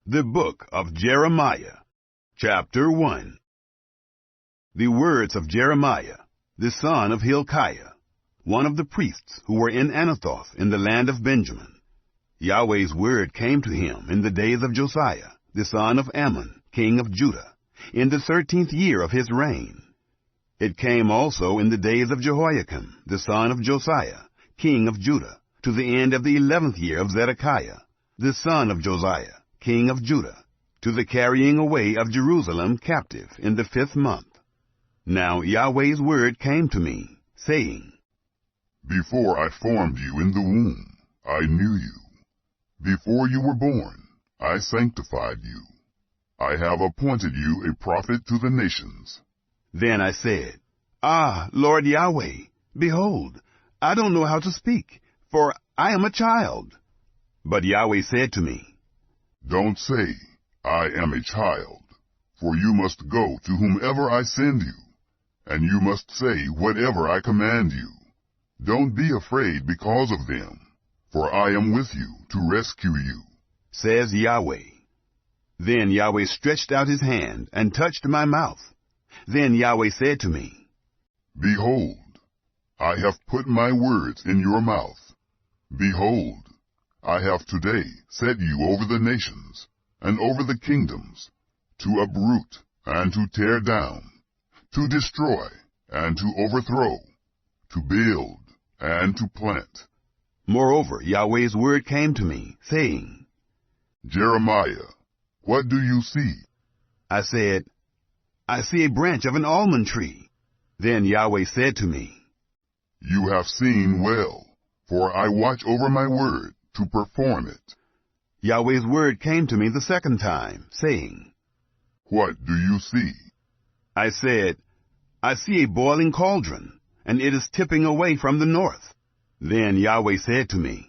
The Book of Jeremiah, Chapter 1. The words of Jeremiah, the son of Hilkiah, one of the priests who were in Anathoth in the land of Benjamin. Yahweh's word came to him in the days of Josiah, the son of Ammon, king of Judah, in the 13th year of his reign. It came also in the days of Jehoiakim, the son of Josiah, king of Judah, to the end of the 11th year of Zedekiah, the son of Josiah, king of Judah, to the carrying away of Jerusalem captive in the 5th month. Now Yahweh's word came to me, saying, Before I formed you in the womb, I knew you. Before you were born, I sanctified you. I have appointed you a prophet to the nations. Then I said, Ah, Lord Yahweh, behold, I don't know how to speak, for I am a child. But Yahweh said to me, Don't say, I am a child, for you must go to whomever I send you, and you must say whatever I command you. Don't be afraid because of them, for I am with you to rescue you, says Yahweh. Then Yahweh stretched out his hand and touched my mouth. Then Yahweh said to me, Behold, I have put my words in your mouth. Behold, I have today set you over the nations and over the kingdoms, to uproot and to tear down, to destroy and to overthrow, to build and to plant. Moreover, Yahweh's word came to me, saying, Jeremiah, what do you see? I said, I see a branch of an almond tree. Then Yahweh said to me, You have seen well, for I watch over my word to perform it. Yahweh's word came to me the second time, saying, What do you see? I said, I see a boiling cauldron, and it is tipping away from the north. Then Yahweh said to me,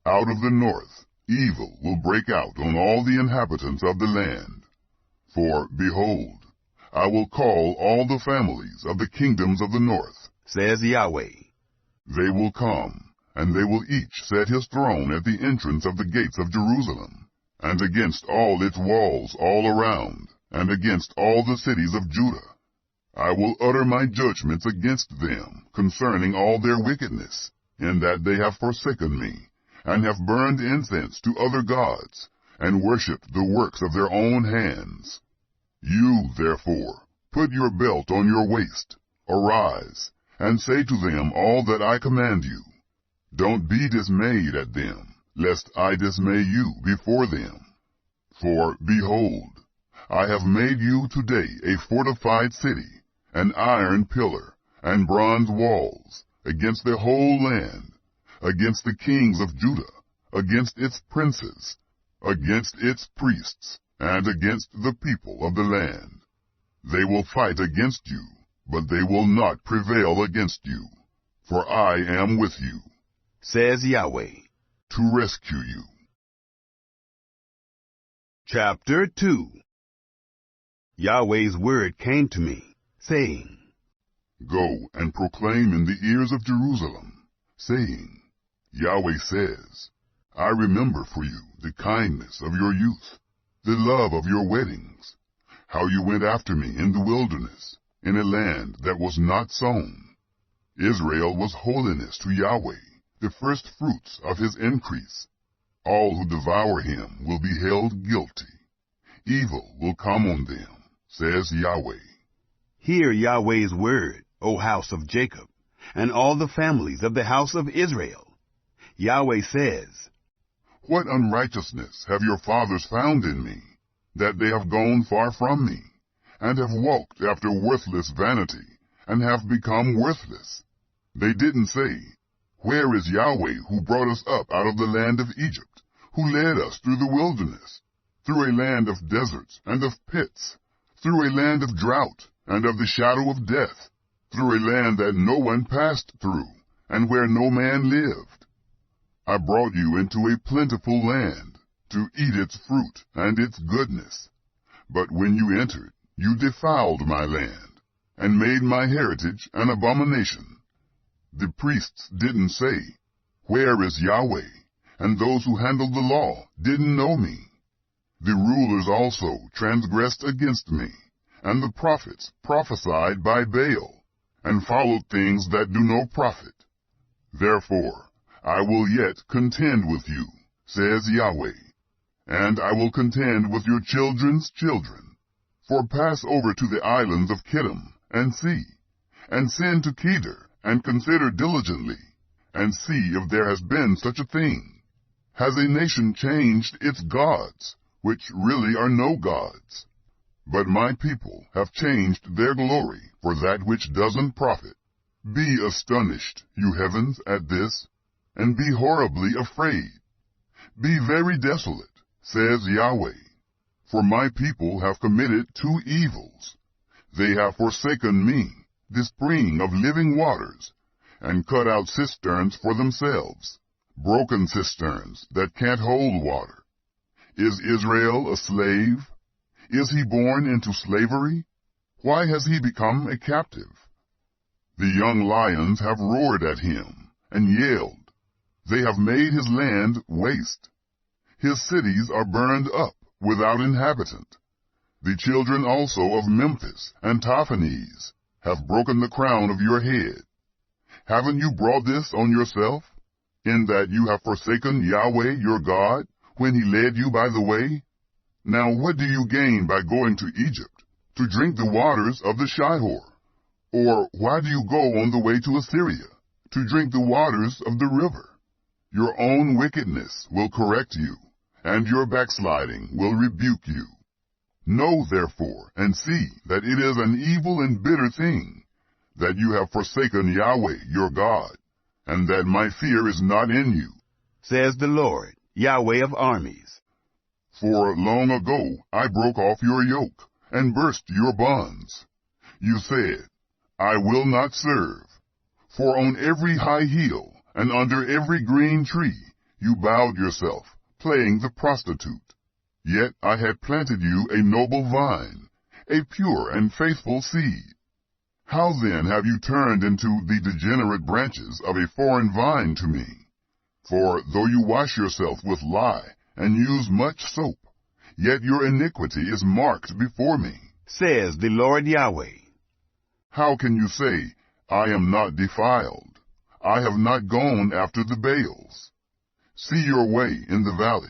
Out of the north evil will break out on all the inhabitants of the land. For, behold, I will call all the families of the kingdoms of the north, says Yahweh. They will come, and they will each set his throne at the entrance of the gates of Jerusalem, and against all its walls all around, and against all the cities of Judah. I will utter my judgments against them concerning all their wickedness, in that they have forsaken me, and have burned incense to other gods, and worshipped the works of their own hands. You, therefore, put your belt on your waist, arise, and say to them all that I command you. Don't be dismayed at them, lest I dismay you before them. For, behold, I have made you today a fortified city, an iron pillar, and bronze walls, against the whole land, against the kings of Judah, against its princes, against its priests, and against the people of the land. They will fight against you, but they will not prevail against you, for I am with you, says Yahweh, to rescue you. Chapter 2. Yahweh's word came to me, saying, Go and proclaim in the ears of Jerusalem, saying, Yahweh says, I remember for you the kindness of your youth, the love of your weddings, how you went after me in the wilderness, in a land that was not sown. Israel was holiness to Yahweh, the first fruits of his increase. All who devour him will be held guilty. Evil will come on them, says Yahweh. Hear Yahweh's word, O house of Jacob, and all the families of the house of Israel. Yahweh says, What unrighteousness have your fathers found in me, that they have gone far from me, and have walked after worthless vanity, and have become worthless? They didn't say, Where is Yahweh who brought us up out of the land of Egypt, who led us through the wilderness, through a land of deserts and of pits, through a land of drought and of the shadow of death, through a land that no one passed through, and where no man lived? I brought you into a plentiful land, to eat its fruit and its goodness. But when you entered, you defiled my land, and made my heritage an abomination. The priests didn't say, Where is Yahweh? And those who handled the law didn't know me. The rulers also transgressed against me, and the prophets prophesied by Baal, and followed things that do no profit. Therefore I will yet contend with you, says Yahweh, and I will contend with your children's children. For pass over to the islands of Kittim, and see, and send to Kedar, and consider diligently, and see if there has been such a thing. Has a nation changed its gods, which really are no gods? But my people have changed their glory for that which doesn't profit. Be astonished, you heavens, at this, and be horribly afraid. Be very desolate, says Yahweh, for my people have committed two evils. They have forsaken me, the spring of living waters, and cut out cisterns for themselves, broken cisterns that can't hold water. Is Israel a slave? Is he born into slavery? Why has he become a captive? The young lions have roared at him and yelled. They have made his land waste. His cities are burned up without inhabitant. The children also of Memphis and Taphanes have broken the crown of your head. Haven't you brought this on yourself, in that you have forsaken Yahweh your God when he led you by the way? Now what do you gain by going to Egypt, to drink the waters of the Shihor? Or why do you go on the way to Assyria, to drink the waters of the river? Your own wickedness will correct you, and your backsliding will rebuke you. Know therefore, and see that it is an evil and bitter thing, that you have forsaken Yahweh your God, and that my fear is not in you, says the Lord, Yahweh of armies. For long ago I broke off your yoke, and burst your bonds. You said, I will not serve. For on every high hill, and under every green tree, you bowed yourself, playing the prostitute. Yet I had planted you a noble vine, a pure and faithful seed. How then have you turned into the degenerate branches of a foreign vine to me? For though you wash yourself with lye, and use much soap, yet your iniquity is marked before me, says the Lord Yahweh. How can you say, I am not defiled? I have not gone after the Baals. See your way in the valley.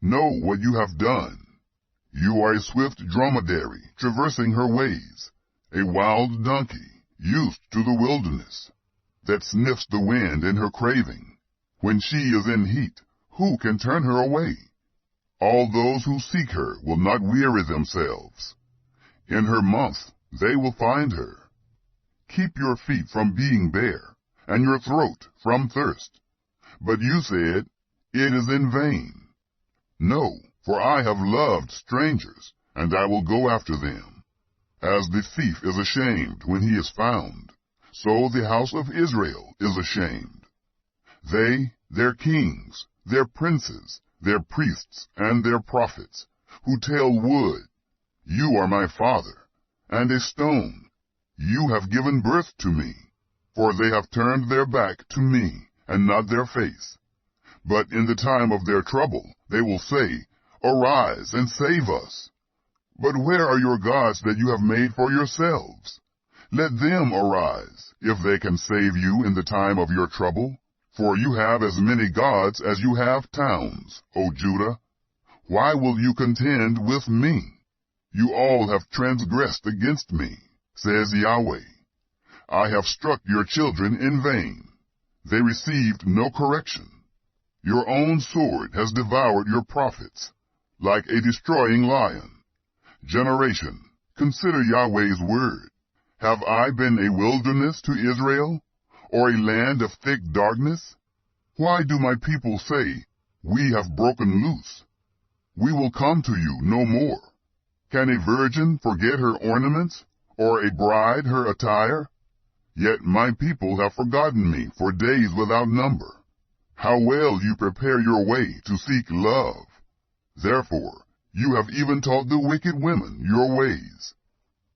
Know what you have done. You are a swift dromedary, traversing her ways, a wild donkey, used to the wilderness, that sniffs the wind in her craving. When she is in heat, who can turn her away? All those who seek her will not weary themselves. In her month they will find her. Keep your feet from being bare, and your throat from thirst. But you said, it is in vain. No, for I have loved strangers, and I will go after them. As the thief is ashamed when he is found, so the house of Israel is ashamed. They, their kings, their princes, their priests, and their prophets, who tell wood, you are my father, and a stone, you have given birth to me. For they have turned their back to me, and not their face. But in the time of their trouble they will say, arise and save us. But where are your gods that you have made for yourselves? Let them arise, if they can save you in the time of your trouble. For you have as many gods as you have towns, O Judah. Why will you contend with me? You all have transgressed against me, says Yahweh. I have struck your children in vain. They received no correction. Your own sword has devoured your prophets, like a destroying lion. Generation, consider Yahweh's word. Have I been a wilderness to Israel, or a land of thick darkness? Why do my people say, we have broken loose? We will come to you no more. Can a virgin forget her ornaments, or a bride her attire? Yet my people have forgotten me for days without number. How well you prepare your way to seek love. Therefore, you have even taught the wicked women your ways.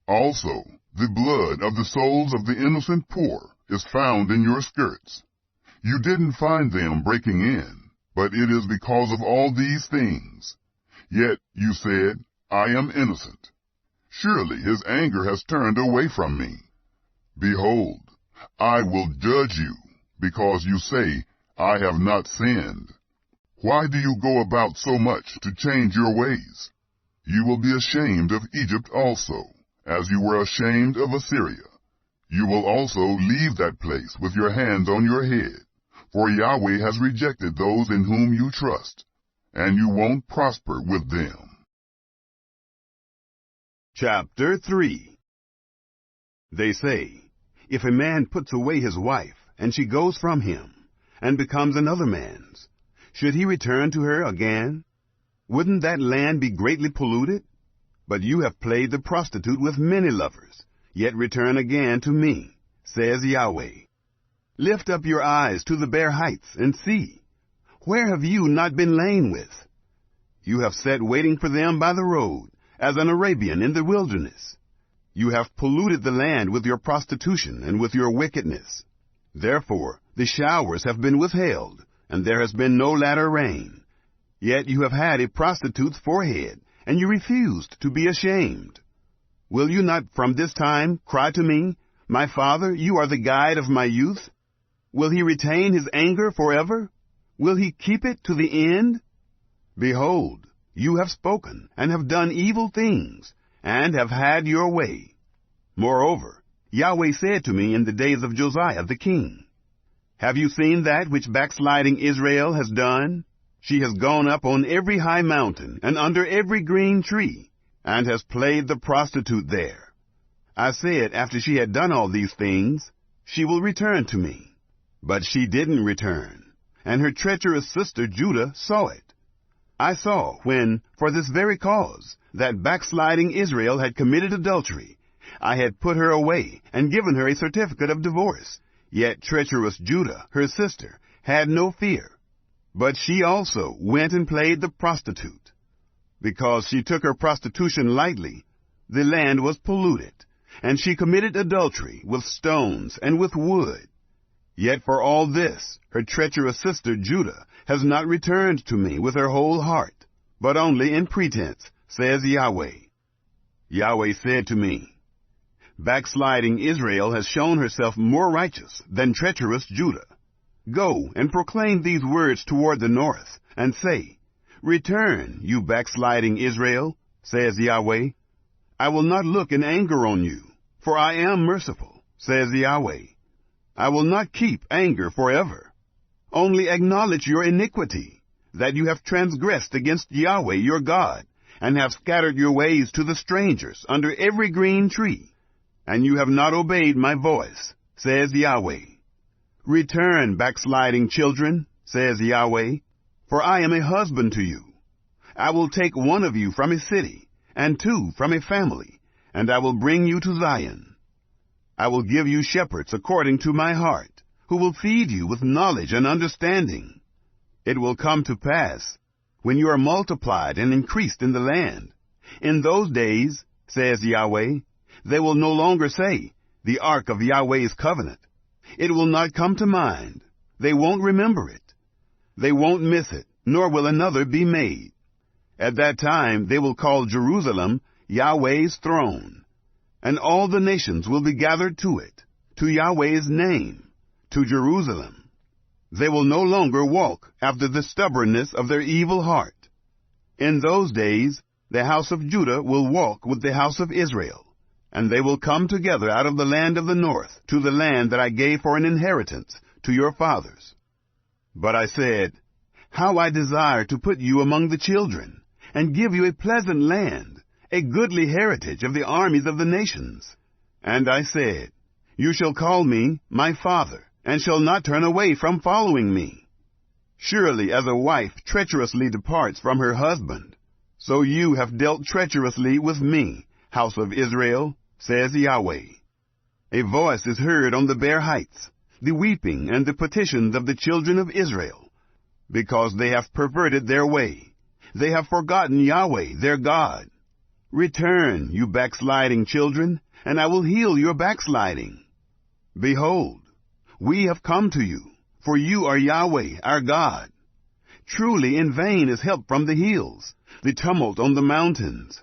Also, the blood of the souls of the innocent poor is found in your skirts. You didn't find them breaking in, but it is because of all these things. Yet you said, I am innocent. Surely his anger has turned away from me. Behold, I will judge you, because you say, I have not sinned. Why do you go about so much to change your ways? You will be ashamed of Egypt also, as you were ashamed of Assyria. You will also leave that place with your hands on your head, for Yahweh has rejected those in whom you trust, and you won't prosper with them. Chapter 3. They say, if a man puts away his wife, and she goes from him, and becomes another man's, should he return to her again? Wouldn't that land be greatly polluted? But you have played the prostitute with many lovers, yet return again to me, says Yahweh. Lift up your eyes to the bare heights, and see. Where have you not been lain with? You have sat waiting for them by the road, as an Arabian in the wilderness. You have polluted the land with your prostitution and with your wickedness. Therefore the showers have been withheld, and there has been no latter rain. Yet you have had a prostitute's forehead, and you refused to be ashamed. Will you not from this time cry to me, My Father, you are the guide of my youth? Will he retain his anger forever? Will he keep it to the end? Behold, you have spoken, and have done evil things, and have had your way. Moreover, Yahweh said to me in the days of Josiah the king, Have you seen that which backsliding Israel has done? She has gone up on every high mountain, and under every green tree, and has played the prostitute there. I said, after she had done all these things, she will return to me. But she didn't return, and her treacherous sister Judah saw it. I saw when, for this very cause, that backsliding Israel had committed adultery, I had put her away and given her a certificate of divorce. Yet treacherous Judah, her sister, had no fear. But she also went and played the prostitute. Because she took her prostitution lightly, the land was polluted, and she committed adultery with stones and with wood. Yet for all this, her treacherous sister Judah has not returned to me with her whole heart, but only in pretense, says Yahweh. Yahweh said to me, Backsliding Israel has shown herself more righteous than treacherous Judah. Go and proclaim these words toward the north, and say, Return, you backsliding Israel, says Yahweh. I will not look in anger on you, for I am merciful, says Yahweh. I will not keep anger forever. Only acknowledge your iniquity, that you have transgressed against Yahweh your God, and have scattered your ways to the strangers under every green tree, and you have not obeyed my voice, says Yahweh. Return, backsliding children, says Yahweh, for I am a husband to you. I will take one of you from a city, and two from a family, and I will bring you to Zion. I will give you shepherds according to my heart, who will feed you with knowledge and understanding. It will come to pass, when you are multiplied and increased in the land. In those days, says Yahweh, they will no longer say, the ark of Yahweh's covenant. It will not come to mind. They won't remember it. They won't miss it, nor will another be made. At that time they will call Jerusalem Yahweh's throne, and all the nations will be gathered to it, to Yahweh's name, to Jerusalem. They will no longer walk after the stubbornness of their evil heart. In those days the house of Judah will walk with the house of Israel, and they will come together out of the land of the north to the land that I gave for an inheritance to your fathers. But I said, How I desire to put you among the children, and give you a pleasant land, a goodly heritage of the armies of the nations. And I said, You shall call me my father, and shall not turn away from following me. Surely as a wife treacherously departs from her husband, so you have dealt treacherously with me, house of Israel, says Yahweh. A voice is heard on the bare heights, the weeping and the petitions of the children of Israel, because they have perverted their way. They have forgotten Yahweh, their God. Return, you backsliding children, and I will heal your backsliding. Behold, we have come to you, for you are Yahweh, our God. Truly in vain is help from the hills, the tumult on the mountains.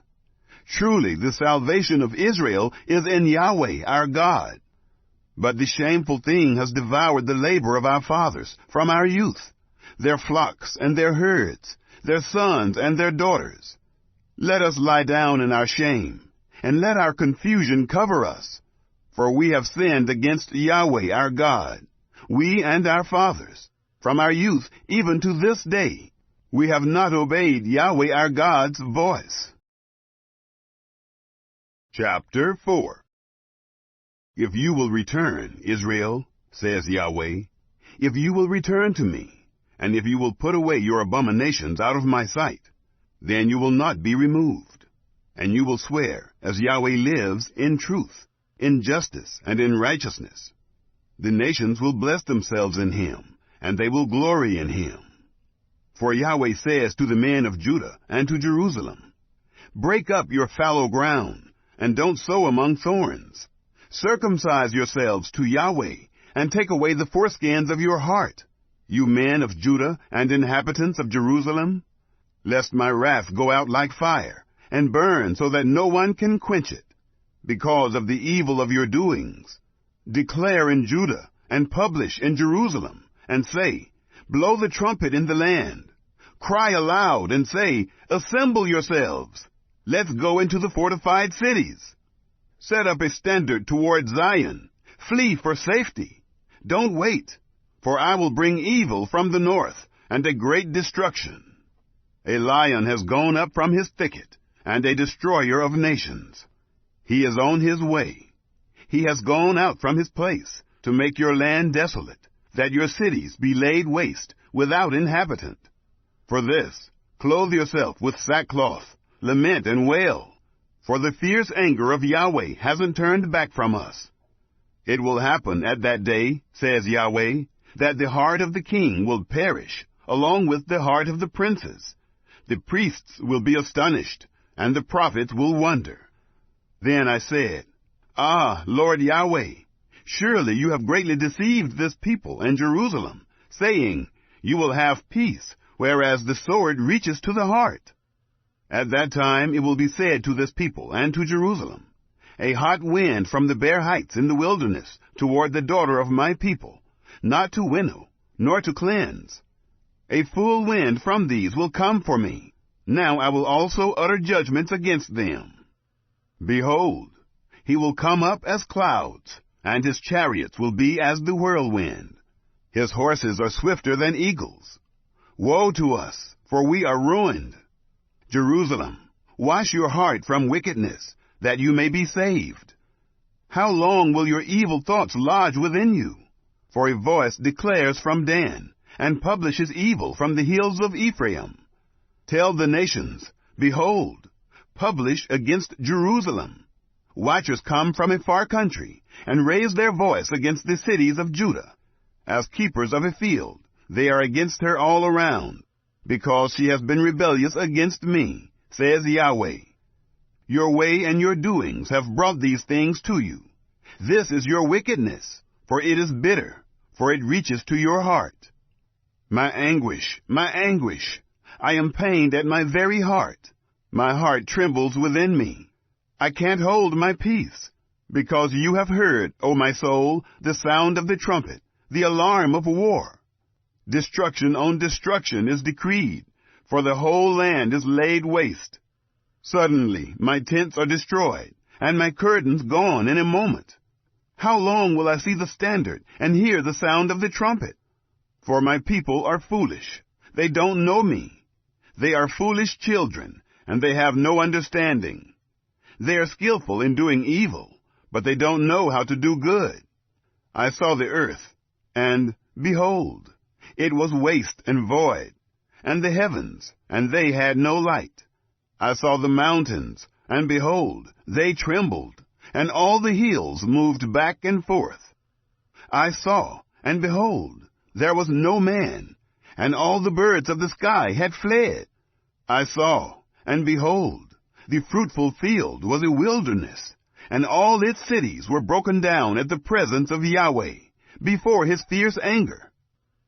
Truly the salvation of Israel is in Yahweh our God. But the shameful thing has devoured the labor of our fathers from our youth, their flocks and their herds, their sons and their daughters. Let us lie down in our shame, and let our confusion cover us. For we have sinned against Yahweh our God, we and our fathers, from our youth even to this day. We have not obeyed Yahweh our God's voice. Chapter 4. If you will return, Israel, says Yahweh, if you will return to me, and if you will put away your abominations out of my sight, then you will not be removed, and you will swear, as Yahweh lives, in truth, in justice, and in righteousness. The nations will bless themselves in him, and they will glory in him. For Yahweh says to the men of Judah and to Jerusalem, break up your fallow ground, and don't sow among thorns. Circumcise yourselves to Yahweh, and take away the foreskins of your heart, you men of Judah and inhabitants of Jerusalem, lest my wrath go out like fire, and burn so that no one can quench it, because of the evil of your doings. Declare in Judah, and publish in Jerusalem, and say, blow the trumpet in the land. Cry aloud, and say, assemble yourselves. Let's go into the fortified cities. Set up a standard toward Zion. Flee for safety. Don't wait, for I will bring evil from the north, and a great destruction. A lion has gone up from his thicket, and a destroyer of nations. He is on his way. He has gone out from his place to make your land desolate, that your cities be laid waste without inhabitant. For this, clothe yourself with sackcloth, lament and wail, for the fierce anger of Yahweh hasn't turned back from us. It will happen at that day, says Yahweh, that the heart of the king will perish, along with the heart of the princes. The priests will be astonished, and the prophets will wonder. Then I said, Ah, Lord Yahweh, surely you have greatly deceived this people and Jerusalem, saying, you will have peace, whereas the sword reaches to the heart. At that time it will be said to this people and to Jerusalem, a hot wind from the bare heights in the wilderness toward the daughter of my people, not to winnow, nor to cleanse. A full wind from these will come for me. Now I will also utter judgments against them. Behold, he will come up as clouds, and his chariots will be as the whirlwind. His horses are swifter than eagles. Woe to us, for we are ruined. Jerusalem, wash your heart from wickedness, that you may be saved. How long will your evil thoughts lodge within you? For a voice declares from Dan, and publishes evil from the hills of Ephraim. Tell the nations, behold, publish against Jerusalem. Watchers come from a far country, and raise their voice against the cities of Judah. As keepers of a field, they are against her all around, because she has been rebellious against me, says Yahweh. Your way and your doings have brought these things to you. This is your wickedness, for it is bitter, for it reaches to your heart. My anguish, I am pained at my very heart. My heart trembles within me. I can't hold my peace, because you have heard, O my soul, the sound of the trumpet, the alarm of war. Destruction on destruction is decreed, for the whole land is laid waste. Suddenly my tents are destroyed, and my curtains gone in a moment. How long will I see the standard and hear the sound of the trumpet? For my people are foolish. They don't know me. They are foolish children, and they have no understanding. They are skillful in doing evil, but they don't know how to do good. I saw the earth, and behold, it was waste and void, and the heavens, and they had no light. I saw the mountains, and behold, they trembled, and all the hills moved back and forth. I saw, and behold, there was no man, and all the birds of the sky had fled. I saw, and behold, the fruitful field was a wilderness, and all its cities were broken down at the presence of Yahweh, before his fierce anger.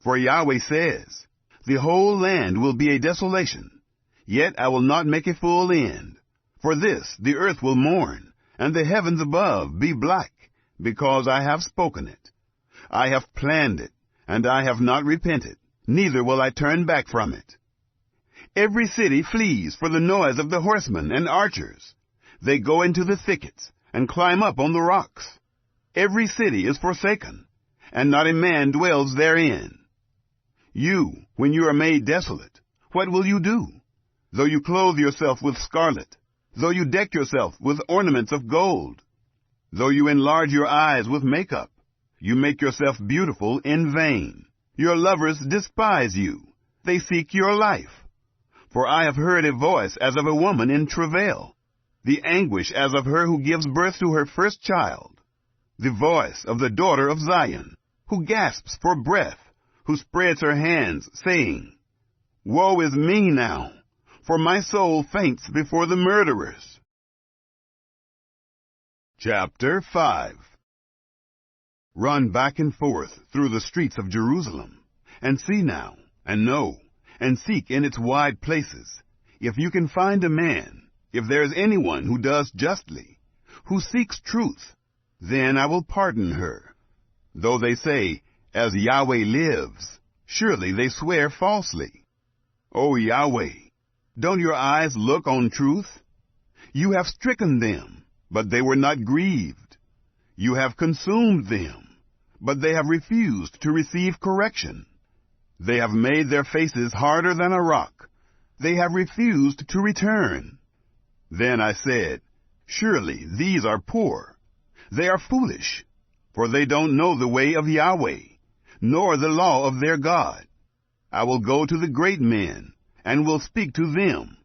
For Yahweh says, the whole land will be a desolation. Yet I will not make a full end. For this the earth will mourn, and the heavens above be black, because I have spoken it. I have planned it, and I have not repented, neither will I turn back from it. Every city flees for the noise of the horsemen and archers. They go into the thickets, and climb up on the rocks. Every city is forsaken, and not a man dwells therein. You, when you are made desolate, what will you do? Though you clothe yourself with scarlet, though you deck yourself with ornaments of gold, though you enlarge your eyes with makeup, you make yourself beautiful in vain. Your lovers despise you. They seek your life. For I have heard a voice as of a woman in travail, the anguish as of her who gives birth to her first child, the voice of the daughter of Zion, who gasps for breath, who spreads her hands, saying, Woe is me now, for my soul faints before the murderers. Chapter 5. Run back and forth through the streets of Jerusalem, and see now, and know, and seek in its wide places, if you can find a man, if there is anyone who does justly, who seeks truth, then I will pardon her. Though they say, As Yahweh lives, surely they swear falsely. O Yahweh, don't your eyes look on truth? You have stricken them, but they were not grieved. You have consumed them, but they have refused to receive correction. They have made their faces harder than a rock. They have refused to return. Then I said, Surely these are poor. They are foolish, for they don't know the way of Yahweh, nor the law of their God. I will go to the great men, and will speak to them,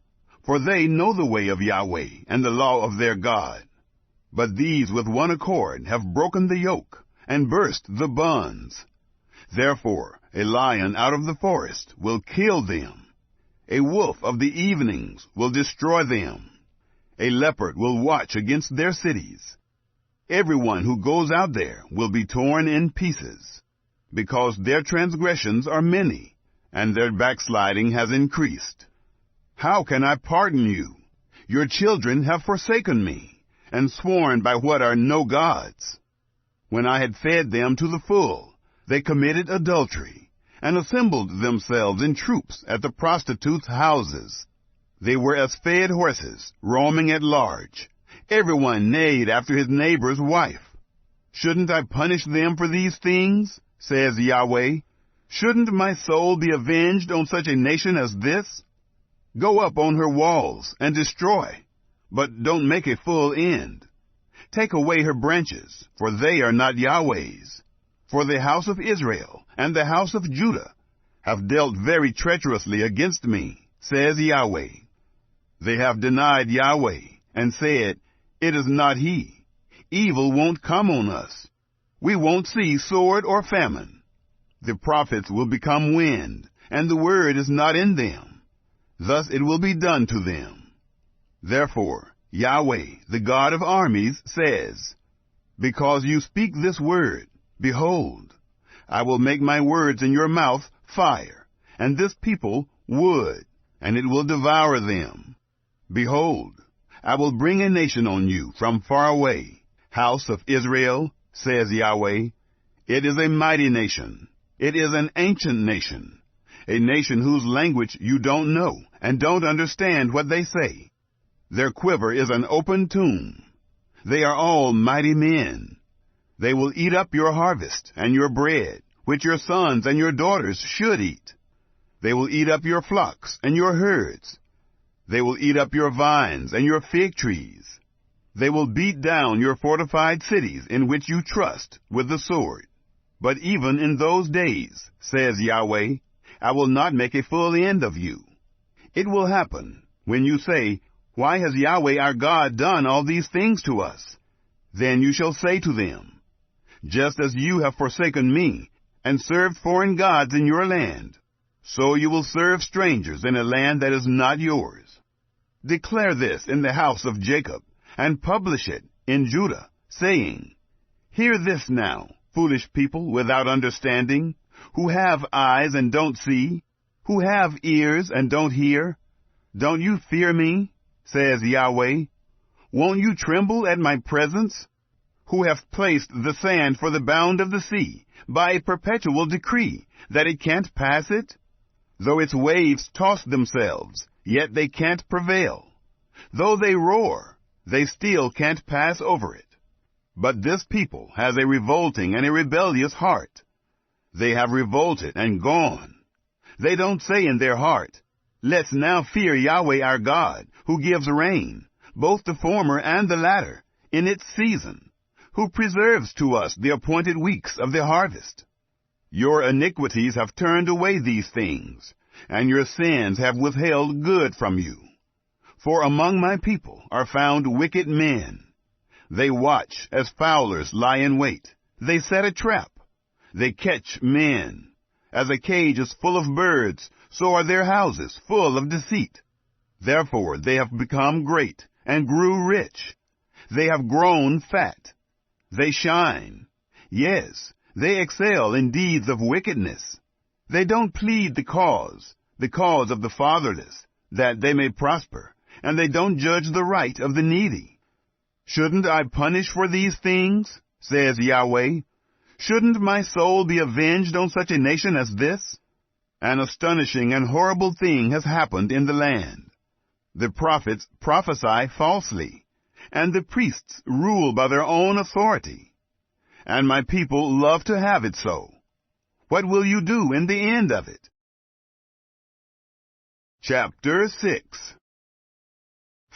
for they know the way of Yahweh and the law of their God. But these with one accord have broken the yoke, and burst the bonds. Therefore a lion out of the forest will kill them. A wolf of the evenings will destroy them. A leopard will watch against their cities. Everyone who goes out there will be torn in pieces, because their transgressions are many, and their backsliding has increased. How can I pardon you? Your children have forsaken me, and sworn by what are no gods. When I had fed them to the full, they committed adultery, and assembled themselves in troops at the prostitutes' houses. They were as fed horses, roaming at large. Everyone neighed after his neighbor's wife. Shouldn't I punish them for these things, says Yahweh? Shouldn't my soul be avenged on such a nation as this? Go up on her walls and destroy, but don't make a full end. Take away her branches, for they are not Yahweh's. For the house of Israel and the house of Judah have dealt very treacherously against me, says Yahweh. They have denied Yahweh, and said, It is not he. Evil won't come on us. We won't see sword or famine. The prophets will become wind, and the word is not in them. Thus it will be done to them. Therefore Yahweh, the God of armies, says, Because you speak this word, behold, I will make my words in your mouth fire, and this people wood, and it will devour them. Behold, I will bring a nation on you from far away, house of Israel, says Yahweh. It is a mighty nation. It is an ancient nation, a nation whose language you don't know and don't understand what they say. Their quiver is an open tomb. They are all mighty men. They will eat up your harvest and your bread, which your sons and your daughters should eat. They will eat up your flocks and your herds. They will eat up your vines and your fig trees. They will beat down your fortified cities in which you trust with the sword. But even in those days, says Yahweh, I will not make a full end of you. It will happen when you say, Why has Yahweh our God done all these things to us? Then you shall say to them, Just as you have forsaken me, and served foreign gods in your land, so you will serve strangers in a land that is not yours. Declare this in the house of Jacob, and publish it in Judah, saying, Hear this now, foolish people without understanding, who have eyes and don't see, who have ears and don't hear. Don't you fear me, says Yahweh? Won't you tremble at my presence? Who have placed the sand for the bound of the sea, by a perpetual decree, that it can't pass it? Though its waves toss themselves, yet they can't prevail. Though they roar, they still can't pass over it. But this people has a revolting and a rebellious heart. They have revolted and gone. They don't say in their heart, let's now fear Yahweh our God, who gives rain, both the former and the latter, in its season, who preserves to us the appointed weeks of the harvest. Your iniquities have turned away these things, and your sins have withheld good from you. For among my people are found wicked men. They watch as fowlers lie in wait. They set a trap. They catch men. As a cage is full of birds, so are their houses full of deceit. Therefore they have become great and grew rich. They have grown fat. They shine. Yes, they excel in deeds of wickedness. They don't plead the cause of the fatherless, that they may prosper, and they don't judge the right of the needy. Shouldn't I punish for these things, says Yahweh? Shouldn't my soul be avenged on such a nation as this? An astonishing and horrible thing has happened in the land. The prophets prophesy falsely, and the priests rule by their own authority. And my people love to have it so. What will you do in the end of it? Chapter 6.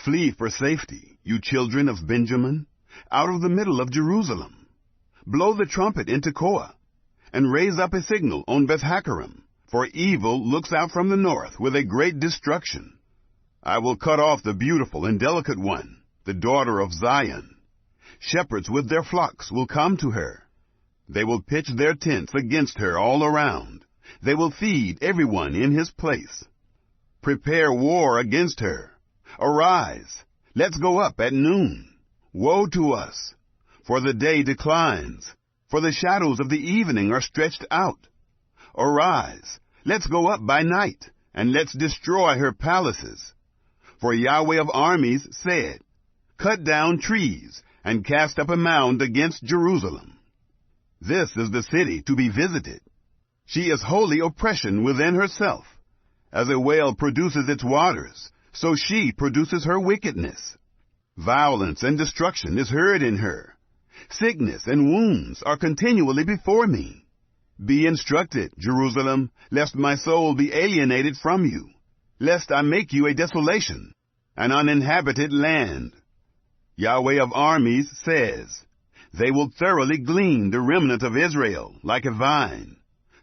Flee for safety, you children of Benjamin, out of the middle of Jerusalem. Blow the trumpet in Tekoa, and raise up a signal on Beth-Hakkerem, for evil looks out from the north with a great destruction. I will cut off the beautiful and delicate one, the daughter of Zion. Shepherds with their flocks will come to her. They will pitch their tents against her all around. They will feed everyone in his place. Prepare war against her. Arise, let's go up at noon. Woe to us, for the day declines, for the shadows of the evening are stretched out. Arise, let's go up by night, and let's destroy her palaces. For Yahweh of armies said, cut down trees, and cast up a mound against Jerusalem. This is the city to be visited. She is wholly oppression within herself. As a whale produces its waters, so she produces her wickedness. Violence and destruction is heard in her. Sickness and wounds are continually before me. Be instructed, Jerusalem, lest my soul be alienated from you, lest I make you a desolation, an uninhabited land. Yahweh of armies says, they will thoroughly glean the remnant of Israel like a vine.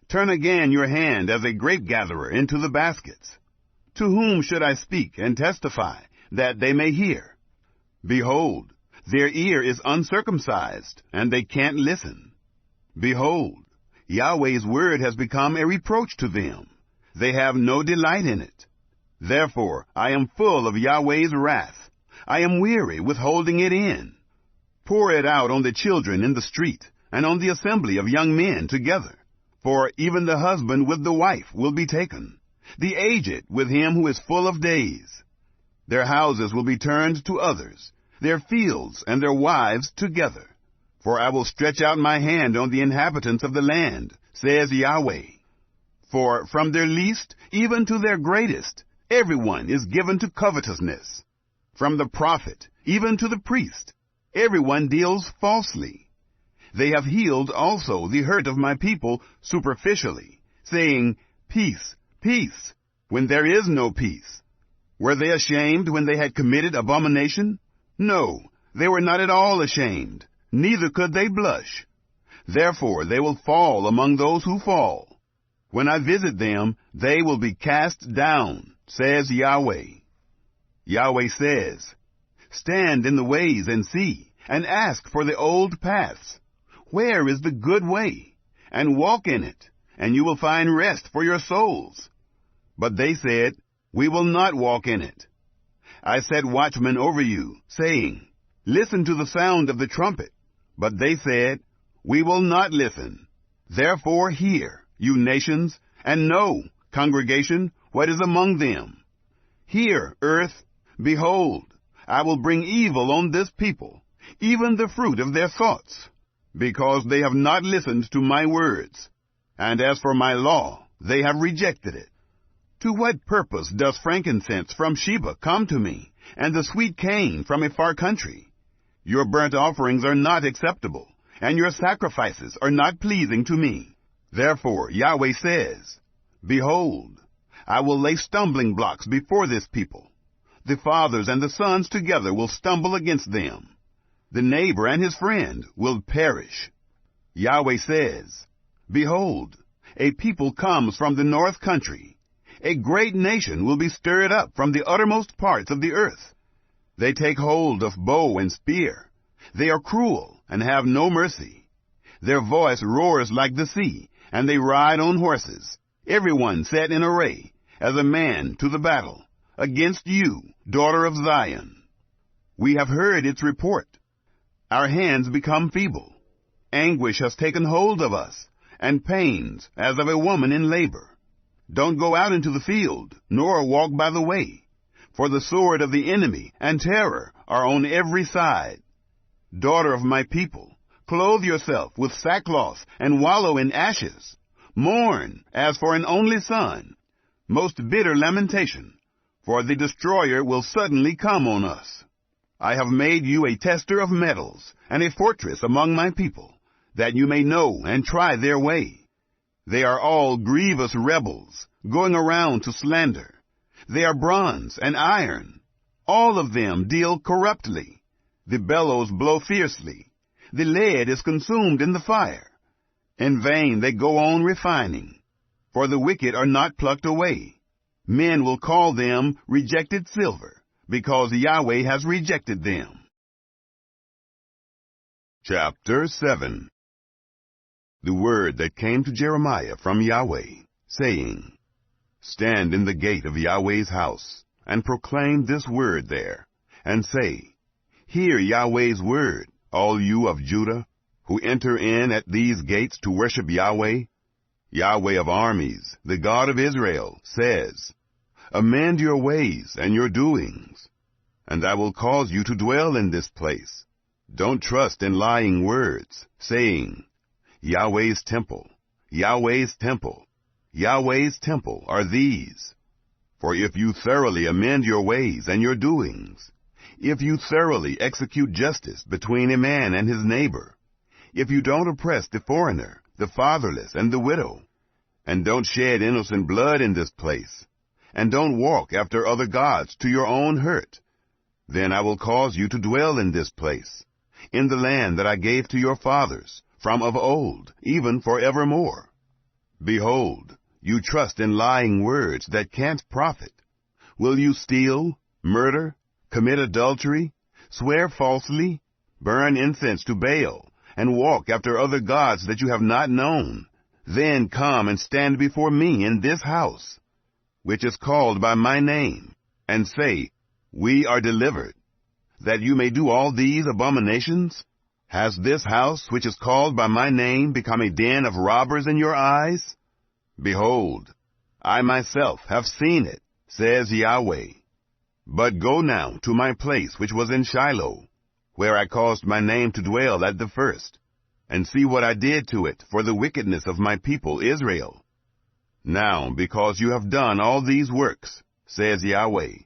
Turn again your hand as a grape-gatherer into the baskets. To whom should I speak and testify, that they may hear? Behold, their ear is uncircumcised, and they can't listen. Behold, Yahweh's word has become a reproach to them. They have no delight in it. Therefore I am full of Yahweh's wrath. I am weary with holding it in. Pour it out on the children in the street, and on the assembly of young men together. For even the husband with the wife will be taken, the aged with him who is full of days. Their houses will be turned to others, their fields and their wives together. For I will stretch out my hand on the inhabitants of the land, says Yahweh. For from their least even to their greatest, everyone is given to covetousness. From the prophet even to the priest, everyone deals falsely. They have healed also the hurt of my people superficially, saying, peace, peace, when there is no peace. Were they ashamed when they had committed abomination? No, they were not at all ashamed, neither could they blush. Therefore they will fall among those who fall. When I visit them, they will be cast down, says Yahweh. Yahweh says, stand in the ways and see, and ask for the old paths. Where is the good way? And walk in it, and you will find rest for your souls. But they said, we will not walk in it. I set watchmen over you, saying, listen to the sound of the trumpet. But they said, we will not listen. Therefore hear, you nations, and know, congregation, what is among them. Hear, earth, behold, I will bring evil on this people, even the fruit of their thoughts, because they have not listened to my words, and as for my law, they have rejected it. To what purpose does frankincense from Sheba come to me, and the sweet cane from a far country? Your burnt offerings are not acceptable, and your sacrifices are not pleasing to me. Therefore Yahweh says, Behold, I will lay stumbling blocks before this people. The fathers and the sons together will stumble against them. The neighbor and his friend will perish. Yahweh says, Behold, a people comes from the north country. A great nation will be stirred up from the uttermost parts of the earth. They take hold of bow and spear. They are cruel and have no mercy. Their voice roars like the sea, and they ride on horses, everyone set in array, as a man to the battle, against you, daughter of Zion. We have heard its report. Our hands become feeble. Anguish has taken hold of us, and pains as of a woman in labor. Don't go out into the field, nor walk by the way, for the sword of the enemy and terror are on every side. Daughter of my people, clothe yourself with sackcloth and wallow in ashes. Mourn as for an only son. Most bitter lamentation, for the destroyer will suddenly come on us. I have made you a tester of metals and a fortress among my people, that you may know and try their way. They are all grievous rebels, going around to slander. They are bronze and iron. All of them deal corruptly. The bellows blow fiercely. The lead is consumed in the fire. In vain they go on refining, for the wicked are not plucked away. Men will call them rejected silver, because Yahweh has rejected them. Chapter 7. The word that came to Jeremiah from Yahweh, saying, Stand in the gate of Yahweh's house, and proclaim this word there, and say, Hear Yahweh's word, all you of Judah, who enter in at these gates to worship Yahweh. Yahweh of armies, the God of Israel, says, Amend your ways and your doings, and I will cause you to dwell in this place. Don't trust in lying words, saying, Yahweh's temple, Yahweh's temple, Yahweh's temple are these. For if you thoroughly amend your ways and your doings, if you thoroughly execute justice between a man and his neighbor, if you don't oppress the foreigner, the fatherless, and the widow, and don't shed innocent blood in this place, and don't walk after other gods to your own hurt, then I will cause you to dwell in this place, in the land that I gave to your fathers, from of old, even forevermore. Behold, you trust in lying words that can't profit. Will you steal, murder, commit adultery, swear falsely, burn incense to Baal, and walk after other gods that you have not known? Then come and stand before me in this house, which is called by my name, and say, We are delivered, that you may do all these abominations? Has this house, which is called by my name, become a den of robbers in your eyes? Behold, I myself have seen it, says Yahweh. But go now to my place which was in Shiloh, where I caused my name to dwell at the first, and see what I did to it for the wickedness of my people Israel. Now, because you have done all these works, says Yahweh,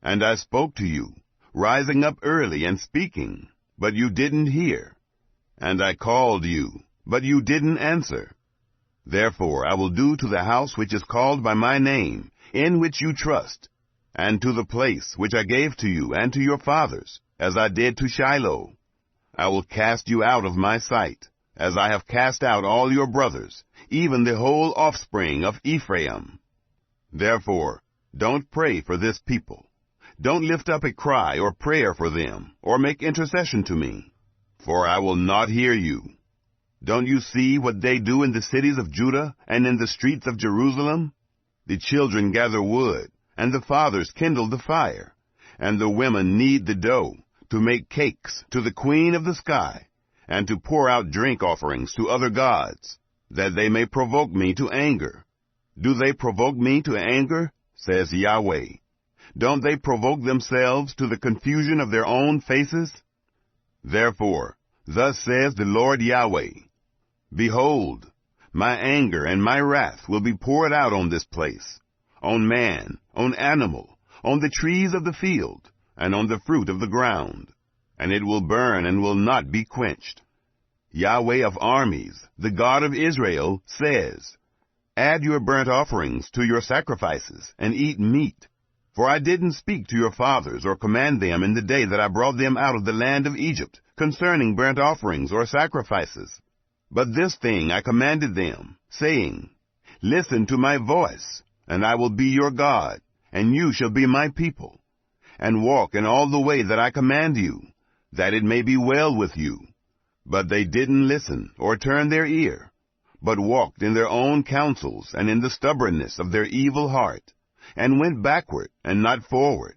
and I spoke to you, rising up early and speaking, but you didn't hear, and I called you, but you didn't answer. Therefore I will do to the house which is called by my name, in which you trust, and to the place which I gave to you and to your fathers, as I did to Shiloh. I will cast you out of my sight, as I have cast out all your brothers, even the whole offspring of Ephraim. Therefore, don't pray for this people. Don't lift up a cry or prayer for them, or make intercession to me, for I will not hear you. Don't you see what they do in the cities of Judah and in the streets of Jerusalem? The children gather wood, and the fathers kindle the fire, and the women knead the dough to make cakes to the queen of the sky, and to pour out drink offerings to other gods, that they may provoke me to anger. Do they provoke me to anger? Says Yahweh. Don't they provoke themselves to the confusion of their own faces? Therefore, thus says the Lord Yahweh, Behold, my anger and my wrath will be poured out on this place, on man, on animal, on the trees of the field, and on the fruit of the ground, and it will burn and will not be quenched. Yahweh of armies, the God of Israel, says, Add your burnt offerings to your sacrifices, and eat meat. For I didn't speak to your fathers or command them in the day that I brought them out of the land of Egypt concerning burnt offerings or sacrifices. But this thing I commanded them, saying, Listen to my voice, and I will be your God, and you shall be my people. And walk in all the way that I command you, that it may be well with you. But they didn't listen or turn their ear, but walked in their own counsels and in the stubbornness of their evil heart, and went backward and not forward.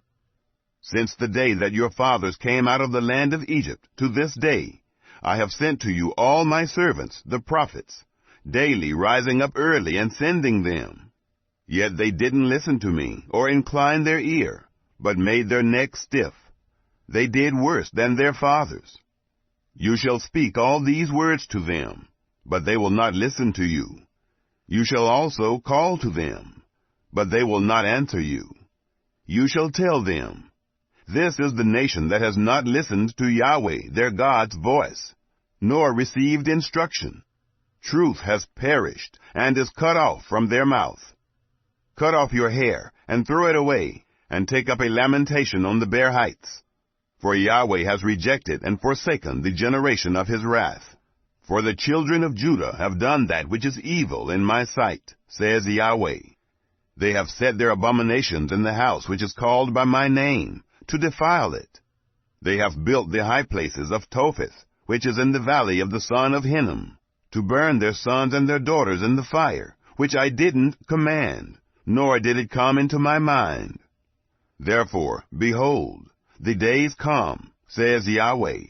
Since the day that your fathers came out of the land of Egypt to this day, I have sent to you all my servants, the prophets, daily rising up early and sending them. Yet they didn't listen to me or incline their ear, but made their necks stiff. They did worse than their fathers. You shall speak all these words to them, but they will not listen to you. You shall also call to them, but they will not answer you. You shall tell them, This is the nation that has not listened to Yahweh, their God's voice, nor received instruction. Truth has perished and is cut off from their mouth. Cut off your hair and throw it away, and take up a lamentation on the bare heights. For Yahweh has rejected and forsaken the generation of his wrath. For the children of Judah have done that which is evil in my sight, says Yahweh. They have set their abominations in the house which is called by my name, to defile it. They have built the high places of Topheth, which is in the valley of the son of Hinnom, to burn their sons and their daughters in the fire, which I didn't command, nor did it come into my mind. Therefore, behold, the days come, says Yahweh,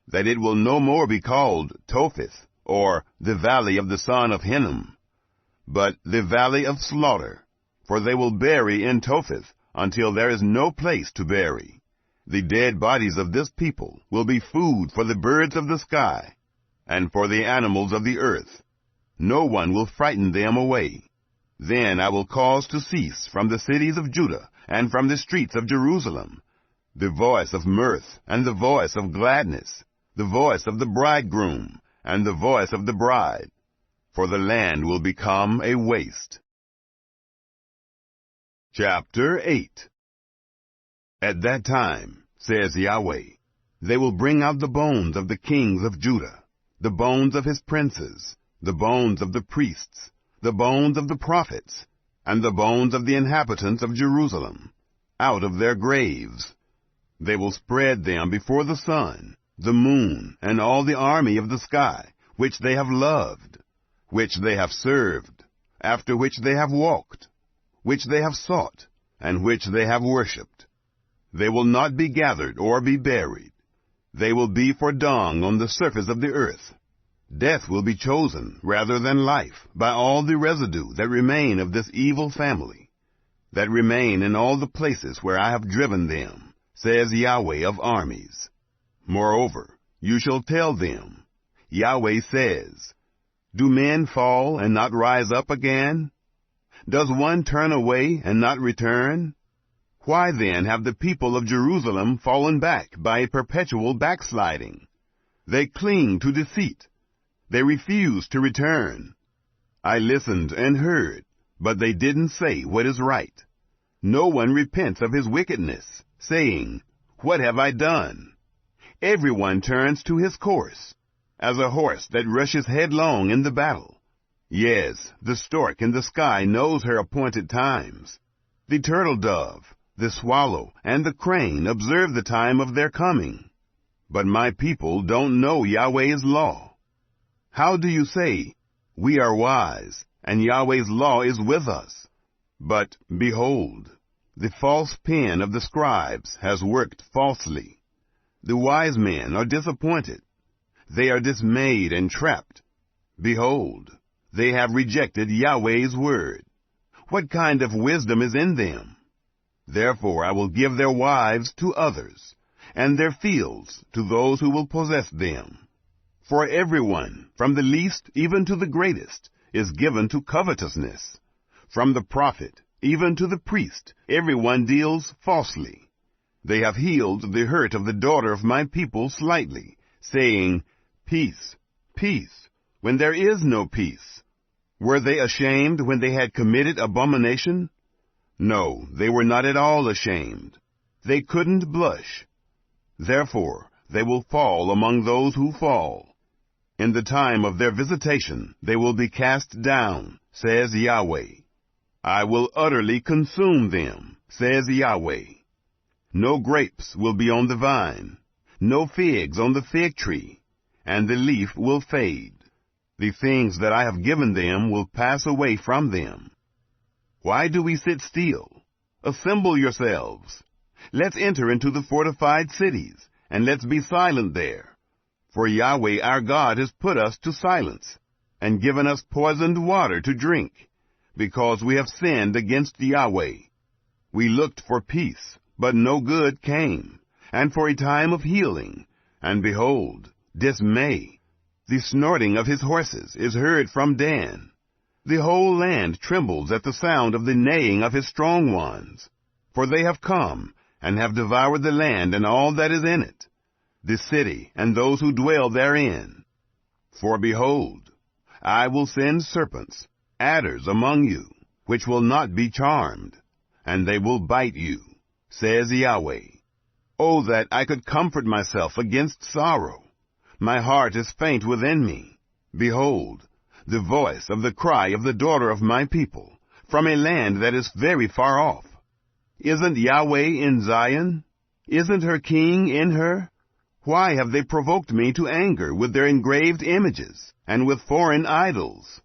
that it will no more be called Topheth, or the valley of the son of Hinnom, but the valley of slaughter, for they will bury in Topheth until there is no place to bury. The dead bodies of this people will be food for the birds of the sky, and for the animals of the earth. No one will frighten them away. Then I will cause to cease from the cities of Judah and from the streets of Jerusalem the voice of mirth and the voice of gladness, the voice of the bridegroom and the voice of the bride, for the land will become a waste. Chapter 8. At that time, says Yahweh, they will bring out the bones of the kings of Judah, the bones of his princes, the bones of the priests, the bones of the prophets, and the bones of the inhabitants of Jerusalem, out of their graves. They will spread them before the sun, the moon, and all the army of the sky, which they have loved, which they have served, after which they have walked, which they have sought, and which they have worshipped. They will not be gathered or be buried. They will be for dung on the surface of the earth. Death will be chosen rather than life by all the residue that remain of this evil family, that remain in all the places where I have driven them, says Yahweh of armies. Moreover, you shall tell them, Yahweh says, Do men fall and not rise up again? Does one turn away and not return? Why then have the people of Jerusalem fallen back by a perpetual backsliding? They cling to deceit. They refuse to return. I listened and heard, but they didn't say what is right. No one repents of his wickedness, saying, What have I done? Everyone turns to his course, as a horse that rushes headlong in the battle. Yes, the stork in the sky knows her appointed times. The turtle dove, the swallow, and the crane observe the time of their coming. But my people don't know Yahweh's law. How do you say, We are wise, and Yahweh's law is with us? But, behold, the false pen of the scribes has worked falsely. The wise men are disappointed. They are dismayed and trapped. Behold, they have rejected Yahweh's word. What kind of wisdom is in them? Therefore I will give their wives to others, and their fields to those who will possess them. For everyone, from the least even to the greatest, is given to covetousness. From the prophet even to the priest, everyone deals falsely. They have healed the hurt of the daughter of my people slightly, saying, Peace, peace, when there is no peace. Were they ashamed when they had committed abomination? No, they were not at all ashamed. They couldn't blush. Therefore they will fall among those who fall. In the time of their visitation they will be cast down, says Yahweh. I will utterly consume them, says Yahweh. No grapes will be on the vine, no figs on the fig tree, and the leaf will fade. The things that I have given them will pass away from them. Why do we sit still? Assemble yourselves. Let's enter into the fortified cities, and let's be silent there. For Yahweh our God has put us to silence, and given us poisoned water to drink, because we have sinned against Yahweh. We looked for peace, but no good came, and for a time of healing, and behold, dismay. The snorting of his horses is heard from Dan. The whole land trembles at the sound of the neighing of his strong ones. For they have come, and have devoured the land and all that is in it, the city and those who dwell therein. For behold, I will send serpents, adders among you, which will not be charmed, and they will bite you, says Yahweh. Oh, that I could comfort myself against sorrow. My heart is faint within me. Behold, the voice of the cry of the daughter of my people, from a land that is very far off. Isn't Yahweh in Zion? Isn't her king in her? Why have they provoked me to anger with their engraved images, and with foreign idols?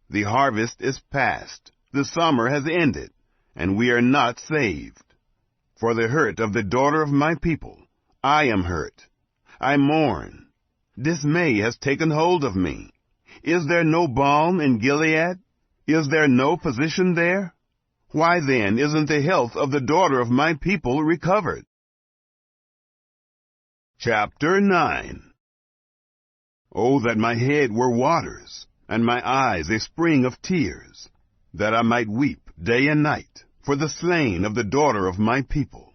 The harvest is past, the summer has ended, and we are not saved. For the hurt of the daughter of my people, I am hurt. I mourn. Dismay has taken hold of me. Is there no balm in Gilead? Is there no physician there? Why then isn't the health of the daughter of my people recovered? Chapter 9. Oh, that my head were waters, and my eyes a spring of tears, that I might weep day and night for the slain of the daughter of my people.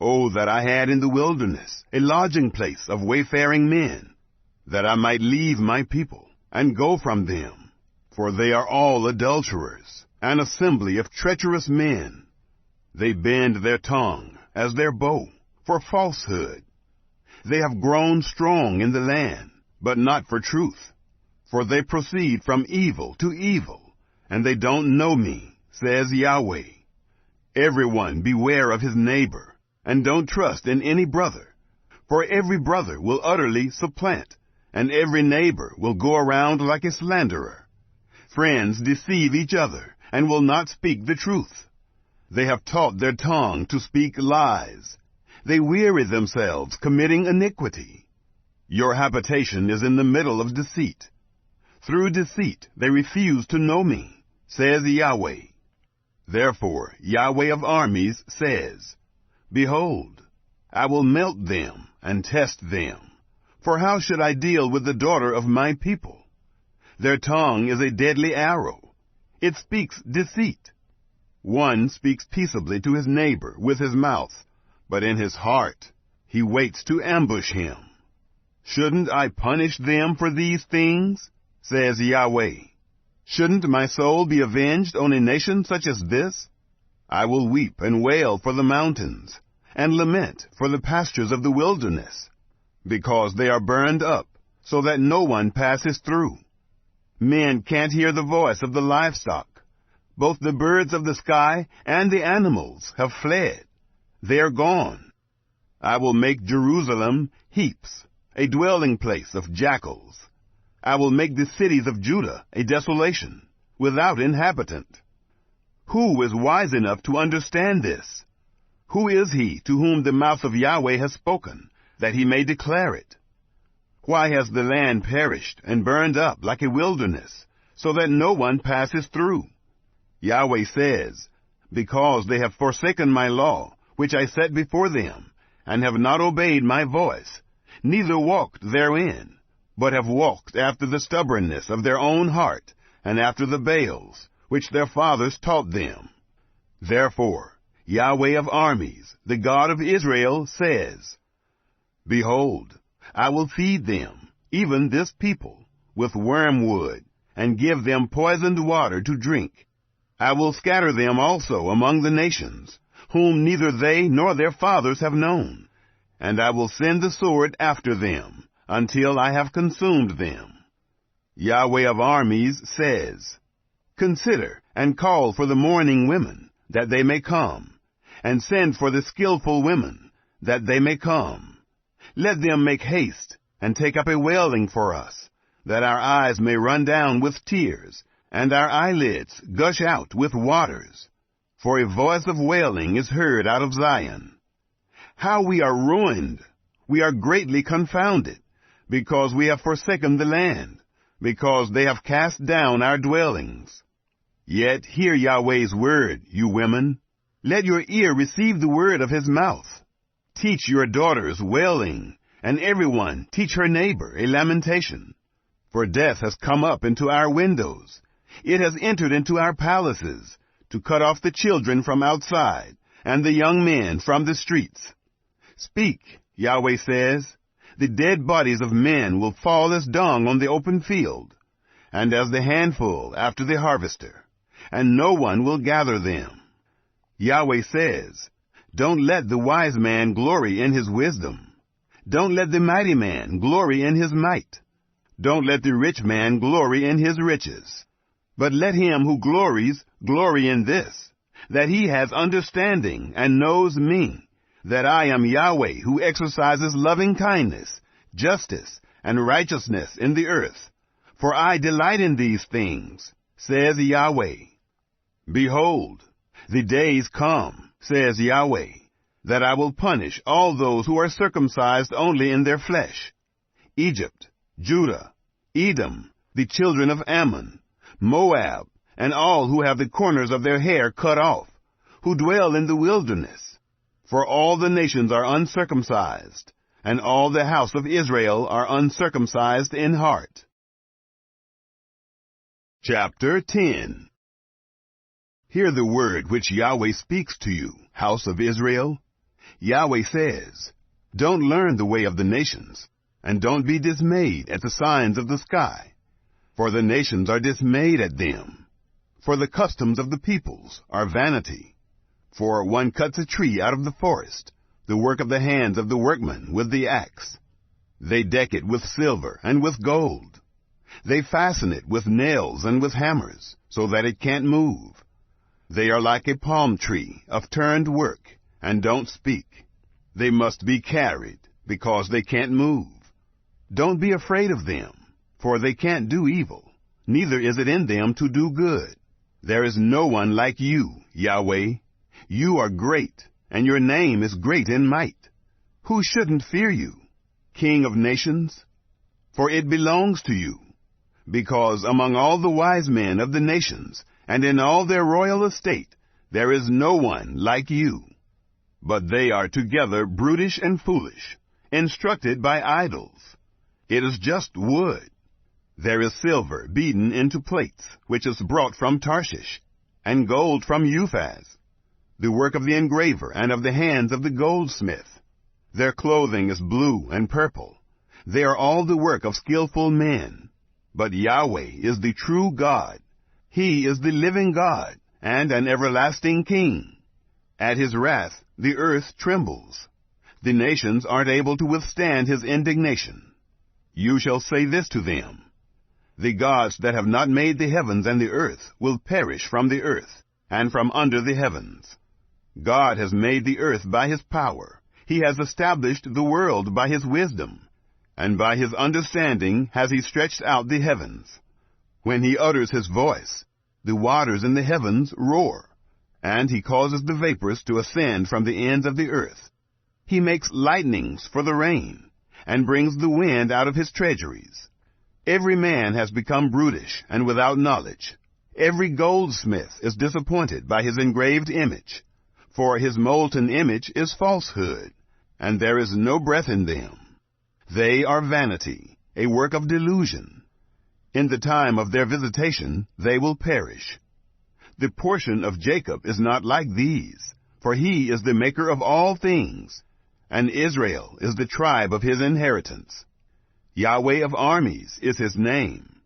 Oh, that I had in the wilderness a lodging place of wayfaring men, that I might leave my people and go from them, for they are all adulterers, an assembly of treacherous men. They bend their tongue as their bow for falsehood. They have grown strong in the land, but not for truth. For they proceed from evil to evil, and they don't know me, says Yahweh. Everyone beware of his neighbor, and don't trust in any brother. For every brother will utterly supplant, and every neighbor will go around like a slanderer. Friends deceive each other, and will not speak the truth. They have taught their tongue to speak lies. They weary themselves committing iniquity. Your habitation is in the middle of deceit. Through deceit they refuse to know me, says Yahweh. Therefore Yahweh of armies says, Behold, I will melt them and test them. For how should I deal with the daughter of my people? Their tongue is a deadly arrow. It speaks deceit. One speaks peaceably to his neighbor with his mouth, but in his heart he waits to ambush him. Shouldn't I punish them for these things? Says Yahweh. Shouldn't my soul be avenged on a nation such as this? I will weep and wail for the mountains, and lament for the pastures of the wilderness, because they are burned up, so that no one passes through. Men can't hear the voice of the livestock. Both the birds of the sky and the animals have fled. They are gone. I will make Jerusalem heaps, a dwelling place of jackals. I will make the cities of Judah a desolation, without inhabitant. Who is wise enough to understand this? Who is he to whom the mouth of Yahweh has spoken, that he may declare it? Why has the land perished and burned up like a wilderness, so that no one passes through? Yahweh says, because they have forsaken my law, which I set before them, and have not obeyed my voice, neither walked therein, but have walked after the stubbornness of their own heart, and after the Baals, which their fathers taught them. Therefore, Yahweh of armies, the God of Israel, says, Behold, I will feed them, even this people, with wormwood, and give them poisoned water to drink. I will scatter them also among the nations, whom neither they nor their fathers have known, and I will send the sword after them, until I have consumed them. Yahweh of armies says, Consider and call for the mourning women, that they may come, and send for the skillful women, that they may come. Let them make haste, and take up a wailing for us, that our eyes may run down with tears, and our eyelids gush out with waters. For a voice of wailing is heard out of Zion. How we are ruined! We are greatly confounded, because we have forsaken the land, because they have cast down our dwellings. Yet hear Yahweh's word, you women. Let your ear receive the word of his mouth. Teach your daughters wailing, and everyone teach her neighbor a lamentation. For death has come up into our windows. It has entered into our palaces, to cut off the children from outside, and the young men from the streets. Speak, Yahweh says, the dead bodies of men will fall as dung on the open field, and as the handful after the harvester, and no one will gather them. Yahweh says, Don't let the wise man glory in his wisdom. Don't let the mighty man glory in his might. Don't let the rich man glory in his riches. But let him who glories glory in this, that he has understanding and knows me, that I am Yahweh who exercises loving kindness, justice, and righteousness in the earth. For I delight in these things, says Yahweh. Behold, the days come, says Yahweh, that I will punish all those who are circumcised only in their flesh. Egypt, Judah, Edom, the children of Ammon, Moab, and all who have the corners of their hair cut off, who dwell in the wilderness. For all the nations are uncircumcised, and all the house of Israel are uncircumcised in heart. Chapter 10. Hear the word which Yahweh speaks to you, house of Israel. Yahweh says, Don't learn the way of the nations, and don't be dismayed at the signs of the sky. For the nations are dismayed at them. For the customs of the peoples are vanity. For one cuts a tree out of the forest, the work of the hands of the workman with the axe. They deck it with silver and with gold. They fasten it with nails and with hammers, so that it can't move. They are like a palm tree of turned work, and don't speak. They must be carried, because they can't move. Don't be afraid of them, for they can't do evil, neither is it in them to do good. There is no one like you, Yahweh. You are great, and your name is great in might. Who shouldn't fear you, King of nations? For it belongs to you, because among all the wise men of the nations, and in all their royal estate, there is no one like you. But they are together brutish and foolish, instructed by idols. It is just wood. There is silver beaten into plates, which is brought from Tarshish, and gold from Uphaz, the work of the engraver and of the hands of the goldsmith. Their clothing is blue and purple. They are all the work of skillful men. But Yahweh is the true God. He is the living God, and an everlasting King. At his wrath the earth trembles. The nations aren't able to withstand his indignation. You shall say this to them, The gods that have not made the heavens and the earth will perish from the earth, and from under the heavens. God has made the earth by his power. He has established the world by his wisdom, and by his understanding has he stretched out the heavens. When he utters his voice, the waters in the heavens roar, and he causes the vapors to ascend from the ends of the earth. He makes lightnings for the rain, and brings the wind out of his treasuries. Every man has become brutish and without knowledge. Every goldsmith is disappointed by his engraved image, for his molten image is falsehood, and there is no breath in them. They are vanity, a work of delusion. In the time of their visitation they will perish. The portion of Jacob is not like these, for he is the maker of all things, and Israel is the tribe of his inheritance. Yahweh of armies is his name.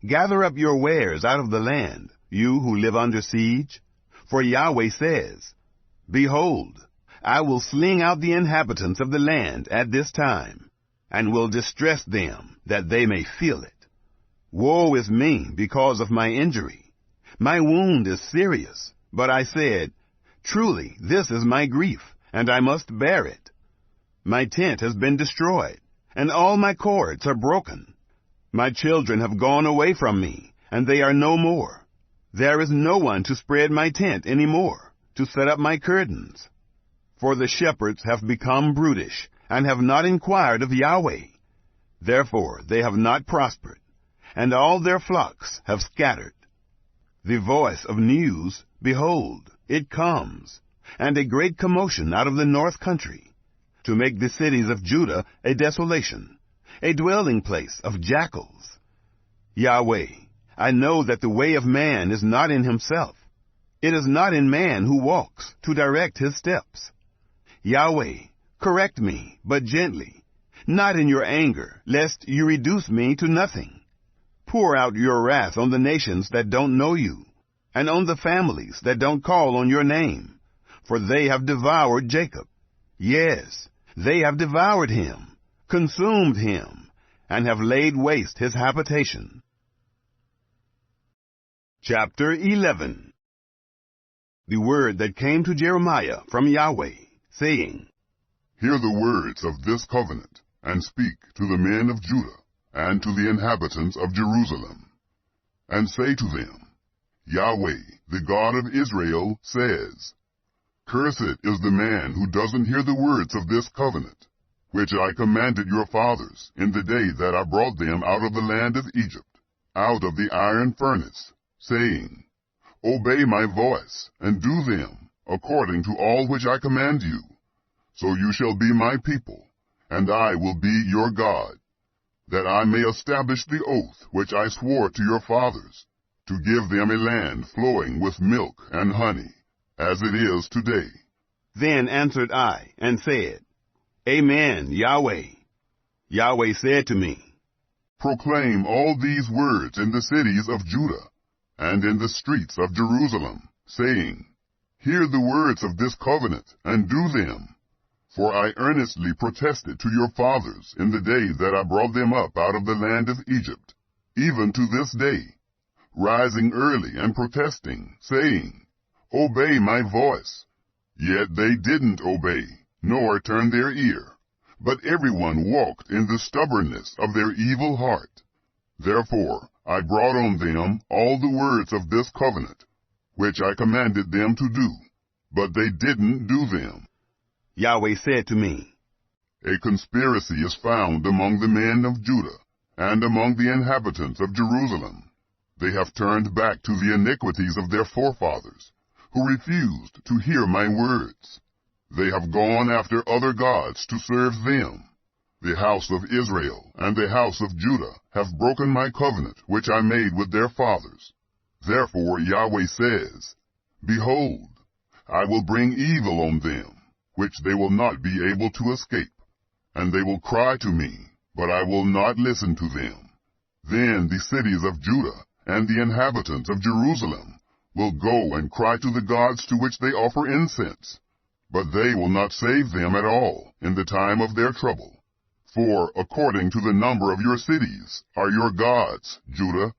Gather up your wares out of the land, you who live under siege. For Yahweh says, Behold, I will sling out the inhabitants of the land at this time, and will distress them, that they may feel it. Woe is me because of my injury. My wound is serious, but I said, Truly, this is my grief, and I must bear it. My tent has been destroyed, and all my cords are broken. My children have gone away from me, and they are no more. There is no one to spread my tent any more, to set up my curtains. For the shepherds have become brutish, and have not inquired of Yahweh. Therefore they have not prospered, and all their flocks have scattered. The voice of news, behold, it comes, and a great commotion out of the north country, to make the cities of Judah a desolation, a dwelling place of jackals. Yahweh, I know that the way of man is not in himself. It is not in man who walks to direct his steps. Yahweh, correct me, but gently, not in your anger, lest you reduce me to nothing. Pour out your wrath on the nations that don't know you, and on the families that don't call on your name, for they have devoured Jacob. Yes, they have devoured him, consumed him, and have laid waste his habitation. Chapter 11. The word that came to Jeremiah from Yahweh, saying, Hear the words of this covenant, and speak to the men of Judah, and to the inhabitants of Jerusalem, and say to them, Yahweh, the God of Israel, says, Cursed is the man who doesn't hear the words of this covenant, which I commanded your fathers in the day that I brought them out of the land of Egypt, out of the iron furnace, saying, Obey my voice, and do them, according to all which I command you. So you shall be my people, and I will be your God, that I may establish the oath which I swore to your fathers, to give them a land flowing with milk and honey, as it is today. Then answered I, and said, Amen, Yahweh. Yahweh said to me, Proclaim all these words in the cities of Judah, and in the streets of Jerusalem, saying, Hear the words of this covenant, and do them. For I earnestly protested to your fathers in the day that I brought them up out of the land of Egypt, even to this day, rising early and protesting, saying, Obey my voice. Yet they didn't obey, nor turn their ear, but everyone walked in the stubbornness of their evil heart. Therefore I brought on them all the words of this covenant, which I commanded them to do, but they didn't do them. Yahweh said to me, A conspiracy is found among the men of Judah, and among the inhabitants of Jerusalem. They have turned back to the iniquities of their forefathers, who refused to hear my words. They have gone after other gods to serve them. The house of Israel and the house of Judah have broken my covenant which I made with their fathers. Therefore Yahweh says, Behold, I will bring evil on them, which they will not be able to escape, and they will cry to me, but I will not listen to them. Then the cities of Judah and the inhabitants of Jerusalem will go and cry to the gods to which they offer incense, but they will not save them at all in the time of their trouble. For according to the number of your cities are your gods, Judah,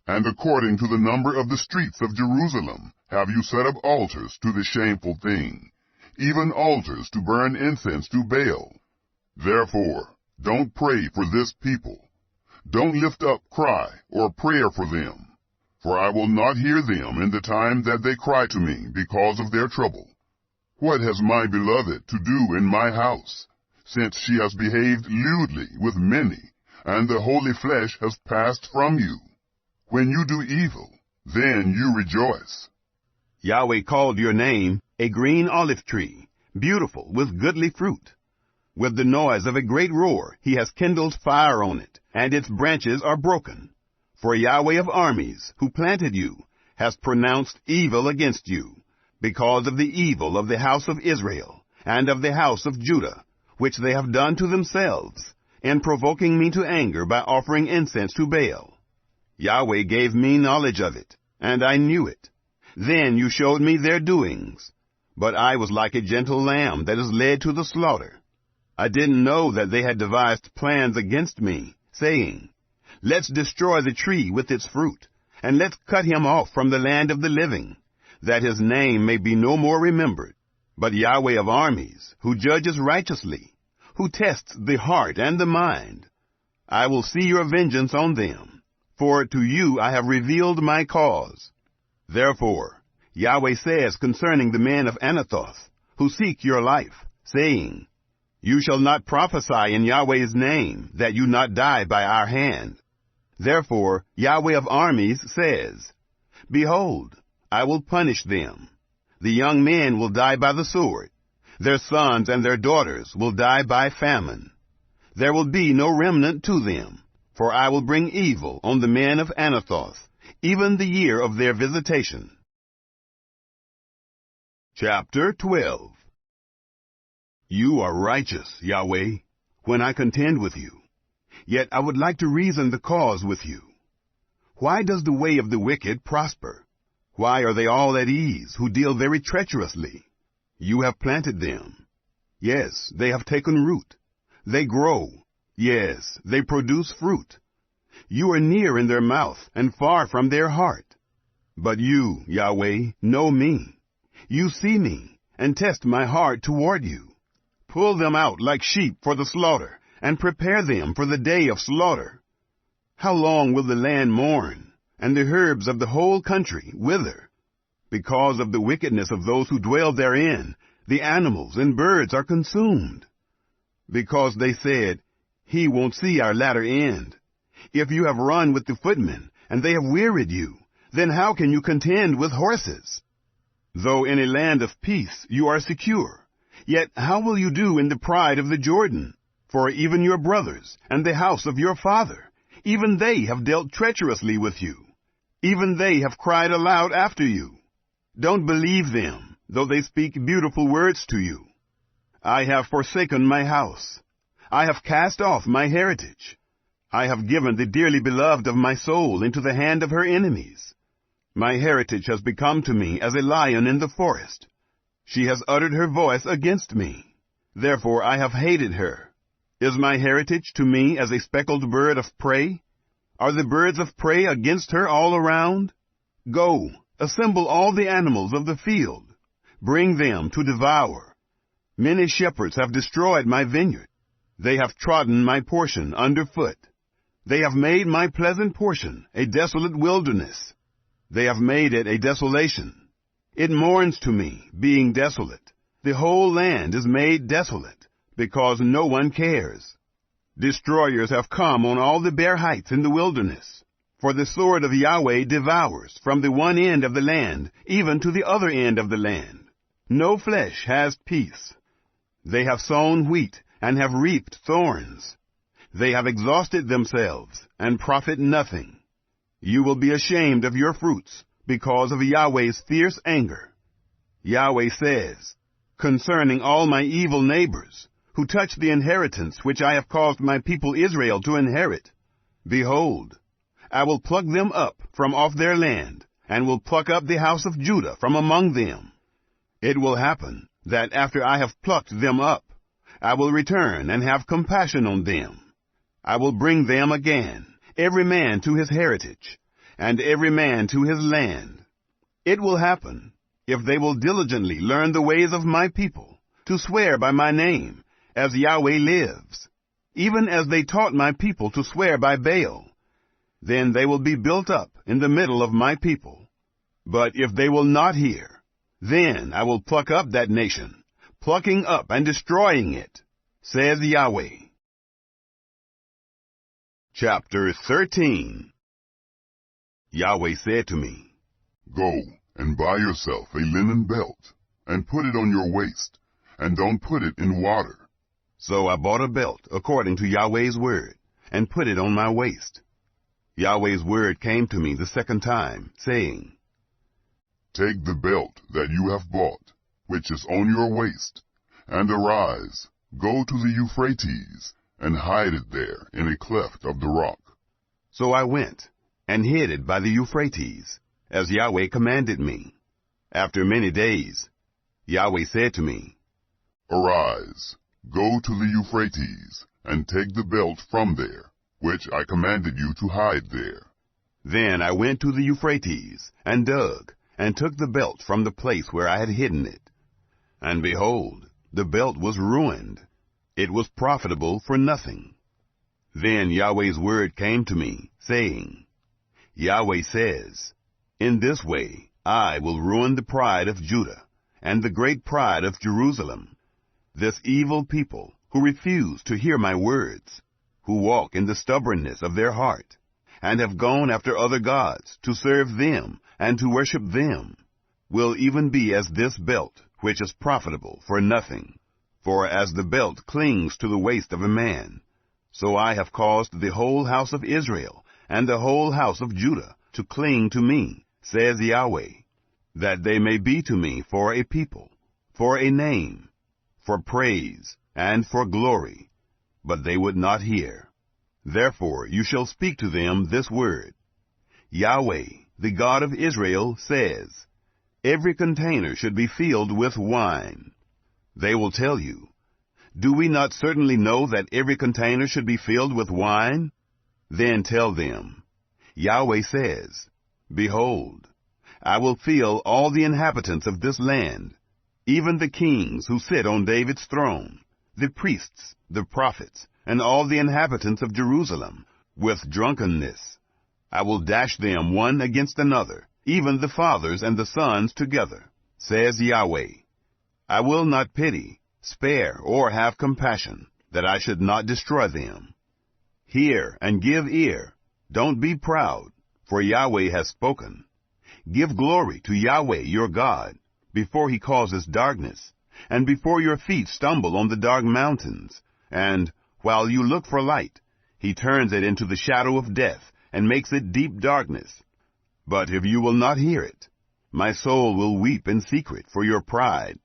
and according to the number of the streets of Jerusalem have you set up altars to the shameful thing, even altars to burn incense to Baal. Therefore, don't pray for this people. Don't lift up cry or prayer for them, for I will not hear them in the time that they cry to me because of their trouble. What has my beloved to do in my house, since she has behaved lewdly with many, and the holy flesh has passed from you? When you do evil, Then you rejoice. Yahweh called your name a green olive tree, beautiful with goodly fruit. With the noise of a great roar he has kindled fire on it, and its branches are broken. For Yahweh of armies, who planted you, has pronounced evil against you, because of the evil of the house of Israel, and of the house of Judah, which they have done to themselves, in provoking me to anger by offering incense to Baal. Yahweh gave me knowledge of it, and I knew it. Then you showed me their doings. But I was like a gentle lamb that is led to the slaughter. I didn't know that they had devised plans against me, saying, Let's destroy the tree with its fruit, and let's cut him off from the land of the living, that his name may be no more remembered. But Yahweh of armies, who judges righteously, who tests the heart and the mind, I will see your vengeance on them, for to you I have revealed my cause. Therefore, Yahweh says concerning the men of Anathoth, who seek your life, saying, You shall not prophesy in Yahweh's name, that you not die by our hand. Therefore, Yahweh of armies says, Behold, I will punish them. The young men will die by the sword. Their sons and their daughters will die by famine. There will be no remnant to them, for I will bring evil on the men of Anathoth, even the year of their visitation. Chapter 12. You are righteous, Yahweh, when I contend with you. Yet I would like to reason the cause with you. Why does the way of the wicked prosper? Why are they all at ease, who deal very treacherously? You have planted them. Yes, they have taken root. They grow. Yes, they produce fruit. You are near in their mouth and far from their heart. But you, Yahweh, know me. You see me and test my heart toward you. Pull them out like sheep for the slaughter, and prepare them for the day of slaughter. How long will the land mourn, and the herbs of the whole country wither? Because of the wickedness of those who dwell therein, the animals and birds are consumed. Because they said, He won't see our latter end. If you have run with the footmen, and they have wearied you, then how can you contend with horses? Though in a land of peace you are secure, yet how will you do in the pride of the Jordan? For even your brothers, and the house of your father, even they have dealt treacherously with you. Even they have cried aloud after you. Don't believe them, though they speak beautiful words to you. I have forsaken my house. I have cast off my heritage. I have given the dearly beloved of my soul into the hand of her enemies. My heritage has become to me as a lion in the forest. She has uttered her voice against me. Therefore I have hated her. Is my heritage to me as a speckled bird of prey? Are the birds of prey against her all around? Go, assemble all the animals of the field. Bring them to devour. Many shepherds have destroyed my vineyard. They have trodden my portion underfoot. They have made my pleasant portion a desolate wilderness. They have made it a desolation. It mourns to me, being desolate. The whole land is made desolate, because no one cares. Destroyers have come on all the bare heights in the wilderness. For the sword of Yahweh devours from the one end of the land, even to the other end of the land. No flesh has peace. They have sown wheat and have reaped thorns. They have exhausted themselves and profit nothing. You will be ashamed of your fruits because of Yahweh's fierce anger. Yahweh says, concerning all my evil neighbors, who touch the inheritance which I have caused my people Israel to inherit, behold, I will pluck them up from off their land, and will pluck up the house of Judah from among them. It will happen that after I have plucked them up, I will return and have compassion on them. I will bring them again, every man to his heritage, and every man to his land. It will happen, if they will diligently learn the ways of my people, to swear by my name, as Yahweh lives, even as they taught my people to swear by Baal. Then they will be built up in the middle of my people. But if they will not hear, then I will pluck up that nation, plucking up and destroying it, says Yahweh. Chapter 13. Yahweh said to me, Go and buy yourself a linen belt, and put it on your waist, and don't put it in water. So I bought a belt according to Yahweh's word, and put it on my waist. Yahweh's word came to me the second time, saying, Take the belt that you have bought, which is on your waist, and arise, go to the Euphrates, and hide it there in a cleft of the rock. So I went, and hid it by the Euphrates, as Yahweh commanded me. After many days, Yahweh said to me, Arise, go to the Euphrates, and take the belt from there, which I commanded you to hide there. Then I went to the Euphrates, and dug, and took the belt from the place where I had hidden it. And behold, the belt was ruined. It was profitable for nothing. Then Yahweh's word came to me, saying, Yahweh says, In this way I will ruin the pride of Judah, and the great pride of Jerusalem, this evil people who refuse to hear my words, who walk in the stubbornness of their heart, and have gone after other gods to serve them and to worship them, will even be as this belt, which is profitable for nothing. For as the belt clings to the waist of a man, so I have caused the whole house of Israel and the whole house of Judah to cling to me, says Yahweh, that they may be to me for a people, for a name, for praise, and for glory. But they would not hear. Therefore you shall speak to them this word. Yahweh, the God of Israel, says, Every container should be filled with wine. They will tell you, Do we not certainly know that every container should be filled with wine? Then tell them, Yahweh says, Behold, I will fill all the inhabitants of this land, even the kings who sit on David's throne, the priests, the prophets, and all the inhabitants of Jerusalem, with drunkenness. I will dash them one against another, even the fathers and the sons together, says Yahweh. I will not pity, spare, or have compassion, that I should not destroy them. Hear and give ear. Don't be proud, for Yahweh has spoken. Give glory to Yahweh your God, before he causes darkness, and before your feet stumble on the dark mountains. And, while you look for light, he turns it into the shadow of death, and makes it deep darkness. But if you will not hear it, my soul will weep in secret for your pride.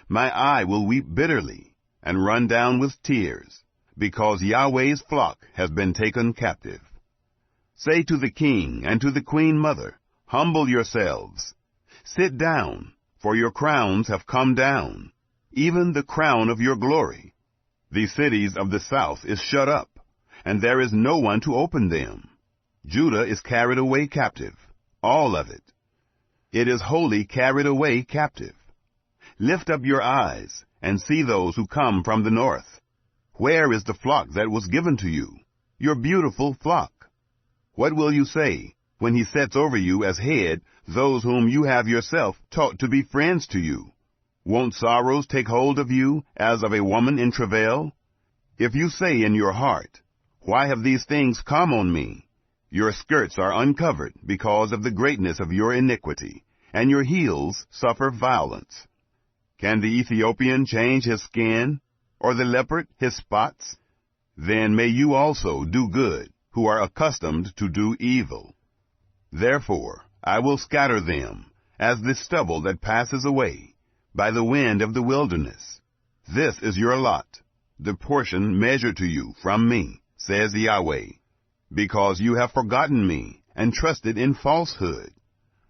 My eye will weep bitterly, and run down with tears, because Yahweh's flock has been taken captive. Say to the king and to the queen mother, Humble yourselves. Sit down, for your crowns have come down, even the crown of your glory. The cities of the south is shut up, and there is no one to open them. Judah is carried away captive, all of it. It is wholly carried away captive. Lift up your eyes, and see those who come from the north. Where is the flock that was given to you, your beautiful flock? What will you say when he sets over you as head those whom you have yourself taught to be friends to you? Won't sorrows take hold of you as of a woman in travail? If you say in your heart, Why have these things come on me? Your skirts are uncovered because of the greatness of your iniquity, and your heels suffer violence. Can the Ethiopian change his skin, or the leopard his spots? Then may you also do good, who are accustomed to do evil. Therefore I will scatter them, as the stubble that passes away, by the wind of the wilderness. This is your lot, the portion measured to you from me, says Yahweh, because you have forgotten me, and trusted in falsehood.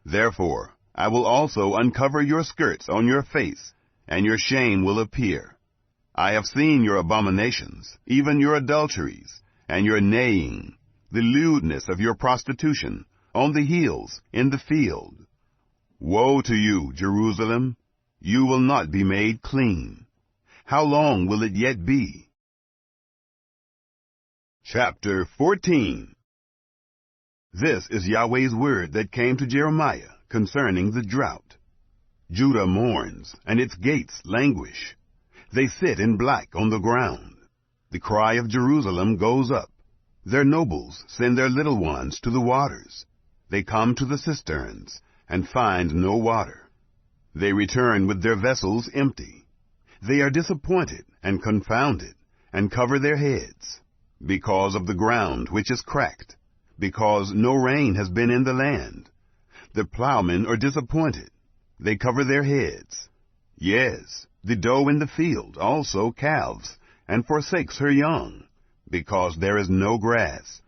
Therefore I will also uncover your skirts on your face, and your shame will appear. I have seen your abominations, even your adulteries, and your neighing, the lewdness of your prostitution, on the hills, in the field. Woe to you, Jerusalem! You will not be made clean. How long will it yet be? Chapter 14. This is Yahweh's word that came to Jeremiah concerning the drought. Judah mourns, and its gates languish. They sit in black on the ground. The cry of Jerusalem goes up. Their nobles send their little ones to the waters. They come to the cisterns, and find no water. They return with their vessels empty. They are disappointed and confounded, and cover their heads, because of the ground which is cracked, because no rain has been in the land. The plowmen are disappointed. They cover their heads. Yes, the doe in the field also calves, and forsakes her young, because there is no grass.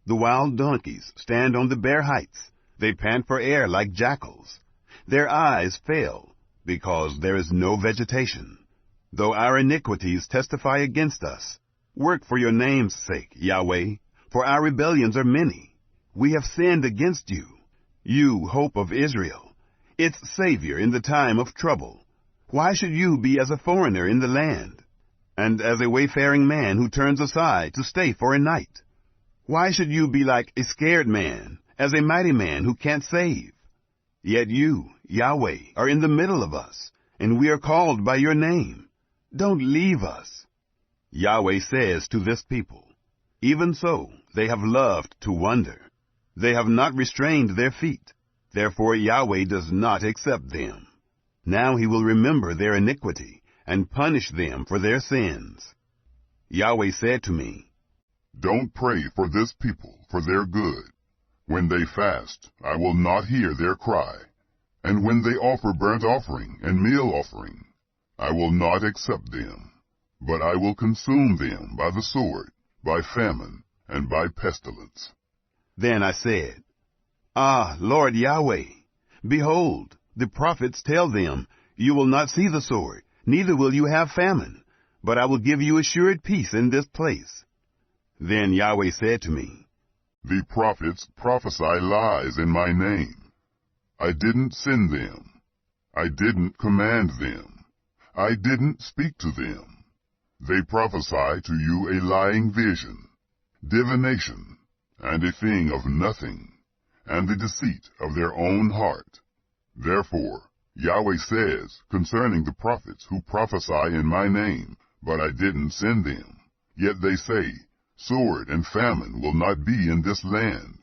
The wild donkeys stand on the bare heights. They pant for air like jackals. Their eyes fail, because there is no vegetation. Though our iniquities testify against us, work for your name's sake, Yahweh, for our rebellions are many. We have sinned against you, you hope of Israel, its Savior in the time of trouble. Why should you be as a foreigner in the land, and as a wayfaring man who turns aside to stay for a night? Why should you be like a scared man, as a mighty man who can't save? Yet you, Yahweh, are in the middle of us, and we are called by your name. Don't leave us. Yahweh says to this people, even so they have loved to wander. They have not restrained their feet. Therefore Yahweh does not accept them. Now he will remember their iniquity and punish them for their sins. Yahweh said to me, Don't pray for this people for their good. When they fast, I will not hear their cry. And when they offer burnt offering and meal offering, I will not accept them. But I will consume them by the sword, by famine, and by pestilence. Then I said, Ah, Lord Yahweh, behold, the prophets tell them, You will not see the sword, neither will you have famine, but I will give you assured peace in this place. Then Yahweh said to me, The prophets prophesy lies in my name. I didn't send them. I didn't command them. I didn't speak to them. They prophesy to you a lying vision, divination, and a thing of nothing, and the deceit of their own heart. Therefore, Yahweh says concerning the prophets who prophesy in my name, but I didn't send them, yet they say, Sword and famine will not be in this land.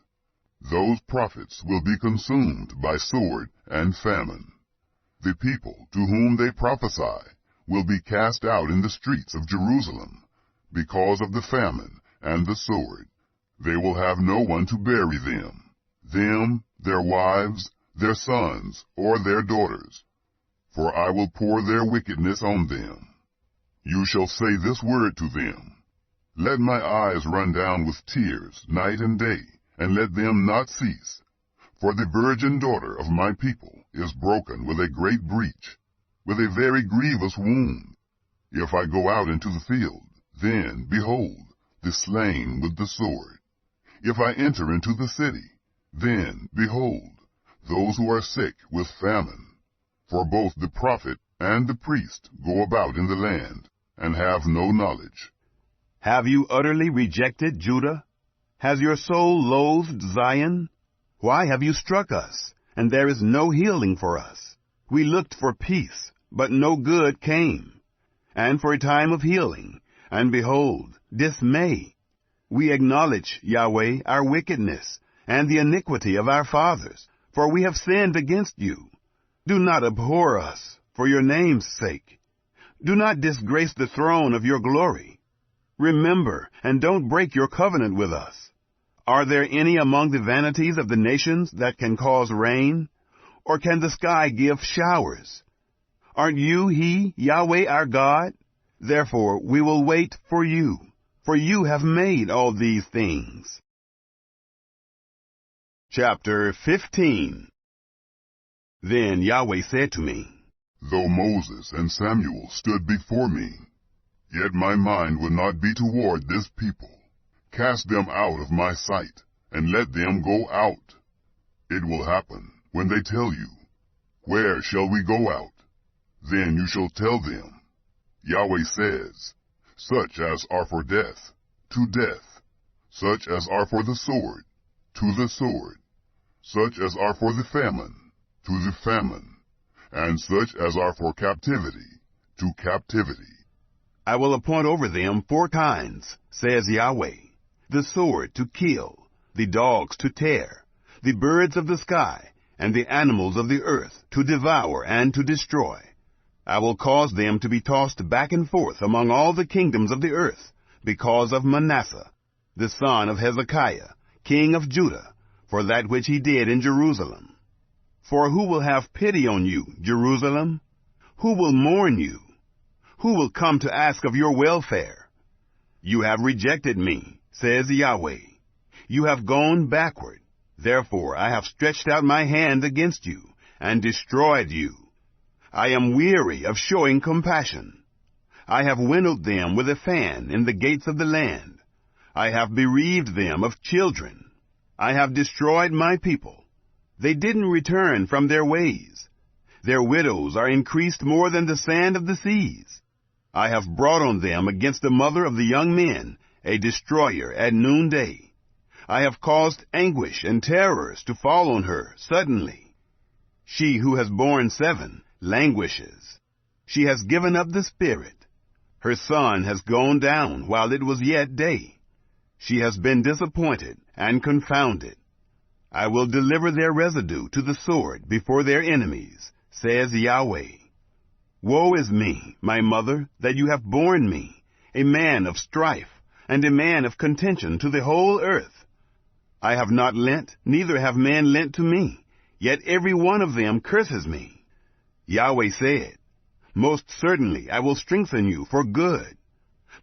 Those prophets will be consumed by sword and famine. The people to whom they prophesy will be cast out in the streets of Jerusalem, because of the famine and the sword. They will have no one to bury them, their wives, their sons, or their daughters. For I will pour their wickedness on them. You shall say this word to them, Let my eyes run down with tears night and day, and let them not cease. For the virgin daughter of my people is broken with a great breach, with a very grievous wound. If I go out into the field, then, behold, the slain with the sword. If I enter into the city, then, behold, those who are sick with famine. For both the prophet and the priest go about in the land, and have no knowledge. Have you utterly rejected Judah? Has your soul loathed Zion? Why have you struck us, and there is no healing for us? We looked for peace, but no good came, and for a time of healing, and behold, dismay. We acknowledge, Yahweh, our wickedness, and the iniquity of our fathers, for we have sinned against you. Do not abhor us, for your name's sake. Do not disgrace the throne of your glory. Remember, and don't break your covenant with us. Are there any among the vanities of the nations that can cause rain? Or can the sky give showers? Aren't you he, Yahweh our God? Therefore we will wait for you have made all these things. Chapter 15. Then Yahweh said to me, Though Moses and Samuel stood before me, yet my mind would not be toward this people. Cast them out of my sight, and let them go out. It will happen, when they tell you, Where shall we go out? Then you shall tell them, Yahweh says, Such as are for death, to death. Such as are for the sword, to the sword. Such as are for the famine, to the famine. And such as are for captivity, to captivity. I will appoint over them 4 kinds, says Yahweh, the sword to kill, the dogs to tear, the birds of the sky, and the animals of the earth, to devour and to destroy. I will cause them to be tossed back and forth among all the kingdoms of the earth, because of Manasseh, the son of Hezekiah, king of Judah, for that which he did in Jerusalem. For who will have pity on you, Jerusalem? Who will mourn you? Who will come to ask of your welfare? You have rejected me, says Yahweh. You have gone backward. Therefore I have stretched out my hand against you, and destroyed you. I am weary of showing compassion. I have winnowed them with a fan in the gates of the land. I have bereaved them of children. I have destroyed my people. They didn't return from their ways. Their widows are increased more than the sand of the seas. I have brought on them against the mother of the young men a destroyer at noonday. I have caused anguish and terrors to fall on her suddenly. She who has borne 7 languishes. She has given up the spirit. Her sun has gone down while it was yet day. She has been disappointed and confounded. I will deliver their residue to the sword before their enemies, says Yahweh. Woe is me, my mother, that you have borne me, a man of strife, and a man of contention to the whole earth. I have not lent, neither have men lent to me, yet every one of them curses me. Yahweh said, Most certainly I will strengthen you for good.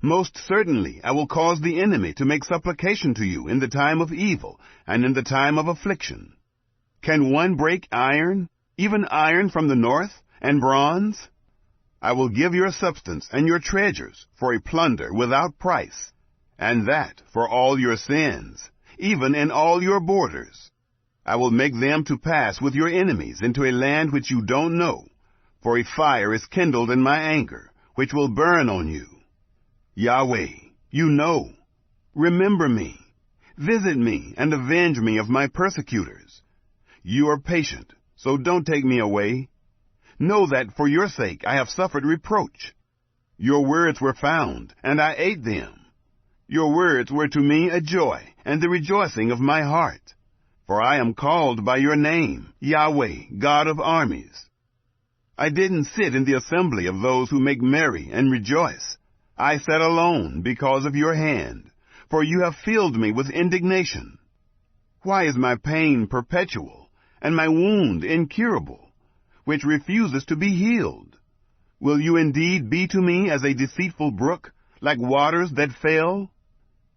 Most certainly I will cause the enemy to make supplication to you in the time of evil and in the time of affliction. Can one break iron, even iron from the north, and bronze? I will give your substance and your treasures for a plunder without price, and that for all your sins, even in all your borders. I will make them to pass with your enemies into a land which you don't know, for a fire is kindled in my anger, which will burn on you. Yahweh, you know. Remember me. Visit me and avenge me of my persecutors. You are patient, so don't take me away. Know that for your sake I have suffered reproach. Your words were found, and I ate them. Your words were to me a joy and the rejoicing of my heart. For I am called by your name, Yahweh, God of armies. I didn't sit in the assembly of those who make merry and rejoice. I sat alone because of your hand, for you have filled me with indignation. Why is my pain perpetual, and my wound incurable, which refuses to be healed? Will you indeed be to me as a deceitful brook, like waters that fail?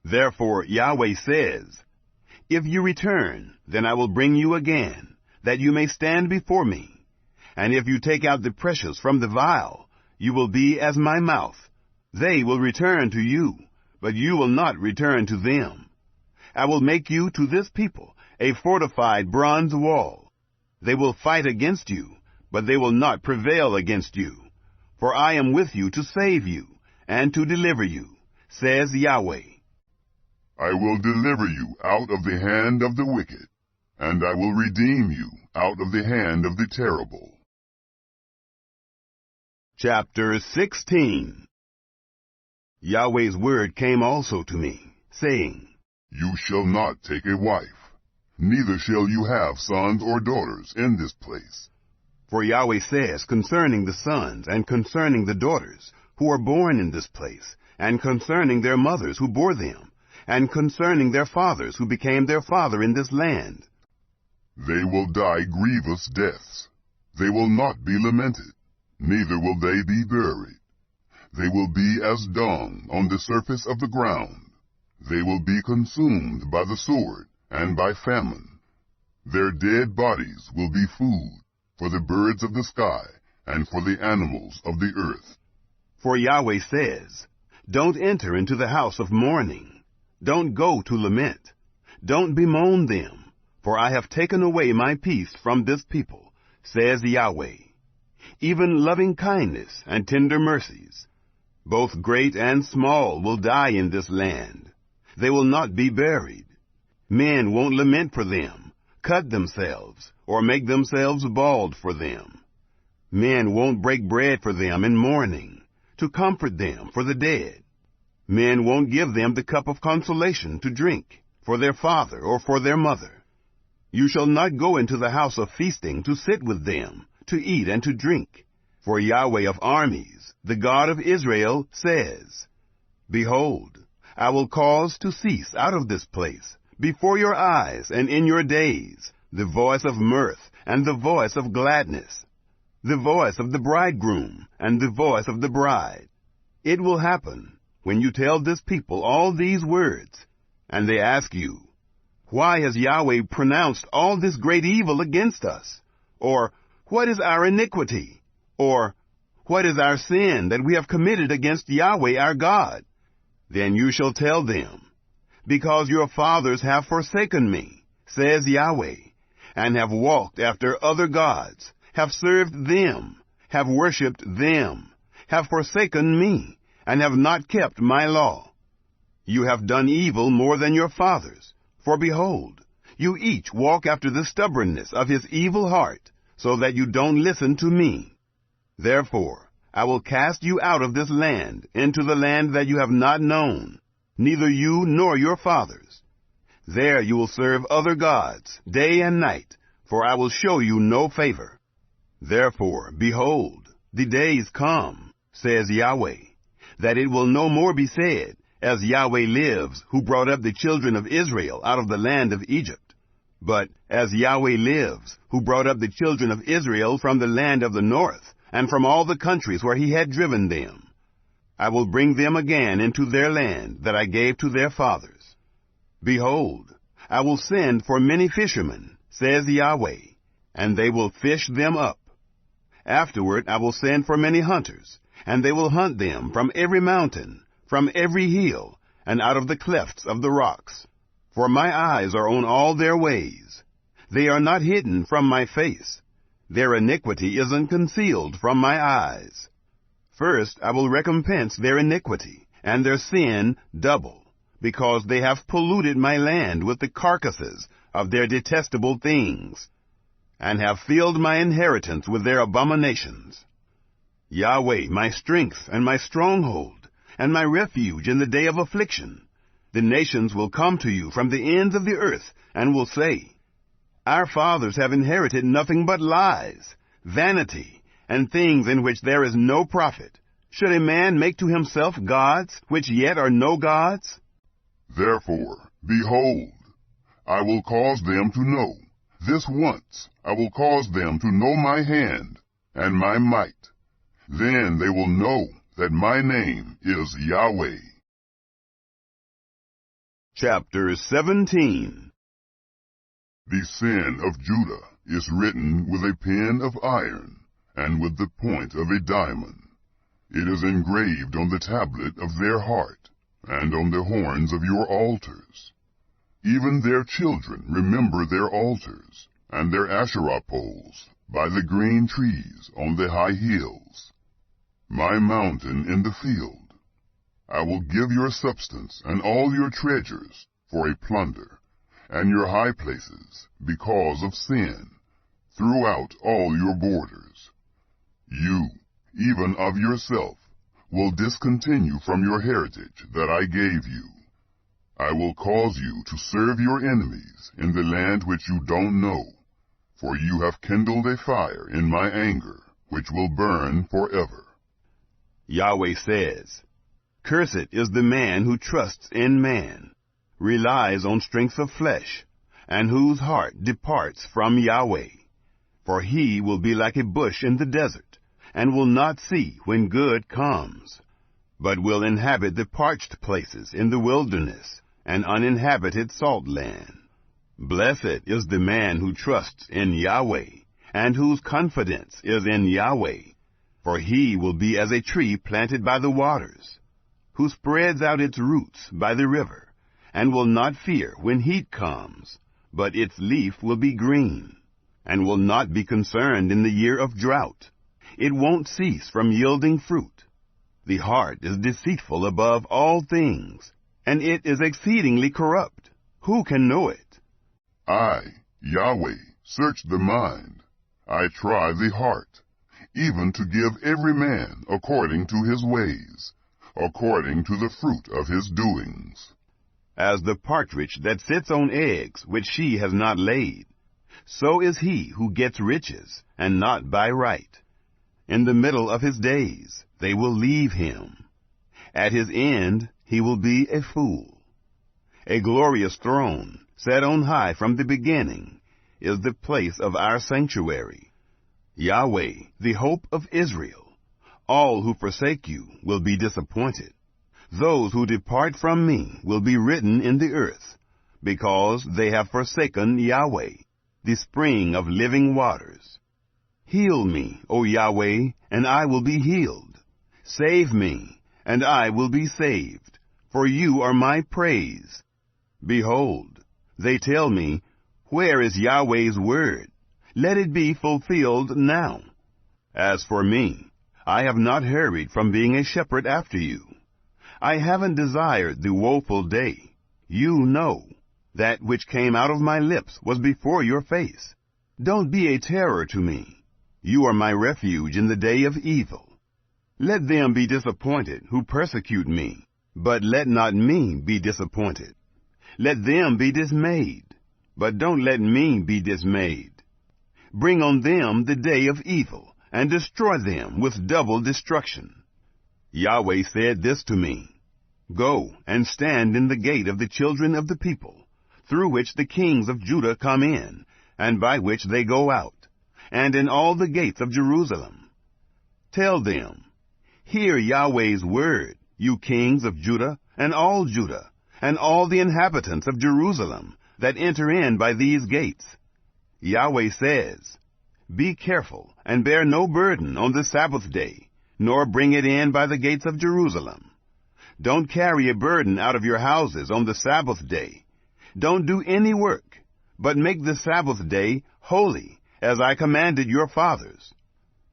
Therefore Yahweh says, If you return, then I will bring you again, that you may stand before me. And if you take out the precious from the vial, you will be as my mouth. They will return to you, but you will not return to them. I will make you to this people a fortified bronze wall. They will fight against you, but they will not prevail against you. For I am with you to save you and to deliver you, says Yahweh. I will deliver you out of the hand of the wicked, and I will redeem you out of the hand of the terrible. Chapter 16. Yahweh's word came also to me, saying, You shall not take a wife, neither shall you have sons or daughters in this place. For Yahweh says concerning the sons and concerning the daughters who are born in this place, and concerning their mothers who bore them, and concerning their fathers who became their father in this land. They will die grievous deaths. They will not be lamented, neither will they be buried. They will be as dung on the surface of the ground. They will be consumed by the sword and by famine. Their dead bodies will be food for the birds of the sky and for the animals of the earth. For Yahweh says, Don't enter into the house of mourning. Don't go to lament. Don't bemoan them, for I have taken away my peace from this people, says Yahweh. Even loving kindness and tender mercies, both great and small, will die in this land. They will not be buried. Men won't lament for them, cut themselves, or make themselves bald for them. Men won't break bread for them in mourning, to comfort them for the dead. Men won't give them the cup of consolation to drink, for their father or for their mother. You shall not go into the house of feasting to sit with them, to eat and to drink. For Yahweh of armies, the God of Israel, says, Behold, I will cause to cease out of this place, before your eyes and in your days, the voice of mirth and the voice of gladness, the voice of the bridegroom and the voice of the bride. It will happen, when you tell this people all these words, and they ask you, Why has Yahweh pronounced all this great evil against us? Or, What is our iniquity? Or, What is our sin that we have committed against Yahweh our God? Then you shall tell them, Because your fathers have forsaken me, says Yahweh, and have walked after other gods, have served them, have worshipped them, have forsaken me, and have not kept my law. You have done evil more than your fathers, for behold, you each walk after the stubbornness of his evil heart, so that you don't listen to me. Therefore, I will cast you out of this land into the land that you have not known, neither you nor your fathers. There you will serve other gods, day and night, for I will show you no favor. Therefore, behold, the days come, says Yahweh, that it will no more be said, As Yahweh lives, who brought up the children of Israel out of the land of Egypt, but as Yahweh lives, who brought up the children of Israel from the land of the north, and from all the countries where he had driven them. I will bring them again into their land that I gave to their fathers. Behold, I will send for many fishermen, says Yahweh, and they will fish them up. Afterward I will send for many hunters, and they will hunt them from every mountain, from every hill, and out of the clefts of the rocks. For my eyes are on all their ways. They are not hidden from my face. Their iniquity isn't concealed from my eyes. First I will recompense their iniquity, and their sin double, because they have polluted my land with the carcasses of their detestable things, and have filled my inheritance with their abominations. Yahweh, my strength and my stronghold, and my refuge in the day of affliction. The nations will come to you from the ends of the earth, and will say, Our fathers have inherited nothing but lies, vanity, and things in which there is no profit. Should a man make to himself gods, which yet are no gods? Therefore, behold, I will cause them to know. This once I will cause them to know my hand and my might. Then they will know that my name is Yahweh. Chapter 17. The sin of Judah is written with a pen of iron and with the point of a diamond. It is engraved on the tablet of their heart and on the horns of your altars. Even their children remember their altars and their Asherah poles by the green trees on the high hills, my mountain in the field. I will give your substance and all your treasures for a plunder, and your high places because of sin, throughout all your borders. You, even of yourself, will discontinue from your heritage that I gave you. I will cause you to serve your enemies in the land which you don't know, for you have kindled a fire in my anger, which will burn forever. Yahweh says, Cursed is the man who trusts in man, relies on strength of flesh, and whose heart departs from Yahweh. For he will be like a bush in the desert, and will not see when good comes, but will inhabit the parched places in the wilderness, and uninhabited salt land. Blessed is the man who trusts in Yahweh, and whose confidence is in Yahweh. For he will be as a tree planted by the waters, who spreads out its roots by the river, and will not fear when heat comes, but its leaf will be green, and will not be concerned in the year of drought. It won't cease from yielding fruit. The heart is deceitful above all things, and it is exceedingly corrupt. Who can know it? I, Yahweh, search the mind. I try the heart, even to give every man according to his ways, according to the fruit of his doings. As the partridge that sits on eggs which she has not laid, So is he who gets riches, and not by right. In the middle of his days they will leave him. At his end he will be a fool. A glorious throne, set on high from the beginning, is the place of our sanctuary. Yahweh, the hope of Israel. All who forsake you will be disappointed. Those who depart from me will be written in the earth, because they have forsaken Yahweh, the spring of living waters. Heal me, O Yahweh, and I will be healed. Save me, and I will be saved, for you are my praise. Behold, they tell me, where is Yahweh's word? Let it be fulfilled now. As for me, I have not hurried from being a shepherd after you. I haven't desired the woeful day. You know. That which came out of my lips was before your face. Don't be a terror to me. You are my refuge in the day of evil. Let them be disappointed who persecute me, but let not me be disappointed. Let them be dismayed, but don't let me be dismayed. Bring on them the day of evil, and destroy them with double destruction. Yahweh said this to me, Go and stand in the gate of the children of the people, through which the kings of Judah come in, and by which they go out, and in all the gates of Jerusalem. Tell them, Hear Yahweh's word, you kings of Judah, and all the inhabitants of Jerusalem, that enter in by these gates. Yahweh says, Be careful, and bear no burden on the Sabbath day, nor bring it in by the gates of Jerusalem. Don't carry a burden out of your houses on the Sabbath day. Don't do any work, but make the Sabbath day holy, as I commanded your fathers.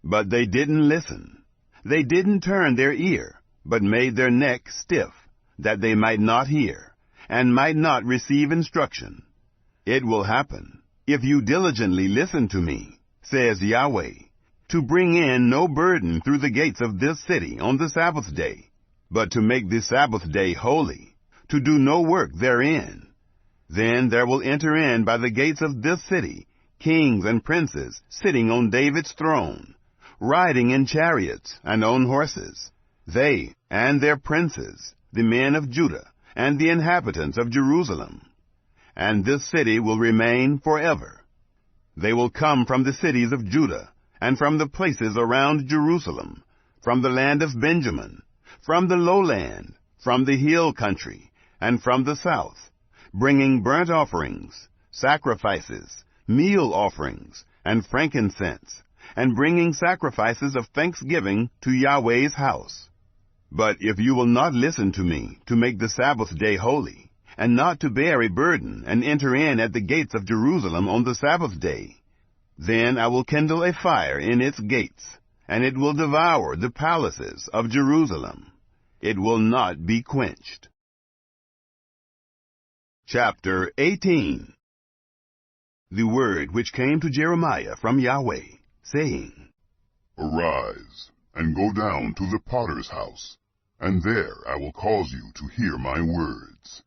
But they didn't listen. They didn't turn their ear, but made their neck stiff, that they might not hear, and might not receive instruction. It will happen, if you diligently listen to me, says Yahweh, to bring in no burden through the gates of this city on the Sabbath day, but to make the Sabbath day holy, to do no work therein. Then there will enter in by the gates of this city kings and princes sitting on David's throne, riding in chariots and on horses, they and their princes, the men of Judah, and the inhabitants of Jerusalem. And this city will remain forever. They will come from the cities of Judah, and from the places around Jerusalem, from the land of Benjamin, from the lowland, from the hill country, and from the south, bringing burnt offerings, sacrifices, meal offerings, and frankincense, and bringing sacrifices of thanksgiving to Yahweh's house. But if you will not listen to me to make the Sabbath day holy, and not to bear a burden and enter in at the gates of Jerusalem on the Sabbath day, then I will kindle a fire in its gates, and it will devour the palaces of Jerusalem. It will not be quenched. Chapter 18. The word which came to Jeremiah from Yahweh, saying, Arise, and go down to the potter's house, and there I will cause you to hear my words.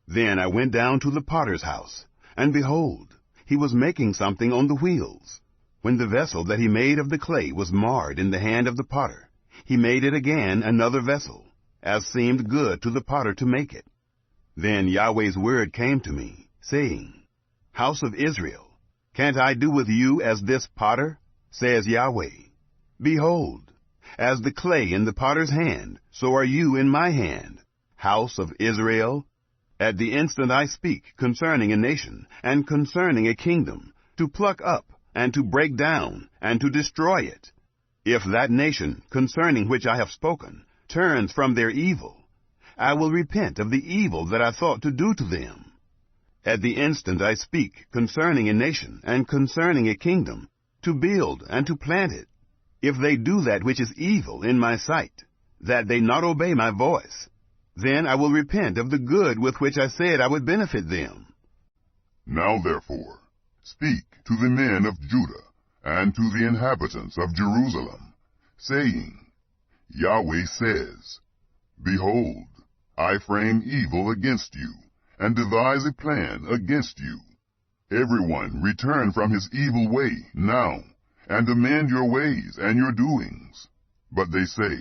Then I went down to the potter's house, and behold, he was making something on the wheels. When the vessel that he made of the clay was marred in the hand of the potter, he made it again another vessel, as seemed good to the potter to make it. Then Yahweh's word came to me, saying, House of Israel, can't I do with you as this potter? Says Yahweh. Behold, as the clay in the potter's hand, so are you in my hand, house of Israel. At the instant I speak concerning a nation, and concerning a kingdom, to pluck up, and to break down, and to destroy it. If that nation, concerning which I have spoken, turns from their evil, I will repent of the evil that I thought to do to them. At the instant I speak concerning a nation, and concerning a kingdom, to build and to plant it. If they do that which is evil in my sight, that they not obey my voice, then I will repent of the good with which I said I would benefit them. Now therefore, speak to the men of Judah, and to the inhabitants of Jerusalem, saying, Yahweh says, Behold, I frame evil against you, and devise a plan against you. Everyone return from his evil way now, and amend your ways and your doings. But they say,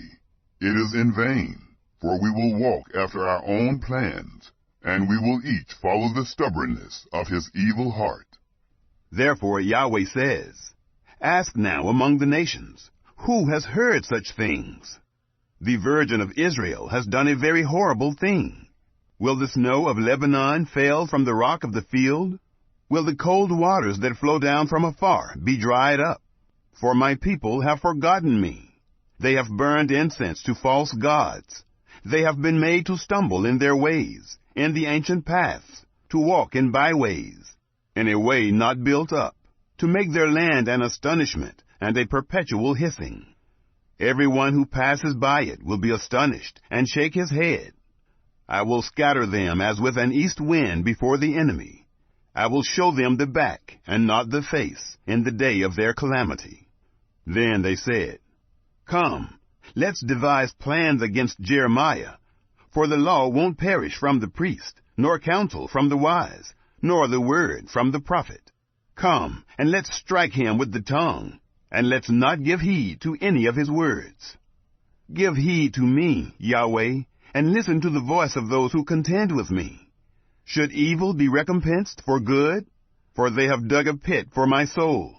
It is in vain, for we will walk after our own plans, and we will each follow the stubbornness of his evil heart. Therefore Yahweh says, Ask now among the nations, who has heard such things? The Virgin of Israel has done a very horrible thing. Will the snow of Lebanon fail from the rock of the field? Will the cold waters that flow down from afar be dried up? For my people have forgotten me. They have burned incense to false gods. They have been made to stumble in their ways, in the ancient paths, to walk in byways, in a way not built up, to make their land an astonishment and a perpetual hissing. Everyone who passes by it will be astonished and shake his head. I will scatter them as with an east wind before the enemy. I will show them the back and not the face in the day of their calamity. Then they said, Come, let's devise plans against Jeremiah, for the law won't perish from the priest, nor counsel from the wise, nor the word from the prophet. Come, and let's strike him with the tongue, and let's not give heed to any of his words. Give heed to me, Yahweh, and listen to the voice of those who contend with me. Should evil be recompensed for good? For they have dug a pit for my soul.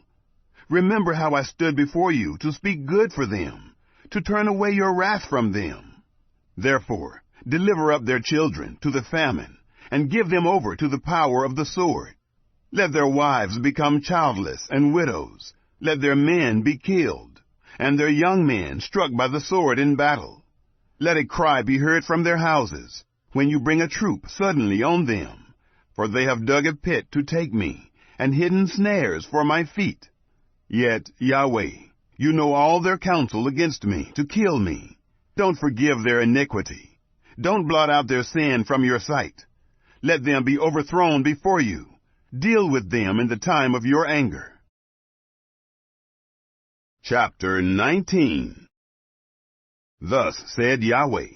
Remember how I stood before you to speak good for them, to turn away your wrath from them. Therefore, deliver up their children to the famine, and give them over to the power of the sword. Let their wives become childless and widows. Let their men be killed, and their young men struck by the sword in battle. Let a cry be heard from their houses, when you bring a troop suddenly on them. For they have dug a pit to take me, and hidden snares for my feet. Yet, Yahweh, you know all their counsel against me, to kill me. Don't forgive their iniquity. Don't blot out their sin from your sight. Let them be overthrown before you. Deal with them in the time of your anger. Chapter 19. Thus said Yahweh,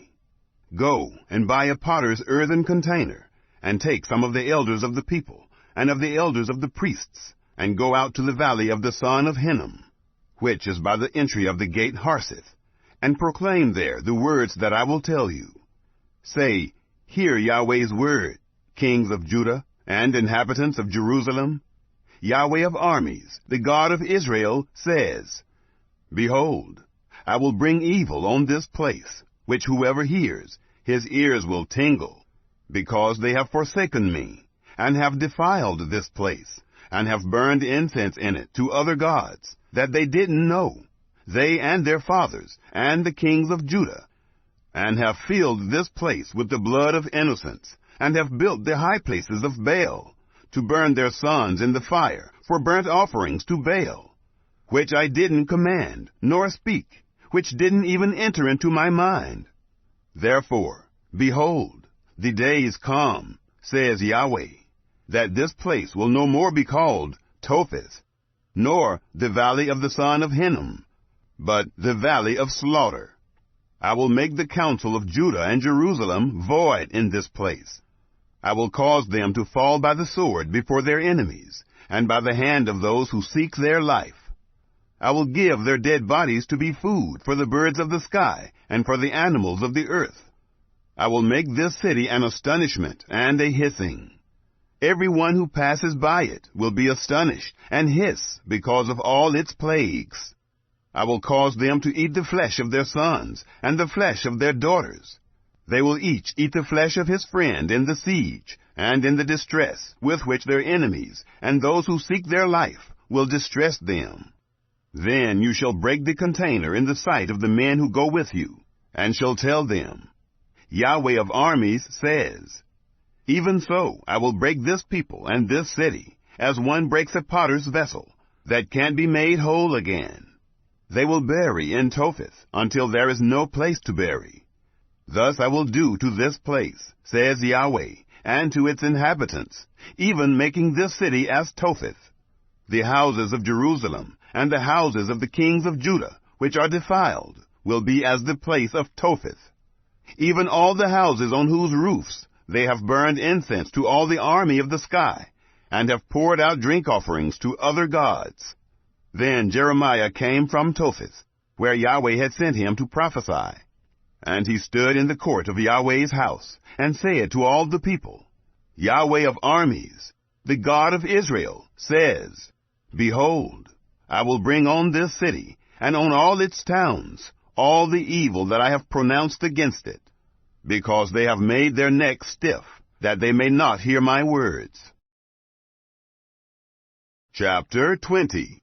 Go and buy a potter's earthen container, and take some of the elders of the people, and of the elders of the priests, and go out to the valley of the son of Hinnom, which is by the entry of the gate Harseth, and proclaim there the words that I will tell you. Say, Hear Yahweh's word, kings of Judah, and inhabitants of Jerusalem. Yahweh of armies, the God of Israel, says, Behold, I will bring evil on this place, which whoever hears, his ears will tingle, because they have forsaken me, and have defiled this place, and have burned incense in it to other gods, that they didn't know, they and their fathers, and the kings of Judah, and have filled this place with the blood of innocents, and have built the high places of Baal, to burn their sons in the fire for burnt offerings to Baal, which I didn't command, nor speak, which didn't even enter into my mind. Therefore, behold, the days come, says Yahweh, that this place will no more be called Topheth, nor the valley of the son of Hinnom, but the valley of slaughter. I will make the counsel of Judah and Jerusalem void in this place. I will cause them to fall by the sword before their enemies, and by the hand of those who seek their life. I will give their dead bodies to be food for the birds of the sky and for the animals of the earth. I will make this city an astonishment and a hissing. Everyone who passes by it will be astonished and hiss because of all its plagues. I will cause them to eat the flesh of their sons and the flesh of their daughters. They will each eat the flesh of his friend in the siege and in the distress with which their enemies and those who seek their life will distress them. Then you shall break the container in the sight of the men who go with you, and shall tell them, Yahweh of armies says, Even so I will break this people and this city, as one breaks a potter's vessel, that can't be made whole again. They will bury in Topheth until there is no place to bury. Thus I will do to this place, says Yahweh, and to its inhabitants, even making this city as Topheth. The houses of Jerusalem and the houses of the kings of Judah, which are defiled, will be as the place of Topheth. Even all the houses on whose roofs they have burned incense to all the army of the sky, and have poured out drink offerings to other gods. Then Jeremiah came from Topheth, where Yahweh had sent him to prophesy. And he stood in the court of Yahweh's house, and said to all the people, Yahweh of armies, the God of Israel, says, Behold, I will bring on this city, and on all its towns, all the evil that I have pronounced against it, because they have made their necks stiff, that they may not hear my words. Chapter 20.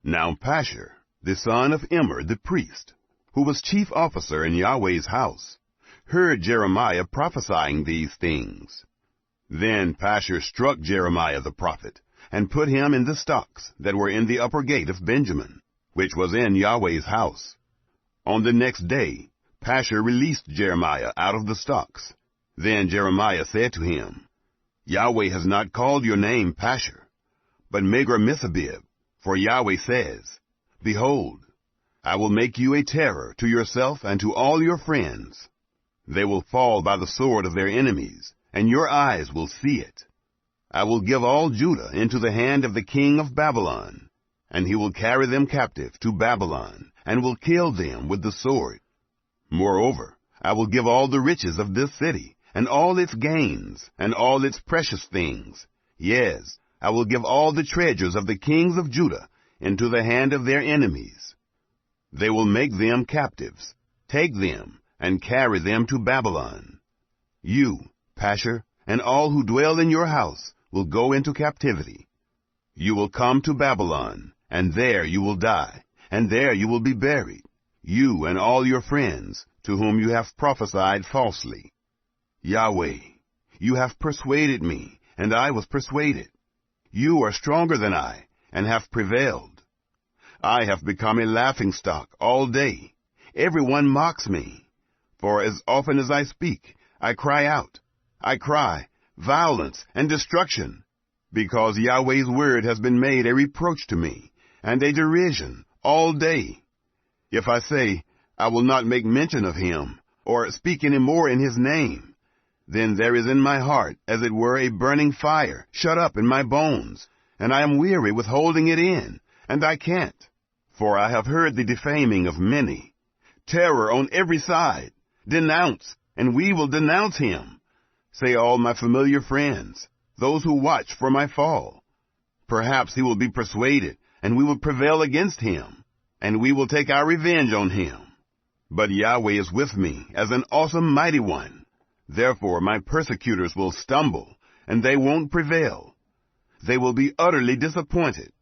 Now Pashur, the son of Immer the priest, who was chief officer in Yahweh's house, heard Jeremiah prophesying these things. Then Pashur struck Jeremiah the prophet, and put him in the stocks that were in the upper gate of Benjamin, which was in Yahweh's house. On the next day, Pashur released Jeremiah out of the stocks. Then Jeremiah said to him, Yahweh has not called your name Pashur, but Megrammithabib, for Yahweh says, Behold, I will make you a terror to yourself and to all your friends. They will fall by the sword of their enemies, and your eyes will see it. I will give all Judah into the hand of the king of Babylon, and he will carry them captive to Babylon, and will kill them with the sword. Moreover, I will give all the riches of this city, and all its gains, and all its precious things. Yes, I will give all the treasures of the kings of Judah into the hand of their enemies. They will make them captives, take them, and carry them to Babylon. You, Pashur, and all who dwell in your house will go into captivity. You will come to Babylon, and there you will die, and there you will be buried, you and all your friends, to whom you have prophesied falsely. Yahweh, you have persuaded me, and I was persuaded. You are stronger than I, and have prevailed. I have become a laughingstock all day. Everyone mocks me. For as often as I speak, I cry out. I cry, violence and destruction, because Yahweh's word has been made a reproach to me, and a derision all day. If I say, I will not make mention of him, or speak any more in his name, then there is in my heart, as it were, a burning fire shut up in my bones, and I am weary with holding it in, and I can't. For I have heard the defaming of many, terror on every side. Denounce, and we will denounce him, say all my familiar friends, those who watch for my fall. Perhaps he will be persuaded, and we will prevail against him, and we will take our revenge on him. But Yahweh is with me as an awesome mighty one. Therefore my persecutors will stumble, and they won't prevail. They will be utterly disappointed,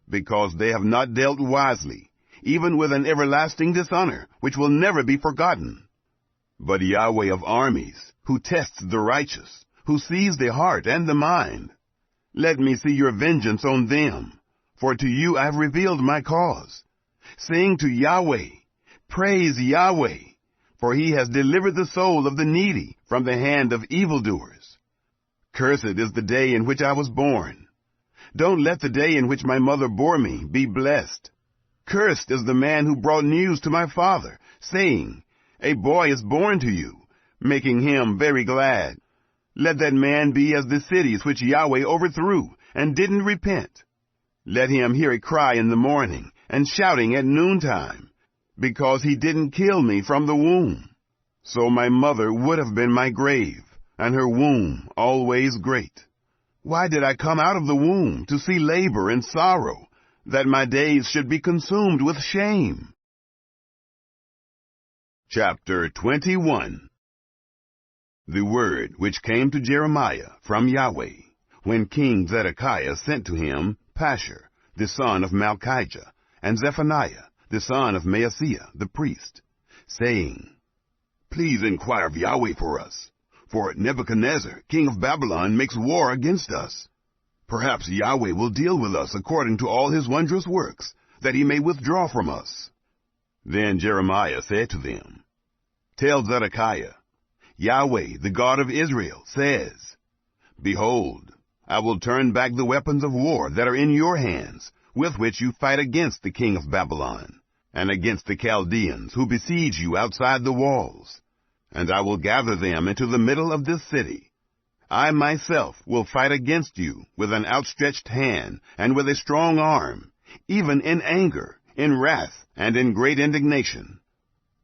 because they have not dealt wisely, even with an everlasting dishonor, which will never be forgotten. But Yahweh of armies, who tests the righteous, who sees the heart and the mind, let me see your vengeance on them, for to you I have revealed my cause. Sing to Yahweh, praise Yahweh, for he has delivered the soul of the needy from the hand of evildoers. Cursed is the day in which I was born. Don't let the day in which my mother bore me be blessed. Cursed is the man who brought news to my father, saying, A boy is born to you, making him very glad. Let that man be as the cities which Yahweh overthrew, and didn't repent. Let him hear a cry in the morning, and shouting at noontime, because he didn't kill me from the womb. So my mother would have been my grave, and her womb always great. Why did I come out of the womb to see labor and sorrow, that my days should be consumed with shame? Chapter 21. The word which came to Jeremiah from Yahweh, when King Zedekiah sent to him Pashur, the son of Malchijah, and Zephaniah, the son of Maaseiah the priest, saying, Please inquire of Yahweh for us, for Nebuchadnezzar, king of Babylon, makes war against us. Perhaps Yahweh will deal with us according to all his wondrous works, that he may withdraw from us. Then Jeremiah said to them, Tell Zedekiah, Yahweh, the God of Israel, says, Behold, I will turn back the weapons of war that are in your hands, with which you fight against the king of Babylon, and against the Chaldeans who besiege you outside the walls. And I will gather them into the middle of this city. I myself will fight against you with an outstretched hand and with a strong arm, even in anger, in wrath, and in great indignation.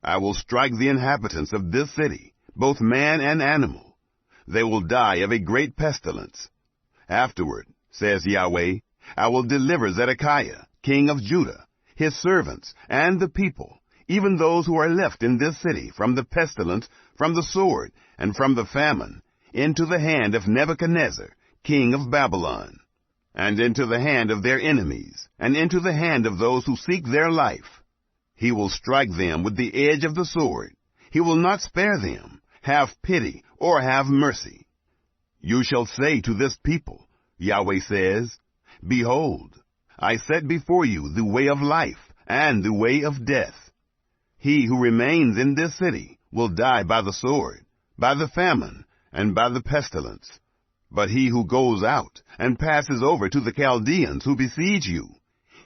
I will strike the inhabitants of this city, both man and animal. They will die of a great pestilence. Afterward, says Yahweh, I will deliver Zedekiah, king of Judah, his servants, and the people, even those who are left in this city, from the pestilence, from the sword, and from the famine, into the hand of Nebuchadnezzar, king of Babylon, and into the hand of their enemies, and into the hand of those who seek their life. He will strike them with the edge of the sword. He will not spare them, have pity, or have mercy. You shall say to this people, Yahweh says, Behold, I set before you the way of life and the way of death. He who remains in this city will die by the sword, by the famine, and by the pestilence. But he who goes out and passes over to the Chaldeans who besiege you,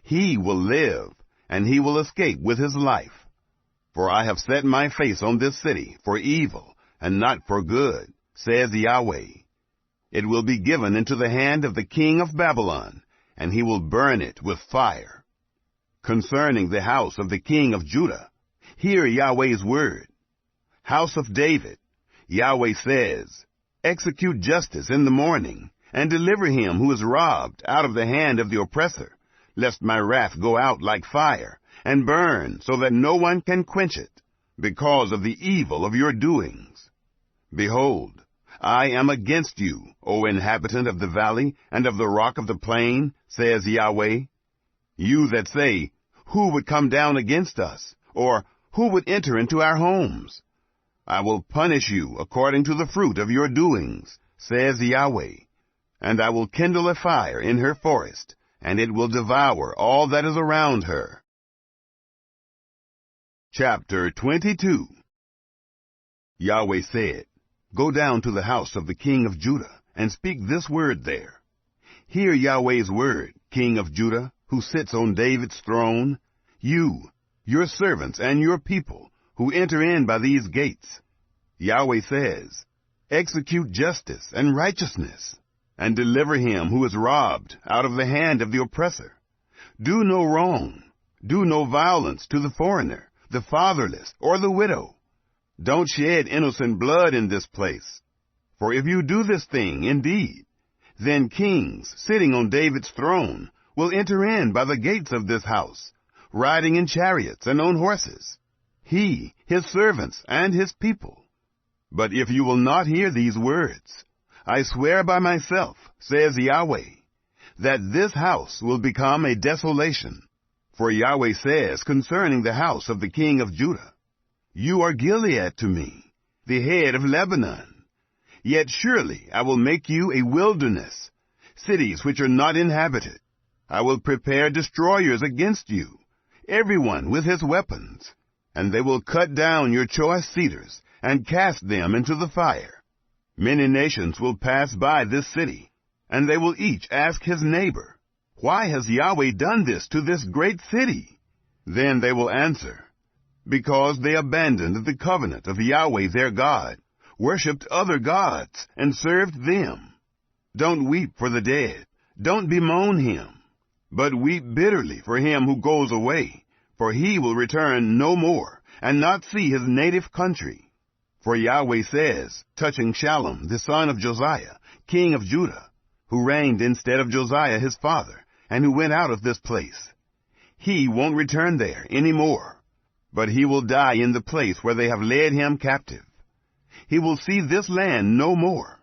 he will live, and he will escape with his life. For I have set my face on this city for evil, and not for good, says Yahweh. It will be given into the hand of the king of Babylon, and he will burn it with fire. Concerning the house of the king of Judah, hear Yahweh's word. House of David, Yahweh says, Execute justice in the morning, and deliver him who is robbed out of the hand of the oppressor, lest my wrath go out like fire, and burn so that no one can quench it, because of the evil of your doings. Behold, I am against you, O inhabitant of the valley and of the rock of the plain, says Yahweh. You that say, Who would come down against us? Or who would enter into our homes? I will punish you according to the fruit of your doings, says Yahweh. And I will kindle a fire in her forest, and it will devour all that is around her. Chapter 22. Yahweh said, Go down to the house of the king of Judah, and speak this word there. Hear Yahweh's word, king of Judah, who sits on David's throne, you, your servants, and your people, who enter in by these gates. Yahweh says, Execute justice and righteousness, and deliver him who is robbed out of the hand of the oppressor. Do no wrong. Do no violence to the foreigner, the fatherless, or the widow. Don't shed innocent blood in this place. For if you do this thing indeed, then kings sitting on David's throne will enter in by the gates of this house, riding in chariots and on horses, he, his servants, and his people. But if you will not hear these words, I swear by myself, says Yahweh, that this house will become a desolation. For Yahweh says concerning the house of the king of Judah, You are Gilead to me, the head of Lebanon. Yet surely I will make you a wilderness, cities which are not inhabited. I will prepare destroyers against you, everyone with his weapons, and they will cut down your choice cedars and cast them into the fire. Many nations will pass by this city, and they will each ask his neighbor, Why has Yahweh done this to this great city? Then they will answer, Because they abandoned the covenant of Yahweh their God, worshipped other gods, and served them. Don't weep for the dead, don't bemoan him, but weep bitterly for him who goes away, for he will return no more, and not see his native country. For Yahweh says, touching Shallum, the son of Josiah, king of Judah, who reigned instead of Josiah his father, and who went out of this place, He won't return there any more, but he will die in the place where they have led him captive. He will see this land no more.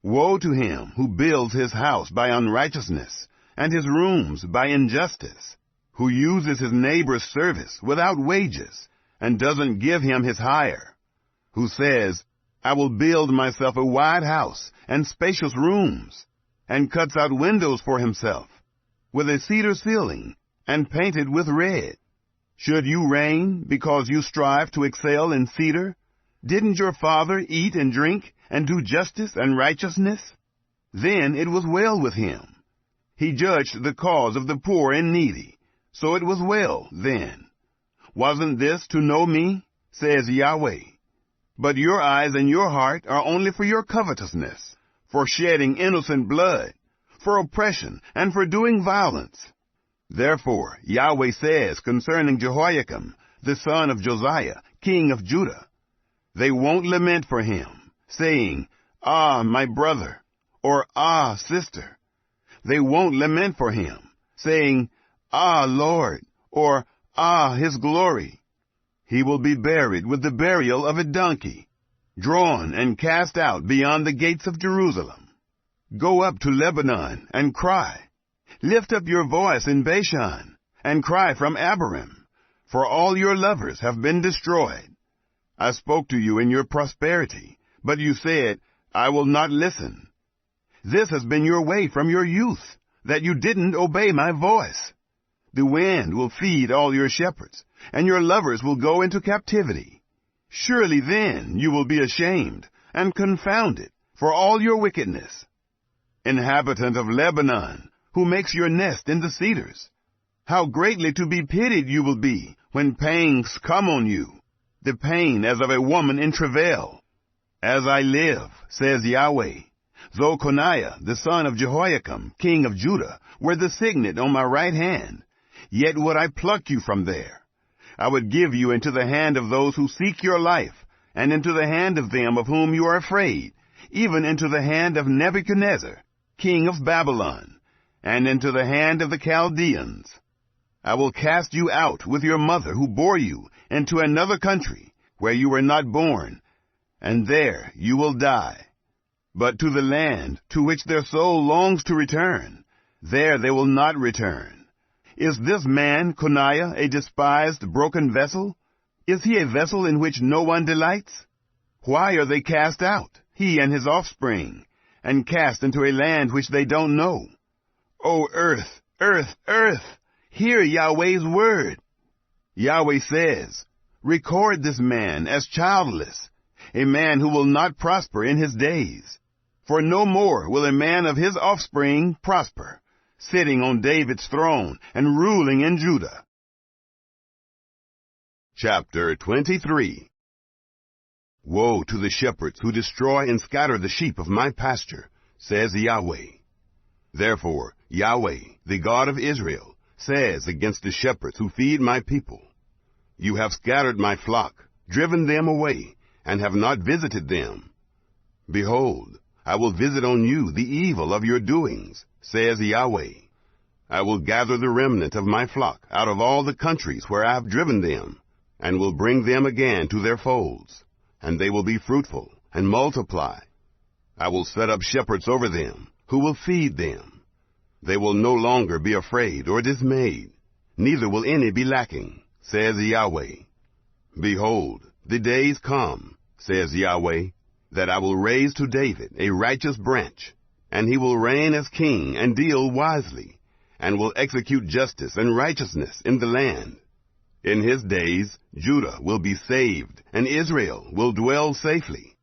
Woe to him who builds his house by unrighteousness, and his rooms by injustice, who uses his neighbor's service without wages, and doesn't give him his hire, who says, I will build myself a wide house and spacious rooms, and cuts out windows for himself, with a cedar ceiling, and painted with red. Should you reign because you strive to excel in cedar? Didn't your father eat and drink, and do justice and righteousness? Then it was well with him. He judged the cause of the poor and needy, so it was well then. Wasn't this to know me, says Yahweh? But your eyes and your heart are only for your covetousness, for shedding innocent blood, for oppression, and for doing violence. Therefore Yahweh says concerning Jehoiakim, the son of Josiah, king of Judah, they won't lament for him, saying, "Ah, my brother," or "Ah, sister." They won't lament for him, saying, "Ah, Lord," or "Ah, his glory." He will be buried with the burial of a donkey, drawn and cast out beyond the gates of Jerusalem. Go up to Lebanon and cry. Lift up your voice in Bashan, and cry from Abarim, for all your lovers have been destroyed. I spoke to you in your prosperity, but you said, "I will not listen." This has been your way from your youth, that you didn't obey my voice. The wind will feed all your shepherds, and your lovers will go into captivity. Surely then you will be ashamed and confounded for all your wickedness. Inhabitant of Lebanon, who makes your nest in the cedars, how greatly to be pitied you will be when pangs come on you, the pain as of a woman in travail. As I live, says Yahweh, though Coniah, the son of Jehoiakim, king of Judah, were the signet on my right hand, yet would I pluck you from there. I would give you into the hand of those who seek your life, and into the hand of them of whom you are afraid, even into the hand of Nebuchadnezzar, king of Babylon, and into the hand of the Chaldeans. I will cast you out with your mother who bore you into another country, where you were not born, and there you will die. But to the land to which their soul longs to return, there they will not return. Is this man, Coniah, a despised, broken vessel? Is he a vessel in which no one delights? Why are they cast out, he and his offspring, and cast into a land which they don't know? O earth, earth, earth, hear Yahweh's word. Yahweh says, record this man as childless, a man who will not prosper in his days. For no more will a man of his offspring prosper, sitting on David's throne and ruling in Judah. Chapter 23. Woe to the shepherds who destroy and scatter the sheep of my pasture, says Yahweh. Therefore Yahweh, the God of Israel, says against the shepherds who feed my people, you have scattered my flock, driven them away, and have not visited them. Behold, I will visit on you the evil of your doings, says Yahweh. I will gather the remnant of my flock out of all the countries where I have driven them, and will bring them again to their folds, and they will be fruitful and multiply. I will set up shepherds over them, who will feed them. They will no longer be afraid or dismayed, neither will any be lacking, says Yahweh. Behold, the days come, says Yahweh, that I will raise to David a righteous branch, and he will reign as king and deal wisely, and will execute justice and righteousness in the land. In his days Judah will be saved, and Israel will dwell safely.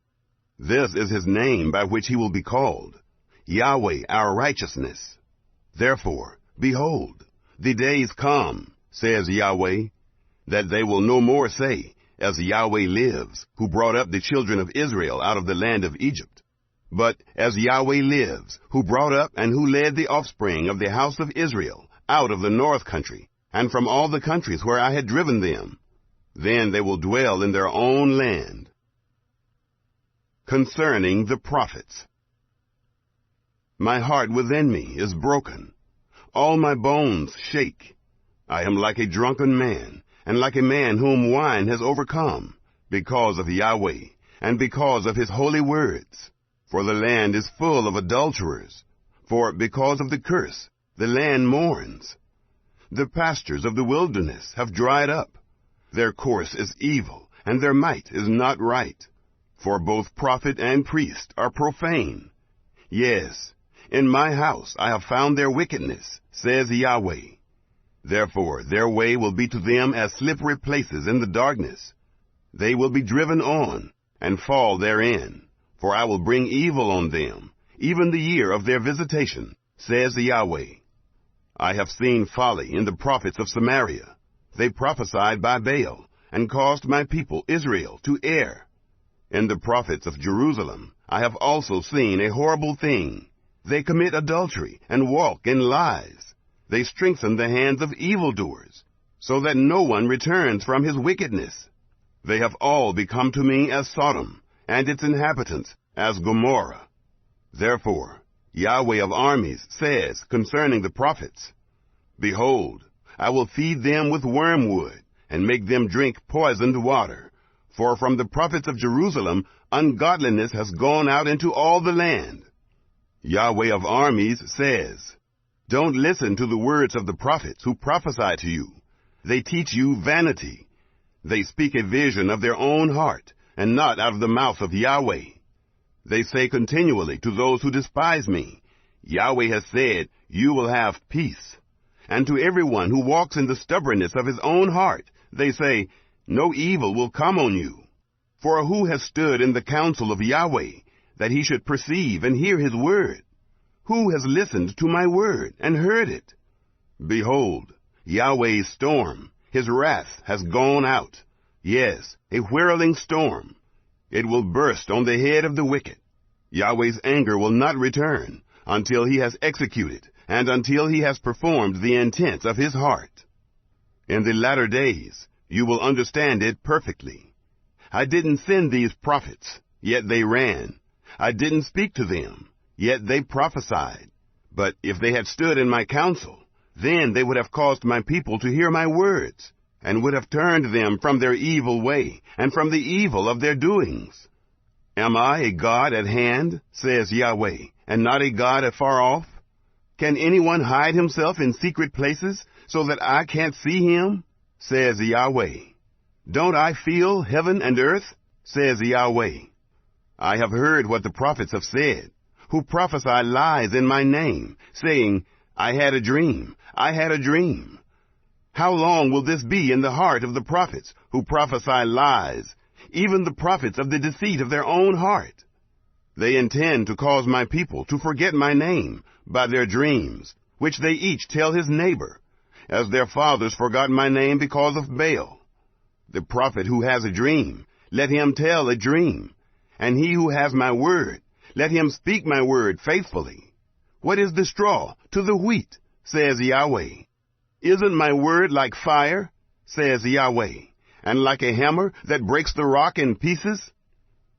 This is his name by which he will be called, Yahweh our righteousness. Therefore, behold, the days come, says Yahweh, that they will no more say, as Yahweh lives, who brought up the children of Israel out of the land of Egypt, but as Yahweh lives, who brought up and who led the offspring of the house of Israel out of the north country, and from all the countries where I had driven them. Then they will dwell in their own land. Concerning the prophets. My heart within me is broken. All my bones shake. I am like a drunken man, and like a man whom wine has overcome, because of Yahweh, and because of his holy words. For the land is full of adulterers, for because of the curse the land mourns. The pastures of the wilderness have dried up. Their course is evil, and their might is not right. For both prophet and priest are profane. Yes, in my house I have found their wickedness, says Yahweh. Therefore their way will be to them as slippery places in the darkness. They will be driven on, and fall therein. For I will bring evil on them, even the year of their visitation, says Yahweh. I have seen folly in the prophets of Samaria. They prophesied by Baal, and caused my people Israel to err. In the prophets of Jerusalem I have also seen a horrible thing. They commit adultery and walk in lies. They strengthen the hands of evildoers, so that no one returns from his wickedness. They have all become to me as Sodom, and its inhabitants as Gomorrah. Therefore, Yahweh of armies says concerning the prophets, Behold, I will feed them with wormwood, and make them drink poisoned water. For from the prophets of Jerusalem ungodliness has gone out into all the land. Yahweh of armies says, Don't listen to the words of the prophets who prophesy to you. They teach you vanity. They speak a vision of their own heart, and not out of the mouth of Yahweh. They say continually to those who despise me, Yahweh has said, You will have peace. And to everyone who walks in the stubbornness of his own heart, they say, No evil will come on you. For who has stood in the counsel of Yahweh, that he should perceive and hear his word? Who has listened to my word and heard it? Behold, Yahweh's storm, his wrath, has gone out. Yes, a whirling storm. It will burst on the head of the wicked. Yahweh's anger will not return until he has executed and until he has performed the intents of his heart. In the latter days you will understand it perfectly. I didn't send these prophets, yet they ran. I didn't speak to them, yet they prophesied. But if they had stood in my counsel, then they would have caused my people to hear my words, and would have turned them from their evil way, and from the evil of their doings. Am I a God at hand, says Yahweh, and not a God afar off? Can anyone hide himself in secret places, so that I can't see him? Says Yahweh. Don't I feel heaven and earth? Says Yahweh. I have heard what the prophets have said, who prophesy lies in my name, saying, I had a dream, I had a dream. How long will this be in the heart of the prophets, who prophesy lies, even the prophets of the deceit of their own heart? They intend to cause my people to forget my name by their dreams, which they each tell his neighbor, as their fathers forgot my name because of Baal. The prophet who has a dream, let him tell a dream, and he who has my word, let him speak my word faithfully. What is the straw to the wheat, says Yahweh? Isn't my word like fire, says Yahweh, and like a hammer that breaks the rock in pieces?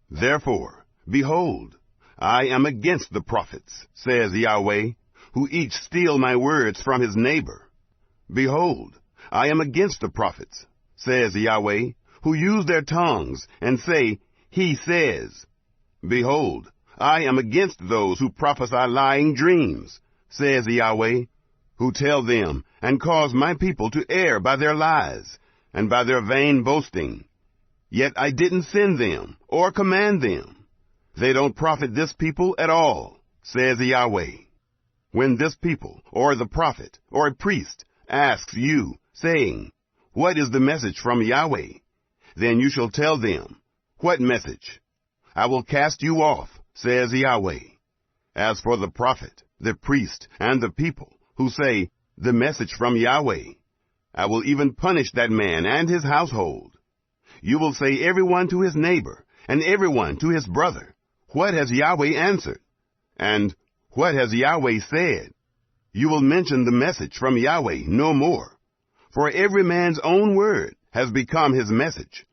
Therefore, behold, I am against the prophets, says Yahweh, who each steal my words from his neighbor. Behold, I am against the prophets, says Yahweh, who use their tongues and say, He says. Behold, I am against those who prophesy lying dreams, says Yahweh, who tell them and cause my people to err by their lies and by their vain boasting. Yet I didn't send them or command them. They don't profit this people at all, says Yahweh. When this people or the prophet or a priest asks you, saying, What is the message from Yahweh? Then you shall tell them, What message? I will cast you off, says Yahweh. As for the prophet, the priest, and the people, who say, The message from Yahweh, I will even punish that man and his household. You will say everyone to his neighbor, and everyone to his brother, What has Yahweh answered? And what has Yahweh said? You will mention the message from Yahweh no more. For every man's own word has become his message.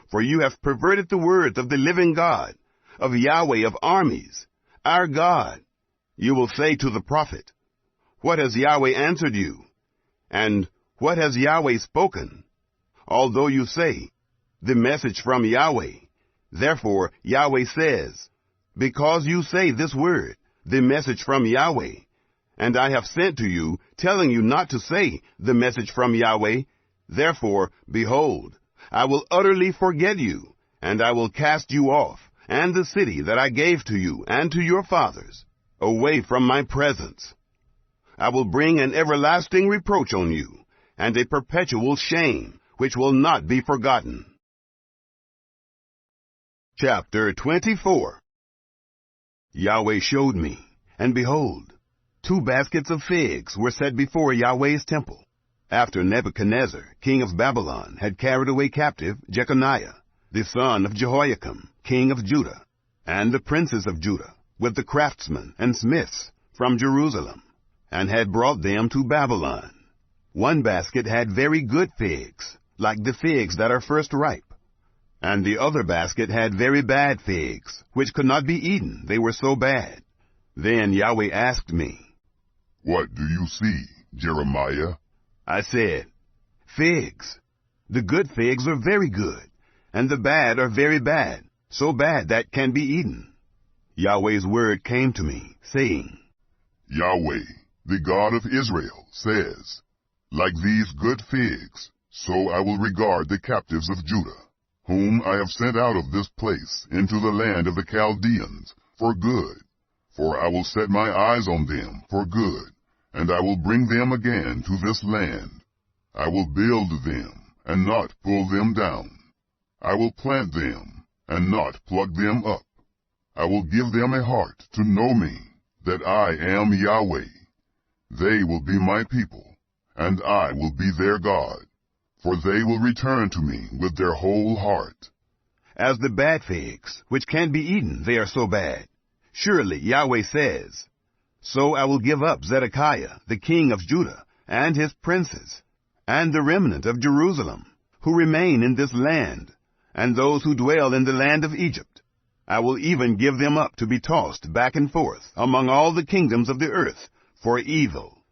For you have perverted the words of the living God, of Yahweh of armies, our God. You will say to the prophet, What has Yahweh answered you? And what has Yahweh spoken? Although you say, The message from Yahweh. Therefore Yahweh says, Because you say this word, the message from Yahweh, and I have sent to you, telling you not to say, The message from Yahweh, therefore, behold, I will utterly forget you, and I will cast you off, and the city that I gave to you and to your fathers, away from my presence. I will bring an everlasting reproach on you, and a perpetual shame, which will not be forgotten. Chapter 24. Yahweh showed me, and behold, 2 baskets of figs were set before Yahweh's temple, after Nebuchadnezzar, king of Babylon, had carried away captive Jeconiah, the son of Jehoiakim, king of Judah, and the princes of Judah, with the craftsmen and smiths from Jerusalem, and had brought them to Babylon. One basket had very good figs, like the figs that are first ripe, and the other basket had very bad figs, which could not be eaten, they were so bad. Then Yahweh asked me, What do you see, Jeremiah? I said, Figs. The good figs are very good, and the bad are very bad, so bad that can be eaten. Yahweh's word came to me, saying, Yahweh, the God of Israel, says, Like these good figs, so I will regard the captives of Judah, whom I have sent out of this place into the land of the Chaldeans, for good. For I will set my eyes on them for good, and I will bring them again to this land. I will build them, and not pull them down. I will plant them, and not pluck them up. I will give them a heart to know me, that I am Yahweh. They will be my people, and I will be their God, for they will return to me with their whole heart. As the bad figs, which can be eaten, they are so bad. Surely Yahweh says, So I will give up Zedekiah, the king of Judah, and his princes, and the remnant of Jerusalem, who remain in this land, and those who dwell in the land of Egypt. I will even give them up to be tossed back and forth among all the kingdoms of the earth for evil,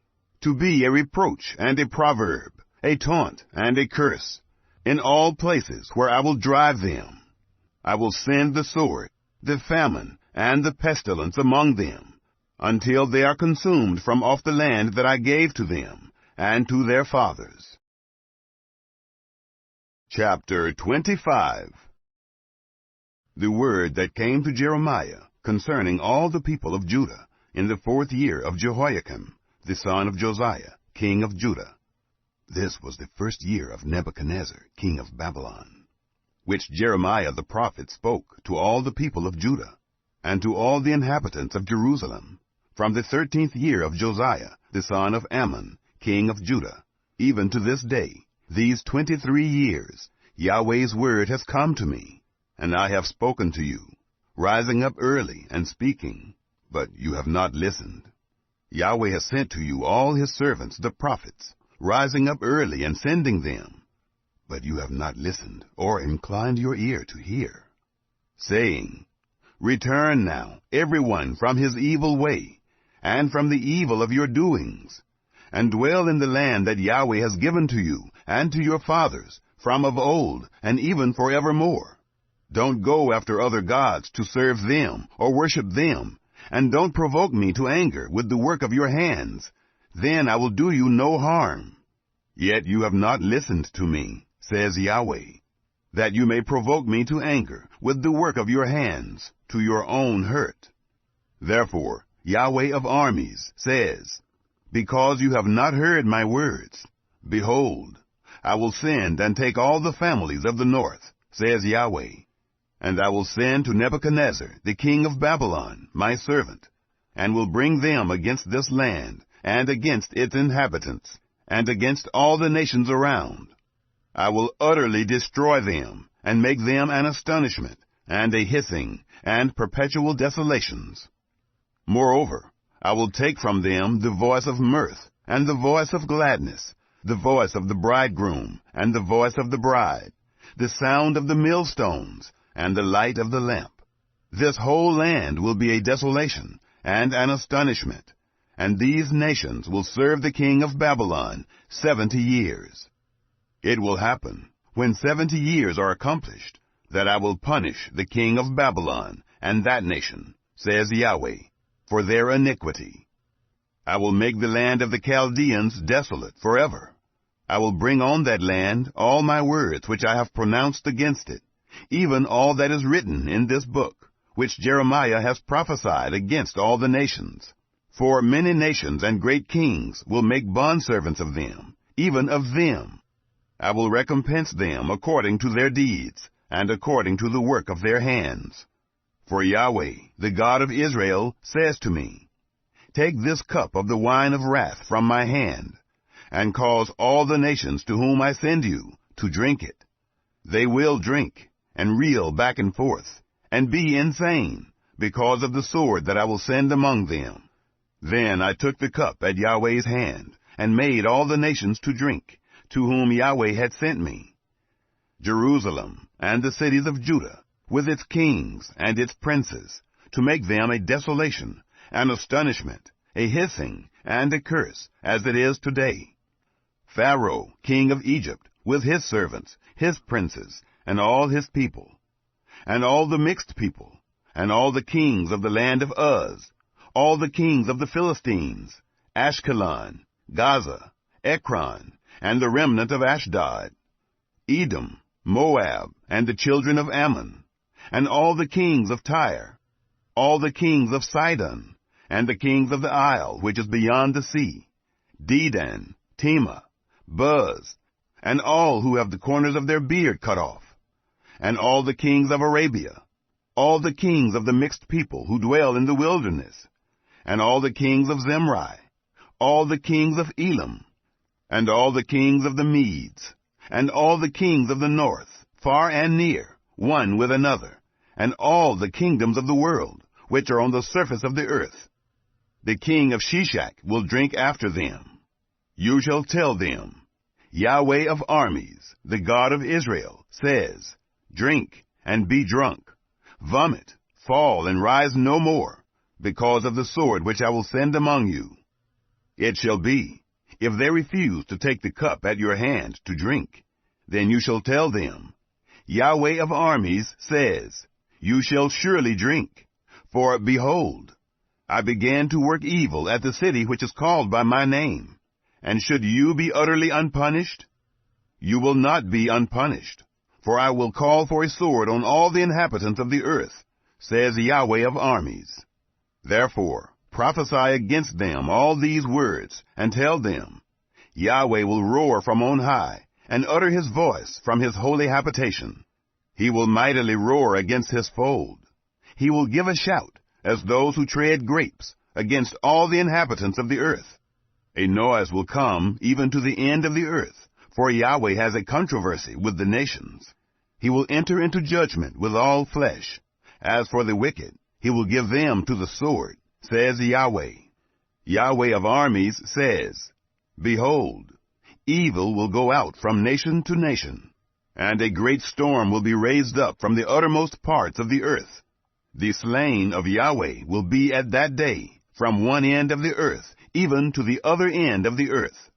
to be a reproach and a proverb, a taunt and a curse, in all places where I will drive them. I will send the sword, the famine, and the pestilence among them, until they are consumed from off the land that I gave to them and to their fathers. Chapter 25. The word that came to Jeremiah concerning all the people of Judah in the 4th year of Jehoiakim, the son of Josiah, king of Judah. This was the 1st year of Nebuchadnezzar, king of Babylon, which Jeremiah the prophet spoke to all the people of Judah, and to all the inhabitants of Jerusalem, from the 13th year of Josiah, the son of Ammon, king of Judah, even to this day, these 23 years, Yahweh's word has come to me, and I have spoken to you, rising up early and speaking, but you have not listened. Yahweh has sent to you all his servants, the prophets, rising up early and sending them, but you have not listened or inclined your ear to hear, saying, Return now, everyone from his evil way, and from the evil of your doings, and dwell in the land that Yahweh has given to you and to your fathers from of old and even forevermore. Don't go after other gods to serve them or worship them, and don't provoke me to anger with the work of your hands. Then I will do you no harm. Yet you have not listened to me, says Yahweh, that you may provoke me to anger with the work of your hands, to your own hurt. Therefore, Yahweh of armies says, Because you have not heard my words, behold, I will send and take all the families of the north, says Yahweh, and I will send to Nebuchadnezzar, the king of Babylon, my servant, and will bring them against this land, and against its inhabitants, and against all the nations around. I will utterly destroy them, and make them an astonishment, and a hissing, and perpetual desolations. Moreover, I will take from them the voice of mirth, and the voice of gladness, the voice of the bridegroom, and the voice of the bride, the sound of the millstones, and the light of the lamp. This whole land will be a desolation, and an astonishment, and these nations will serve the king of Babylon 70 years. It will happen, when 70 years are accomplished, that I will punish the king of Babylon and that nation, says Yahweh, for their iniquity. I will make the land of the Chaldeans desolate forever. I will bring on that land all my words which I have pronounced against it, even all that is written in this book, which Jeremiah has prophesied against all the nations. For many nations and great kings will make bondservants of them, even of them. I will recompense them according to their deeds, and according to the work of their hands. For Yahweh, the God of Israel, says to me, Take this cup of the wine of wrath from my hand, and cause all the nations to whom I send you to drink it. They will drink, and reel back and forth, and be insane, because of the sword that I will send among them. Then I took the cup at Yahweh's hand, and made all the nations to drink, to whom Yahweh had sent me. Jerusalem and the cities of Judah, with its kings and its princes, to make them a desolation, an astonishment, a hissing, and a curse, as it is today. Pharaoh, king of Egypt, with his servants, his princes, and all his people, and all the mixed people, and all the kings of the land of Uz, all the kings of the Philistines, Ashkelon, Gaza, Ekron, and the remnant of Ashdod, Edom, Moab, and the children of Ammon, and all the kings of Tyre, all the kings of Sidon, and the kings of the isle which is beyond the sea, Dedan, Tema, Buz, and all who have the corners of their beard cut off, and all the kings of Arabia, all the kings of the mixed people who dwell in the wilderness, and all the kings of Zimri, all the kings of Elam, and all the kings of the Medes, and all the kings of the north, far and near, one with another, and all the kingdoms of the world, which are on the surface of the earth. The king of Shishak will drink after them. You shall tell them, Yahweh of armies, the God of Israel, says, Drink and be drunk, vomit, fall and rise no more, because of the sword which I will send among you. It shall be, if they refuse to take the cup at your hand to drink, then you shall tell them, Yahweh of armies says, You shall surely drink. For behold, I began to work evil at the city which is called by my name. And should you be utterly unpunished? You will not be unpunished, for I will call for a sword on all the inhabitants of the earth, says Yahweh of armies. Therefore prophesy against them all these words, and tell them, Yahweh will roar from on high, and utter his voice from his holy habitation. He will mightily roar against his fold. He will give a shout, as those who tread grapes, against all the inhabitants of the earth. A noise will come even to the end of the earth, for Yahweh has a controversy with the nations. He will enter into judgment with all flesh. As for the wicked, he will give them to the sword, says Yahweh. Yahweh of armies says, Behold, evil will go out from nation to nation, and a great storm will be raised up from the uttermost parts of the earth. The slain of Yahweh will be at that day from one end of the earth even to the other end of the earth.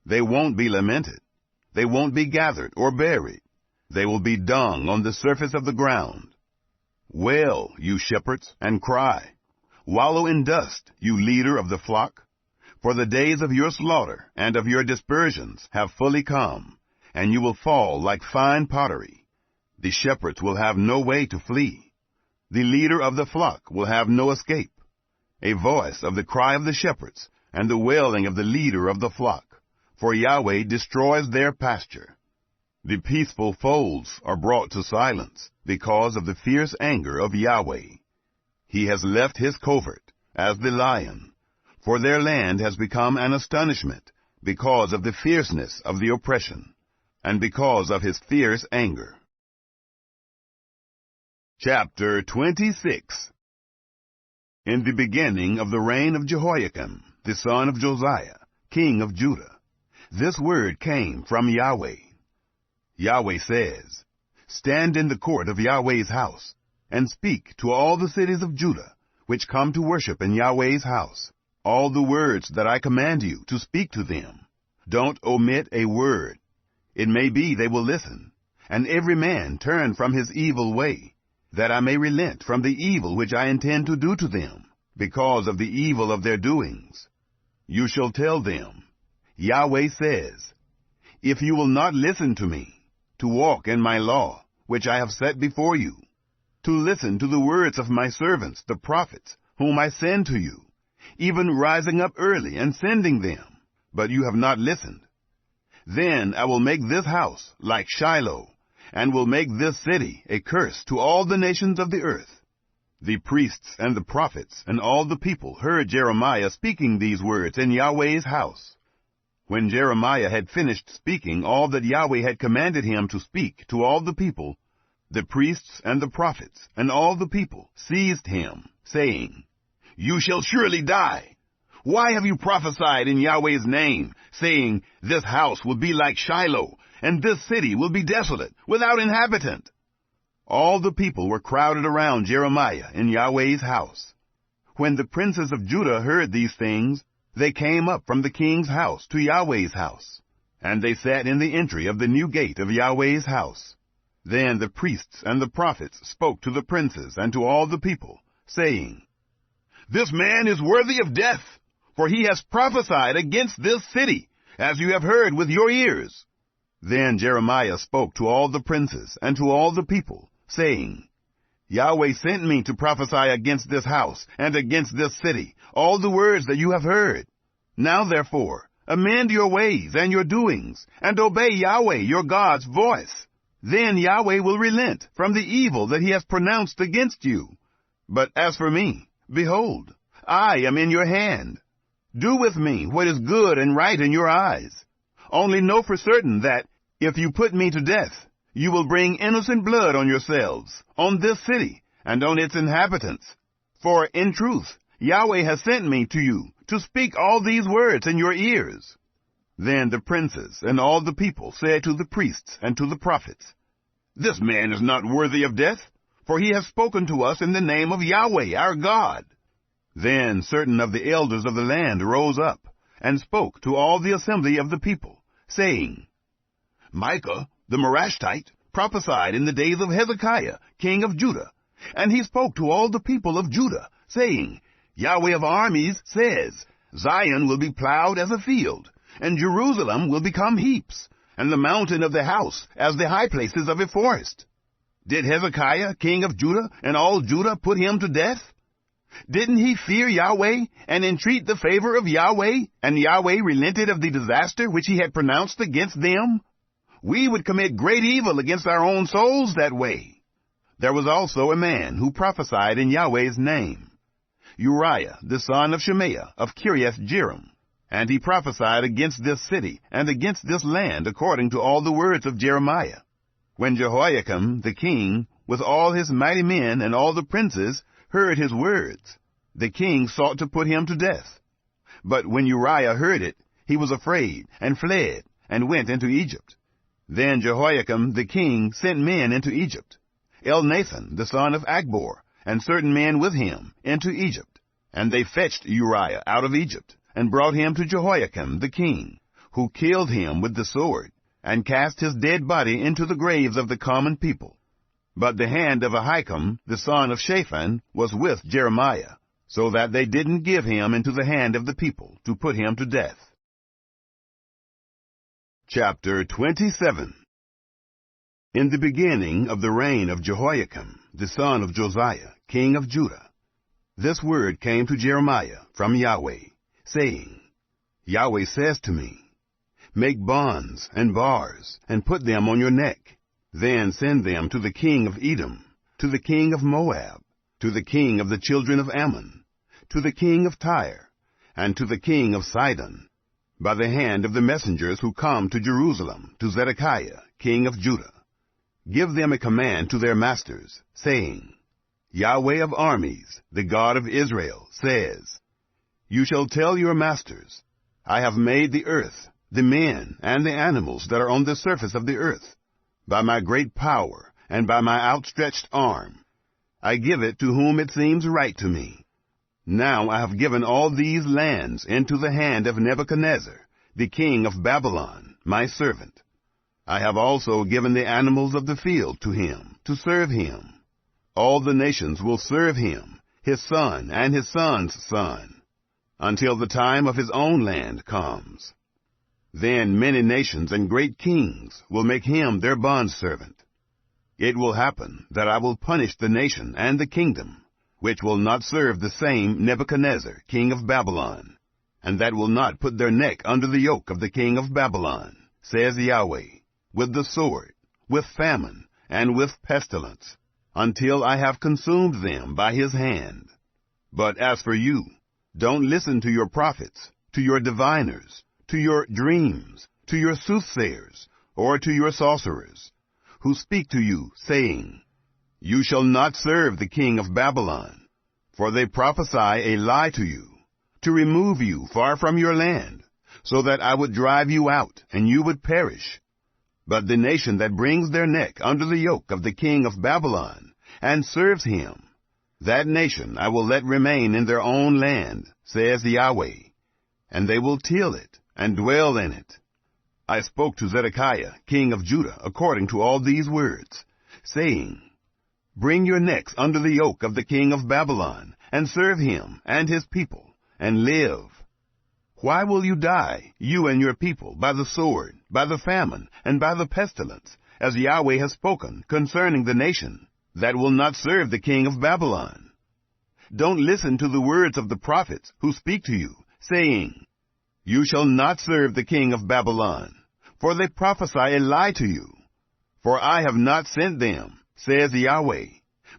They won't be lamented. They won't be gathered or buried. They will be dung on the surface of the ground. Wail, you shepherds, and cry. Wallow in dust, you leader of the flock. For the days of your slaughter and of your dispersions have fully come, and you will fall like fine pottery. The shepherds will have no way to flee. The leader of the flock will have no escape. A voice of the cry of the shepherds, and the wailing of the leader of the flock, for Yahweh destroys their pasture. The peaceful folds are brought to silence, because of the fierce anger of Yahweh. He has left his covert, as the lion, for their land has become an astonishment, because of the fierceness of the oppression, and because of his fierce anger. Chapter 26. In the beginning of the reign of Jehoiakim, the son of Josiah, king of Judah, this word came from Yahweh. Yahweh says, Stand in the court of Yahweh's house, and speak to all the cities of Judah, which come to worship in Yahweh's house, all the words that I command you to speak to them. Don't omit a word. It may be they will listen, and every man turn from his evil way, that I may relent from the evil which I intend to do to them, because of the evil of their doings. You shall tell them, Yahweh says, If you will not listen to me, to walk in my law, which I have set before you, to listen to the words of my servants, the prophets, whom I send to you, even rising up early and sending them, but you have not listened, then I will make this house like Shiloh, and will make this city a curse to all the nations of the earth. The priests and the prophets and all the people heard Jeremiah speaking these words in Yahweh's house. When Jeremiah had finished speaking all that Yahweh had commanded him to speak to all the people, The priests and the prophets and all the people seized him, saying, "You shall surely die. Why have you prophesied in Yahweh's name, saying, 'This house will be like Shiloh, and this city will be desolate, without inhabitant'?" All the people were crowded around Jeremiah in Yahweh's house. When the princes of Judah heard these things, they came up from the king's house to Yahweh's house, and they sat in the entry of the new gate of Yahweh's house. Then the priests and the prophets spoke to the princes and to all the people, saying, "This man is worthy of death, for he has prophesied against this city, as you have heard with your ears." Then Jeremiah spoke to all the princes and to all the people, saying, "Yahweh sent me to prophesy against this house and against this city, all the words that you have heard. Now therefore, amend your ways and your doings, and obey Yahweh your God's voice. Then Yahweh will relent from the evil that he has pronounced against you. But as for me, behold, I am in your hand. Do with me what is good and right in your eyes. Only know for certain that, if you put me to death, you will bring innocent blood on yourselves, on this city, and on its inhabitants. For in truth, Yahweh has sent me to you to speak all these words in your ears." Then the princes and all the people said to the priests and to the prophets, "This man is not worthy of death, for he has spoken to us in the name of Yahweh our God." Then certain of the elders of the land rose up, and spoke to all the assembly of the people, saying, "Micah the Morashtite prophesied in the days of Hezekiah, king of Judah, and he spoke to all the people of Judah, saying, 'Yahweh of armies says, Zion will be plowed as a field, and Jerusalem will become heaps, and the mountain of the house as the high places of a forest.' Did Hezekiah, king of Judah, and all Judah put him to death? Didn't he fear Yahweh, and entreat the favor of Yahweh, and Yahweh relented of the disaster which he had pronounced against them? We would commit great evil against our own souls that way." There was also a man who prophesied in Yahweh's name, Uriah the son of Shemaiah of Kiriath Jearim, and he prophesied against this city and against this land according to all the words of Jeremiah. When Jehoiakim the king, with all his mighty men and all the princes, heard his words, the king sought to put him to death. But when Uriah heard it, he was afraid, and fled, and went into Egypt. Then Jehoiakim the king sent men into Egypt, Elnathan the son of Achbor, and certain men with him, into Egypt. And they fetched Uriah out of Egypt, and brought him to Jehoiakim the king, who killed him with the sword, and cast his dead body into the graves of the common people. But the hand of Ahikam the son of Shaphan was with Jeremiah, so that they didn't give him into the hand of the people to put him to death. Chapter 27. In the beginning of the reign of Jehoiakim, the son of Josiah, king of Judah, this word came to Jeremiah from Yahweh, saying, Yahweh says to me, "Make bonds and bars, and put them on your neck. Then send them to the king of Edom, to the king of Moab, to the king of the children of Ammon, to the king of Tyre, and to the king of Sidon, by the hand of the messengers who come to Jerusalem, to Zedekiah, king of Judah. Give them a command to their masters, saying, Yahweh of armies, the God of Israel, says, You shall tell your masters, I have made the earth, the men, and the animals that are on the surface of the earth, by my great power, and by my outstretched arm. I give it to whom it seems right to me. Now I have given all these lands into the hand of Nebuchadnezzar, the king of Babylon, my servant. I have also given the animals of the field to him, to serve him. All the nations will serve him, his son and his son's son, until the time of his own land comes. Then many nations and great kings will make him their bondservant. It will happen that I will punish the nation and the kingdom, which will not serve the same Nebuchadnezzar, king of Babylon, and that will not put their neck under the yoke of the king of Babylon, says Yahweh, with the sword, with famine, and with pestilence, until I have consumed them by his hand. But as for you, don't listen to your prophets, to your diviners, to your dreams, to your soothsayers, or to your sorcerers, who speak to you, saying, You shall not serve the king of Babylon, for they prophesy a lie to you, to remove you far from your land, so that I would drive you out, and you would perish. But the nation that brings their neck under the yoke of the king of Babylon, and serves him, that nation I will let remain in their own land, says Yahweh, and they will till it, and dwell in it. I spoke to Zedekiah, king of Judah, according to all these words, saying, Bring your necks under the yoke of the king of Babylon, and serve him and his people, and live. Why will you die, you and your people, by the sword, by the famine, and by the pestilence, as Yahweh has spoken concerning the nation that will not serve the king of Babylon? Don't listen to the words of the prophets who speak to you, saying, You shall not serve the king of Babylon, for they prophesy a lie to you. For I have not sent them, says Yahweh,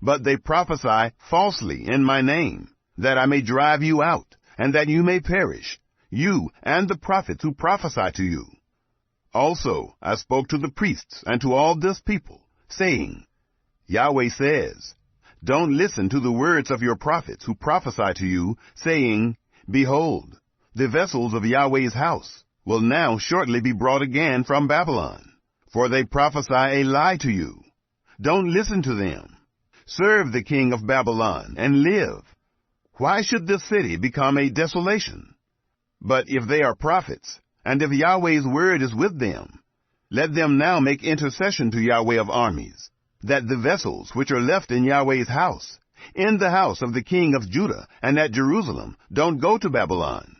but they prophesy falsely in my name, that I may drive you out, and that you may perish, you and the prophets who prophesy to you. Also I spoke to the priests and to all this people, saying, Yahweh says, Don't listen to the words of your prophets who prophesy to you, saying, Behold, the vessels of Yahweh's house will now shortly be brought again from Babylon, for they prophesy a lie to you. Don't listen to them. Serve the king of Babylon and live. Why should this city become a desolation? But if they are prophets, and if Yahweh's word is with them, let them now make intercession to Yahweh of armies, that the vessels which are left in Yahweh's house, in the house of the king of Judah and at Jerusalem, don't go to Babylon.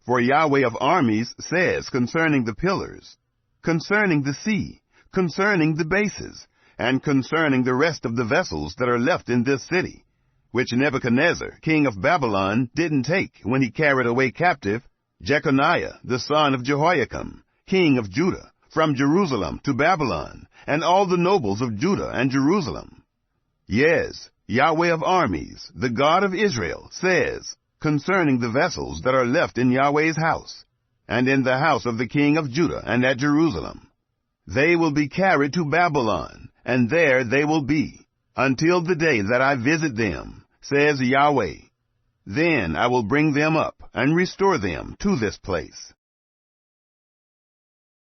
For Yahweh of armies says concerning the pillars, concerning the sea, concerning the bases, and concerning the rest of the vessels that are left in this city, which Nebuchadnezzar, king of Babylon, didn't take when he carried away captive Jeconiah, the son of Jehoiakim, king of Judah, from Jerusalem to Babylon, and all the nobles of Judah and Jerusalem. Yes, Yahweh of armies, the God of Israel, says, concerning the vessels that are left in Yahweh's house, and in the house of the king of Judah and at Jerusalem, they will be carried to Babylon, and there they will be, until the day that I visit them, says Yahweh. Then I will bring them up and restore them to this place.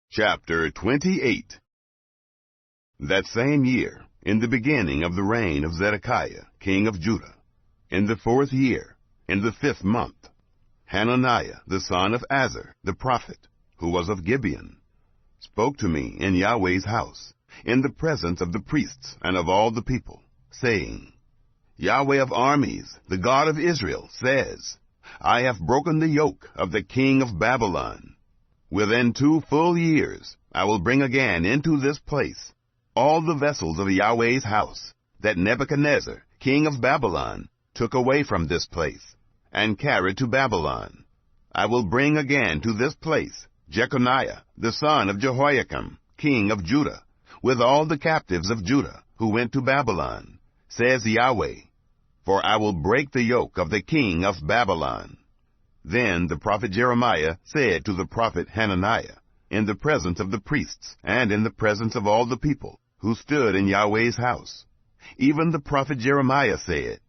Chapter 28. That same year, in the beginning of the reign of Zedekiah, king of Judah, in the 4th year, in the 5th month, Hananiah, the son of Azar, the prophet, who was of Gibeon, spoke to me in Yahweh's house, in the presence of the priests and of all the people, saying, Yahweh of armies, the God of Israel, says, I have broken the yoke of the king of Babylon. Within 2 full years I will bring again into this place all the vessels of Yahweh's house that Nebuchadnezzar, king of Babylon, took away from this place, and carried to Babylon. I will bring again to this place Jeconiah, the son of Jehoiakim, king of Judah, with all the captives of Judah who went to Babylon, says Yahweh, for I will break the yoke of the king of Babylon. Then the prophet Jeremiah said to the prophet Hananiah, in the presence of the priests, and in the presence of all the people who stood in Yahweh's house, even the prophet Jeremiah said,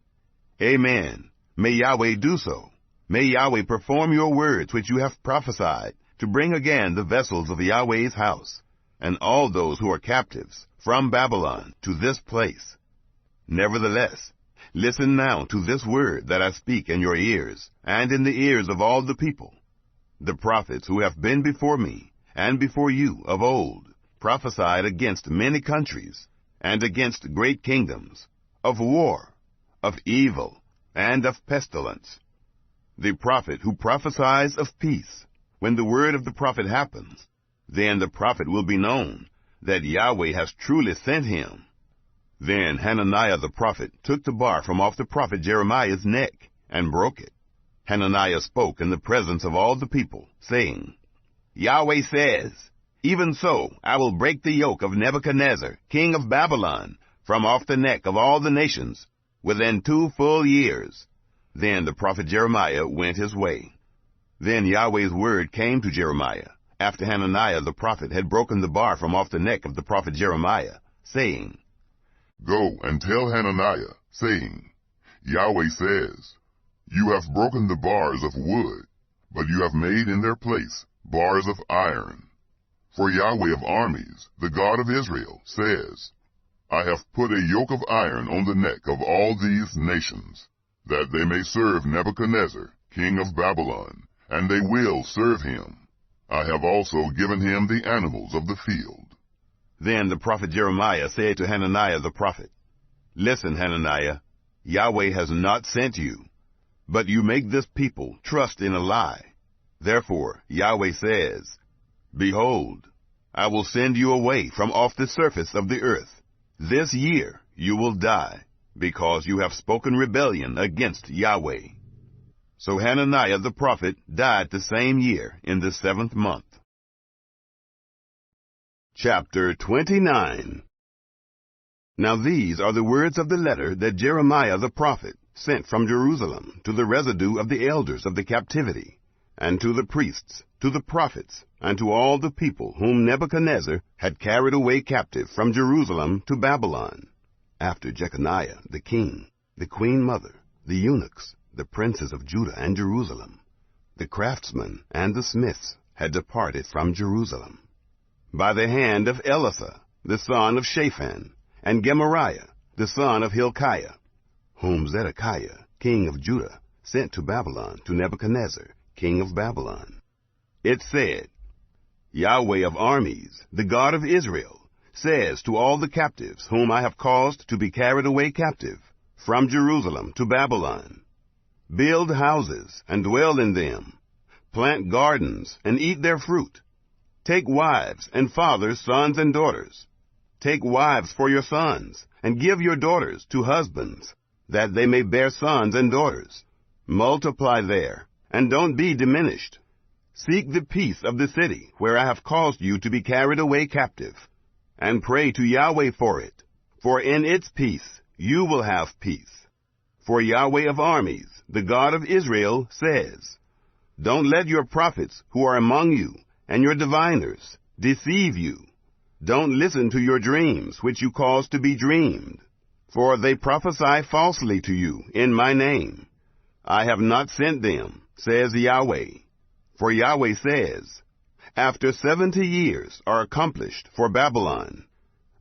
Amen. May Yahweh do so. May Yahweh perform your words which you have prophesied, to bring again the vessels of Yahweh's house, and all those who are captives from Babylon to this place. Nevertheless, listen now to this word that I speak in your ears, and in the ears of all the people. The prophets who have been before me, and before you of old, prophesied against many countries, and against great kingdoms, of war, of evil, and of pestilence. The prophet who prophesies of peace, when the word of the prophet happens, then the prophet will be known that Yahweh has truly sent him. Then Hananiah the prophet took the bar from off the prophet Jeremiah's neck, and broke it. Hananiah spoke in the presence of all the people, saying, Yahweh says, Even so I will break the yoke of Nebuchadnezzar, king of Babylon, from off the neck of all the nations, within 2 full years. Then the prophet Jeremiah went his way. Then Yahweh's word came to Jeremiah, after Hananiah the prophet had broken the bar from off the neck of the prophet Jeremiah, saying, Go and tell Hananiah, saying, Yahweh says, You have broken the bars of wood, but you have made in their place bars of iron. For Yahweh of armies, the God of Israel, says, I have put a yoke of iron on the neck of all these nations, that they may serve Nebuchadnezzar, king of Babylon, and they will serve him. I have also given him the animals of the field. Then the prophet Jeremiah said to Hananiah the prophet, Listen, Hananiah, Yahweh has not sent you, but you make this people trust in a lie. Therefore Yahweh says, Behold, I will send you away from off the surface of the earth. This year you will die, because you have spoken rebellion against Yahweh. So Hananiah the prophet died the same year in the 7th month. Chapter 29. Now these are the words of the letter that Jeremiah the prophet sent from Jerusalem to the residue of the elders of the captivity, and to the priests, to the prophets, and to all the people whom Nebuchadnezzar had carried away captive from Jerusalem to Babylon, after Jeconiah the king, the queen mother, the eunuchs, the princes of Judah and Jerusalem, the craftsmen and the smiths had departed from Jerusalem, by the hand of Elisha, the son of Shaphan, and Gemariah, the son of Hilkiah, whom Zedekiah, king of Judah, sent to Babylon to Nebuchadnezzar, king of Babylon. It said, Yahweh of armies, the God of Israel, says to all the captives whom I have caused to be carried away captive from Jerusalem to Babylon, Build houses and dwell in them, plant gardens and eat their fruit. Take wives and fathers, sons and daughters. Take wives for your sons, and give your daughters to husbands, that they may bear sons and daughters. Multiply there, and don't be diminished. Seek the peace of the city where I have caused you to be carried away captive, and pray to Yahweh for it, for in its peace you will have peace. For Yahweh of armies, the God of Israel, says, Don't let your prophets who are among you and your diviners deceive you. Don't listen to your dreams which you cause to be dreamed, for they prophesy falsely to you in my name. I have not sent them, says Yahweh. For Yahweh says, After 70 years are accomplished for Babylon,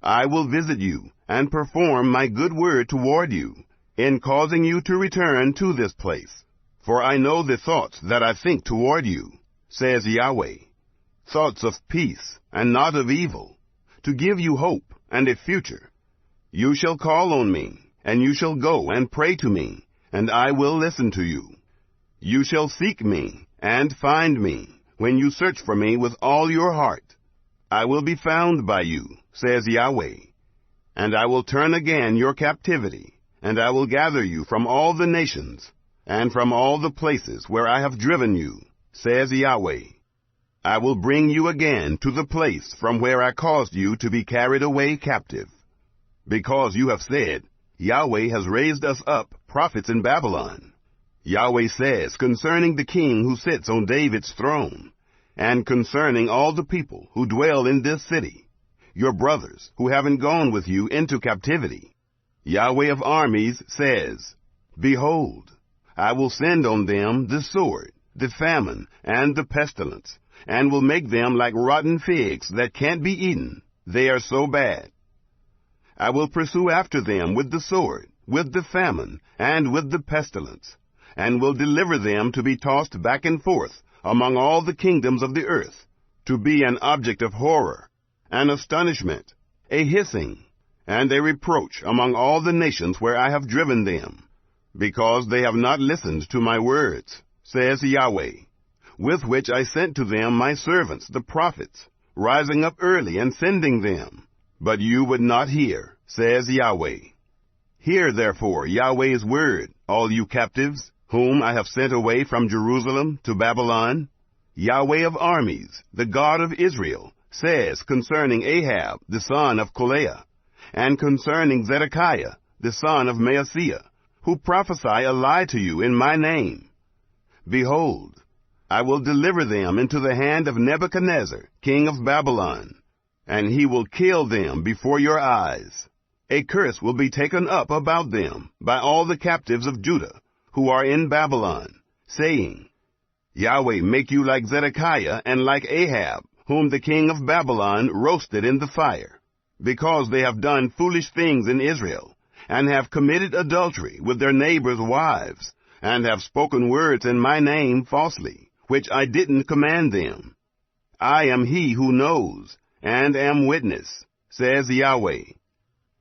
I will visit you and perform my good word toward you, in causing you to return to this place. For I know the thoughts that I think toward you, says Yahweh, thoughts of peace and not of evil, to give you hope and a future. You shall call on me, and you shall go and pray to me, and I will listen to you. You shall seek me and find me, when you search for me with all your heart. I will be found by you, says Yahweh. And I will turn again your captivity, and I will gather you from all the nations, and from all the places where I have driven you, says Yahweh. I will bring you again to the place from where I caused you to be carried away captive. Because you have said, Yahweh has raised us up prophets in Babylon. Yahweh says concerning the king who sits on David's throne, and concerning all the people who dwell in this city, your brothers who haven't gone with you into captivity, Yahweh of armies says, Behold, I will send on them the sword, the famine, and the pestilence, and will make them like rotten figs that can't be eaten. They are so bad. I will pursue after them with the sword, with the famine, and with the pestilence, and will deliver them to be tossed back and forth among all the kingdoms of the earth, to be an object of horror, an astonishment, a hissing, and a reproach among all the nations where I have driven them, because they have not listened to my words, says Yahweh, with which I sent to them my servants, the prophets, rising up early and sending them. But you would not hear, says Yahweh. Hear therefore Yahweh's word, all you captives, whom I have sent away from Jerusalem to Babylon. Yahweh of armies, the God of Israel, says concerning Ahab, the son of Kolaiah, and concerning Zedekiah, the son of Maaseiah, who prophesy a lie to you in my name. Behold, I will deliver them into the hand of Nebuchadnezzar, king of Babylon, and he will kill them before your eyes. A curse will be taken up about them by all the captives of Judah who are in Babylon, saying, Yahweh make you like Zedekiah and like Ahab, whom the king of Babylon roasted in the fire, because they have done foolish things in Israel, and have committed adultery with their neighbors' wives, and have spoken words in my name falsely, which I didn't command them. I am he who knows, and am witness, says Yahweh.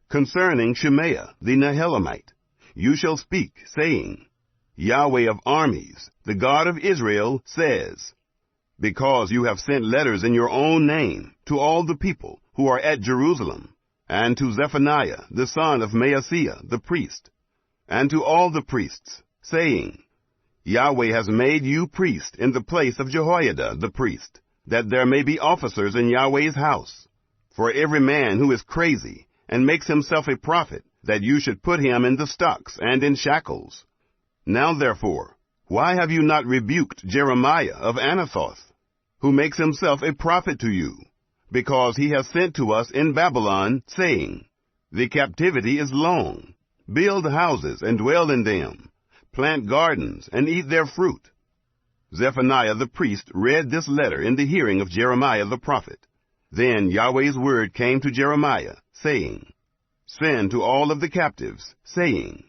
Concerning Shemaiah the Nehelamite, you shall speak, saying, Yahweh of armies, the God of Israel, says, because you have sent letters in your own name to all the people who are at Jerusalem, and to Zephaniah the son of Maaseiah the priest, and to all the priests, saying, Yahweh has made you priest in the place of Jehoiada the priest, that there may be officers in Yahweh's house. For every man who is crazy and makes himself a prophet, that you should put him in the stocks and in shackles. Now therefore, why have you not rebuked Jeremiah of Anathoth, who makes himself a prophet to you, because he has sent to us in Babylon, saying, The captivity is long. Build houses and dwell in them. Plant gardens and eat their fruit. Zephaniah the priest read this letter in the hearing of Jeremiah the prophet. Then Yahweh's word came to Jeremiah, saying, Send to all of the captives, saying,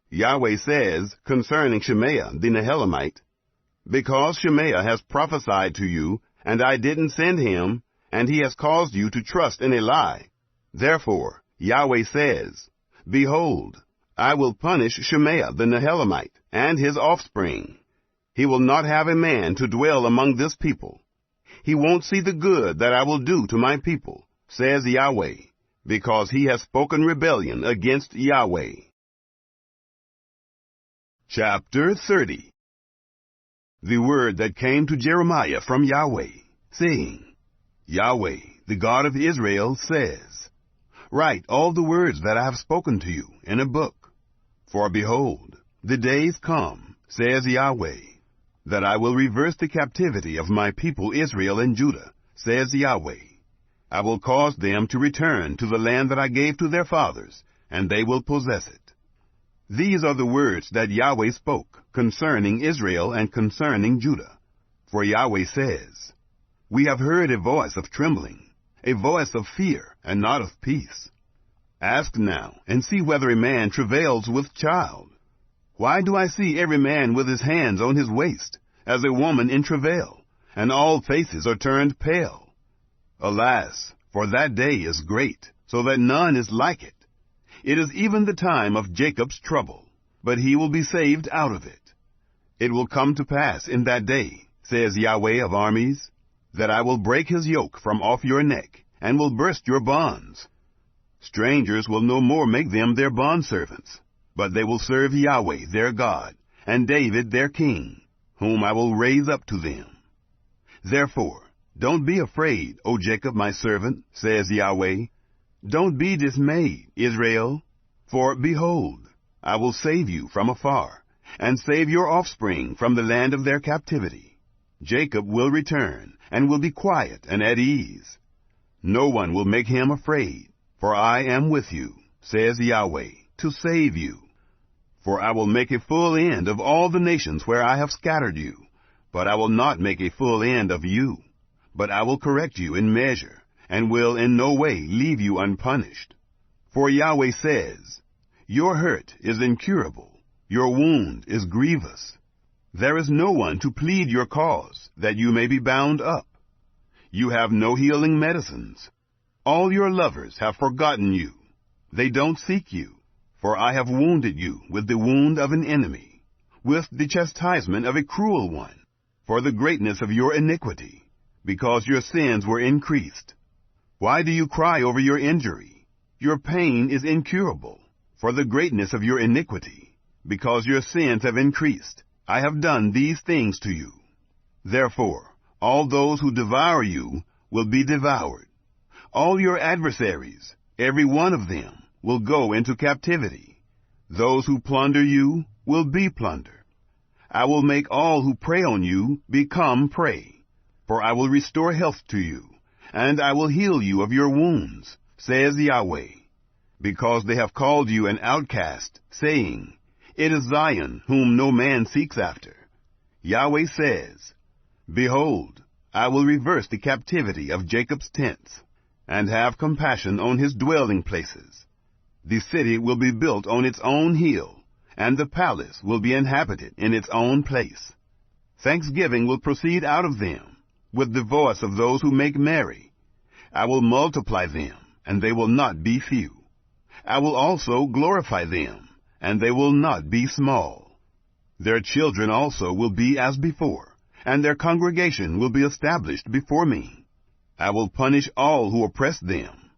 Yahweh says concerning Shemaiah the Nehelamite, because Shemaiah has prophesied to you, and I didn't send him, and he has caused you to trust in a lie. Therefore, Yahweh says, Behold, I will punish Shemaiah the Nehelamite and his offspring. He will not have a man to dwell among this people. He won't see the good that I will do to my people, says Yahweh, because he has spoken rebellion against Yahweh. Chapter 30. The word that came to Jeremiah from Yahweh, saying, Yahweh, the God of Israel, says, Write all the words that I have spoken to you in a book. For behold, the days come, says Yahweh, that I will reverse the captivity of my people Israel and Judah, says Yahweh. I will cause them to return to the land that I gave to their fathers, and they will possess it. These are the words that Yahweh spoke concerning Israel and concerning Judah. For Yahweh says, We have heard a voice of trembling, a voice of fear, and not of peace. Ask now, and see whether a man travails with child. Why do I see every man with his hands on his waist, as a woman in travail, and all faces are turned pale? Alas, for that day is great, so that none is like it. It is even the time of Jacob's trouble, but he will be saved out of it. It will come to pass in that day, says Yahweh of armies, that I will break his yoke from off your neck, and will burst your bonds. Strangers will no more make them their bondservants, but they will serve Yahweh their God, and David their king, whom I will raise up to them. Therefore, don't be afraid, O Jacob my servant, says Yahweh. Don't be dismayed, Israel, for behold, I will save you from afar, and save your offspring from the land of their captivity. Jacob will return, and will be quiet and at ease. No one will make him afraid, for I am with you, says Yahweh, to save you. For I will make a full end of all the nations where I have scattered you, but I will not make a full end of you, but I will correct you in measure, and will in no way leave you unpunished. For Yahweh says, Your hurt is incurable, your wound is grievous. There is no one to plead your cause, that you may be bound up. You have no healing medicines. All your lovers have forgotten you. They don't seek you, for I have wounded you with the wound of an enemy, with the chastisement of a cruel one, for the greatness of your iniquity, because your sins were increased. Why do you cry over your injury? Your pain is incurable, for the greatness of your iniquity, because your sins have increased. I have done these things to you. Therefore, all those who devour you will be devoured. All your adversaries, every one of them, will go into captivity. Those who plunder you will be plundered. I will make all who prey on you become prey, for I will restore health to you, and I will heal you of your wounds, says Yahweh. Because they have called you an outcast, saying, It is Zion, whom no man seeks after. Yahweh says, Behold, I will reverse the captivity of Jacob's tents, and have compassion on his dwelling places. The city will be built on its own hill, and the palace will be inhabited in its own place. Thanksgiving will proceed out of them, with the voice of those who make merry. I will multiply them, and they will not be few. I will also glorify them, and they will not be small. Their children also will be as before, and their congregation will be established before me. I will punish all who oppress them.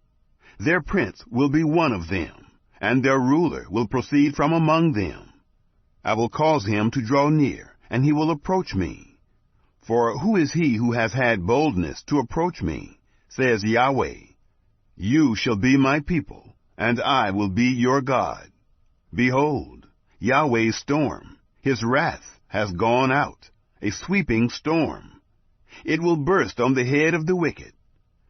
Their prince will be one of them, and their ruler will proceed from among them. I will cause him to draw near, and he will approach me. For who is he who has had boldness to approach me, says Yahweh? You shall be my people, and I will be your God. Behold, Yahweh's storm, his wrath, has gone out, a sweeping storm. It will burst on the head of the wicked.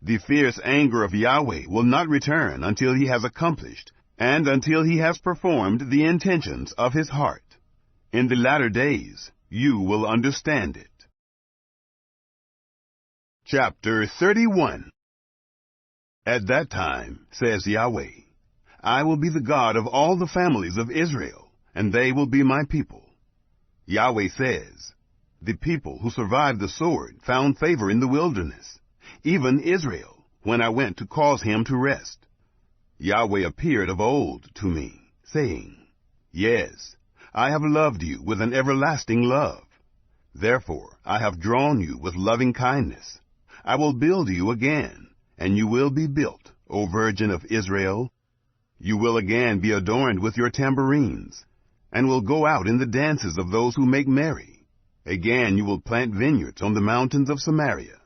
The fierce anger of Yahweh will not return until he has accomplished, and until he has performed the intentions of his heart. In the latter days you will understand it. Chapter 31. At that time, says Yahweh, I will be the God of all the families of Israel, and they will be my people. Yahweh says, The people who survived the sword found favor in the wilderness, even Israel, when I went to cause him to rest. Yahweh appeared of old to me, saying, Yes, I have loved you with an everlasting love. Therefore I have drawn you with loving kindness. I will build you again, and you will be built, O Virgin of Israel. You will again be adorned with your tambourines, and will go out in the dances of those who make merry. Again you will plant vineyards on the mountains of Samaria.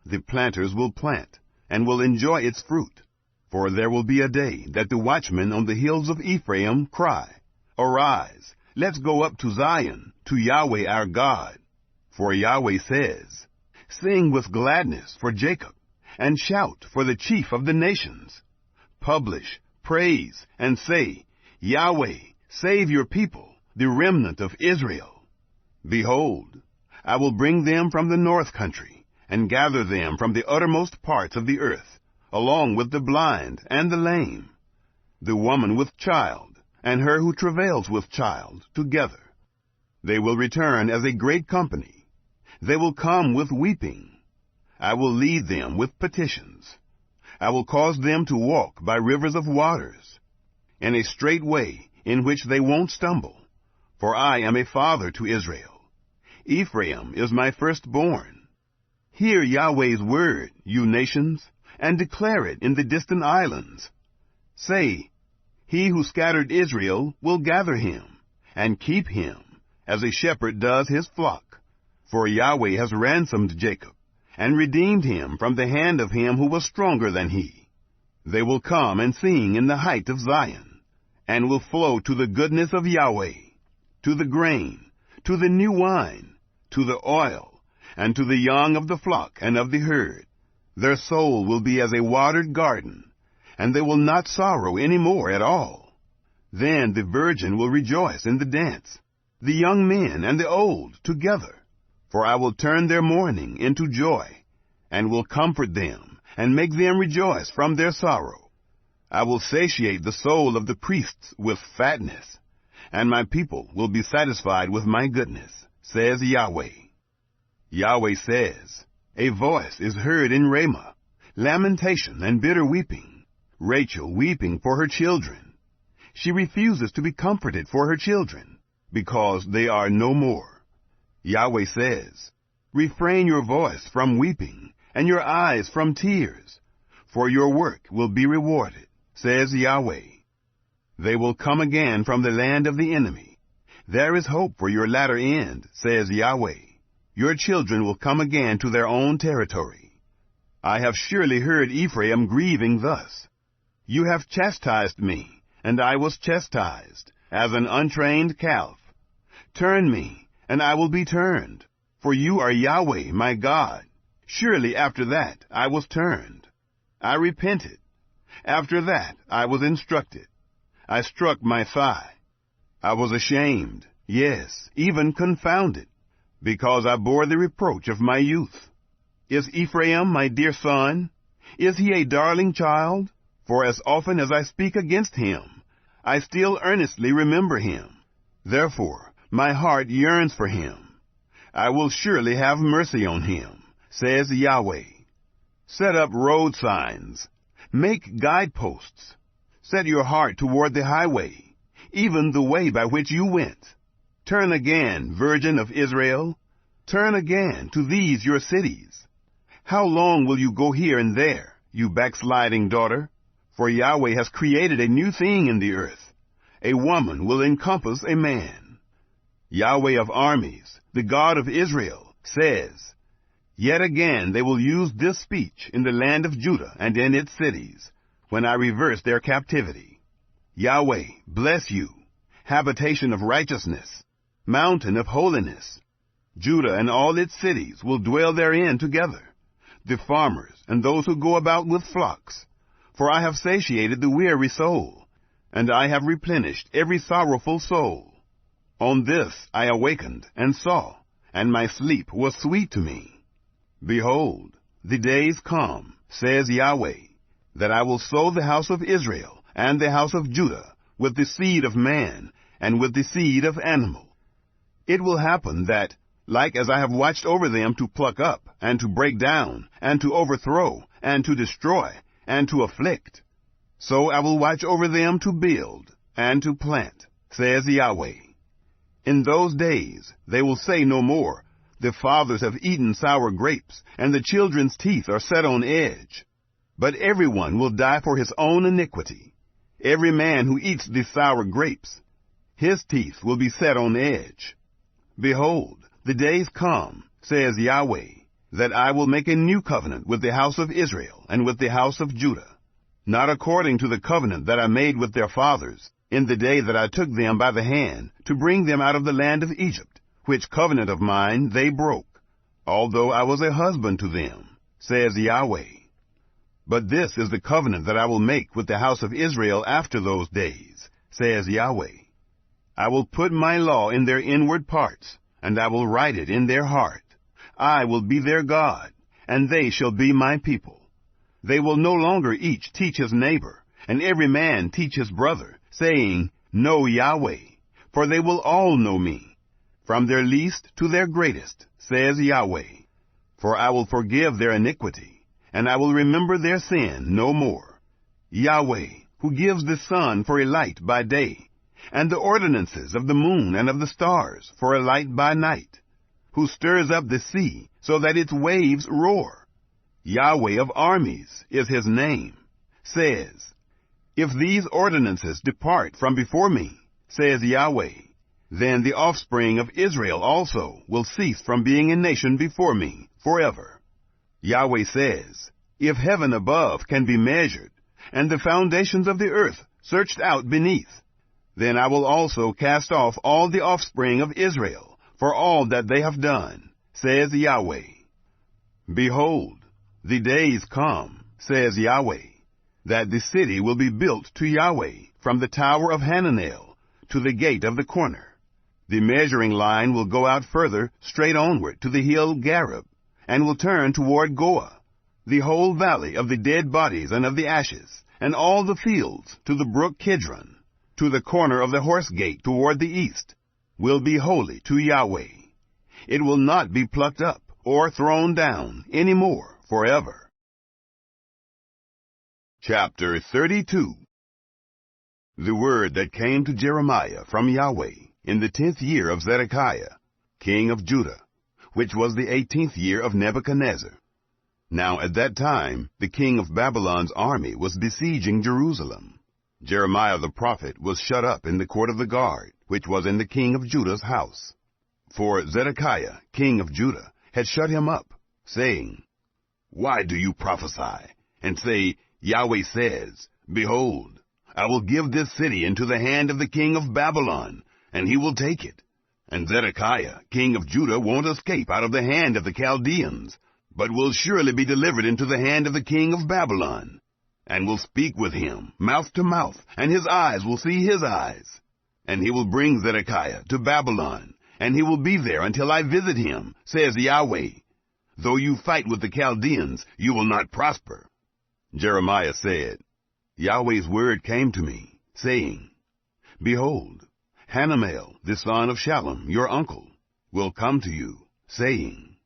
The planters will plant, and will enjoy its fruit. For there will be a day that the watchmen on the hills of Ephraim cry, Arise, let's go up to Zion, to Yahweh our God. For Yahweh says, Sing with gladness for Jacob, and shout for the chief of the nations. Publish, praise, and say, Yahweh, save your people, the remnant of Israel. Behold, I will bring them from the north country, and gather them from the uttermost parts of the earth, along with the blind and the lame, the woman with child, and her who travails with child, together. They will return as a great company. They will come with weeping. I will lead them with petitions. I will cause them to walk by rivers of waters, in a straight way in which they won't stumble. For I am a father to Israel. Ephraim is my firstborn. Hear Yahweh's word, you nations, and declare it in the distant islands. Say, He who scattered Israel will gather him, and keep him, as a shepherd does his flock. For Yahweh has ransomed Jacob, and redeemed him from the hand of him who was stronger than he. They will come and sing in the height of Zion, and will flow to the goodness of Yahweh, to the grain, to the new wine, to the oil, and to the young of the flock and of the herd. Their soul will be as a watered garden, and they will not sorrow any more at all. Then the virgin will rejoice in the dance, the young men and the old together. For I will turn their mourning into joy, and will comfort them, and make them rejoice from their sorrow. I will satiate the soul of the priests with fatness, and my people will be satisfied with my goodness, says Yahweh. Yahweh says, A voice is heard in Ramah, lamentation and bitter weeping, Rachel weeping for her children. She refuses to be comforted for her children, because they are no more. Yahweh says, Refrain your voice from weeping, and your eyes from tears, for your work will be rewarded, says Yahweh. They will come again from the land of the enemy. There is hope for your latter end, says Yahweh. Your children will come again to their own territory. I have surely heard Ephraim grieving thus. You have chastised me, and I was chastised, as an untrained calf. Turn me, and I will be turned. For you are Yahweh, my God. Surely after that I was turned. I repented. After that I was instructed. I struck my thigh. I was ashamed, yes, even confounded, because I bore the reproach of my youth. Is Ephraim my dear son? Is he a darling child? For as often as I speak against him, I still earnestly remember him. Therefore my heart yearns for him. I will surely have mercy on him, says Yahweh. Set up road signs. Make guideposts. Set your heart toward the highway, even the way by which you went. Turn again, virgin of Israel. Turn again to these your cities. How long will you go here and there, you backsliding daughter? For Yahweh has created a new thing in the earth. A woman will encompass a man. Yahweh of armies, the God of Israel, says, Yet again they will use this speech in the land of Judah and in its cities, when I reverse their captivity. Yahweh, bless you, habitation of righteousness, mountain of holiness. Judah and all its cities will dwell therein together, the farmers and those who go about with flocks. For I have satiated the weary soul, and I have replenished every sorrowful soul. On this I awakened and saw, and my sleep was sweet to me. Behold, the days come, says Yahweh, that I will sow the house of Israel and the house of Judah with the seed of man and with the seed of animal. It will happen that, like as I have watched over them to pluck up, and to break down, and to overthrow, and to destroy, and to afflict, so I will watch over them to build, and to plant, says Yahweh. In those days they will say no more, The fathers have eaten sour grapes, and the children's teeth are set on edge. But everyone will die for his own iniquity. Every man who eats the sour grapes, his teeth will be set on edge. Behold, the days come, says Yahweh, that I will make a new covenant with the house of Israel and with the house of Judah, not according to the covenant that I made with their fathers in the day that I took them by the hand to bring them out of the land of Egypt, which covenant of mine they broke, although I was a husband to them, says Yahweh. But this is the covenant that I will make with the house of Israel after those days, says Yahweh. I will put my law in their inward parts, and I will write it in their heart. I will be their God, and they shall be my people. They will no longer each teach his neighbor, and every man teach his brother, saying, Know Yahweh, for they will all know me, from their least to their greatest, says Yahweh. For I will forgive their iniquity, and I will remember their sin no more. Yahweh, who gives the sun for a light by day, and the ordinances of the moon and of the stars for a light by night, who stirs up the sea so that its waves roar. Yahweh of armies is his name, says, If these ordinances depart from before me, says Yahweh, then the offspring of Israel also will cease from being a nation before me forever. Yahweh says, If heaven above can be measured, and the foundations of the earth searched out beneath, then I will also cast off all the offspring of Israel for all that they have done, says Yahweh. Behold, the days come, says Yahweh, that the city will be built to Yahweh from the tower of Hananel to the gate of the corner. The measuring line will go out further straight onward to the hill Gareb, and will turn toward Goah, the whole valley of the dead bodies and of the ashes, and all the fields to the brook Kidron, to the corner of the horse gate toward the east, will be holy to Yahweh. It will not be plucked up or thrown down any more forever. Chapter 32. The word that came to Jeremiah from Yahweh in the 10th year of Zedekiah, king of Judah, which was the 18th year of Nebuchadnezzar. Now at that time the king of Babylon's army was besieging Jerusalem. Jeremiah the prophet was shut up in the court of the guard, which was in the king of Judah's house. For Zedekiah, king of Judah, had shut him up, saying, Why do you prophesy, and say, Yahweh says, Behold, I will give this city into the hand of the king of Babylon, and he will take it. And Zedekiah, king of Judah, won't escape out of the hand of the Chaldeans, but will surely be delivered into the hand of the king of Babylon, and will speak with him mouth to mouth, and his eyes will see his eyes. And he will bring Zedekiah to Babylon, and he will be there until I visit him, says Yahweh. Though you fight with the Chaldeans, you will not prosper. Jeremiah said, Yahweh's word came to me, saying, Behold, Hanamel, the son of Shallum, your uncle, will come to you, saying,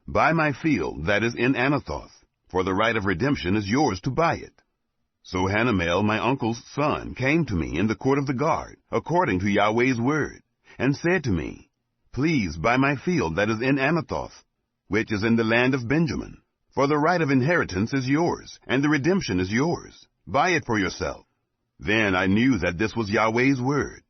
Buy my field that is in Anathoth, for the right of redemption is yours to buy it. So Hanamel, my uncle's son, came to me in the court of the guard, according to Yahweh's word, and said to me, Please buy my field that is in Anathoth, which is in the land of Benjamin. For the right of inheritance is yours, and the redemption is yours. Buy it for yourself. Then I knew that this was Yahweh's word.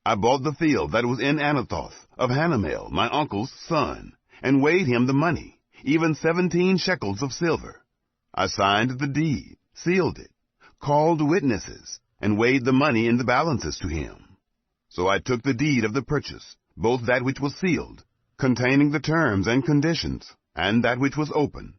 I bought the field that was in Anathoth of Hanamel, my uncle's son, and weighed him the money, even 17 shekels of silver. I signed the deed, sealed it, called witnesses, and weighed the money in the balances to him. So I took the deed of the purchase, both that which was sealed, containing the terms and conditions, and that which was open.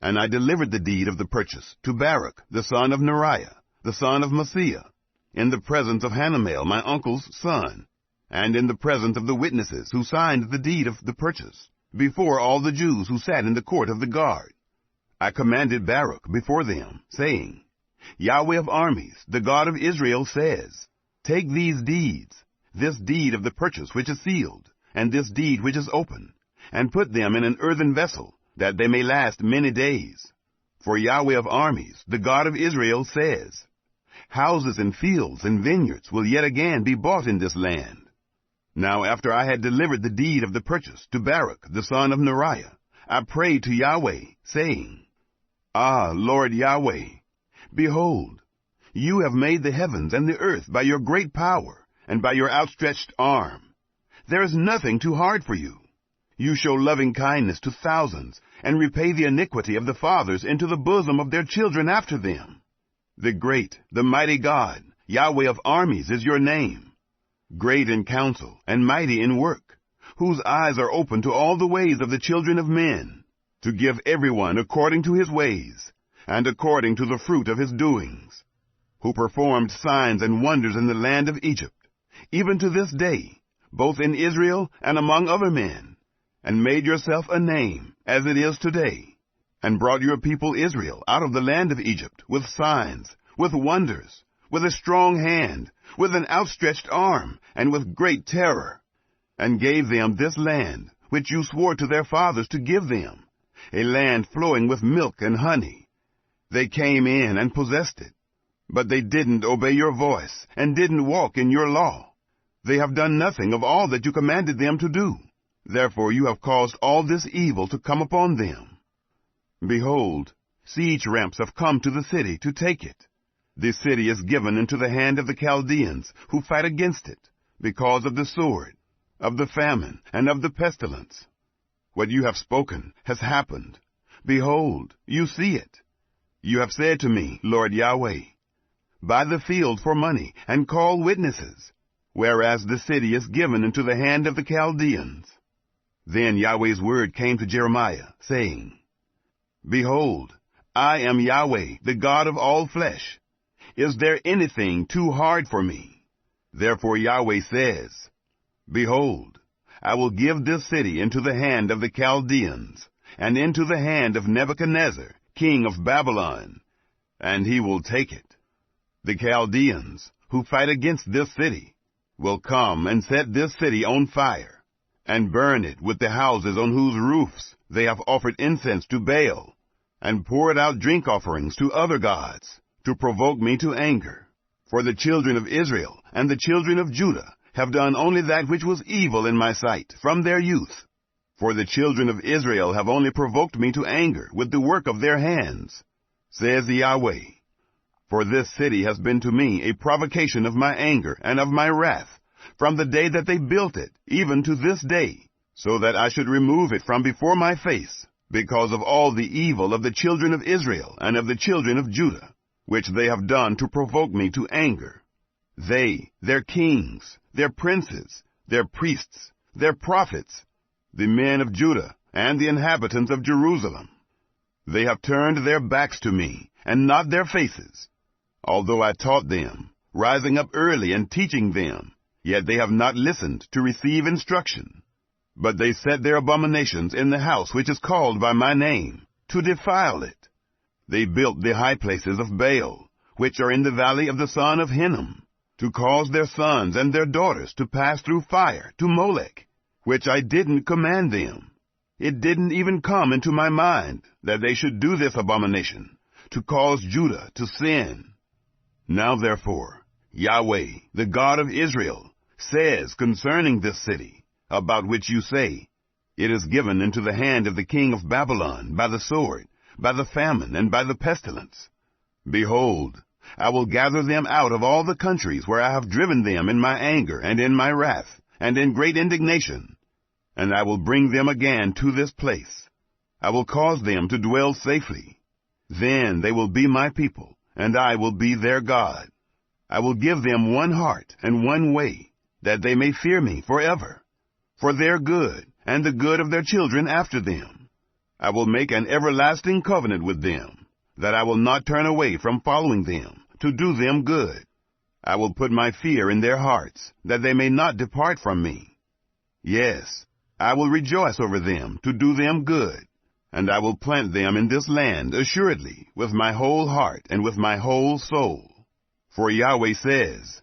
And I delivered the deed of the purchase to Baruch, the son of Neriah, the son of Maaseiah, in the presence of Hanamel, my uncle's son, and in the presence of the witnesses who signed the deed of the purchase, before all the Jews who sat in the court of the guard. I commanded Baruch before them, saying, Yahweh of armies, the God of Israel, says, Take these deeds, this deed of the purchase which is sealed, and this deed which is open, and put them in an earthen vessel, that they may last many days. For Yahweh of armies, the God of Israel, says, Houses and fields and vineyards will yet again be bought in this land. Now after I had delivered the deed of the purchase to Baruch, the son of Neriah, I prayed to Yahweh, saying, Ah, Lord Yahweh, behold, you have made the heavens and the earth by your great power and by your outstretched arm. There is nothing too hard for you. You show loving kindness to thousands, and repay the iniquity of the fathers into the bosom of their children after them. The great, the mighty God, Yahweh of armies, is your name. Great in counsel and mighty in work, whose eyes are open to all the ways of the children of men, to give everyone according to his ways, and according to the fruit of his doings, who performed signs and wonders in the land of Egypt, even to this day, both in Israel and among other men, and made yourself a name, as it is today, and brought your people Israel out of the land of Egypt with signs, with wonders, with a strong hand, with an outstretched arm, and with great terror, and gave them this land, which you swore to their fathers to give them, a land flowing with milk and honey. They came in and possessed it, but they didn't obey your voice, and didn't walk in your law. They have done nothing of all that you commanded them to do. Therefore you have caused all this evil to come upon them. Behold, siege ramps have come to the city to take it. The city is given into the hand of the Chaldeans, who fight against it, because of the sword, of the famine, and of the pestilence. What you have spoken has happened. Behold, you see it. You have said to me, Lord Yahweh, Buy the field for money, and call witnesses, whereas the city is given into the hand of the Chaldeans. Then Yahweh's word came to Jeremiah, saying, Behold, I am Yahweh, the God of all flesh. Is there anything too hard for me? Therefore Yahweh says, Behold, I will give this city into the hand of the Chaldeans, and into the hand of Nebuchadnezzar, king of Babylon, and he will take it. The Chaldeans, who fight against this city, will come and set this city on fire, and burn it with the houses on whose roofs they have offered incense to Baal, and poured out drink offerings to other gods, to provoke me to anger. For the children of Israel and the children of Judah have done only that which was evil in my sight from their youth. For the children of Israel have only provoked me to anger with the work of their hands, says Yahweh. For this city has been to me a provocation of my anger and of my wrath, from the day that they built it, even to this day, so that I should remove it from before my face, because of all the evil of the children of Israel and of the children of Judah, which they have done to provoke me to anger. They, their kings, their princes, their priests, their prophets, the men of Judah, and the inhabitants of Jerusalem. They have turned their backs to me, and not their faces. Although I taught them, rising up early and teaching them, yet they have not listened to receive instruction. But they set their abominations in the house which is called by my name, to defile it. They built the high places of Baal, which are in the valley of the son of Hinnom, to cause their sons and their daughters to pass through fire to Molech, which I didn't command them. It didn't even come into my mind that they should do this abomination, to cause Judah to sin. Now therefore, Yahweh, the God of Israel, says concerning this city, about which you say, it is given into the hand of the king of Babylon by the sword, by the famine, and by the pestilence. Behold, I will gather them out of all the countries where I have driven them in my anger and in my wrath, and in great indignation, and I will bring them again to this place. I will cause them to dwell safely. Then they will be my people, and I will be their God. I will give them one heart and one way, that they may fear me forever, for their good and the good of their children after them. I will make an everlasting covenant with them, that I will not turn away from following them, to do them good. I will put my fear in their hearts, that they may not depart from me. Yes, I will rejoice over them, to do them good, and I will plant them in this land assuredly, with my whole heart and with my whole soul. For Yahweh says,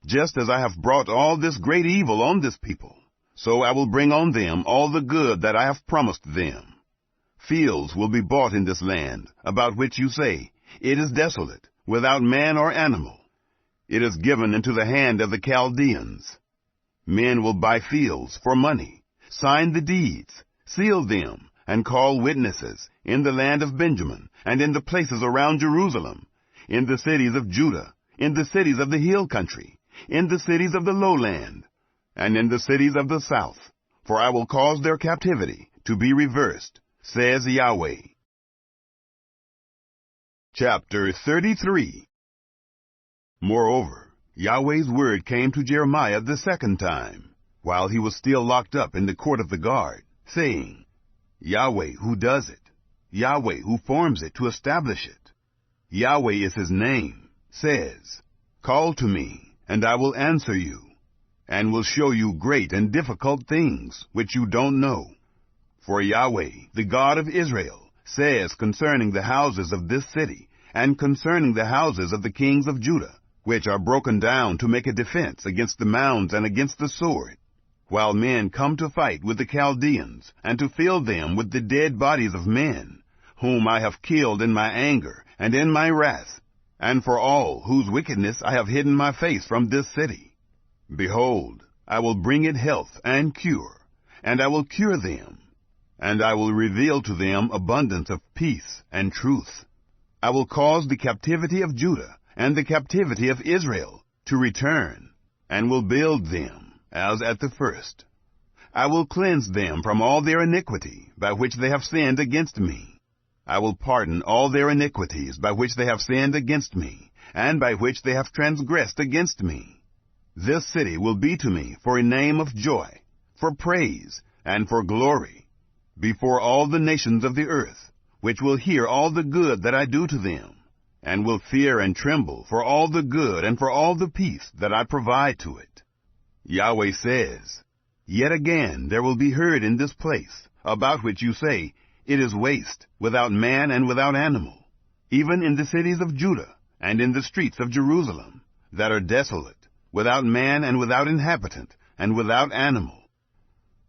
just as I have brought all this great evil on this people, so I will bring on them all the good that I have promised them. Fields will be bought in this land, about which you say, it is desolate, without man or animal. It is given into the hand of the Chaldeans. Men will buy fields for money, sign the deeds, seal them, and call witnesses in the land of Benjamin, and in the places around Jerusalem, in the cities of Judah, in the cities of the hill country, in the cities of the lowland, and in the cities of the south. For I will cause their captivity to be reversed, says Yahweh. Chapter 33. Moreover, Yahweh's word came to Jeremiah the second time, while he was still locked up in the court of the guard, saying, Yahweh who does it, Yahweh who forms it to establish it, Yahweh is his name, says, call to me, and I will answer you, and will show you great and difficult things which you don't know. For Yahweh, the God of Israel, says concerning the houses of this city, and concerning the houses of the kings of Judah, which are broken down to make a defense against the mounds and against the sword, while men come to fight with the Chaldeans, and to fill them with the dead bodies of men, whom I have killed in my anger and in my wrath, and for all whose wickedness I have hidden my face from this city. Behold, I will bring it health and cure, and I will cure them, and I will reveal to them abundance of peace and truth. I will cause the captivity of Judah and the captivity of Israel to return, and will build them as at the first. I will cleanse them from all their iniquity by which they have sinned against me. I will pardon all their iniquities by which they have sinned against me, and by which they have transgressed against me. This city will be to me for a name of joy, for praise, and for glory, before all the nations of the earth, which will hear all the good that I do to them, and will fear and tremble for all the good and for all the peace that I provide to it. Yahweh says, yet again there will be heard in this place, about which you say, it is waste, without man and without animal, even in the cities of Judah, and in the streets of Jerusalem, that are desolate, without man and without inhabitant, and without animal.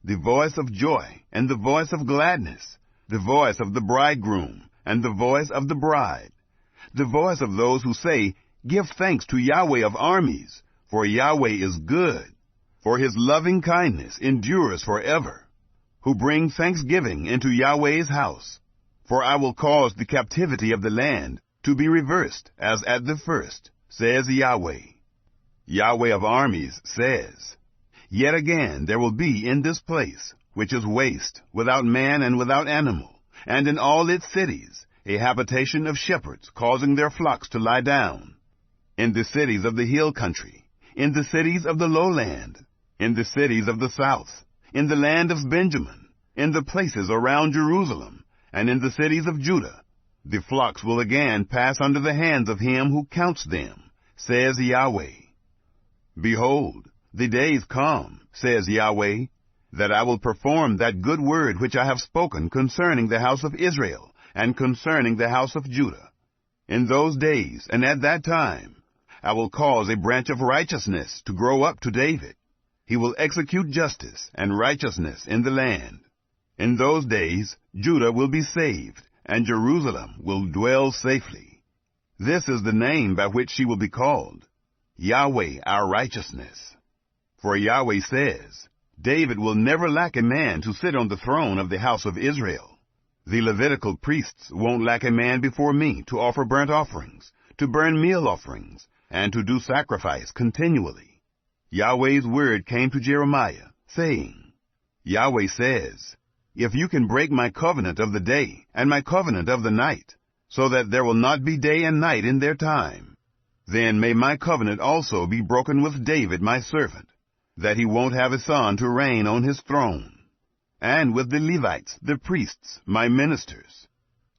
The voice of joy, and the voice of gladness, the voice of the bridegroom, and the voice of the bride, the voice of those who say, give thanks to Yahweh of armies, for Yahweh is good, for his loving kindness endures forever, who bring thanksgiving into Yahweh's house. For I will cause the captivity of the land to be reversed as at the first, says Yahweh. Yahweh of armies says, yet again there will be in this place, which is waste, without man and without animal, and in all its cities, a habitation of shepherds causing their flocks to lie down. In the cities of the hill country, in the cities of the lowland, in the cities of the south, in the land of Benjamin, in the places around Jerusalem, and in the cities of Judah, the flocks will again pass under the hands of him who counts them, says Yahweh. Behold, the days come, says Yahweh, that I will perform that good word which I have spoken concerning the house of Israel, and concerning the house of Judah. In those days, and at that time, I will cause a branch of righteousness to grow up to David. He will execute justice and righteousness in the land. In those days, Judah will be saved, and Jerusalem will dwell safely. This is the name by which she will be called, Yahweh our righteousness. For Yahweh says, David will never lack a man to sit on the throne of the house of Israel. The Levitical priests won't lack a man before me to offer burnt offerings, to burn meal offerings, and to do sacrifice continually. Yahweh's word came to Jeremiah, saying, Yahweh says, if you can break my covenant of the day and my covenant of the night, so that there will not be day and night in their time, then may my covenant also be broken with David my servant, that he won't have a son to reign on his throne, and with the Levites, the priests, my ministers.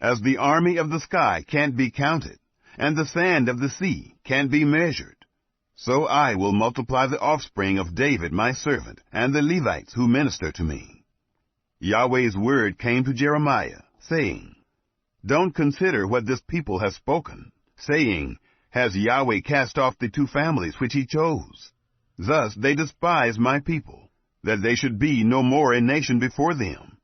As the army of the sky can't be counted, and the sand of the sea can't be measured, so I will multiply the offspring of David my servant, and the Levites who minister to me. Yahweh's word came to Jeremiah, saying, Don't consider what this people has spoken, saying, Has Yahweh cast off the two families which he chose? Thus they despise my people, that they should be no more a nation before them.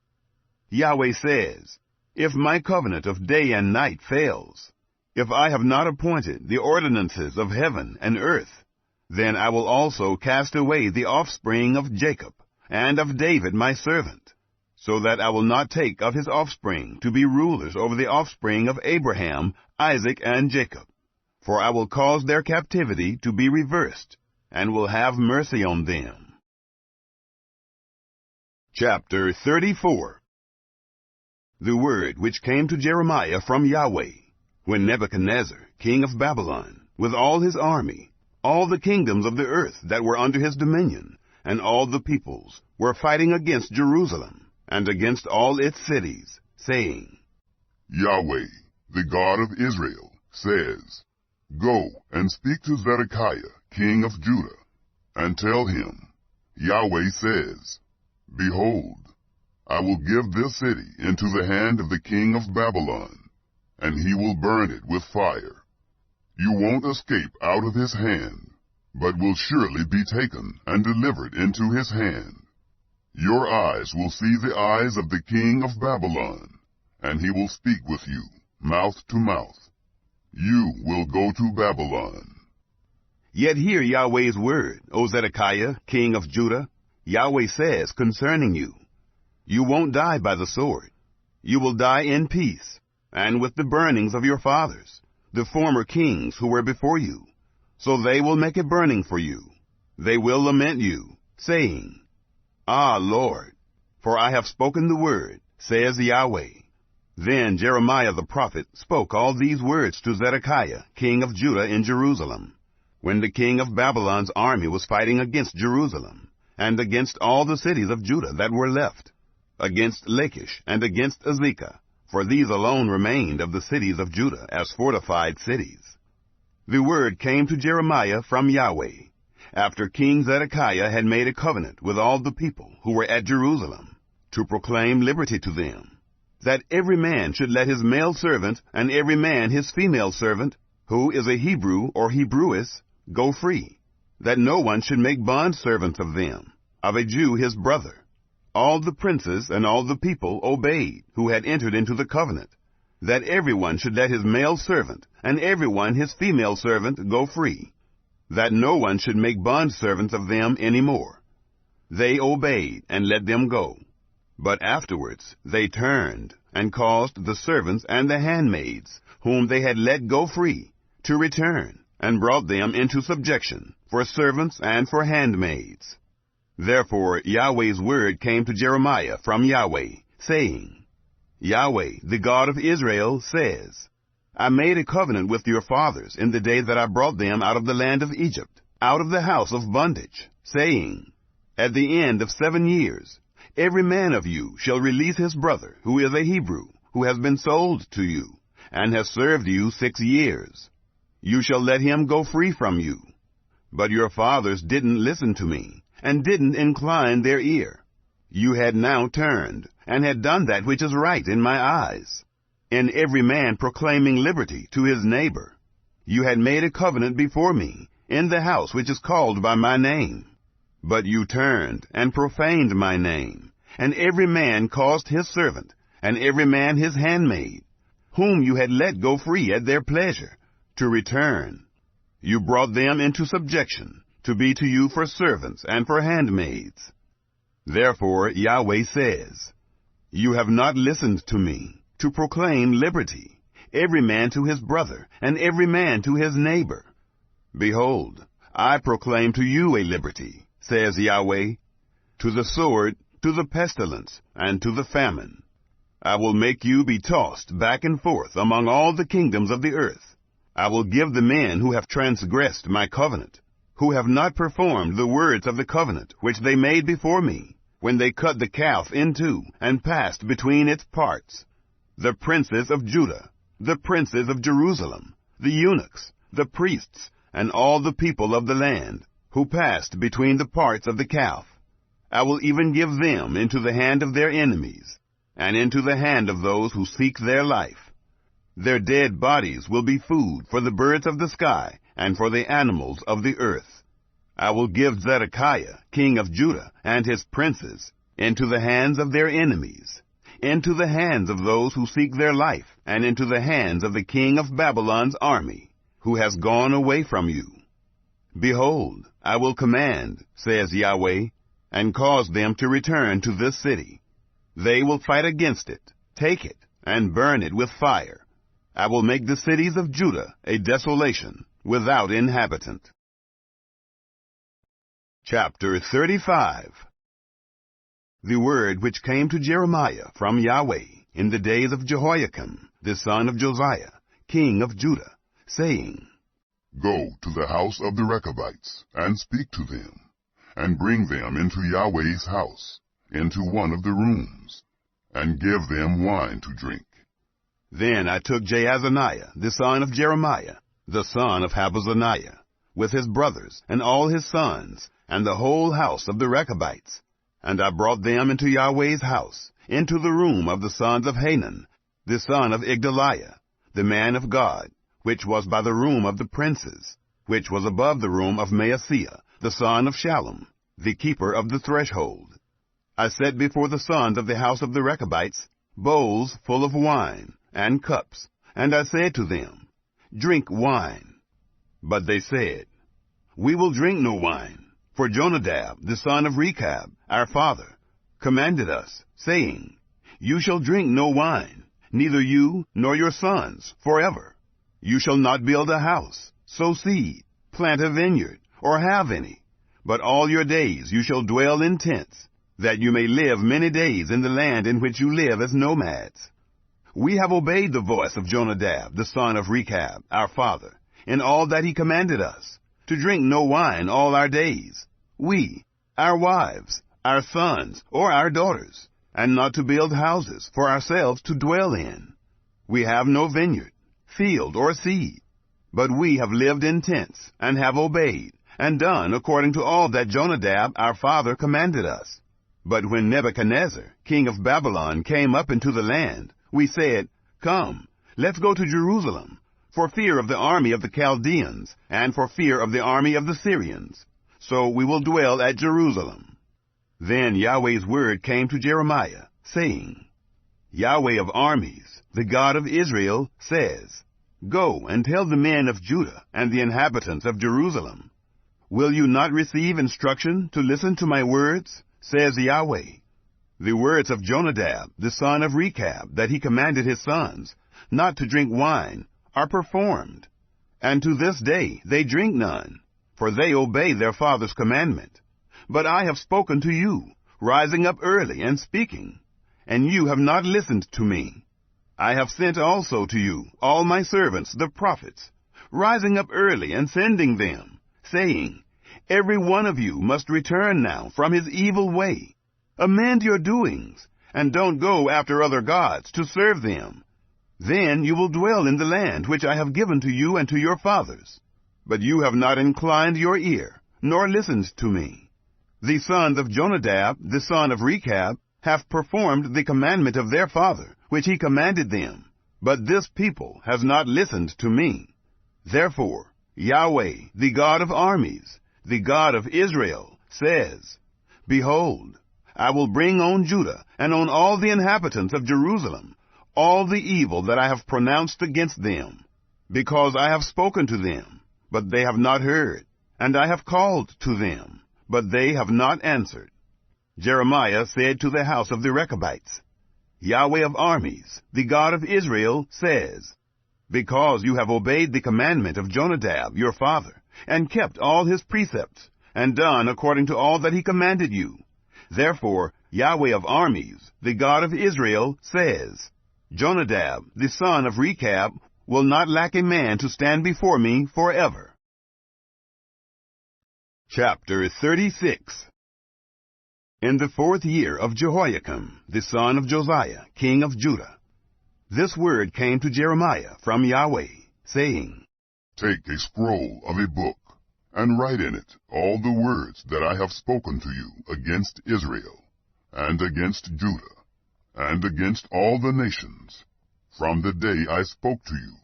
Yahweh says, If my covenant of day and night fails, if I have not appointed the ordinances of heaven and earth, then I will also cast away the offspring of Jacob, and of David my servant, so that I will not take of his offspring to be rulers over the offspring of Abraham, Isaac, and Jacob. For I will cause their captivity to be reversed, and will have mercy on them. Chapter 34. The word which came to Jeremiah from Yahweh, when Nebuchadnezzar, king of Babylon, with all his army, all the kingdoms of the earth that were under his dominion, and all the peoples, were fighting against Jerusalem, and against all its cities, saying, Yahweh, the God of Israel, says, Go and speak to Zedekiah, king of Judah, and tell him, Yahweh says, Behold, I will give this city into the hand of the king of Babylon, and he will burn it with fire. You won't escape out of his hand, but will surely be taken and delivered into his hand. Your eyes will see the eyes of the king of Babylon, and he will speak with you, mouth to mouth. You will go to Babylon. Yet hear Yahweh's word, O Zedekiah, king of Judah. Yahweh says concerning you, You won't die by the sword. You will die in peace, and with the burnings of your fathers, the former kings who were before you. So they will make a burning for you. They will lament you, saying, Ah, Lord, for I have spoken the word, says Yahweh. Then Jeremiah the prophet spoke all these words to Zedekiah, king of Judah in Jerusalem, when the king of Babylon's army was fighting against Jerusalem, and against all the cities of Judah that were left, against Lachish and against Azekah, for these alone remained of the cities of Judah as fortified cities. The word came to Jeremiah from Yahweh, after King Zedekiah had made a covenant with all the people who were at Jerusalem, to proclaim liberty to them, that every man should let his male servant and every man his female servant, who is a Hebrew or Hebrewess, go free, that no one should make bondservants of them, of a Jew his brother. All the princes and all the people obeyed, who had entered into the covenant, that everyone should let his male servant and everyone his female servant go free, that no one should make bondservants of them any more. They obeyed and let them go. But afterwards they turned and caused the servants and the handmaids, whom they had let go free, to return, and brought them into subjection, for servants and for handmaids. Therefore Yahweh's word came to Jeremiah from Yahweh, saying, Yahweh, the God of Israel, says, I made a covenant with your fathers in the day that I brought them out of the land of Egypt, out of the house of bondage, saying, At the end of 7 years, Every man of you shall release his brother, who is a Hebrew, who has been sold to you, and has served you 6 years. You shall let him go free from you. But your fathers didn't listen to me, and didn't incline their ear. You had now turned, and had done that which is right in my eyes, in every man proclaiming liberty to his neighbor. You had made a covenant before me, in the house which is called by my name. But you turned, and profaned my name, and every man caused his servant, and every man his handmaid, whom you had let go free at their pleasure, to return. You brought them into subjection, to be to you for servants and for handmaids. Therefore Yahweh says, You have not listened to me, to proclaim liberty, every man to his brother, and every man to his neighbor. Behold, I proclaim to you a liberty, says Yahweh, to the sword, to the pestilence, and to the famine. I will make you be tossed back and forth among all the kingdoms of the earth. I will give the men who have transgressed my covenant, who have not performed the words of the covenant which they made before me, when they cut the calf in two and passed between its parts, the princes of Judah, the princes of Jerusalem, the eunuchs, the priests, and all the people of the land, who passed between the parts of the calf. I will even give them into the hand of their enemies, and into the hand of those who seek their life. Their dead bodies will be food for the birds of the sky and for the animals of the earth. I will give Zedekiah, king of Judah, and his princes into the hands of their enemies, into the hands of those who seek their life, and into the hands of the king of Babylon's army, who has gone away from you. Behold, I will command, says Yahweh, and cause them to return to this city. They will fight against it, take it, and burn it with fire. I will make the cities of Judah a desolation, without inhabitant. Chapter 35. The word which came to Jeremiah from Yahweh in the days of Jehoiakim, the son of Josiah, king of Judah, saying, Go to the house of the Rechabites, and speak to them, and bring them into Yahweh's house, into one of the rooms, and give them wine to drink. Then I took Jaazaniah, the son of Jeremiah, the son of Habazaniah, with his brothers, and all his sons, and the whole house of the Rechabites, and I brought them into Yahweh's house, into the room of the sons of Hanan, the son of Igdaliah, the man of God, which was by the room of the princes, which was above the room of Maaseiah, the son of Shallum, the keeper of the threshold. I set before the sons of the house of the Rechabites bowls full of wine, and cups, and I said to them, Drink wine. But they said, We will drink no wine, for Jonadab, the son of Rechab, our father, commanded us, saying, You shall drink no wine, neither you nor your sons, forever. You shall not build a house, sow seed, plant a vineyard, or have any, but all your days you shall dwell in tents, that you may live many days in the land in which you live as nomads. We have obeyed the voice of Jonadab, the son of Rechab, our father, in all that he commanded us, to drink no wine all our days, we, our wives, our sons, or our daughters, and not to build houses for ourselves to dwell in. We have no vineyard, field, or seed, but we have lived in tents, and have obeyed, and done according to all that Jonadab our father commanded us. But when Nebuchadnezzar, king of Babylon, came up into the land, we said, Come, let's go to Jerusalem, for fear of the army of the Chaldeans, and for fear of the army of the Syrians. So we will dwell at Jerusalem. Then Yahweh's word came to Jeremiah, saying, Yahweh of armies, the God of Israel, says, Go and tell the men of Judah and the inhabitants of Jerusalem. Will you not receive instruction to listen to my words, says Yahweh? The words of Jonadab, the son of Rechab, that he commanded his sons not to drink wine, are performed. And to this day they drink none, for they obey their father's commandment. But I have spoken to you, rising up early and speaking, and you have not listened to me. I have sent also to you all my servants, the prophets, rising up early and sending them, saying, Every one of you must return now from his evil way, Amend your doings, and don't go after other gods to serve them. Then you will dwell in the land which I have given to you and to your fathers. But you have not inclined your ear, nor listened to me. The sons of Jonadab, the son of Rechab, have performed the commandment of their father, which he commanded them. But this people has not listened to me. Therefore, Yahweh, the God of armies, the God of Israel, says, Behold, I will bring on Judah and on all the inhabitants of Jerusalem all the evil that I have pronounced against them, because I have spoken to them, but they have not heard, and I have called to them, but they have not answered. Jeremiah said to the house of the Rechabites, Yahweh of armies, the God of Israel, says, Because you have obeyed the commandment of Jonadab your father, and kept all his precepts, and done according to all that he commanded you, therefore Yahweh of armies, the God of Israel, says, Jonadab, the son of Rechab, will not lack a man to stand before me forever. Chapter 36. In the 4th year of Jehoiakim, the son of Josiah, king of Judah, this word came to Jeremiah from Yahweh, saying, Take a scroll of a book, and write in it all the words that I have spoken to you against Israel, and against Judah, and against all the nations, from the day I spoke to you,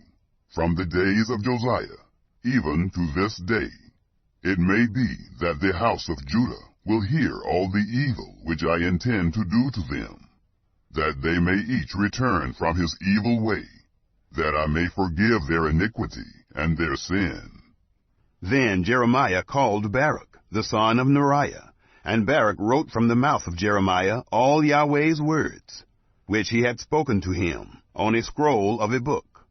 from the days of Josiah, even to this day. It may be that the house of Judah will hear all the evil which I intend to do to them, that they may each return from his evil way, that I may forgive their iniquity and their sin. Then Jeremiah called Baruch, the son of Neriah, and Baruch wrote from the mouth of Jeremiah all Yahweh's words, which he had spoken to him, on a scroll of a book.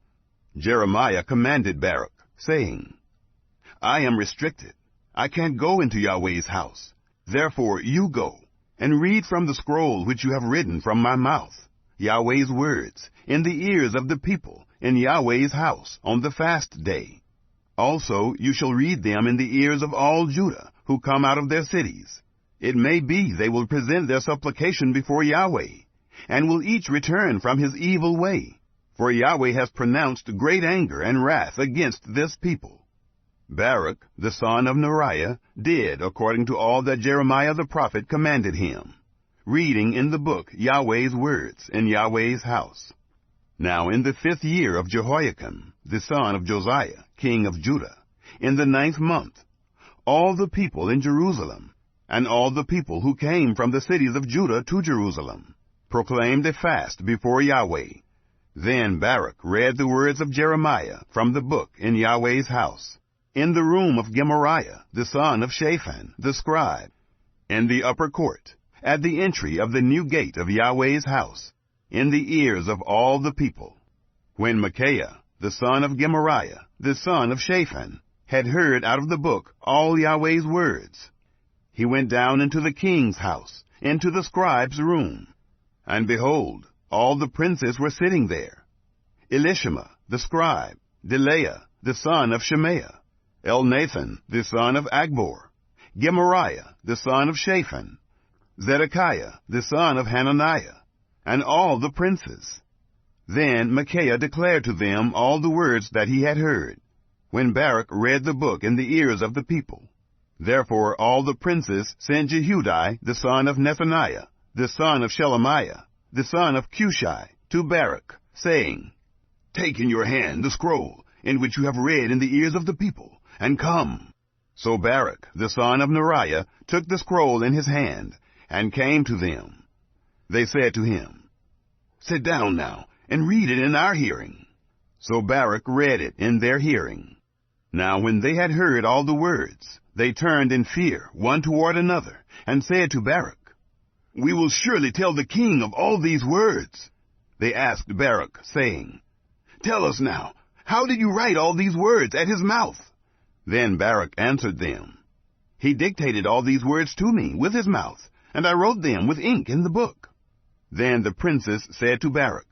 Jeremiah commanded Baruch, saying, I am restricted. I can't go into Yahweh's house. Therefore you go, and read from the scroll which you have written from my mouth, Yahweh's words, in the ears of the people, in Yahweh's house, on the fast day. Also you shall read them in the ears of all Judah, who come out of their cities. It may be they will present their supplication before Yahweh, and will each return from his evil way. For Yahweh has pronounced great anger and wrath against this people. Baruch, the son of Neriah, did according to all that Jeremiah the prophet commanded him, reading in the book Yahweh's words in Yahweh's house. Now in the 5th year of Jehoiakim, the son of Josiah, king of Judah, in the 9th month, all the people in Jerusalem, and all the people who came from the cities of Judah to Jerusalem, proclaimed a fast before Yahweh. Then Baruch read the words of Jeremiah from the book in Yahweh's house, in the room of Gemariah, the son of Shaphan, the scribe, in the upper court, at the entry of the new gate of Yahweh's house, in the ears of all the people. When Micaiah, the son of Gemariah, the son of Shaphan, had heard out of the book all Yahweh's words, he went down into the king's house, into the scribe's room. And behold, all the princes were sitting there, Elishama, the scribe, Delaiah, the son of Shemaiah, Elnathan, the son of Agbor, Gemariah, the son of Shaphan, Zedekiah, the son of Hananiah, and all the princes. Then Micaiah declared to them all the words that he had heard, when Baruch read the book in the ears of the people. Therefore all the princes sent Jehudi, the son of Nethaniah, the son of Shelemiah, the son of Cushi, to Baruch, saying, Take in your hand the scroll, in which you have read in the ears of the people, and come. So Baruch, the son of Neriah, took the scroll in his hand, and came to them. They said to him, Sit down now, and read it in our hearing. So Baruch read it in their hearing. Now when they had heard all the words, they turned in fear one toward another, and said to Baruch, We will surely tell the king of all these words. They asked Baruch, saying, Tell us now, how did you write all these words at his mouth? Then Baruch answered them, He dictated all these words to me with his mouth, and I wrote them with ink in the book. Then the princes said to Baruch,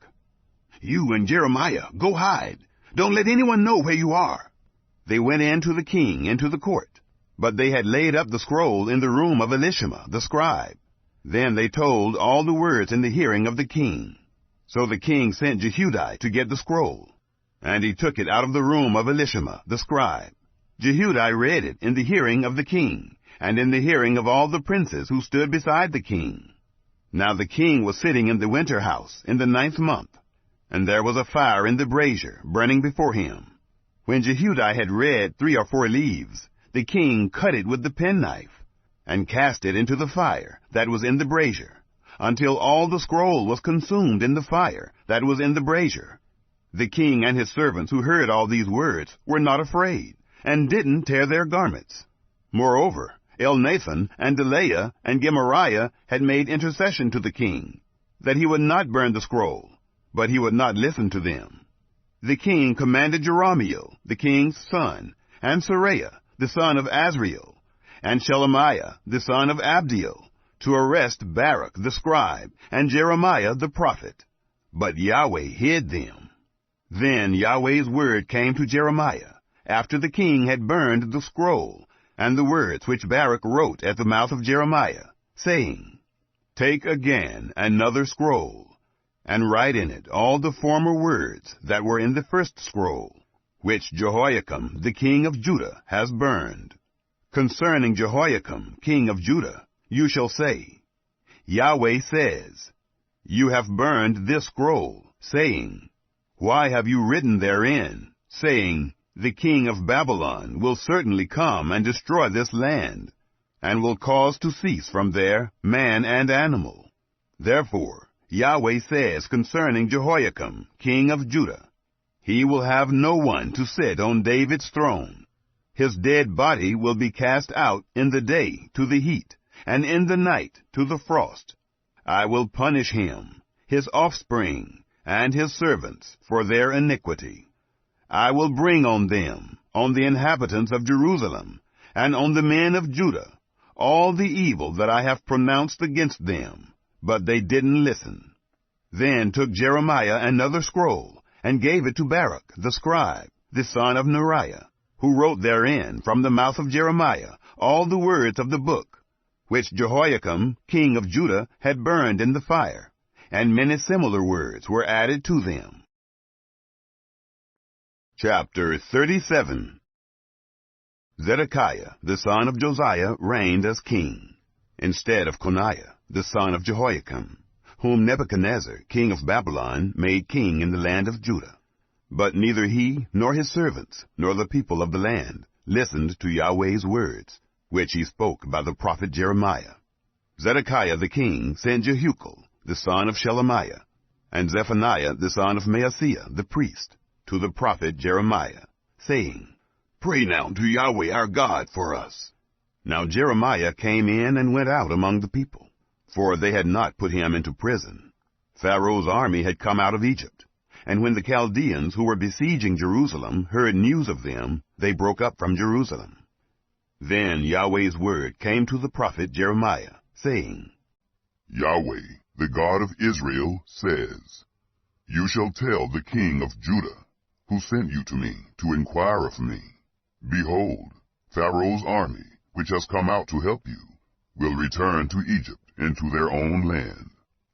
You and Jeremiah, go hide. Don't let anyone know where you are. They went in to the king into the court, but they had laid up the scroll in the room of Elishama the scribe. Then they told all the words in the hearing of the king. So the king sent Jehudi to get the scroll, and he took it out of the room of Elishama the scribe. Jehudi read it in the hearing of the king, and in the hearing of all the princes who stood beside the king. Now the king was sitting in the winter house in the 9th month, and there was a fire in the brazier burning before him. When Jehudi had read 3 or 4 leaves, the king cut it with the penknife, and cast it into the fire that was in the brazier, until all the scroll was consumed in the fire that was in the brazier. The king and his servants who heard all these words were not afraid, and didn't tear their garments. Moreover, Elnathan and Delaiah and Gemariah had made intercession to the king, that he would not burn the scroll, but he would not listen to them. The king commanded Jerahmeel, the king's son, and Seraiah, the son of Azriel, and Shelemiah, the son of Abdiel, to arrest Baruch the scribe and Jeremiah the prophet. But Yahweh hid them. Then Yahweh's word came to Jeremiah, after the king had burned the scroll, and the words which Baruch wrote at the mouth of Jeremiah, saying, Take again another scroll, and write in it all the former words that were in the first scroll, which Jehoiakim the king of Judah has burned. Concerning Jehoiakim king of Judah, you shall say, Yahweh says, You have burned this scroll, saying, Why have you written therein, saying, The king of Babylon will certainly come and destroy this land, and will cause to cease from there man and animal. Therefore Yahweh says concerning Jehoiakim king of Judah, He will have no one to sit on David's throne. His dead body will be cast out in the day to the heat, and in the night to the frost. I will punish him, his offspring, and his servants for their iniquity. I will bring on them, on the inhabitants of Jerusalem, and on the men of Judah, all the evil that I have pronounced against them, but they didn't listen. Then took Jeremiah another scroll, and gave it to Baruch the scribe, the son of Neriah, who wrote therein from the mouth of Jeremiah all the words of the book, which Jehoiakim king of Judah had burned in the fire, and many similar words were added to them. Chapter 37. Zedekiah the son of Josiah reigned as king, instead of Coniah the son of Jehoiakim, whom Nebuchadnezzar king of Babylon made king in the land of Judah. But neither he nor his servants nor the people of the land listened to Yahweh's words, which he spoke by the prophet Jeremiah. Zedekiah the king sent Jehucal the son of Shelemiah, and Zephaniah the son of Maaseiah the priest, to the prophet Jeremiah, saying, Pray now to Yahweh our God for us. Now Jeremiah came in and went out among the people, for they had not put him into prison. Pharaoh's army had come out of Egypt, and when the Chaldeans who were besieging Jerusalem heard news of them, they broke up from Jerusalem. Then Yahweh's word came to the prophet Jeremiah, saying, Yahweh, the God of Israel, says, You shall tell the king of Judah, who sent you to me to inquire of me, Behold, Pharaoh's army, which has come out to help you, will return to Egypt into their own land.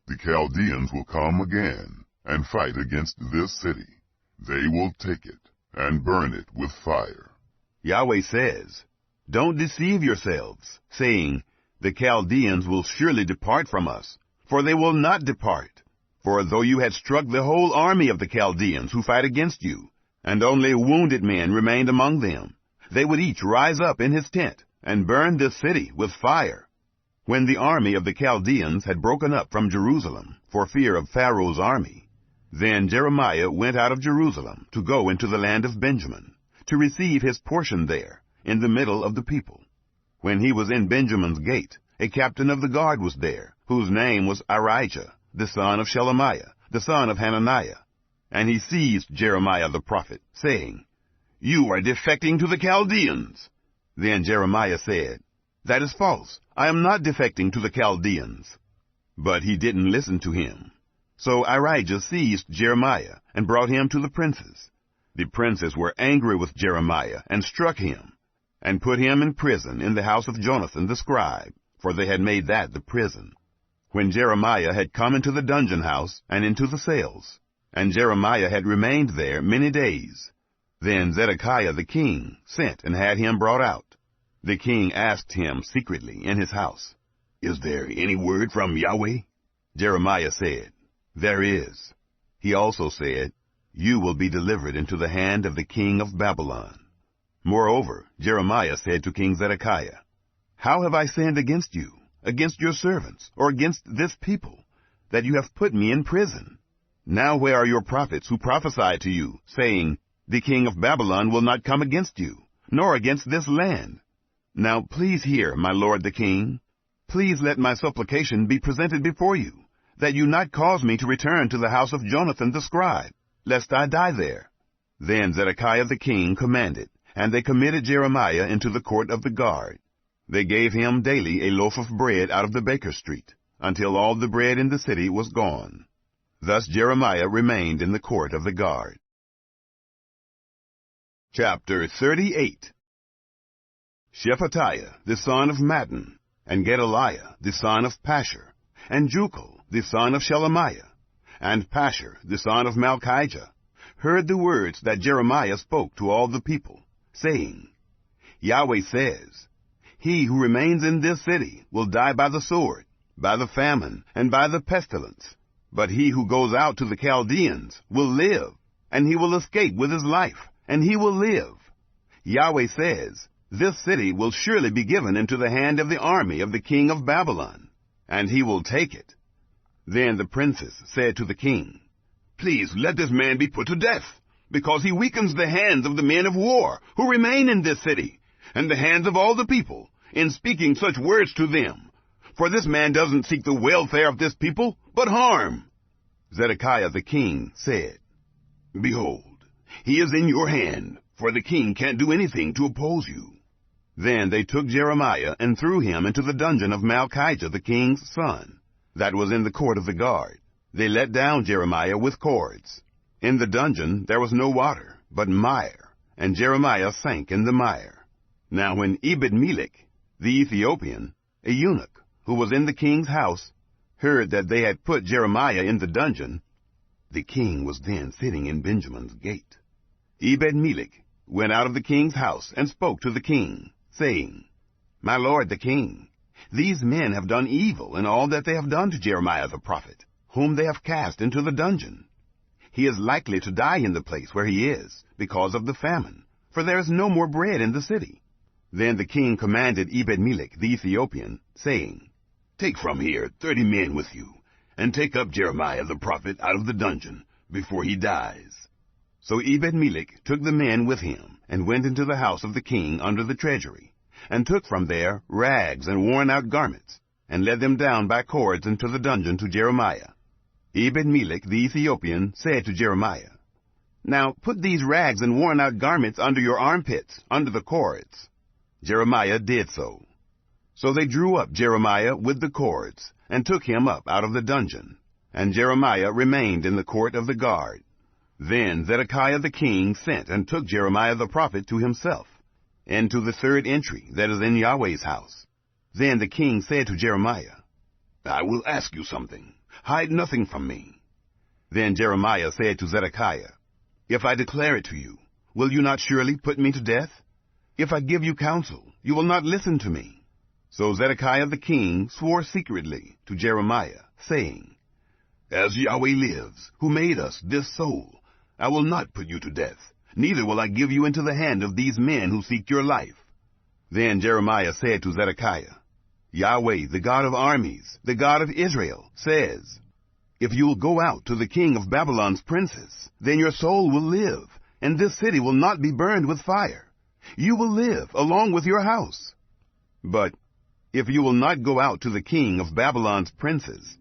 The Chaldeans will come again and fight against this city. They will take it and burn it with fire. Yahweh says, Don't deceive yourselves, saying, The Chaldeans will surely depart from us, for they will not depart. For though you had struck the whole army of the Chaldeans who fight against you, and only wounded men remained among them, they would each rise up in his tent, and burn this city with fire. When the army of the Chaldeans had broken up from Jerusalem for fear of Pharaoh's army, then Jeremiah went out of Jerusalem to go into the land of Benjamin, to receive his portion there, in the middle of the people. When he was in Benjamin's gate, a captain of the guard was there, whose name was Arijah, the son of Shelemiah, the son of Hananiah. And he seized Jeremiah the prophet, saying, You are defecting to the Chaldeans. Then Jeremiah said, That is false. I am not defecting to the Chaldeans. But he didn't listen to him. So Arijah seized Jeremiah and brought him to the princes. The princes were angry with Jeremiah and struck him, and put him in prison in the house of Jonathan the scribe, for they had made that the prison. when Jeremiah had come into the dungeon house and into the cells, and Jeremiah had remained there many days. Then Zedekiah the king sent and had him brought out. The king asked him secretly in his house, "Is there any word from Yahweh?" Jeremiah said, "There is." He also said, "You will be delivered into the hand of the king of Babylon." Moreover, Jeremiah said to King Zedekiah, "How have I sinned against you, against your servants, or against this people, that you have put me in prison? Now where are your prophets who prophesied to you, saying, 'The king of Babylon will not come against you, nor against this land'? Now please hear, my lord the king. Please let my supplication be presented before you, that you not cause me to return to the house of Jonathan the scribe, lest I die there." Then Zedekiah the king commanded, and they committed Jeremiah into the court of the guard. They gave him daily a loaf of bread out of the baker's street, until all the bread in the city was gone. Thus Jeremiah remained in the court of the guard. Chapter 38. Shephatiah the son of Mattan, and Gedaliah the son of Pashur, and Jucal the son of Shelemiah, and Pashur the son of Malchijah, heard the words that Jeremiah spoke to all the people, saying, "Yahweh says, He who remains in this city will die by the sword, by the famine, and by the pestilence. But he who goes out to the Chaldeans will live, and he will escape with his life, and he will live. Yahweh says, This city will surely be given into the hand of the army of the king of Babylon, and he will take it." Then the princes said to the king, "Please let this man be put to death, because he weakens the hands of the men of war who remain in this city, and the hands of all the people, in speaking such words to them. For this man doesn't seek the welfare of this people, but harm." Zedekiah the king said, "Behold, he is in your hand, for the king can't do anything to oppose you." Then they took Jeremiah and threw him into the dungeon of Malchijah the king's son, that was in the court of the guard. They let down Jeremiah with cords. In the dungeon there was no water, but mire, and Jeremiah sank in the mire. Now when Ebed-melech, the Ethiopian, a eunuch, who was in the king's house, heard that they had put Jeremiah in the dungeon, the king was then sitting in Benjamin's gate. Ebed-melech went out of the king's house and spoke to the king, saying, "My lord the king, these men have done evil in all that they have done to Jeremiah the prophet, whom they have cast into the dungeon. He is likely to die in the place where he is, because of the famine, for there is no more bread in the city." Then the king commanded Ebed-melech the Ethiopian, saying, "Take from here 30 men with you, and take up Jeremiah the prophet out of the dungeon, before he dies." So Ebed-melech took the men with him, and went into the house of the king under the treasury, and took from there rags and worn-out garments, and led them down by cords into the dungeon to Jeremiah. Ebed-melech the Ethiopian said to Jeremiah, "Now put these rags and worn-out garments under your armpits, under the cords." Jeremiah did so. So they drew up Jeremiah with the cords, and took him up out of the dungeon, and Jeremiah remained in the court of the guard. Then Zedekiah the king sent and took Jeremiah the prophet to himself, into the third entry that is in Yahweh's house. Then the king said to Jeremiah, "I will ask you something. Hide nothing from me." Then Jeremiah said to Zedekiah, "If I declare it to you, will you not surely put me to death? If I give you counsel, you will not listen to me." So Zedekiah the king swore secretly to Jeremiah, saying, "As Yahweh lives, who made us, this soul, I will not put you to death, neither will I give you into the hand of these men who seek your life." Then Jeremiah said to Zedekiah, "Yahweh, the God of armies, the God of Israel, says, If you will go out to the king of Babylon's princes, then your soul will live, and this city will not be burned with fire. You will live along with your house. But if you will not go out to the king of Babylon's princes,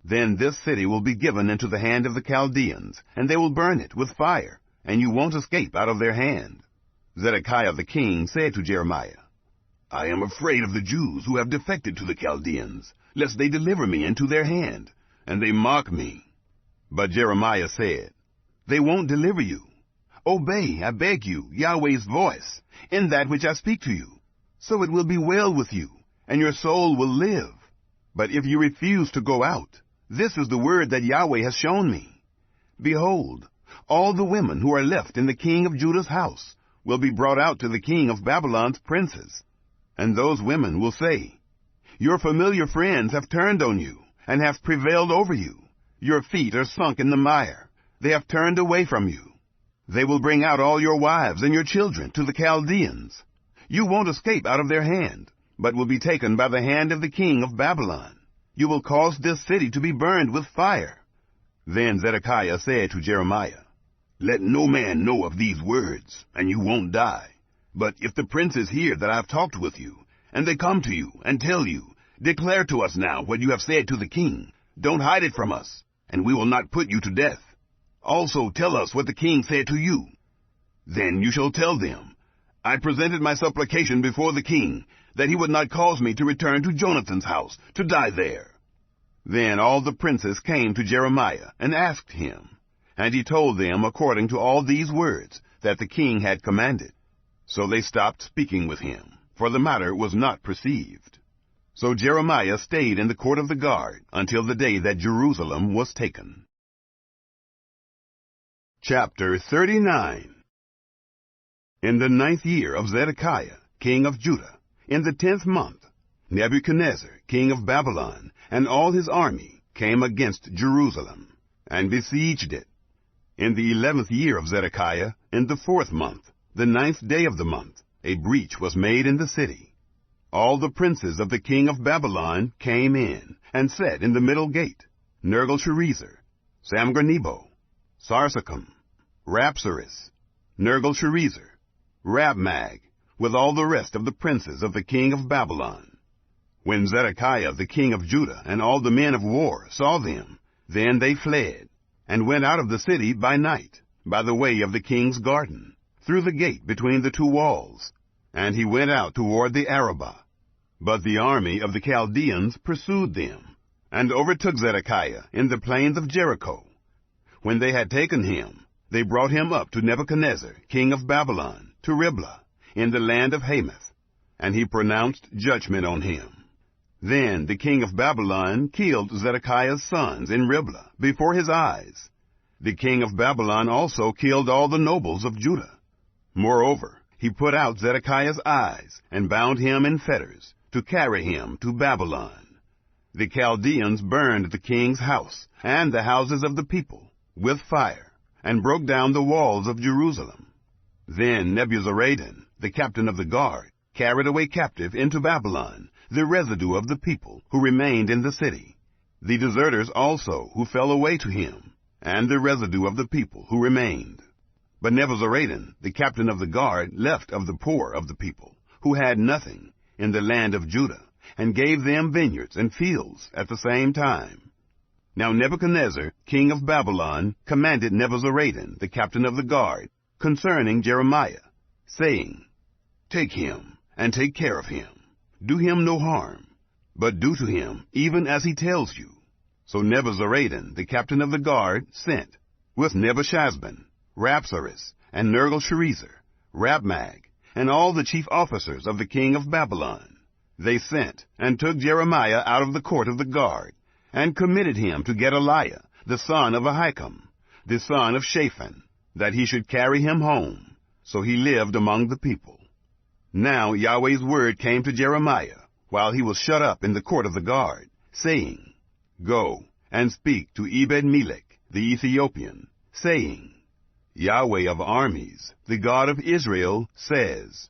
then this city will be given into the hand of the Chaldeans, and they will burn it with fire, and you won't escape out of their hand." Zedekiah the king said to Jeremiah, "I am afraid of the Jews who have defected to the Chaldeans, lest they deliver me into their hand, and they mock me." But Jeremiah said, "They won't deliver you. Obey, I beg you, Yahweh's voice, in that which I speak to you, so it will be well with you, and your soul will live. But if you refuse to go out, this is the word that Yahweh has shown me. Behold, all the women who are left in the king of Judah's house will be brought out to the king of Babylon's princes. And those women will say, Your familiar friends have turned on you and have prevailed over you. Your feet are sunk in the mire. They have turned away from you. They will bring out all your wives and your children to the Chaldeans. You won't escape out of their hand, but will be taken by the hand of the king of Babylon. You will cause this city to be burned with fire. Then Zedekiah said to Jeremiah, Let no man know of these words, and you won't die. But if the princes hear that I have talked with you, and they come to you and tell you, Declare to us now what you have said to the king. Don't hide it from us, and we will not put you to death. Also tell us what the king said to you. Then you shall tell them, I presented my supplication before the king, that he would not cause me to return to Jonathan's house, to die there. Then all the princes came to Jeremiah and asked him, and he told them according to all these words that the king had commanded. So they stopped speaking with him, for the matter was not perceived. So Jeremiah stayed in the court of the guard until the day that Jerusalem was taken. Chapter 39. In the 9th year of Zedekiah, king of Judah, in the 10th month, Nebuchadnezzar, king of Babylon, and all his army came against Jerusalem, and besieged it. In the 11th year of Zedekiah, in the 4th month, the 9th day of the month, a breach was made in the city. All the princes of the king of Babylon came in, and sat in the middle gate, Nergal-Sharezer, Samgar-Nebo, Sarsechim, Rapsaris, Nergal-Sharezer, Rabmag, with all the rest of the princes of the king of Babylon. When Zedekiah the king of Judah and all the men of war saw them, then they fled, and went out of the city by night, by the way of the king's garden, through the gate between the two walls, and he went out toward the Arabah. But the army of the Chaldeans pursued them, and overtook Zedekiah in the plains of Jericho. When they had taken him, they brought him up to Nebuchadnezzar, king of Babylon, to Riblah, in the land of Hamath, and he pronounced judgment on him. Then the king of Babylon killed Zedekiah's sons in Riblah before his eyes. The king of Babylon also killed all the nobles of Judah. Moreover, he put out Zedekiah's eyes and bound him in fetters to carry him to Babylon. The Chaldeans burned the king's house and the houses of the people with fire, and broke down the walls of Jerusalem. Then Nebuzaradan, the captain of the guard, carried away captive into Babylon the residue of the people who remained in the city, the deserters also who fell away to him, and the residue of the people who remained. But Nebuzaradan, the captain of the guard, left of the poor of the people, who had nothing, in the land of Judah, and gave them vineyards and fields at the same time. Now Nebuchadnezzar, king of Babylon, commanded Nebuzaradan, the captain of the guard, concerning Jeremiah, saying, Take him, and take care of him. Do him no harm, but do to him even as he tells you. So Nebuzaradan, the captain of the guard, sent, with Nebuchadnezzar, Rapsaris, and Nergal-Sharezer, Rabmag, and all the chief officers of the king of Babylon. They sent, and took Jeremiah out of the court of the guard, and committed him to Gedaliah, the son of Ahikam, the son of Shaphan, that he should carry him home. So he lived among the people. Now Yahweh's word came to Jeremiah, while he was shut up in the court of the guard, saying, Go, and speak to Ebed-Melech, the Ethiopian, saying, Yahweh of armies, the God of Israel, says,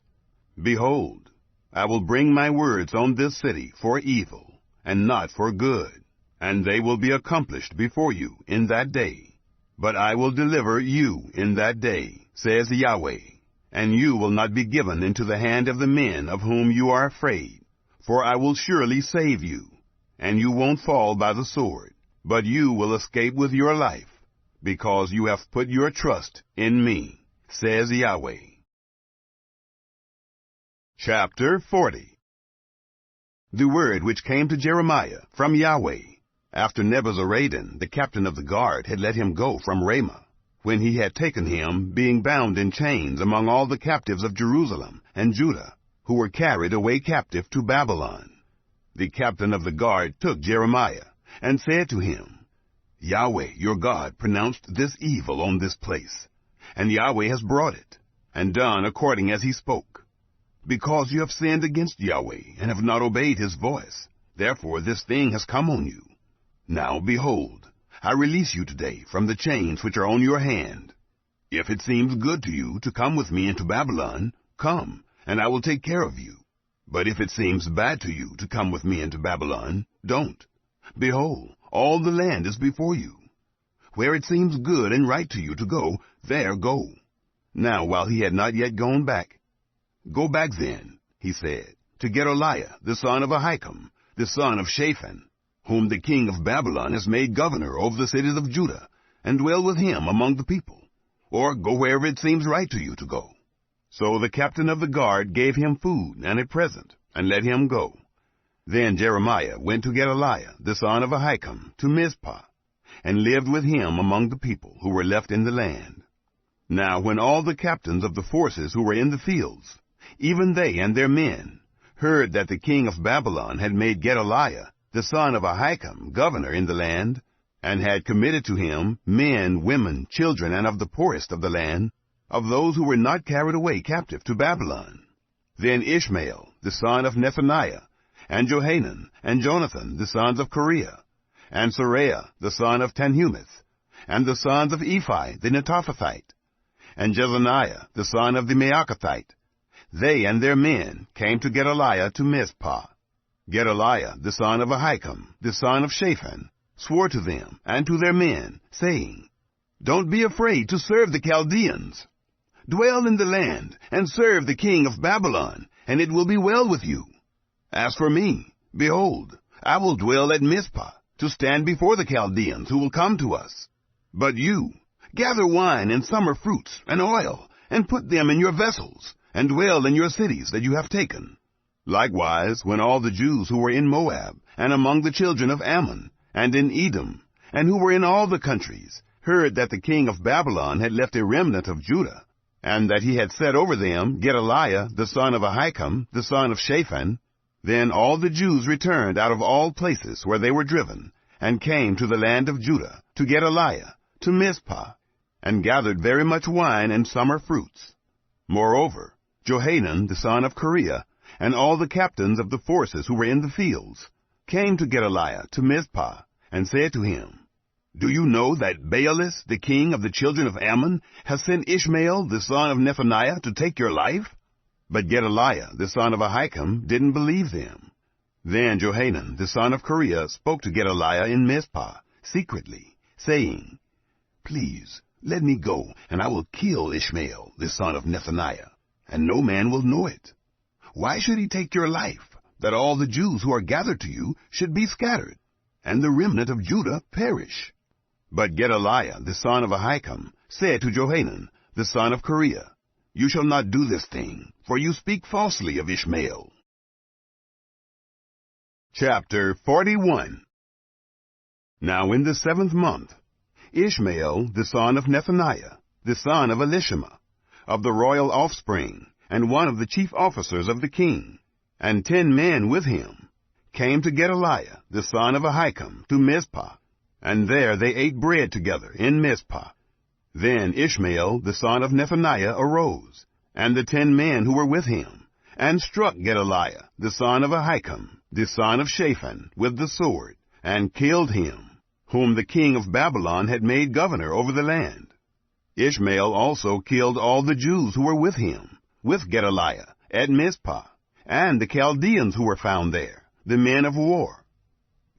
Behold, I will bring my words on this city for evil, and not for good, and they will be accomplished before you in that day. But I will deliver you in that day, says Yahweh, and you will not be given into the hand of the men of whom you are afraid. For I will surely save you, and you won't fall by the sword, but you will escape with your life, because you have put your trust in me, says Yahweh. Chapter 40. The word which came to Jeremiah from Yahweh, after Nebuzaradan, the captain of the guard, had let him go from Ramah, when he had taken him, being bound in chains among all the captives of Jerusalem and Judah, who were carried away captive to Babylon. The captain of the guard took Jeremiah, and said to him, Yahweh your God pronounced this evil on this place, and Yahweh has brought it, and done according as he spoke. Because you have sinned against Yahweh, and have not obeyed his voice, therefore this thing has come on you. Now behold, I release you today from the chains which are on your hand. If it seems good to you to come with me into Babylon, come, and I will take care of you. But if it seems bad to you to come with me into Babylon, don't. Behold, all the land is before you. Where it seems good and right to you to go, there go. Now while he had not yet gone back, Go back then, he said, to Gedaliah, the son of Ahikam, the son of Shaphan, whom the king of Babylon has made governor over the cities of Judah, and dwell with him among the people. Or go wherever it seems right to you to go. So the captain of the guard gave him food and a present, and let him go. Then Jeremiah went to Gedaliah, the son of Ahikam, to Mizpah, and lived with him among the people who were left in the land. Now when all the captains of the forces who were in the fields, even they and their men, heard that the king of Babylon had made Gedaliah, the son of Ahikam, governor in the land, and had committed to him men, women, children, and of the poorest of the land, of those who were not carried away captive to Babylon. Then Ishmael, the son of Nethaniah, and Johanan, and Jonathan, the sons of Kareah, and Seraiah, the son of Tanhumeth, and the sons of Ephi, the Netophathite, and Jezaniah, the son of the Maacathite, they and their men came to Gedaliah to Mizpah. Gedaliah, the son of Ahikam, the son of Shaphan, swore to them and to their men, saying, Don't be afraid to serve the Chaldeans. Dwell in the land, and serve the king of Babylon, and it will be well with you. As for me, behold, I will dwell at Mizpah, to stand before the Chaldeans who will come to us. But you, gather wine and summer fruits and oil, and put them in your vessels, and dwell in your cities that you have taken. Likewise, when all the Jews who were in Moab, and among the children of Ammon, and in Edom, and who were in all the countries, heard that the king of Babylon had left a remnant of Judah, and that he had set over them Gedaliah, the son of Ahikam, the son of Shaphan, then all the Jews returned out of all places where they were driven, and came to the land of Judah, to Gedaliah, to Mizpah, and gathered very much wine and summer fruits. Moreover, Johanan, the son of Kareah, and all the captains of the forces who were in the fields, came to Gedaliah to Mizpah, and said to him, Do you know that Rebellious, the king of the children of Ammon, has sent Ishmael, the son of Nethaniah, to take your life? But Gedaliah, the son of Ahikam, didn't believe them. Then Johanan, the son of Kareah, spoke to Gedaliah in Mizpah, secretly, saying, Please, let me go, and I will kill Ishmael, the son of Nethaniah, and no man will know it. Why should he take your life, that all the Jews who are gathered to you should be scattered, and the remnant of Judah perish? But Gedaliah, the son of Ahikam, said to Johanan, the son of Kareah, You shall not do this thing, for you speak falsely of Ishmael. Chapter 41. Now in the 7th month, Ishmael, the son of Nethaniah, the son of Elishama, of the royal offspring, and one of the chief officers of the king, and 10 men with him, came to Gedaliah, the son of Ahikam, to Mizpah, and there they ate bread together in Mizpah. Then Ishmael, the son of Nethaniah, arose, and the 10 men who were with him, and struck Gedaliah, the son of Ahikam, the son of Shaphan, with the sword, and killed him, whom the king of Babylon had made governor over the land. Ishmael also killed all the Jews who were with him, with Gedaliah, at Mizpah, and the Chaldeans who were found there, the men of war.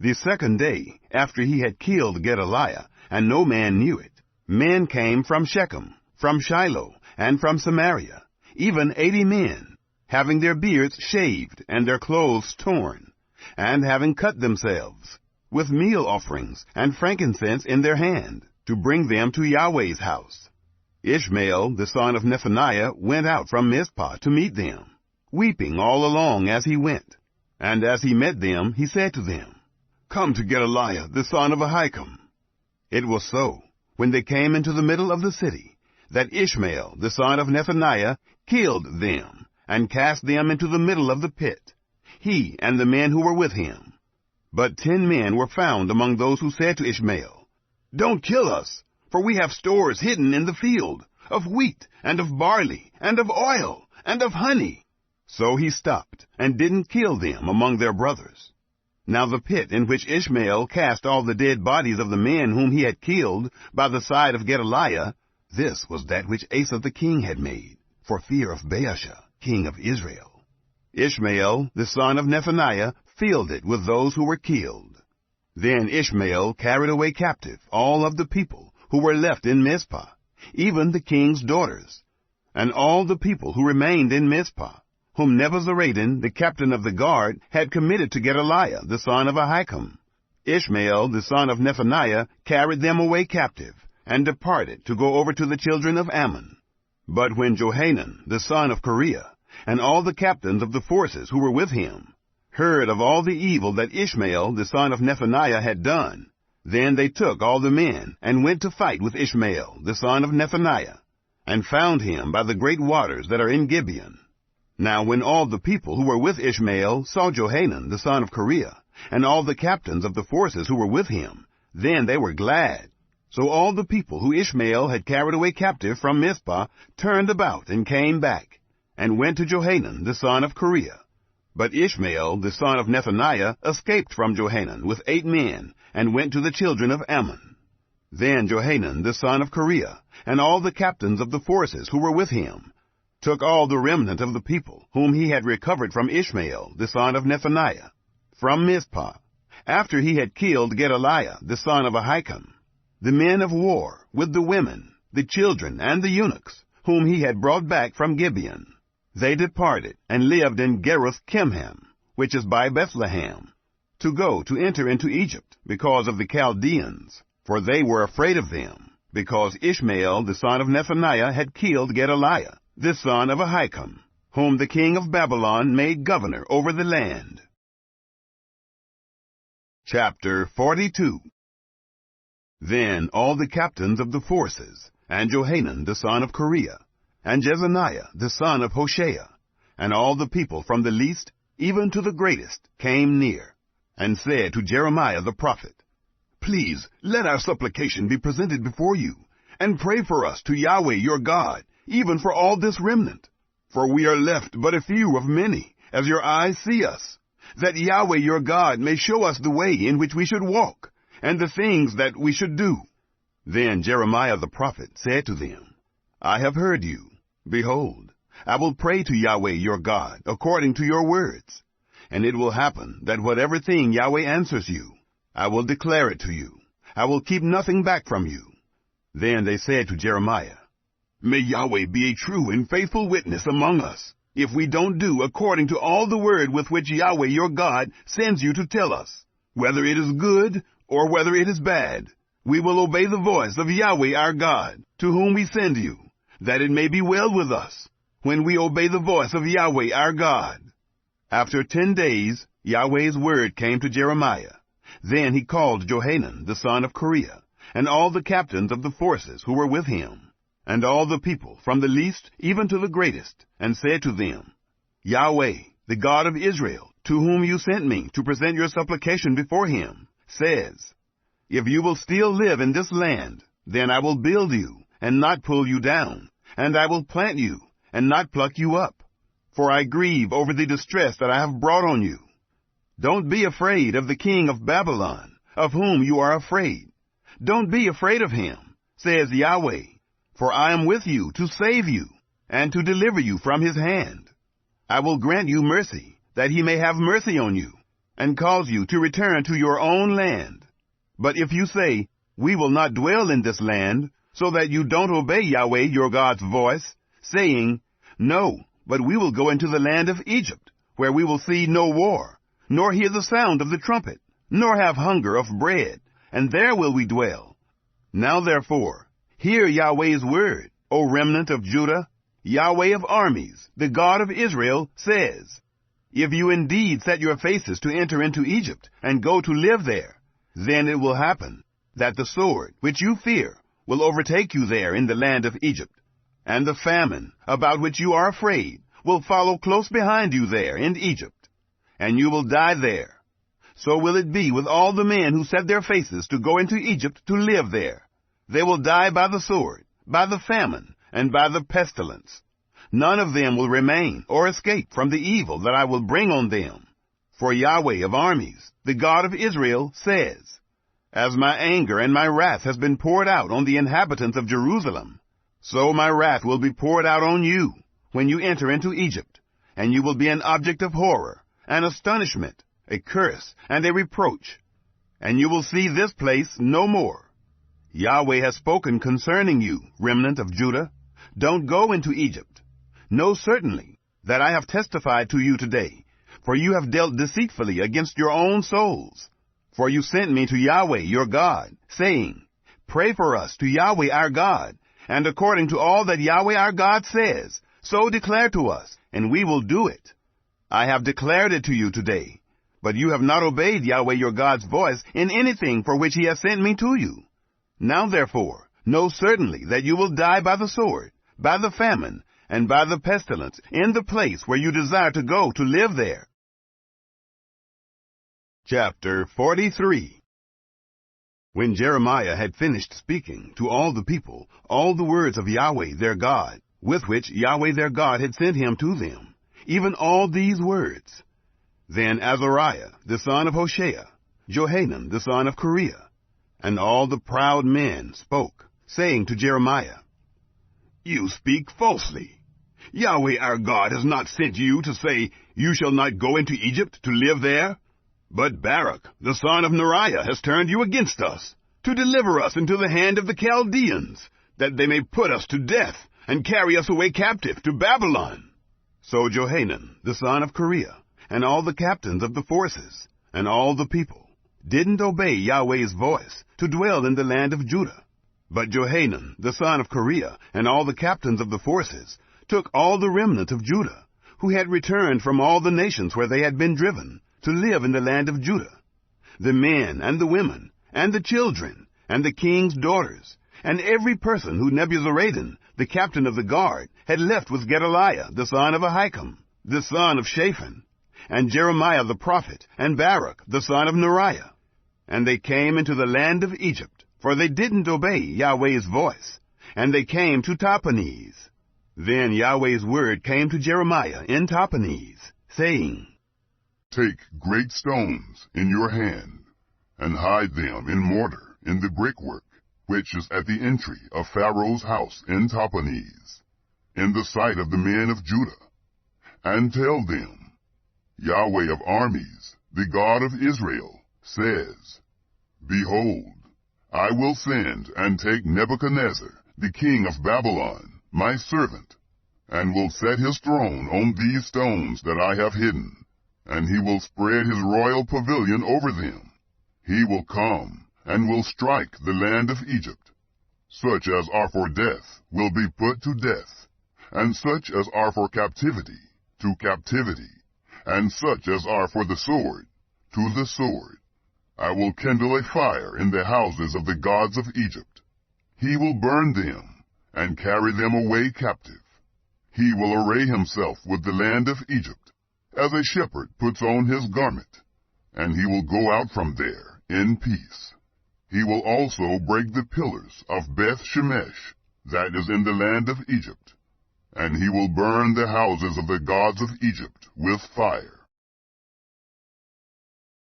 The 2nd day, after he had killed Gedaliah, and no man knew it, men came from Shechem, from Shiloh, and from Samaria, even 80 men, having their beards shaved and their clothes torn, and having cut themselves, with meal offerings and frankincense in their hand, to bring them to Yahweh's house. Ishmael, the son of Nethaniah, went out from Mizpah to meet them, weeping all along as he went. And as he met them, he said to them, Come to Gedaliah, the son of Ahikam. It was so, when they came into the middle of the city, that Ishmael, the son of Nethaniah, killed them, and cast them into the middle of the pit, he and the men who were with him. But 10 men were found among those who said to Ishmael, "Don't kill us, for we have stores hidden in the field, of wheat, and of barley, and of oil, and of honey." So he stopped, and didn't kill them among their brothers. Now the pit in which Ishmael cast all the dead bodies of the men whom he had killed by the side of Gedaliah, this was that which Asa the king had made, for fear of Baasha, king of Israel. Ishmael, the son of Nethaniah, filled it with those who were killed. Then Ishmael carried away captive all of the people who were left in Mizpah, even the king's daughters, and all the people who remained in Mizpah, whom Nebuzaradan, the captain of the guard, had committed to Gedaliah, the son of Ahikam. Ishmael, the son of Nethaniah, carried them away captive, and departed to go over to the children of Ammon. But when Johanan, the son of Kareah, and all the captains of the forces who were with him, heard of all the evil that Ishmael, the son of Nethaniah, had done, then they took all the men, and went to fight with Ishmael, the son of Nethaniah, and found him by the great waters that are in Gibeon. Now when all the people who were with Ishmael saw Johanan, the son of Kareah, and all the captains of the forces who were with him, then they were glad. So all the people who Ishmael had carried away captive from Mizpah turned about and came back, and went to Johanan, the son of Kareah. But Ishmael, the son of Nethaniah, escaped from Johanan with 8 men, and went to the children of Ammon. Then Johanan, the son of Kareah, and all the captains of the forces who were with him, took all the remnant of the people whom he had recovered from Ishmael, the son of Nethaniah, from Mizpah, after he had killed Gedaliah, the son of Ahikam, the men of war, with the women, the children, and the eunuchs, whom he had brought back from Gibeon. They departed, and lived in Geruth-Kimham, which is by Bethlehem, to go to enter into Egypt, because of the Chaldeans, for they were afraid of them, because Ishmael, the son of Nethaniah, had killed Gedaliah, the son of Ahikam, whom the king of Babylon made governor over the land. Chapter 42. Then all the captains of the forces, and Johanan the son of Kareah, and Jezaniah the son of Hoshea, and all the people from the least even to the greatest came near, and said to Jeremiah the prophet, "Please let our supplication be presented before you, and pray for us to Yahweh your God, even for all this remnant. For we are left but a few of many, as your eyes see us, that Yahweh your God may show us the way in which we should walk, and the things that we should do." Then Jeremiah the prophet said to them, "I have heard you. Behold, I will pray to Yahweh your God according to your words. And it will happen that whatever thing Yahweh answers you, I will declare it to you. I will keep nothing back from you." Then they said to Jeremiah, "May Yahweh be a true and faithful witness among us, if we don't do according to all the word with which Yahweh your God sends you to tell us, whether it is good or whether it is bad. We will obey the voice of Yahweh our God, to whom we send you, that it may be well with us, when we obey the voice of Yahweh our God." After 10 days, Yahweh's word came to Jeremiah. Then he called Johanan the son of Kareah, and all the captains of the forces who were with him, and all the people from the least even to the greatest, and said to them, "Yahweh, the God of Israel, to whom you sent me to present your supplication before him, says, if you will still live in this land, then I will build you, and not pull you down, and I will plant you, and not pluck you up. For I grieve over the distress that I have brought on you. Don't be afraid of the king of Babylon, of whom you are afraid. Don't be afraid of him, says Yahweh, for I am with you to save you, and to deliver you from his hand. I will grant you mercy, that he may have mercy on you, and cause you to return to your own land. But if you say, we will not dwell in this land, so that you don't obey Yahweh your God's voice, saying, no, but we will go into the land of Egypt, where we will see no war, nor hear the sound of the trumpet, nor have hunger of bread, and there will we dwell. Now therefore, hear Yahweh's word, O remnant of Judah. Yahweh of armies, the God of Israel, says, if you indeed set your faces to enter into Egypt, and go to live there, then it will happen that the sword, which you fear, will overtake you there in the land of Egypt, and the famine, about which you are afraid, will follow close behind you there in Egypt. and you will die there. So will it be with all the men who set their faces to go into Egypt to live there. They will die by the sword, by the famine, and by the pestilence. None of them will remain or escape from the evil that I will bring on them. For Yahweh of armies, the God of Israel, says, As my anger and my wrath has been poured out on the inhabitants of Jerusalem, so my wrath will be poured out on you when you enter into Egypt, and you will be an object of horror, an astonishment, a curse, and a reproach. And you will see this place no more. Yahweh has spoken concerning you, remnant of Judah. Don't go into Egypt. Know certainly that I have testified to you today, for you have dealt deceitfully against your own souls. For you sent me to Yahweh your God, saying, Pray for us to Yahweh our God, and according to all that Yahweh our God says, so declare to us, and we will do it. I have declared it to you today, but you have not obeyed Yahweh your God's voice in anything for which he has sent me to you. Now therefore, know certainly that you will die by the sword, by the famine, and by the pestilence, in the place where you desire to go to live there. Chapter 43. When Jeremiah had finished speaking to all the people all the words of Yahweh their God, with which Yahweh their God had sent him to them, even all these words, then Azariah the son of Hoshea, Johanan the son of Kareah, and all the proud men spoke, saying to Jeremiah, You speak falsely. Yahweh our God has not sent you to say, You shall not go into Egypt to live there. But Baruch the son of Neriah has turned you against us, to deliver us into the hand of the Chaldeans, that they may put us to death, and carry us away captive to Babylon. So Johanan the son of Kareah, and all the captains of the forces, and all the people, didn't obey Yahweh's voice to dwell in the land of Judah. But Johanan the son of Kareah, and all the captains of the forces, took all the remnant of Judah, who had returned from all the nations where they had been driven, to live in the land of Judah, the men and the women, and the children, and the king's daughters, and every person who Nebuzaradan, the captain of the guard, had left with Gedaliah the son of Ahikam, the son of Shaphan, and Jeremiah the prophet, and Baruch the son of Neriah. And they came into the land of Egypt, for they didn't obey Yahweh's voice, and they came to Tahpanhes. Then Yahweh's word came to Jeremiah in Tahpanhes, saying, Take great stones in your hand, and hide them in mortar in the brickwork, which is at the entry of Pharaoh's house in Tahpanhes, in the sight of the men of Judah, and tell them, Yahweh of armies, the God of Israel, says, Behold, I will send and take Nebuchadnezzar, the king of Babylon, my servant, and will set his throne on these stones that I have hidden, and he will spread his royal pavilion over them. He will come, and will strike the land of Egypt. Such as are for death will be put to death, and such as are for captivity, to captivity, and such as are for the sword, to the sword. I will kindle a fire in the houses of the gods of Egypt. He will burn them, and carry them away captive. He will array himself with the land of Egypt, as a shepherd puts on his garment, and he will go out from there in peace. He will also break the pillars of Beth Shemesh, that is in the land of Egypt, and he will burn the houses of the gods of Egypt with fire.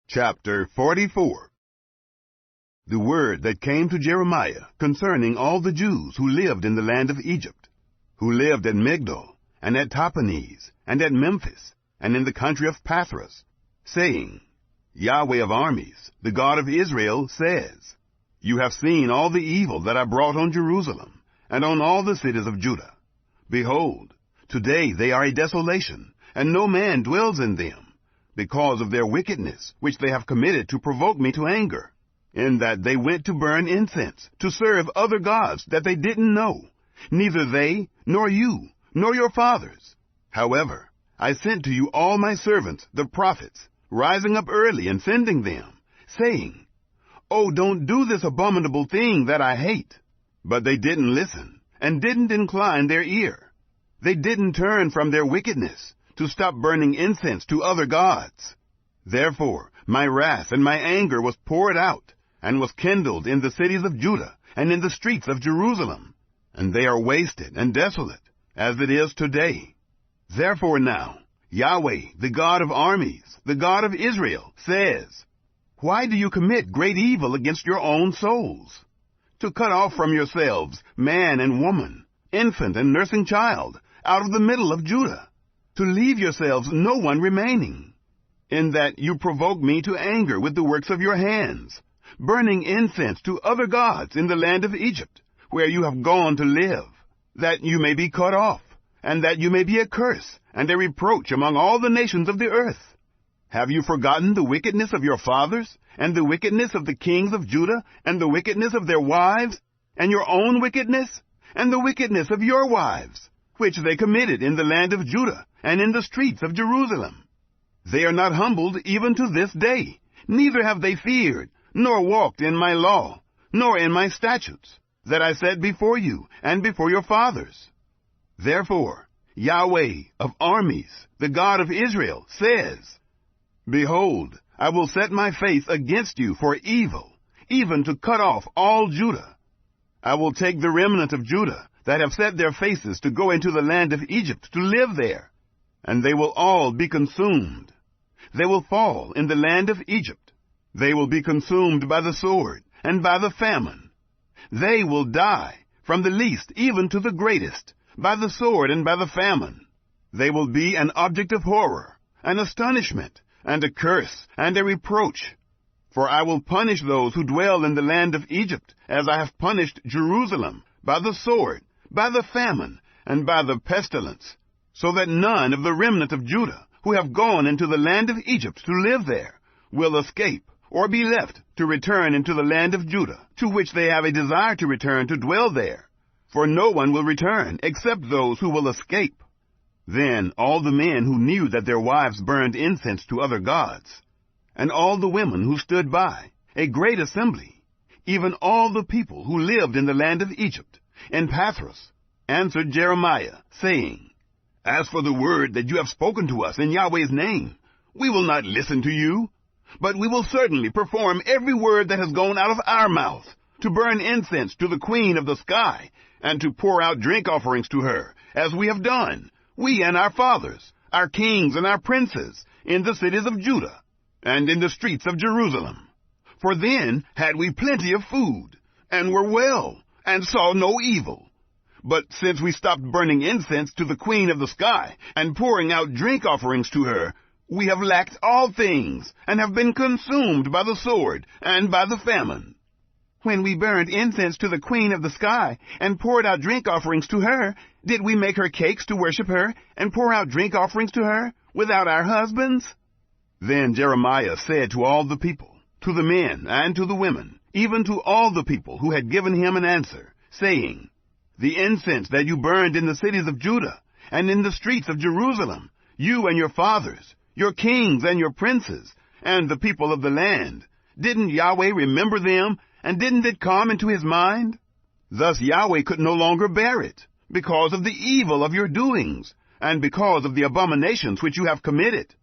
Chapter 44. The word that came to Jeremiah concerning all the Jews who lived in the land of Egypt, who lived at Migdol, and at Tahpanhes, and at Memphis, and in the country of Pathros, saying, Yahweh of armies, the God of Israel, says, You have seen all the evil that I brought on Jerusalem, and on all the cities of Judah. Behold, today they are a desolation, and no man dwells in them, because of their wickedness, which they have committed to provoke me to anger, in that they went to burn incense, to serve other gods that they didn't know, neither they, nor you, nor your fathers. However, I sent to you all my servants, the prophets, rising up early and sending them, saying, Oh, don't do this abominable thing that I hate. But they didn't listen, and didn't incline their ear. They didn't turn from their wickedness, to stop burning incense to other gods. Therefore my wrath and my anger was poured out, and was kindled in the cities of Judah, and in the streets of Jerusalem, and they are wasted and desolate, as it is today. Therefore now, Yahweh, the God of armies, the God of Israel, says, Why do you commit great evil against your own souls? To cut off from yourselves man and woman, infant and nursing child, out of the middle of Judah, to leave yourselves no one remaining, in that you provoke me to anger with the works of your hands, burning incense to other gods in the land of Egypt, where you have gone to live, that you may be cut off, and that you may be a curse and a reproach among all the nations of the earth. Have you forgotten the wickedness of your fathers, and the wickedness of the kings of Judah, and the wickedness of their wives, and your own wickedness, and the wickedness of your wives, which they committed in the land of Judah, and in the streets of Jerusalem? They are not humbled even to this day, neither have they feared, nor walked in my law, nor in my statutes, that I set before you, and before your fathers. Therefore, Yahweh of armies, the God of Israel, says, Behold, I will set my face against you for evil, even to cut off all Judah. I will take the remnant of Judah, that have set their faces to go into the land of Egypt to live there, and they will all be consumed. They will fall in the land of Egypt. They will be consumed by the sword and by the famine. They will die, from the least even to the greatest, by the sword and by the famine. They will be an object of horror, an astonishment, and a curse, and a reproach. For I will punish those who dwell in the land of Egypt, as I have punished Jerusalem, by the sword, by the famine, and by the pestilence, so that none of the remnant of Judah, who have gone into the land of Egypt to live there, will escape, or be left to return into the land of Judah, to which they have a desire to return to dwell there. For no one will return, except those who will escape. Then all the men who knew that their wives burned incense to other gods, and all the women who stood by, a great assembly, even all the people who lived in the land of Egypt, in Pathros, answered Jeremiah, saying, As for the word that you have spoken to us in Yahweh's name, we will not listen to you, but we will certainly perform every word that has gone out of our mouth, to burn incense to the queen of the sky, and to pour out drink offerings to her, as we have done, we and our fathers, our kings and our princes, in the cities of Judah, and in the streets of Jerusalem. For then had we plenty of food, and were well, and saw no evil. But since we stopped burning incense to the queen of the sky, and pouring out drink offerings to her, we have lacked all things, and have been consumed by the sword, and by the famine. When we burned incense to the queen of the sky, and poured out drink offerings to her, did we make her cakes to worship her, and pour out drink offerings to her, without our husbands? Then Jeremiah said to all the people, to the men and to the women, even to all the people who had given him an answer, saying, The incense that you burned in the cities of Judah, and in the streets of Jerusalem, you and your fathers, your kings and your princes, and the people of the land, didn't Yahweh remember them, and didn't it come into his mind? Thus Yahweh could no longer bear it, because of the evil of your doings, and because of the abominations which you have committed.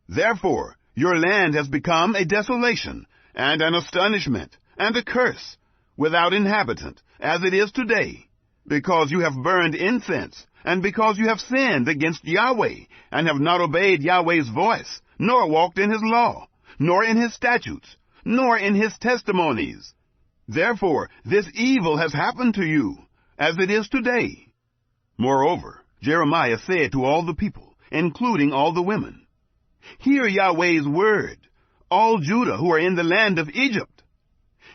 Therefore your land has become a desolation, and an astonishment, and a curse, without inhabitant, as it is today, because you have burned incense, and because you have sinned against Yahweh, and have not obeyed Yahweh's voice, nor walked in his law, nor in his statutes, nor in his testimonies. Therefore this evil has happened to you, as it is today. Moreover, Jeremiah said to all the people, including all the women, Hear Yahweh's word, all Judah who are in the land of Egypt.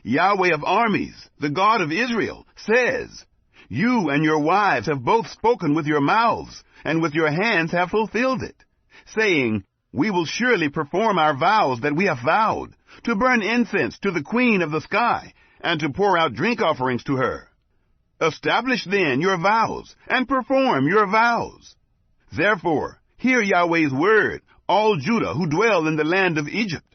Yahweh of armies, the God of Israel, says, You and your wives have both spoken with your mouths, and with your hands have fulfilled it, saying, We will surely perform our vows that we have vowed, to burn incense to the queen of the sky, and to pour out drink offerings to her. Establish then your vows, and perform your vows. Therefore, hear Yahweh's word, all Judah who dwell in the land of Egypt.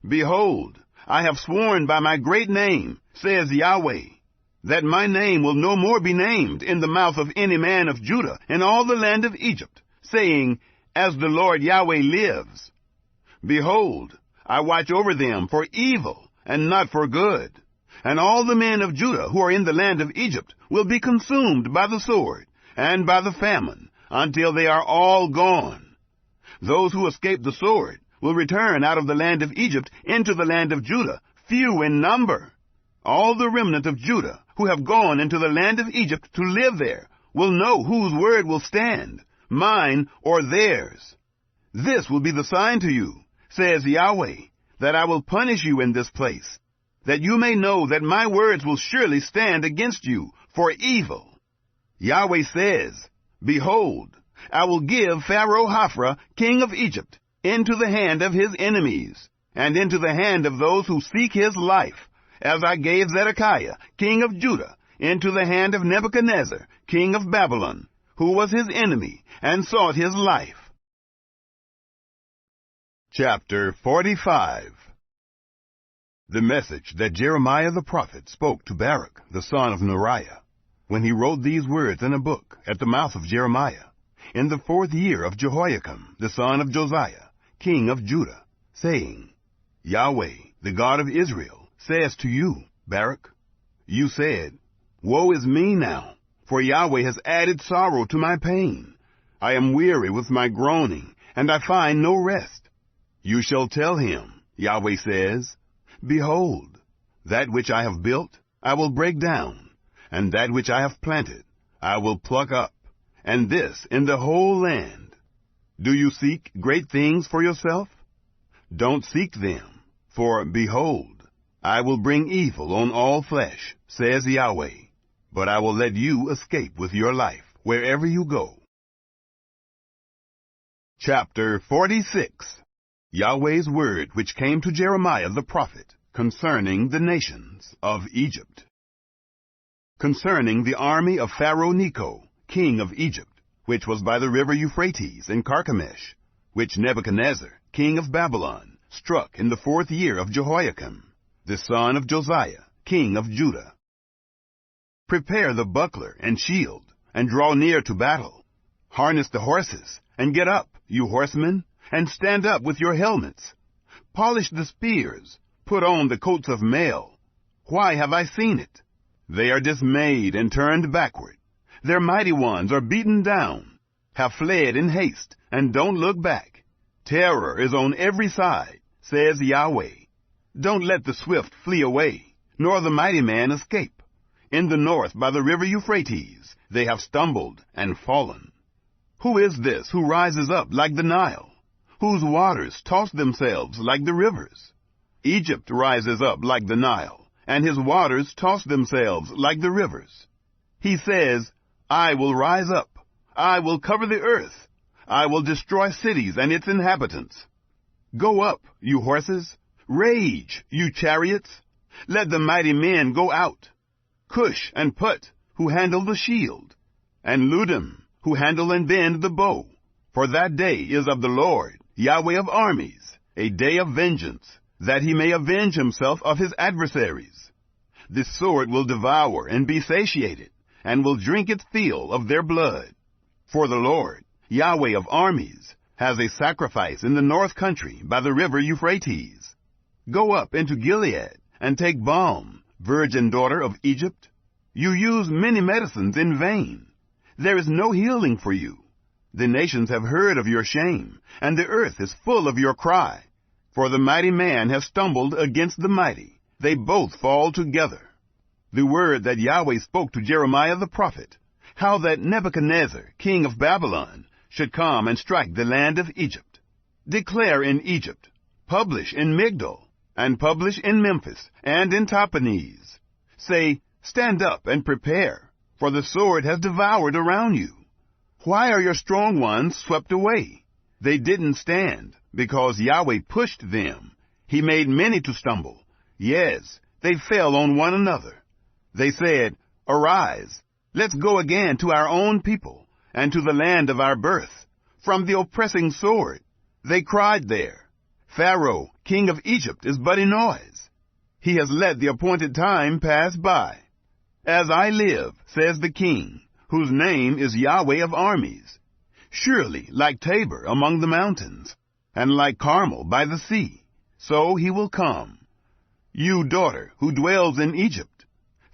Behold, I have sworn by my great name, says Yahweh, that my name will no more be named in the mouth of any man of Judah in all the land of Egypt, saying, As the Lord Yahweh lives. Behold, I watch over them for evil and not for good. And all the men of Judah who are in the land of Egypt will be consumed by the sword and by the famine until they are all gone. Those who escape the sword will return out of the land of Egypt into the land of Judah, few in number. All the remnant of Judah who have gone into the land of Egypt to live there will know whose word will stand, mine or theirs. This will be the sign to you, says Yahweh, that I will punish you in this place, that you may know that my words will surely stand against you for evil. Yahweh says, Behold, I will give Pharaoh Hophra, king of Egypt, into the hand of his enemies, and into the hand of those who seek his life, as I gave Zedekiah, king of Judah, into the hand of Nebuchadnezzar, king of Babylon, who was his enemy, and sought his life. Chapter 45. The message that Jeremiah the prophet spoke to Baruch, the son of Neriah, when he wrote these words in a book at the mouth of Jeremiah, in the 4th year of Jehoiakim, the son of Josiah, king of Judah, saying, Yahweh, the God of Israel, says to you, Baruch, you said, Woe is me now, for Yahweh has added sorrow to my pain. I am weary with my groaning, and I find no rest. You shall tell him, Yahweh says, Behold, that which I have built I will break down, and that which I have planted I will pluck up, and this in the whole land. Do you seek great things for yourself? Don't seek them, for behold, I will bring evil on all flesh, says Yahweh, but I will let you escape with your life wherever you go. Chapter 46. Yahweh's word which came to Jeremiah the prophet concerning the nations of Egypt. Concerning the army of Pharaoh Necho, king of Egypt, which was by the river Euphrates in Carchemish, which Nebuchadnezzar, king of Babylon, struck in the 4th year of Jehoiakim, the son of Josiah, king of Judah. Prepare the buckler and shield, and draw near to battle. Harness the horses, and get up, you horsemen, and stand up with your helmets. Polish the spears, put on the coats of mail. Why have I seen it? They are dismayed and turned backward. Their mighty ones are beaten down, have fled in haste, and don't look back. Terror is on every side, says Yahweh. Don't let the swift flee away, nor the mighty man escape. In the north by the river Euphrates they have stumbled and fallen. Who is this who rises up like the Nile, whose waters toss themselves like the rivers? Egypt rises up like the Nile, and his waters toss themselves like the rivers. He says, I will rise up, I will cover the earth, I will destroy cities and its inhabitants. Go up, you horses, rage, you chariots, let the mighty men go out. Cush and Put, who handle the shield, and Ludim, who handle and bend the bow. For that day is of the Lord, Yahweh of armies, a day of vengeance, that he may avenge himself of his adversaries. The sword will devour and be satiated, and will drink its fill of their blood. For the Lord, Yahweh of armies, has a sacrifice in the north country by the river Euphrates. Go up into Gilead, and take balm, virgin daughter of Egypt. You use many medicines in vain. There is no healing for you. The nations have heard of your shame, and the earth is full of your cry. For the mighty man has stumbled against the mighty. They both fall together. The word that Yahweh spoke to Jeremiah the prophet, how that Nebuchadnezzar, king of Babylon, should come and strike the land of Egypt. Declare in Egypt, publish in Migdol, and publish in Memphis, and in Tahpanhes. Say, stand up and prepare, for the sword has devoured around you. Why are your strong ones swept away? They didn't stand, because Yahweh pushed them. He made many to stumble. Yes, they fell on one another. They said, Arise, let's go again to our own people, and to the land of our birth, from the oppressing sword. They cried there, Pharaoh, king of Egypt, is but a noise. He has let the appointed time pass by. As I live, says the king, whose name is Yahweh of armies, surely like Tabor among the mountains, and like Carmel by the sea, so he will come. You daughter who dwells in Egypt,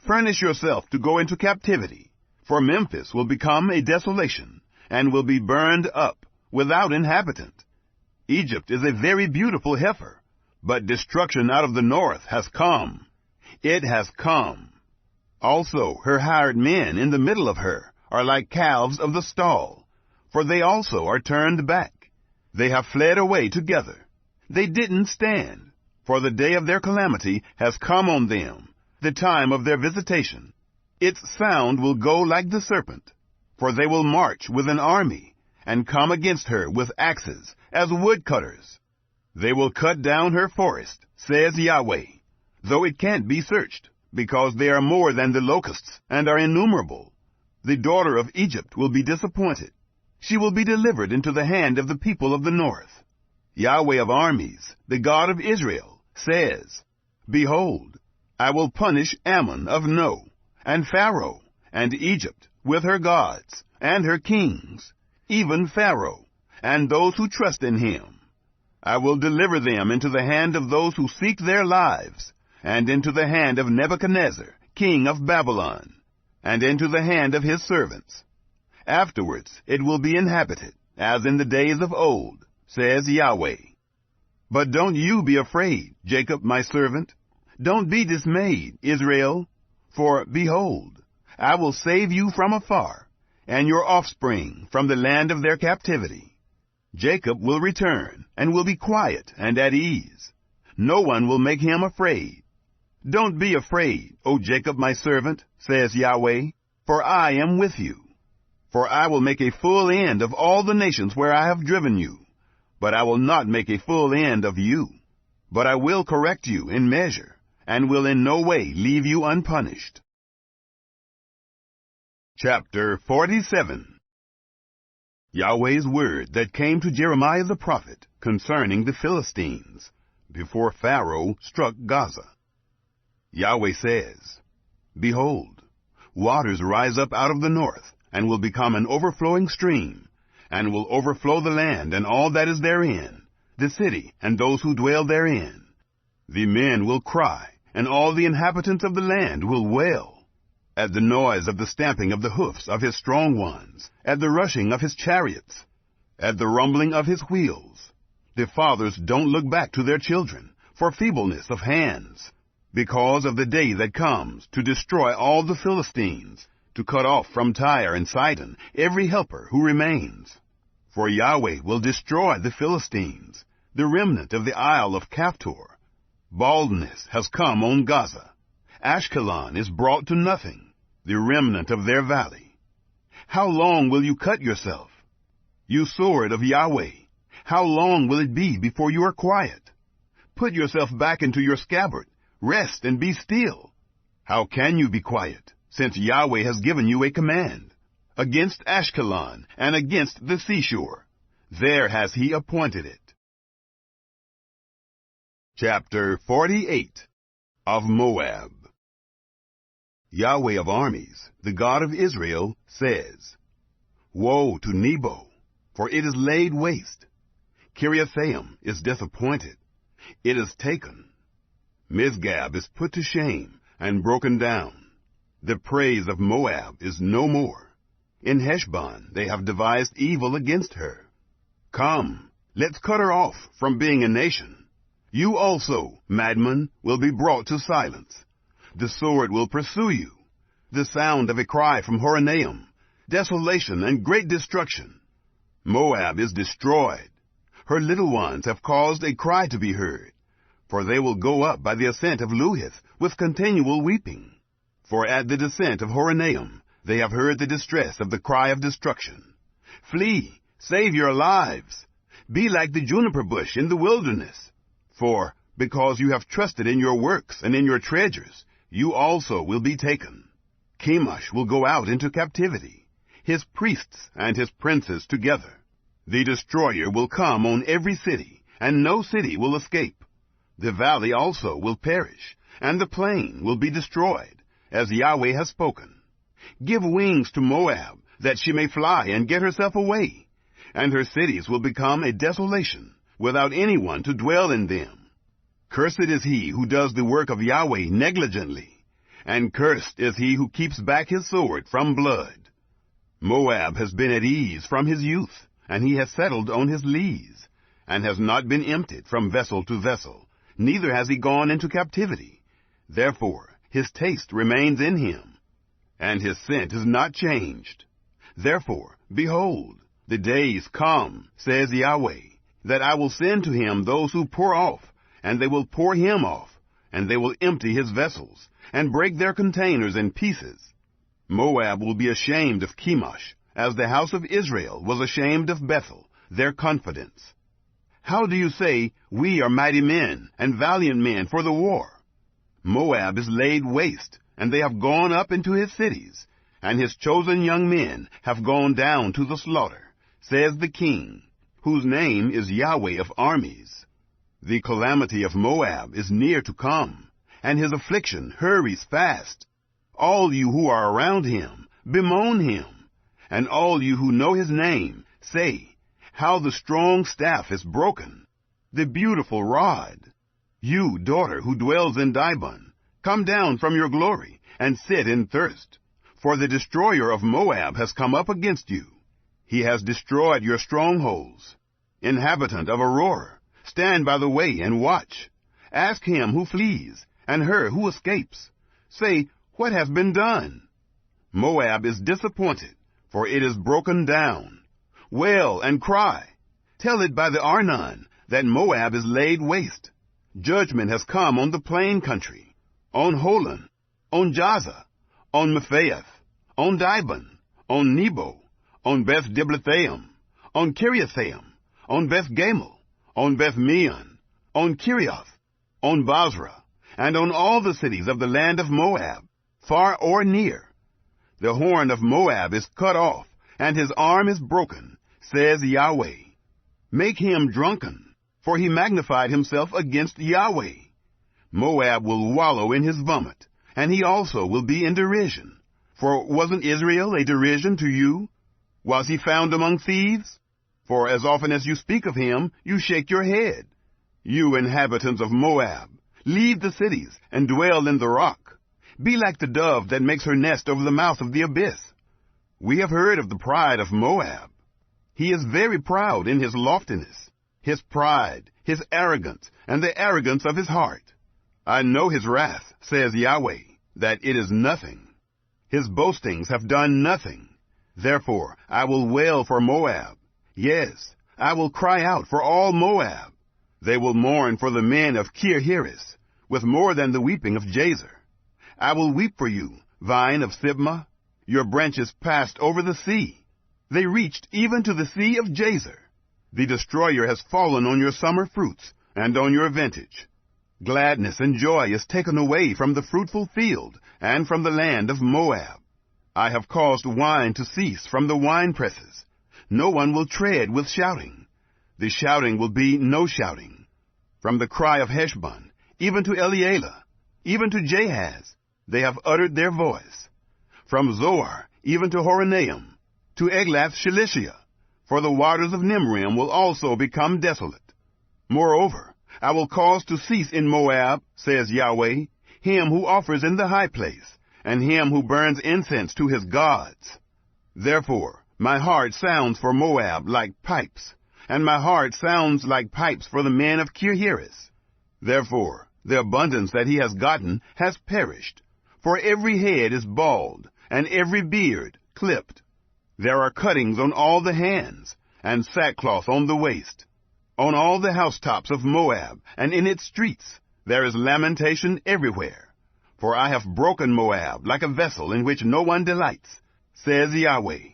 furnish yourself to go into captivity, for Memphis will become a desolation, and will be burned up, without inhabitant. Egypt is a very beautiful heifer, but destruction out of the north has come. It has come. Also her hired men in the middle of her are like calves of the stall, for they also are turned back. They have fled away together. They didn't stand, for the day of their calamity has come on them, the time of their visitation. Its sound will go like the serpent, for they will march with an army, and come against her with axes, as woodcutters. They will cut down her forest, says Yahweh, though it can't be searched, because they are more than the locusts, and are innumerable. The daughter of Egypt will be disappointed. She will be delivered into the hand of the people of the north. Yahweh of armies, the God of Israel, says, Behold, I will punish Ammon of No, and Pharaoh, and Egypt, with her gods, and her kings, even Pharaoh, and those who trust in him. I will deliver them into the hand of those who seek their lives, and into the hand of Nebuchadnezzar, king of Babylon, and into the hand of his servants. Afterwards it will be inhabited, as in the days of old, says Yahweh. But don't you be afraid, Jacob my servant. Don't be dismayed, Israel. For, behold, I will save you from afar, and your offspring from the land of their captivity. Jacob will return, and will be quiet and at ease. No one will make him afraid. Don't be afraid, O Jacob my servant, says Yahweh, for I am with you. For I will make a full end of all the nations where I have driven you, but I will not make a full end of you. But I will correct you in measure, and will in no way leave you unpunished. Chapter 47. Yahweh's word that came to Jeremiah the prophet concerning the Philistines, before Pharaoh struck Gaza. Yahweh says, Behold, waters rise up out of the north, and will become an overflowing stream, and will overflow the land and all that is therein, the city and those who dwell therein. The men will cry, and all the inhabitants of the land will wail, at the noise of the stamping of the hoofs of his strong ones, at the rushing of his chariots, at the rumbling of his wheels. The fathers don't look back to their children for feebleness of hands, because of the day that comes to destroy all the Philistines, to cut off from Tyre and Sidon every helper who remains. For Yahweh will destroy the Philistines, the remnant of the isle of Caphtor. Baldness has come on Gaza. Ashkelon is brought to nothing, the remnant of their valley. How long will you cut yourself? You sword of Yahweh, how long will it be before you are quiet? Put yourself back into your scabbard, rest and be still. How can you be quiet, since Yahweh has given you a command? Against Ashkelon and against the seashore, there has he appointed it. Chapter 48. Of Moab. Yahweh of armies, the God of Israel, says, Woe to Nebo, for it is laid waste. Kiriathaim is disappointed. It is taken. Misgab is put to shame and broken down. The praise of Moab is no more. In Heshbon they have devised evil against her. Come, let's cut her off from being a nation. You also, madman, will be brought to silence. The sword will pursue you. The sound of a cry from Horonaim, desolation and great destruction. Moab is destroyed. Her little ones have caused a cry to be heard, for they will go up by the ascent of Luhith with continual weeping. For at the descent of Horonaim they have heard the distress of the cry of destruction. Flee, save your lives. Be like the juniper bush in the wilderness. For, because you have trusted in your works and in your treasures, you also will be taken. Chemosh will go out into captivity, his priests and his princes together. The destroyer will come on every city, and no city will escape. The valley also will perish, and the plain will be destroyed, as Yahweh has spoken. Give wings to Moab, that she may fly and get herself away, and her cities will become a desolation, without anyone to dwell in them. Cursed is he who does the work of Yahweh negligently, and cursed is he who keeps back his sword from blood. Moab has been at ease from his youth, and he has settled on his lees, and has not been emptied from vessel to vessel, neither has he gone into captivity. Therefore his taste remains in him, and his scent is not changed. Therefore, behold, the days come, says Yahweh, that I will send to him those who pour off, and they will pour him off, and they will empty his vessels, and break their containers in pieces. Moab will be ashamed of Chemosh, as the house of Israel was ashamed of Bethel, their confidence. How do you say, we are mighty men, and valiant men for the war? Moab is laid waste, and they have gone up into his cities, and his chosen young men have gone down to the slaughter, says the King, whose name is Yahweh of armies. The calamity of Moab is near to come, and his affliction hurries fast. All you who are around him, bemoan him, and all you who know his name, say, how the strong staff is broken, the beautiful rod. You, daughter who dwells in Dibon, come down from your glory, and sit in thirst. For the destroyer of Moab has come up against you. He has destroyed your strongholds. Inhabitant of Aurora, stand by the way and watch. Ask him who flees, and her who escapes. Say, what has been done? Moab is disappointed, for it is broken down. Wail and cry. Tell it by the Arnon, that Moab is laid waste. Judgment has come on the plain country, on Holon, on Jaza, on Mephaeth, on Dibon, on Nebo, on Beth Diblathaim, on Kiriathaim, on Beth Gamel, on Beth Meon, on Kirioth, on Basra, and on all the cities of the land of Moab, far or near. The horn of Moab is cut off, and his arm is broken, says Yahweh. Make him drunken, for he magnified himself against Yahweh. Moab will wallow in his vomit, and he also will be in derision. For wasn't Israel a derision to you? Was he found among thieves? For as often as you speak of him, you shake your head. You inhabitants of Moab, leave the cities and dwell in the rock. Be like the dove that makes her nest over the mouth of the abyss. We have heard of the pride of Moab. He is very proud in his loftiness, his pride, his arrogance, and the arrogance of his heart. I know his wrath, says Yahweh, that it is nothing. His boastings have done nothing. Therefore I will wail for Moab. Yes, I will cry out for all Moab. They will mourn for the men of Kir-Heres, with more than the weeping of Jazer. I will weep for you, vine of Sibmah. Your branches passed over the sea. They reached even to the sea of Jazer. The destroyer has fallen on your summer fruits and on your vintage. Gladness and joy is taken away from the fruitful field and from the land of Moab. I have caused wine to cease from the winepresses. No one will tread with shouting. The shouting will be no shouting. From the cry of Heshbon, even to Elealeh, even to Jahaz, they have uttered their voice. From Zoar, even to Horonaim, to Eglath-Shalishiah, for the waters of Nimrim will also become desolate. Moreover, I will cause to cease in Moab, says Yahweh, him who offers in the high place, and him who burns incense to his gods. Therefore, my heart sounds for Moab like pipes, and my heart sounds like pipes for the men of Kir-Heres. Therefore, the abundance that he has gotten has perished, for every head is bald, and every beard clipped. There are cuttings on all the hands, and sackcloth on the waist. On all the housetops of Moab, and in its streets, there is lamentation everywhere. For I have broken Moab like a vessel in which no one delights, says Yahweh.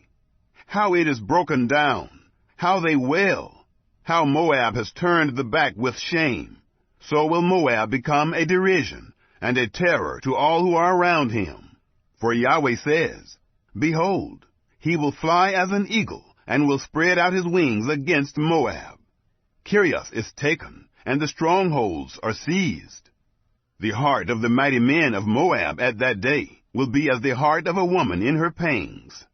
How it is broken down, how they wail, how Moab has turned the back with shame. So will Moab become a derision, and a terror to all who are around him. For Yahweh says, Behold, he will fly as an eagle, and will spread out his wings against Moab. Kirioth is taken, and the strongholds are seized. The heart of the mighty men of Moab at that day will be as the heart of a woman in her pangs.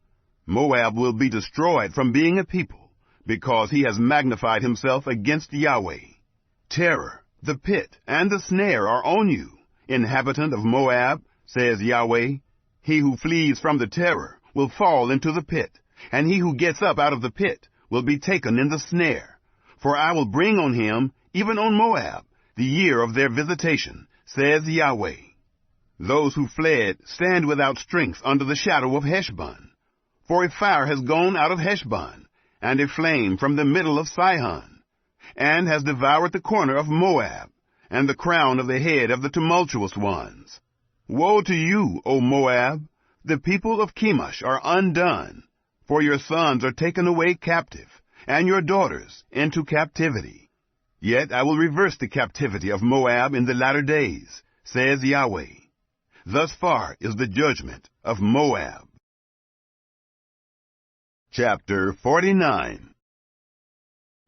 Moab will be destroyed from being a people, because he has magnified himself against Yahweh. Terror, the pit, and the snare are on you, inhabitant of Moab, says Yahweh. He who flees from the terror will fall into the pit, and he who gets up out of the pit will be taken in the snare. For I will bring on him, even on Moab, the year of their visitation, says Yahweh. Those who fled stand without strength under the shadow of Heshbon. For a fire has gone out of Heshbon, and a flame from the middle of Sihon, and has devoured the corner of Moab, and the crown of the head of the tumultuous ones. Woe to you, O Moab! The people of Chemosh are undone, for your sons are taken away captive, and your daughters into captivity. Yet I will reverse the captivity of Moab in the latter days, says Yahweh. Thus far is the judgment of Moab. Chapter 49.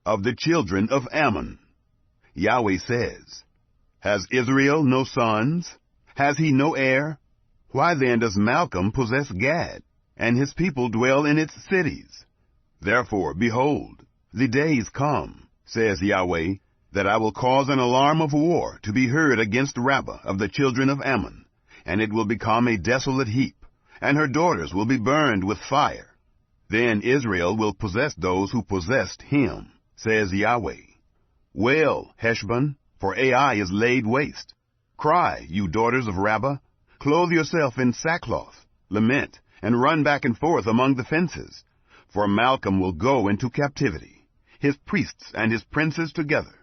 Of the children of Ammon. Yahweh says, Has Israel no sons? Has he no heir? Why then does Malcolm possess Gad, and his people dwell in its cities? Therefore, behold, the days come, says Yahweh, that I will cause an alarm of war to be heard against Rabbah of the children of Ammon, and it will become a desolate heap, and her daughters will be burned with fire. Then Israel will possess those who possessed him, says Yahweh. Wail, Heshbon, for Ai is laid waste. Cry, you daughters of Rabbah, clothe yourself in sackcloth, lament, and run back and forth among the fences. For Malcolm will go into captivity, his priests and his princes together.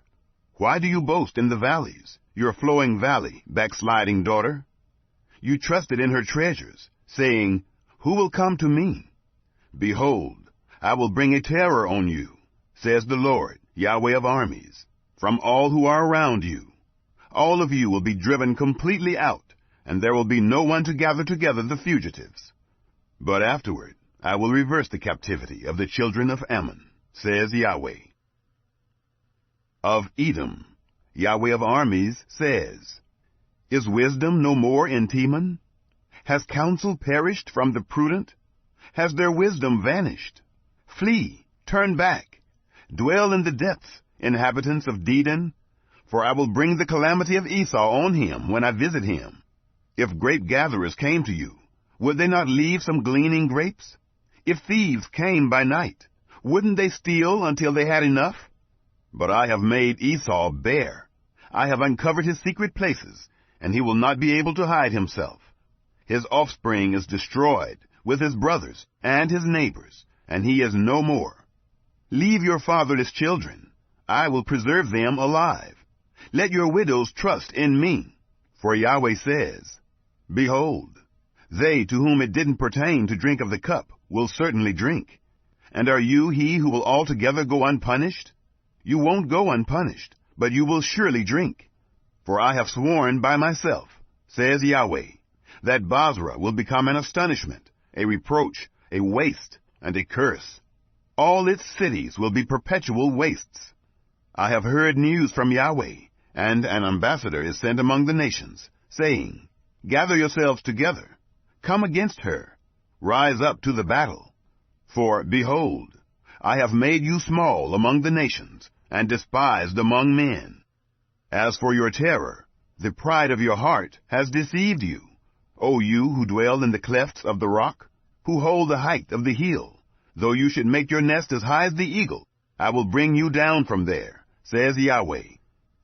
Why do you boast in the valleys, your flowing valley, backsliding daughter? You trusted in her treasures, saying, Who will come to me? Behold, I will bring a terror on you, says the Lord, Yahweh of armies, from all who are around you. All of you will be driven completely out, and there will be no one to gather together the fugitives. But afterward I will reverse the captivity of the children of Ammon, says Yahweh. Of Edom, Yahweh of armies says, Is wisdom no more in Teman? Has counsel perished from the prudent? Has their wisdom vanished? Flee, turn back, dwell in the depths, inhabitants of Dedan, for I will bring the calamity of Esau on him when I visit him. If grape gatherers came to you, would they not leave some gleaning grapes? If thieves came by night, wouldn't they steal until they had enough? But I have made Esau bare. I have uncovered his secret places, and he will not be able to hide himself. His offspring is destroyed with his brothers and his neighbors, and he is no more. Leave your fatherless children. I will preserve them alive. Let your widows trust in me. For Yahweh says, Behold, they to whom it didn't pertain to drink of the cup will certainly drink. And are you he who will altogether go unpunished? You won't go unpunished, but you will surely drink. For I have sworn by myself, says Yahweh, that Basra will become an astonishment, a reproach, a waste, and a curse. All its cities will be perpetual wastes. I have heard news from Yahweh, and an ambassador is sent among the nations, saying, Gather yourselves together, come against her, rise up to the battle. For, behold, I have made you small among the nations, and despised among men. As for your terror, the pride of your heart has deceived you, O you who dwell in the clefts of the rock, who hold the height of the hill. Though you should make your nest as high as the eagle, I will bring you down from there, says Yahweh.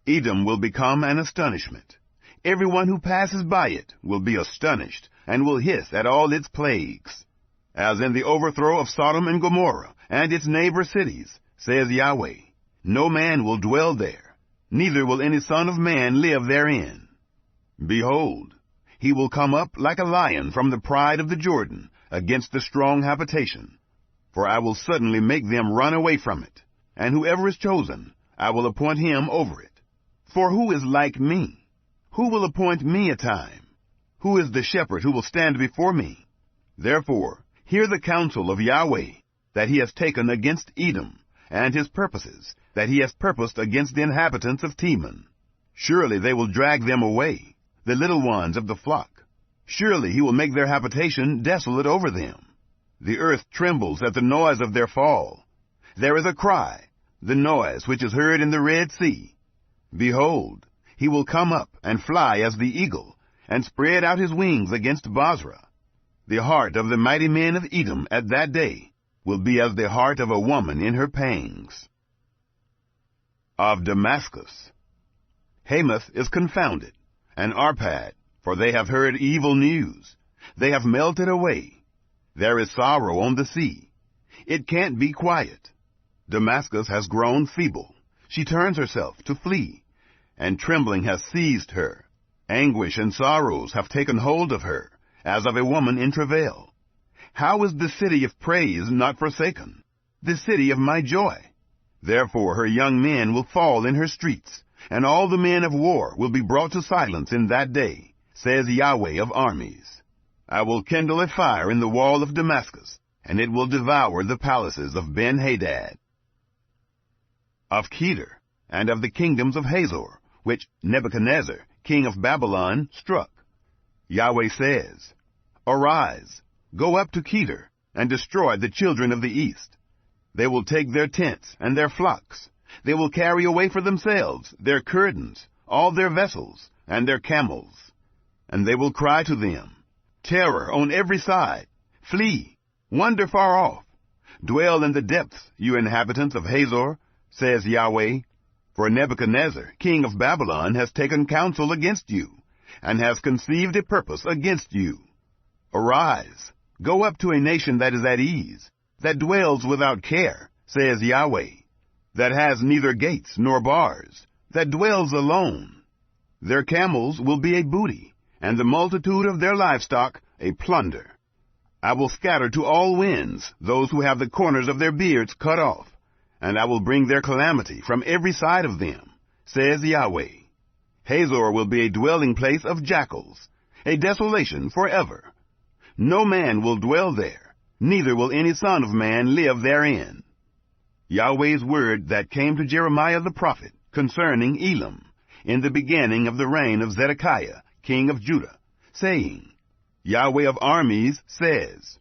Edom will become an astonishment. Everyone who passes by it will be astonished, and will hiss at all its plagues. As in the overthrow of Sodom and Gomorrah, and its neighbor cities, says Yahweh, no man will dwell there, neither will any son of man live therein. Behold, he will come up like a lion from the pride of the Jordan, against the strong habitation. For I will suddenly make them run away from it, and whoever is chosen, I will appoint him over it. For who is like me? Who will appoint me a time? Who is the shepherd who will stand before me? Therefore, hear the counsel of Yahweh, that he has taken against Edom, and his purposes, that he has purposed against the inhabitants of Teman. Surely they will drag them away, the little ones of the flock. Surely he will make their habitation desolate over them. The earth trembles at the noise of their fall. There is a cry, the noise which is heard in the Red Sea. Behold, he will come up and fly as the eagle, and spread out his wings against Basra. The heart of the mighty men of Edom at that day will be as the heart of a woman in her pangs. Of Damascus. Hamath is confounded, and Arpad, for they have heard evil news. They have melted away. There is sorrow on the sea. It can't be quiet. Damascus has grown feeble. She turns herself to flee, and trembling has seized her. Anguish and sorrows have taken hold of her, as of a woman in travail. How is the city of praise not forsaken, the city of my joy? Therefore her young men will fall in her streets, and all the men of war will be brought to silence in that day, says Yahweh of armies. I will kindle a fire in the wall of Damascus, and it will devour the palaces of Ben-Hadad. Of Kedar, and of the kingdoms of Hazor, which Nebuchadnezzar, king of Babylon, struck. Yahweh says, Arise, go up to Kedar, and destroy the children of the east. They will take their tents and their flocks. They will carry away for themselves their curtains, all their vessels, and their camels. And they will cry to them, Terror on every side, flee, wander far off. Dwell in the depths, you inhabitants of Hazor, says Yahweh, for Nebuchadnezzar, king of Babylon, has taken counsel against you, and has conceived a purpose against you. Arise, go up to a nation that is at ease, that dwells without care, says Yahweh, that has neither gates nor bars, that dwells alone. Their camels will be a booty, and the multitude of their livestock a plunder. I will scatter to all winds those who have the corners of their beards cut off, and I will bring their calamity from every side of them, says Yahweh. Hazor will be a dwelling place of jackals, a desolation forever. No man will dwell there, neither will any son of man live therein. Yahweh's word that came to Jeremiah the prophet concerning Elam, in the beginning of the reign of Zedekiah, king of Judah, saying, Yahweh of armies says,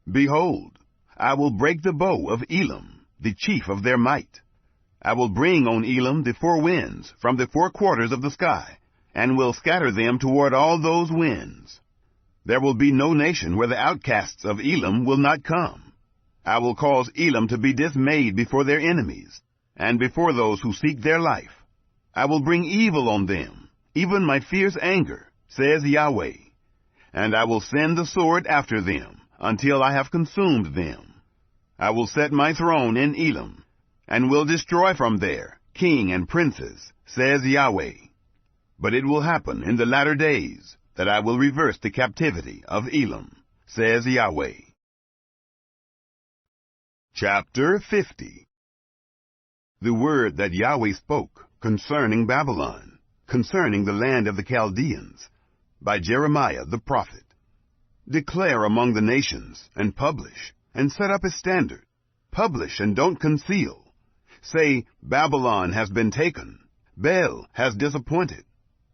Behold, I will break the bow of Elam, the chief of their might. I will bring on Elam the four winds from the four quarters of the sky, and will scatter them toward all those winds. There will be no nation where the outcasts of Elam will not come. I will cause Elam to be dismayed before their enemies, and before those who seek their life. I will bring evil on them, even my fierce anger, says Yahweh. And I will send the sword after them, until I have consumed them. I will set my throne in Elam, and will destroy from there king and princes, says Yahweh. But it will happen in the latter days that I will reverse the captivity of Elam, says Yahweh. Chapter 50. The word that Yahweh spoke concerning Babylon, concerning the land of the Chaldeans, by Jeremiah the prophet. Declare among the nations, and publish, and set up a standard. Publish and don't conceal. Say, Babylon has been taken. Bel has disappointed.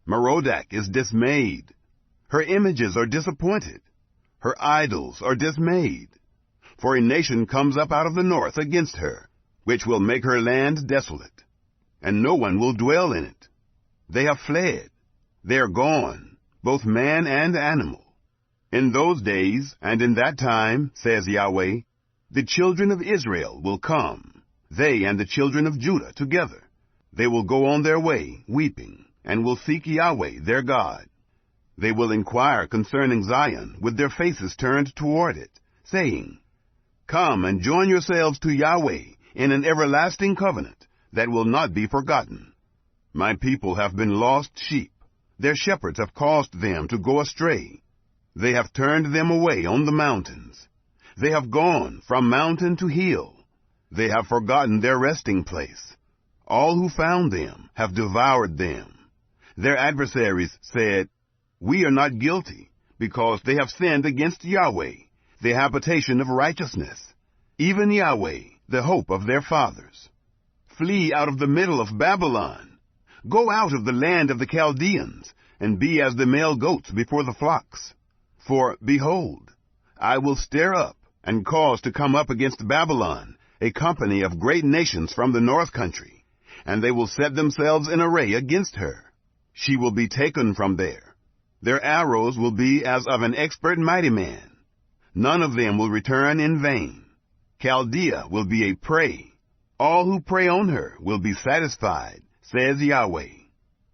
Merodach is dismayed. Her images are disappointed. Her idols are dismayed. For a nation comes up out of the north against her, which will make her land desolate, and no one will dwell in it. They have fled. They are gone, both man and animal. In those days and in that time, says Yahweh, the children of Israel will come, they and the children of Judah together. They will go on their way, weeping, and will seek Yahweh their God. They will inquire concerning Zion with their faces turned toward it, saying, Come and join yourselves to Yahweh in an everlasting covenant that will not be forgotten. My people have been lost sheep. Their shepherds have caused them to go astray. They have turned them away on the mountains. They have gone from mountain to hill. They have forgotten their resting place. All who found them have devoured them. Their adversaries said, We are not guilty, because they have sinned against Yahweh, the habitation of righteousness, even Yahweh, the hope of their fathers. Flee out of the middle of Babylon. Go out of the land of the Chaldeans, and be as the male goats before the flocks. For, behold, I will stir up, and cause to come up against Babylon, a company of great nations from the north country, and they will set themselves in array against her. She will be taken from there. Their arrows will be as of an expert mighty man. None of them will return in vain. Chaldea will be a prey. All who prey on her will be satisfied, says Yahweh.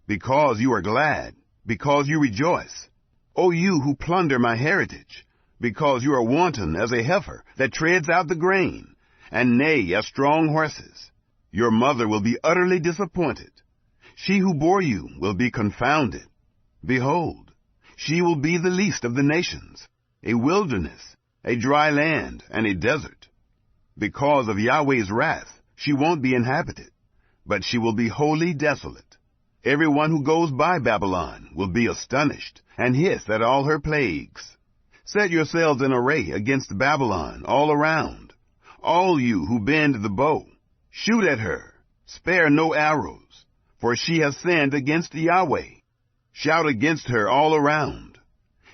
Because you are glad, because you rejoice, O you who plunder my heritage, because you are wanton as a heifer that treads out the grain, and neigh as strong horses. Your mother will be utterly disappointed. She who bore you will be confounded. Behold, she will be the least of the nations, a wilderness, a dry land, and a desert. Because of Yahweh's wrath, she won't be inhabited, but she will be wholly desolate. Everyone who goes by Babylon will be astonished and hiss at all her plagues. Set yourselves in array against Babylon all around. All you who bend the bow, shoot at her, spare no arrows, for she has sinned against Yahweh. Shout against her all around.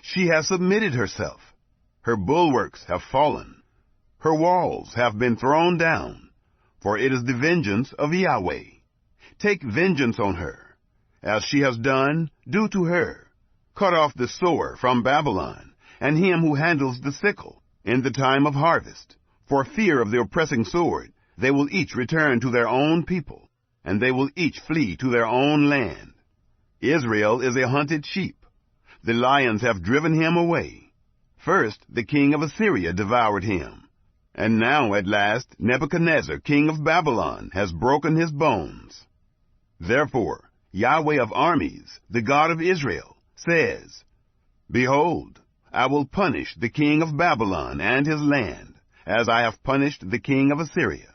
She has submitted herself. Her bulwarks have fallen. Her walls have been thrown down, for it is the vengeance of Yahweh. Take vengeance on her. As she has done, do to her. Cut off the sower from Babylon, and him who handles the sickle in the time of harvest. For fear of the oppressing sword, they will each return to their own people, and they will each flee to their own land. Israel is a hunted sheep. The lions have driven him away. First, the king of Assyria devoured him, and now at last Nebuchadnezzar, king of Babylon, has broken his bones. Therefore, Yahweh of armies, the God of Israel, says, Behold, I will punish the king of Babylon and his land, as I have punished the king of Assyria.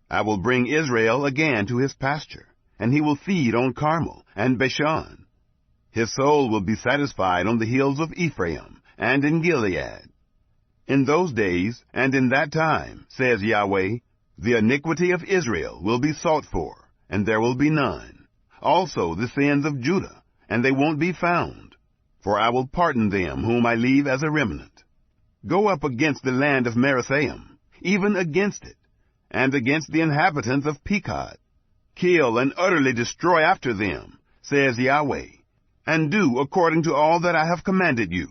I will bring Israel again to his pasture, and he will feed on Carmel and Bashan. His soul will be satisfied on the hills of Ephraim and in Gilead. In those days and in that time, says Yahweh, the iniquity of Israel will be sought for, and there will be none. Also the sins of Judah, and they won't be found. For I will pardon them whom I leave as a remnant. Go up against the land of Merathaim, even against it, and against the inhabitants of Pekod. Kill and utterly destroy after them, says Yahweh, and do according to all that I have commanded you.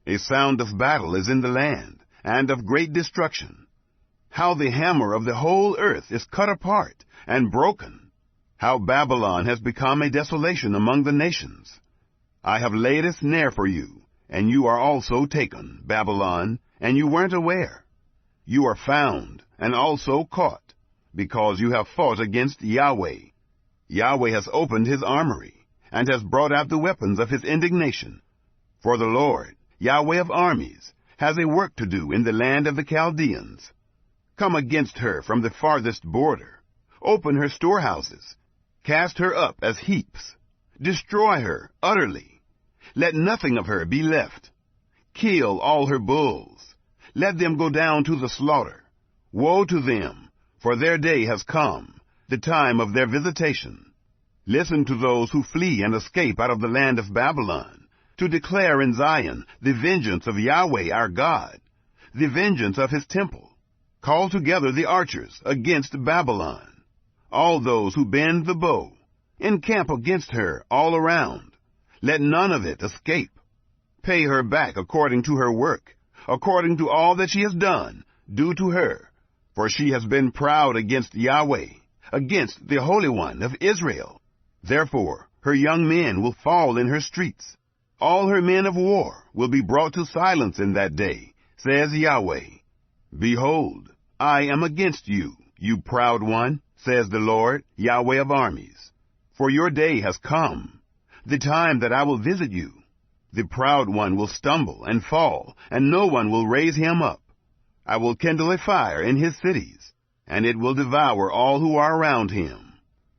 A sound of battle is in the land, and of great destruction. How the hammer of the whole earth is cut apart and broken. How Babylon has become a desolation among the nations. I have laid a snare for you, and you are also taken, Babylon, and you weren't aware. You are found, and also caught, because you have fought against Yahweh. Yahweh has opened his armory, and has brought out the weapons of his indignation. For the Lord, Yahweh of armies, has a work to do in the land of the Chaldeans. Come against her from the farthest border. Open her storehouses. Cast her up as heaps. Destroy her utterly. Let nothing of her be left. Kill all her bulls. Let them go down to the slaughter. Woe to them, for their day has come, the time of their visitation. Listen to those who flee and escape out of the land of Babylon, to declare in Zion the vengeance of Yahweh our God, the vengeance of his temple. Call together the archers against Babylon. All those who bend the bow, encamp against her all around. Let none of it escape. Pay her back according to her work, according to all that she has done, do to her. For she has been proud against Yahweh, against the Holy One of Israel. Therefore her young men will fall in her streets. All her men of war will be brought to silence in that day, says Yahweh. Behold, I am against you, you proud one, says the Lord, Yahweh of armies. For your day has come, the time that I will visit you. The proud one will stumble and fall, and no one will raise him up. I will kindle a fire in his cities, and it will devour all who are around him.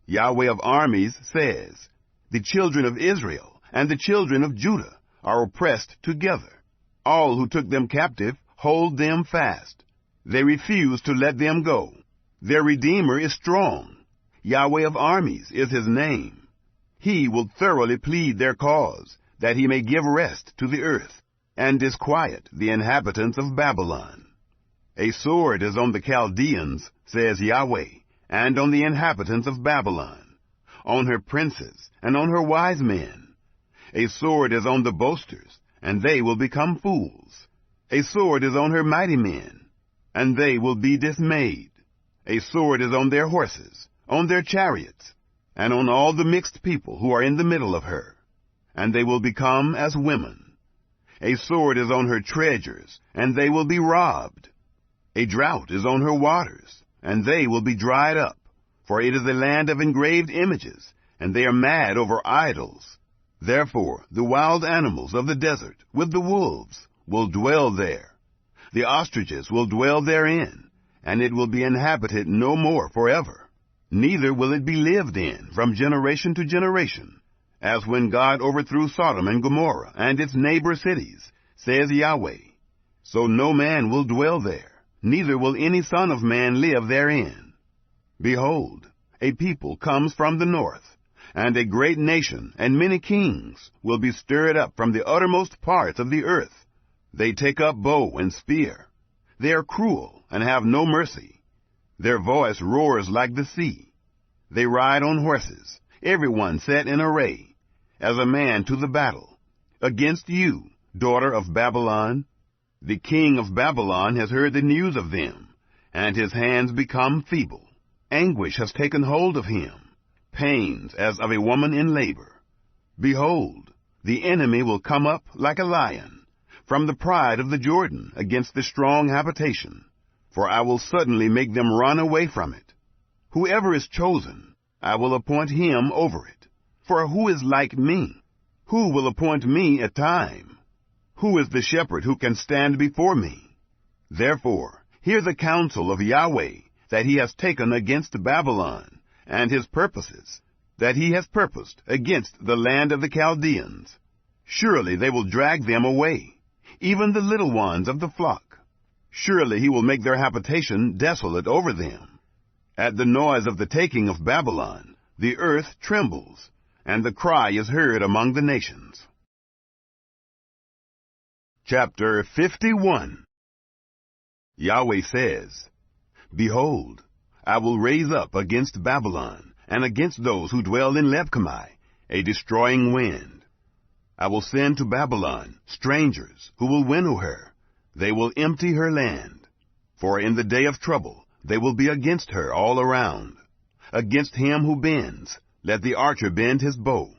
Yahweh of armies says, the children of Israel and the children of Judah are oppressed together. All who took them captive hold them fast. They refuse to let them go. Their Redeemer is strong. Yahweh of armies is his name. He will thoroughly plead their cause, that he may give rest to the earth, and disquiet the inhabitants of Babylon. A sword is on the Chaldeans, says Yahweh, and on the inhabitants of Babylon, on her princes, and on her wise men. A sword is on the boasters, and they will become fools. A sword is on her mighty men, and they will be dismayed. A sword is on their horses, on their chariots, and on all the mixed people who are in the middle of her, and they will become as women. A sword is on her treasures, and they will be robbed. A drought is on her waters, and they will be dried up, for it is a land of engraved images, and they are mad over idols. Therefore the wild animals of the desert with the wolves will dwell there. The ostriches will dwell therein, and it will be inhabited no more forever. Neither will it be lived in from generation to generation, as when God overthrew Sodom and Gomorrah and its neighbor cities, says Yahweh. So no man will dwell there, neither will any son of man live therein. Behold, a people comes from the north, and a great nation and many kings will be stirred up from the uttermost parts of the earth. They take up bow and spear. They are cruel and have no mercy. Their voice roars like the sea. They ride on horses, every one set in array, as a man to the battle. Against you, daughter of Babylon, the king of Babylon has heard the news of them, and his hands become feeble. Anguish has taken hold of him, pains as of a woman in labor. Behold, the enemy will come up like a lion, from the pride of the Jordan against the strong habitation, for I will suddenly make them run away from it. Whoever is chosen, I will appoint him over it. For who is like me? Who will appoint me a time? Who is the shepherd who can stand before me? Therefore, hear the counsel of Yahweh that he has taken against Babylon, and his purposes, that he has purposed against the land of the Chaldeans. Surely they will drag them away, even the little ones of the flock. Surely he will make their habitation desolate over them. At the noise of the taking of Babylon, the earth trembles, and the cry is heard among the nations. Chapter 51. Yahweh says, Behold, I will raise up against Babylon, and against those who dwell in Lebkamai, a destroying wind. I will send to Babylon strangers who will winnow her. They will empty her land. For in the day of trouble they will be against her all around. Against him who bends, let the archer bend his bow.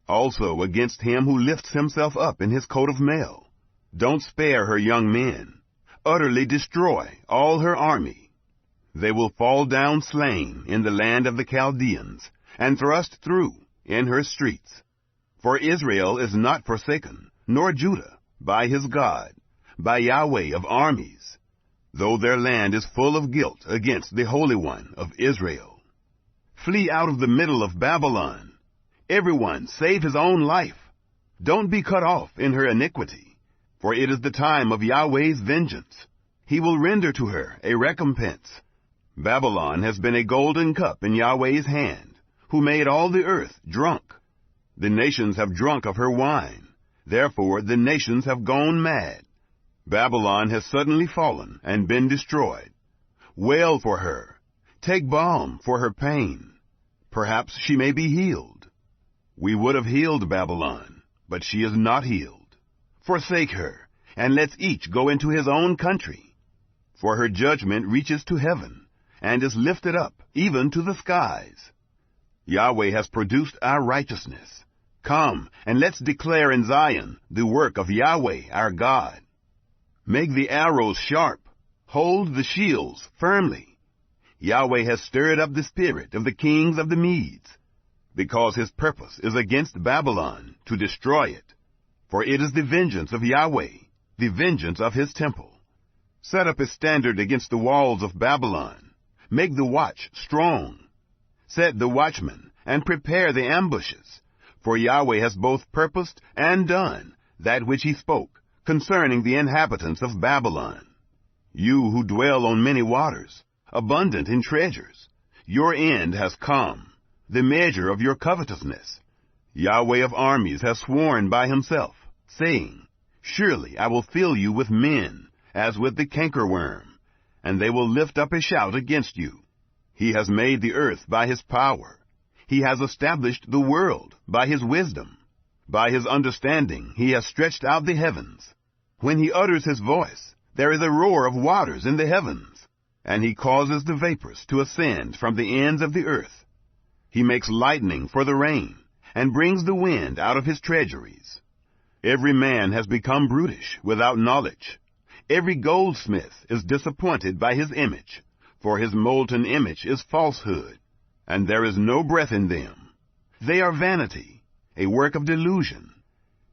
Also against him who lifts himself up in his coat of mail. Don't spare her young men. Utterly destroy all her army. They will fall down slain in the land of the Chaldeans, and thrust through in her streets. For Israel is not forsaken, nor Judah, by his God, by Yahweh of armies, though their land is full of guilt against the Holy One of Israel. Flee out of the middle of Babylon. Everyone save his own life. Don't be cut off in her iniquity, for it is the time of Yahweh's vengeance. He will render to her a recompense. Babylon has been a golden cup in Yahweh's hand, who made all the earth drunk. The nations have drunk of her wine. Therefore the nations have gone mad. Babylon has suddenly fallen and been destroyed. Wail for her. Take balm for her pain. Perhaps she may be healed. We would have healed Babylon, but she is not healed. Forsake her, and let's each go into his own country. For her judgment reaches to heaven, and is lifted up even to the skies. Yahweh has produced our righteousness. Come, and let's declare in Zion the work of Yahweh our God. Make the arrows sharp. Hold the shields firmly. Yahweh has stirred up the spirit of the kings of the Medes, because his purpose is against Babylon, to destroy it. For it is the vengeance of Yahweh, the vengeance of his temple. Set up a standard against the walls of Babylon. Make the watch strong. Set the watchmen, and prepare the ambushes. For Yahweh has both purposed and done that which he spoke concerning the inhabitants of Babylon. You who dwell on many waters, abundant in treasures, your end has come, the measure of your covetousness. Yahweh of armies has sworn by himself, saying, Surely I will fill you with men, as with the cankerworm, and they will lift up a shout against you. He has made the earth by his power. He has established the world by his wisdom. By his understanding he has stretched out the heavens. When he utters his voice, there is a roar of waters in the heavens, and he causes the vapors to ascend from the ends of the earth. He makes lightning for the rain, and brings the wind out of his treasuries. Every man has become brutish without knowledge. Every goldsmith is disappointed by his image, for his molten image is falsehood, and there is no breath in them. They are vanity, a work of delusion.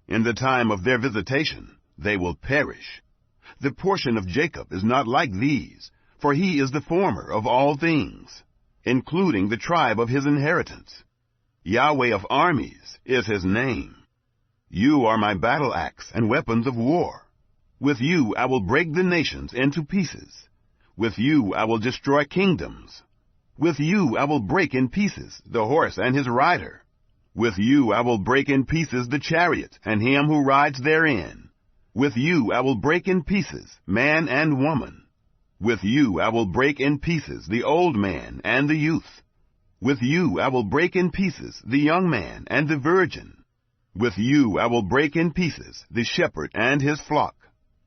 In the time of their visitation they will perish. The portion of Jacob is not like these, for he is the former of all things, including the tribe of his inheritance. Yahweh of armies is his name. You are my battle axe and weapons of war. With you I will break the nations into pieces. With you I will destroy kingdoms. With you I will break in pieces the horse and his rider. With you I will break in pieces the chariot and him who rides therein. With you I will break in pieces man and woman. With you I will break in pieces the old man and the youth. With you I will break in pieces the young man and the virgin. With you I will break in pieces the shepherd and his flock.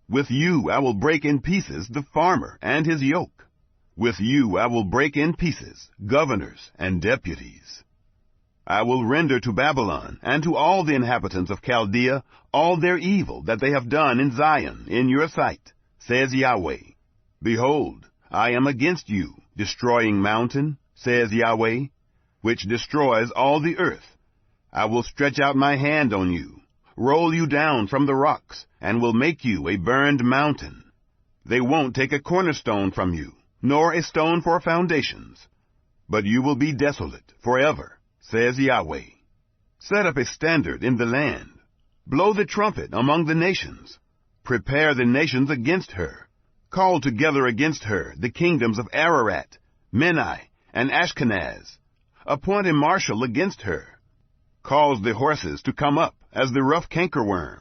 With you I will break in pieces the farmer and his yoke. With you I will break in pieces governors and deputies. I will render to Babylon and to all the inhabitants of Chaldea all their evil that they have done in Zion in your sight, says Yahweh. Behold, I am against you, destroying mountain, says Yahweh, which destroys all the earth. I will stretch out my hand on you, roll you down from the rocks, and will make you a burned mountain. They won't take a cornerstone from you, nor a stone for foundations. But you will be desolate forever, says Yahweh. Set up a standard in the land. Blow the trumpet among the nations. Prepare the nations against her. Call together against her the kingdoms of Ararat, Menai, and Ashkenaz. Appoint a marshal against her. Cause the horses to come up as the rough cankerworm.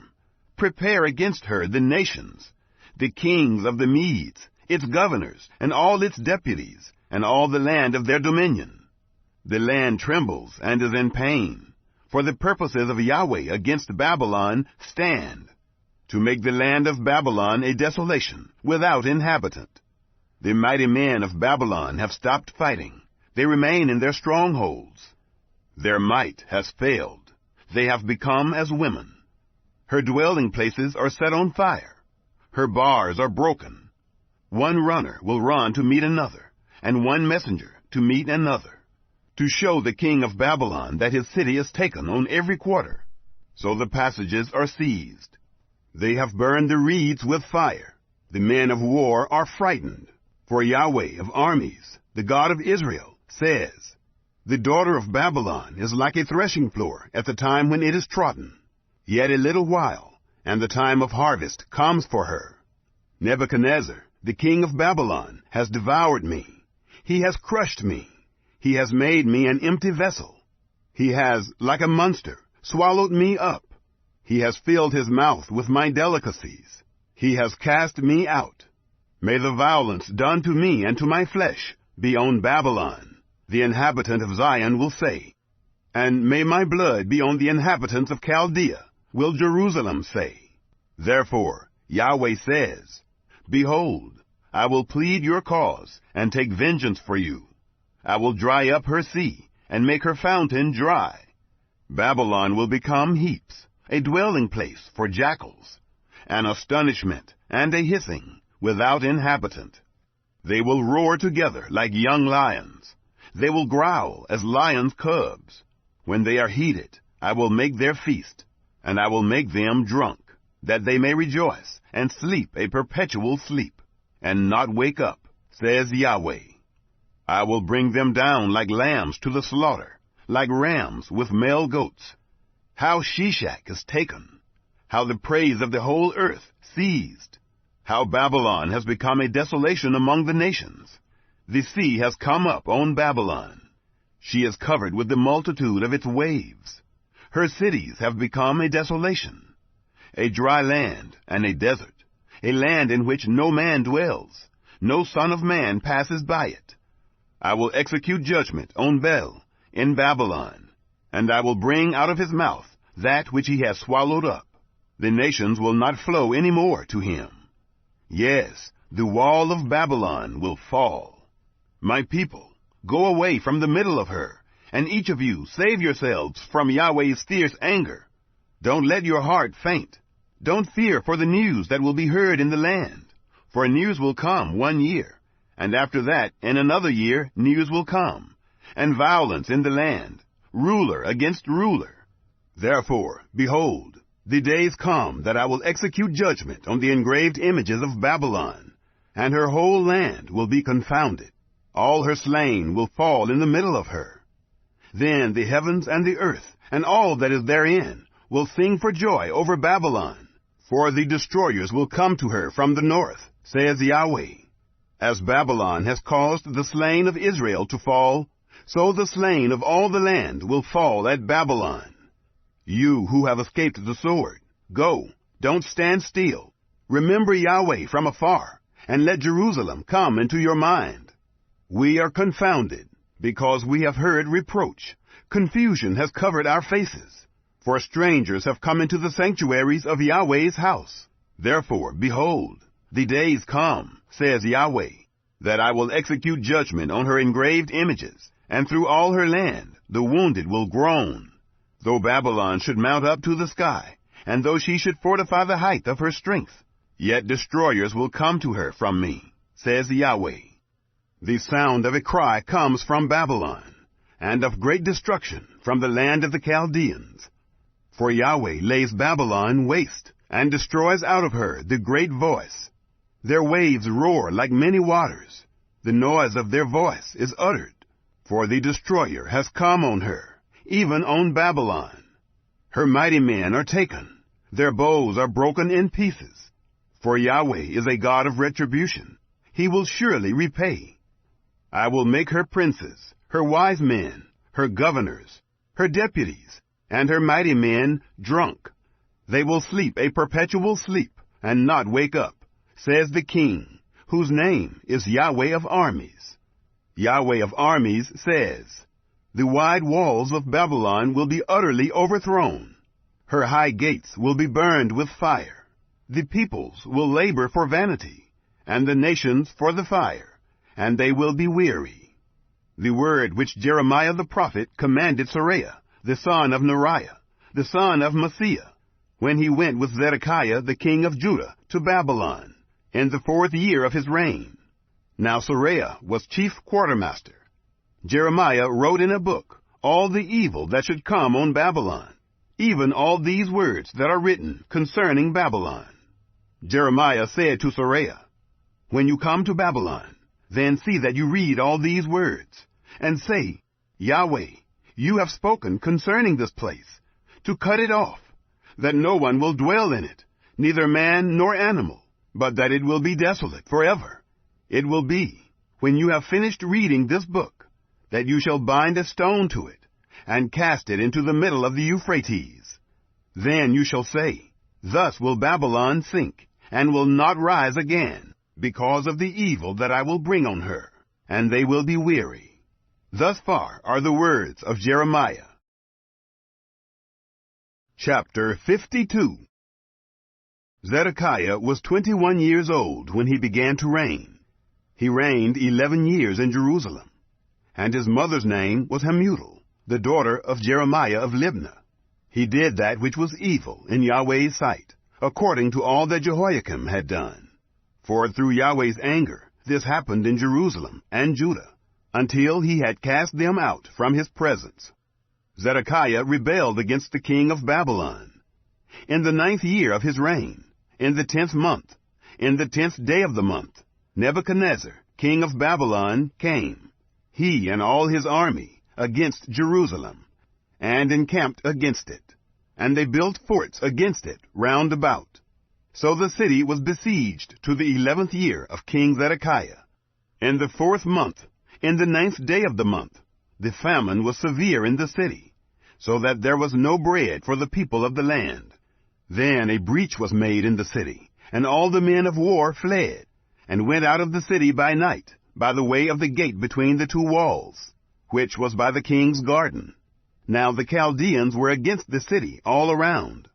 Prepare against her the nations, the kings of the Medes, its governors, and all its deputies, and all the land of their dominion. The land trembles and is in pain, for the purposes of Yahweh against Babylon stand, to make the land of Babylon a desolation, without inhabitant. The mighty men of Babylon have stopped fighting. They remain in their strongholds. Their might has failed. They have become as women. Her dwelling places are set on fire. Her bars are broken. One runner will run to meet another, and one messenger to meet another, to show the king of Babylon that his city is taken on every quarter. So the passages are seized. They have burned the reeds with fire. The men of war are frightened. For Yahweh of armies, the God of Israel, says, The daughter of Babylon is like a threshing floor at the time when it is trodden. Yet a little while, and the time of harvest comes for her. Nebuchadnezzar, the king of Babylon, has devoured me. He has crushed me. He has made me an empty vessel. He has, like a monster, swallowed me up. He has filled his mouth with my delicacies. He has cast me out. May the violence done to me and to my flesh be on Babylon, the inhabitant of Zion will say. And may my blood be on the inhabitants of Chaldea, will Jerusalem say. Therefore Yahweh says, Behold, I will plead your cause and take vengeance for you. I will dry up her sea and make her fountain dry. Babylon will become heaps, a dwelling place for jackals, an astonishment and a hissing without inhabitant. They will roar together like young lions. They will growl as lions' cubs. When they are heated, I will make their feast, and I will make them drunk, that they may rejoice and sleep a perpetual sleep, and not wake up, says Yahweh. I will bring them down like lambs to the slaughter, like rams with male goats. How Shishak is taken, how the praise of the whole earth seized, how Babylon has become a desolation among the nations. The sea has come up on Babylon. She is covered with the multitude of its waves. Her cities have become a desolation, a dry land and a desert, a land in which no man dwells, no son of man passes by it. I will execute judgment on Bel in Babylon, and I will bring out of his mouth that which he has swallowed up. The nations will not flow any more to him. Yes, the wall of Babylon will fall. My people, go away from the middle of her, and each of you save yourselves from Yahweh's fierce anger. Don't let your heart faint. Don't fear for the news that will be heard in the land. For news will come 1 year, and after that, in another year, news will come, and violence in the land, ruler against ruler. Therefore, behold, the days come that I will execute judgment on the engraved images of Babylon, and her whole land will be confounded. All her slain will fall in the middle of her. Then the heavens and the earth, and all that is therein, will sing for joy over Babylon, for the destroyers will come to her from the north, says Yahweh. As Babylon has caused the slain of Israel to fall, so the slain of all the land will fall at Babylon. You who have escaped the sword, go, don't stand still. Remember Yahweh from afar, and let Jerusalem come into your mind. We are confounded, because we have heard reproach. Confusion has covered our faces. For strangers have come into the sanctuaries of Yahweh's house. Therefore, behold, the days come, says Yahweh, that I will execute judgment on her engraved images, and through all her land the wounded will groan. Though Babylon should mount up to the sky, and though she should fortify the height of her strength, yet destroyers will come to her from me, says Yahweh. The sound of a cry comes from Babylon, and of great destruction from the land of the Chaldeans. For Yahweh lays Babylon waste, and destroys out of her the great voice. Their waves roar like many waters. The noise of their voice is uttered. For the destroyer has come on her, even on Babylon. Her mighty men are taken. Their bows are broken in pieces. For Yahweh is a God of retribution. He will surely repay. I will make her princes, her wise men, her governors, her deputies, and her mighty men drunk. They will sleep a perpetual sleep, and not wake up, says the King, whose name is Yahweh of armies. Yahweh of armies says, the wide walls of Babylon will be utterly overthrown. Her high gates will be burned with fire. The peoples will labor for vanity, and the nations for the fire, and they will be weary. The word which Jeremiah the prophet commanded Seraiah, the son of Neriah, the son of Maaseiah, when he went with Zedekiah the king of Judah to Babylon, in the 4th year of his reign. Now Seraiah was chief quartermaster. Jeremiah wrote in a book all the evil that should come on Babylon, even all these words that are written concerning Babylon. Jeremiah said to Seraiah, when you come to Babylon, then see that you read all these words, and say, Yahweh, you have spoken concerning this place, to cut it off, that no one will dwell in it, neither man nor animal, but that it will be desolate forever. It will be, when you have finished reading this book, that you shall bind a stone to it, and cast it into the middle of the Euphrates. Then you shall say, thus will Babylon sink, and will not rise again, because of the evil that I will bring on her, and they will be weary. Thus far are the words of Jeremiah. Chapter 52. Zedekiah was 21 years old when he began to reign. He reigned 11 years in Jerusalem, and his mother's name was Hamutal, the daughter of Jeremiah of Libnah. He did that which was evil in Yahweh's sight, according to all that Jehoiakim had done. For through Yahweh's anger this happened in Jerusalem and Judah, until he had cast them out from his presence. Zedekiah rebelled against the king of Babylon. In the 9th year of his reign, in the 10th month, in the 10th day of the month, Nebuchadnezzar, king of Babylon, came, he and all his army, against Jerusalem, and encamped against it. And they built forts against it round about. So the city was besieged to the 11th year of King Zedekiah. In the 4th month, in the 9th day of the month, the famine was severe in the city, so that there was no bread for the people of the land. Then a breach was made in the city, and all the men of war fled, and went out of the city by night, by the way of the gate between the two walls, which was by the king's garden. Now the Chaldeans were against the city all around.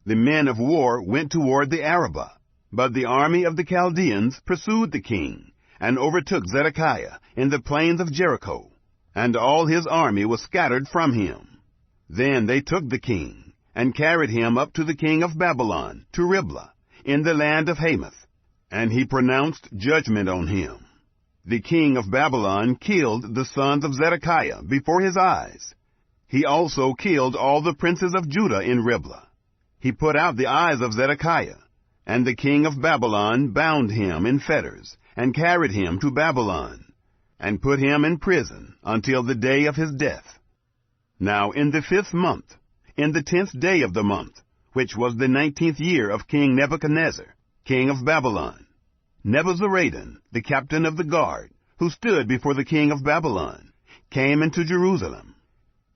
The men of war went toward the Arabah, but the army of the Chaldeans pursued the king, and overtook Zedekiah in the plains of Jericho, and all his army was scattered from him. Then they took the king, and carried him up to the king of Babylon, to Riblah, in the land of Hamath, and he pronounced judgment on him. The king of Babylon killed the sons of Zedekiah before his eyes. He also killed all the princes of Judah in Riblah. He put out the eyes of Zedekiah, and the king of Babylon bound him in fetters, and carried him to Babylon, and put him in prison until the day of his death. Now in the 5th month, in the 10th day of the month, which was the 19th year of King Nebuchadnezzar, king of Babylon, Nebuzaradan, the captain of the guard, who stood before the king of Babylon, came into Jerusalem.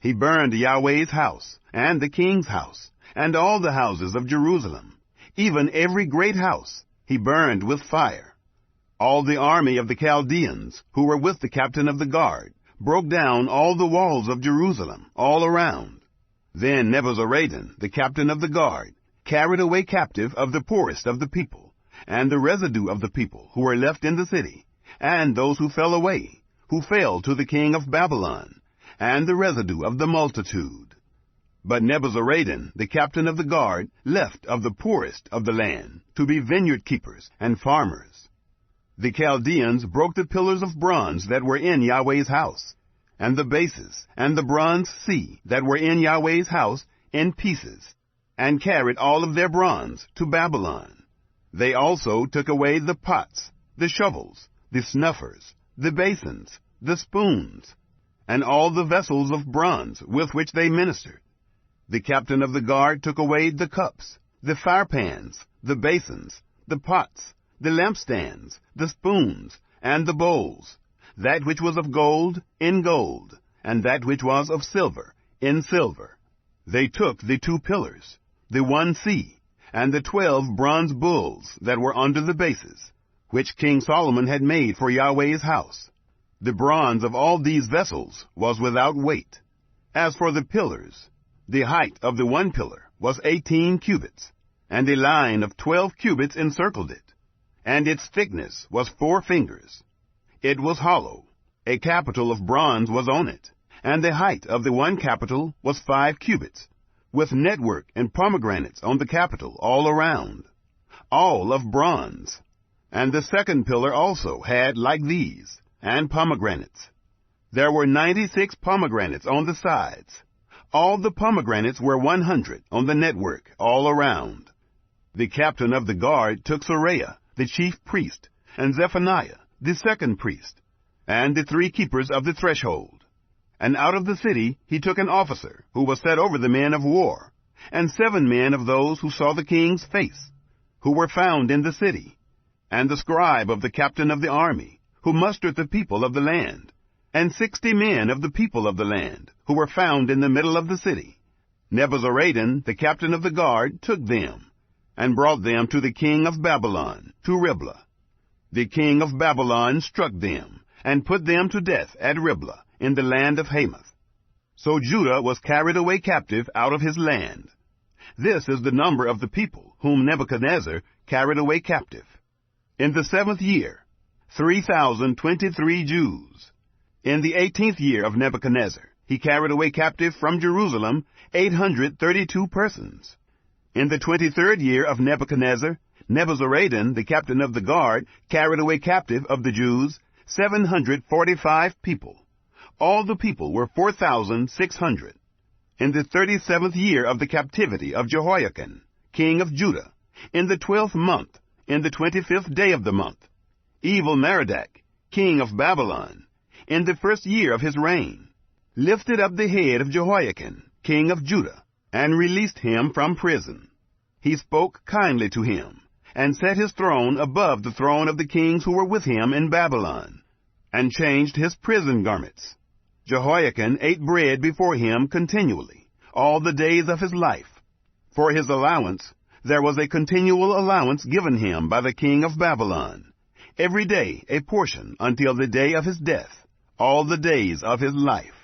He burned Yahweh's house, and the king's house, and all the houses of Jerusalem, even every great house he burned with fire. All the army of the Chaldeans, who were with the captain of the guard, broke down all the walls of Jerusalem all around. Then Nebuzaradan, the captain of the guard, carried away captive of the poorest of the people, and the residue of the people who were left in the city, and those who fell away, who fell to the king of Babylon, and the residue of the multitude. But Nebuzaradan, the captain of the guard, left of the poorest of the land to be vineyard keepers and farmers. The Chaldeans broke the pillars of bronze that were in Yahweh's house, and the bases, and the bronze sea that were in Yahweh's house in pieces, and carried all of their bronze to Babylon. They also took away the pots, the shovels, the snuffers, the basins, the spoons, and all the vessels of bronze with which they ministered. The captain of the guard took away the cups, the firepans, the basins, the pots, the lampstands, the spoons, and the bowls, that which was of gold, in gold, and that which was of silver, in silver. They took the 2 pillars, the 1 sea, and the 12 bronze bulls that were under the bases, which King Solomon had made for Yahweh's house. The bronze of all these vessels was without weight. As for the pillars, the height of the 1 pillar was 18 cubits, and a line of 12 cubits encircled it, and its thickness was 4 fingers. It was hollow. A capital of bronze was on it, and the height of the 1 capital was 5 cubits, with network and pomegranates on the capital all around, all of bronze. And the 2nd pillar also had like these, and pomegranates. There were 96 pomegranates on the sides. All the pomegranates were 100 on the network all around. The captain of the guard took Seraiah, the chief priest, and Zephaniah, the 2nd priest, and the 3 keepers of the threshold. And out of the city he took an officer, who was set over the men of war, and 7 men of those who saw the king's face, who were found in the city, and the scribe of the captain of the army, who mustered the people of the land, and 60 men of the people of the land, who were found in the middle of the city. Nebuzaradan, the captain of the guard, took them, and brought them to the king of Babylon, to Riblah. The king of Babylon struck them, and put them to death at Riblah, in the land of Hamath. So Judah was carried away captive out of his land. This is the number of the people whom Nebuchadnezzar carried away captive. In the 7th year, 3,023 Jews. In the 18th year of Nebuchadnezzar, he carried away captive from Jerusalem 832 persons. In the 23rd year of Nebuchadnezzar, Nebuzaradan, the captain of the guard, carried away captive of the Jews 745 people. All the people were 4,600. In the 37th year of the captivity of Jehoiakim, king of Judah, in the 12th month, in the 25th day of the month, Evil-Merodach, king of Babylon, in the 1st year of his reign, lifted up the head of Jehoiakim, king of Judah, and released him from prison. He spoke kindly to him, and set his throne above the throne of the kings who were with him in Babylon, and changed his prison garments. Jehoiakim ate bread before him continually, all the days of his life. For his allowance, there was a continual allowance given him by the king of Babylon. every day a portion until the day of his death, all the days of his life.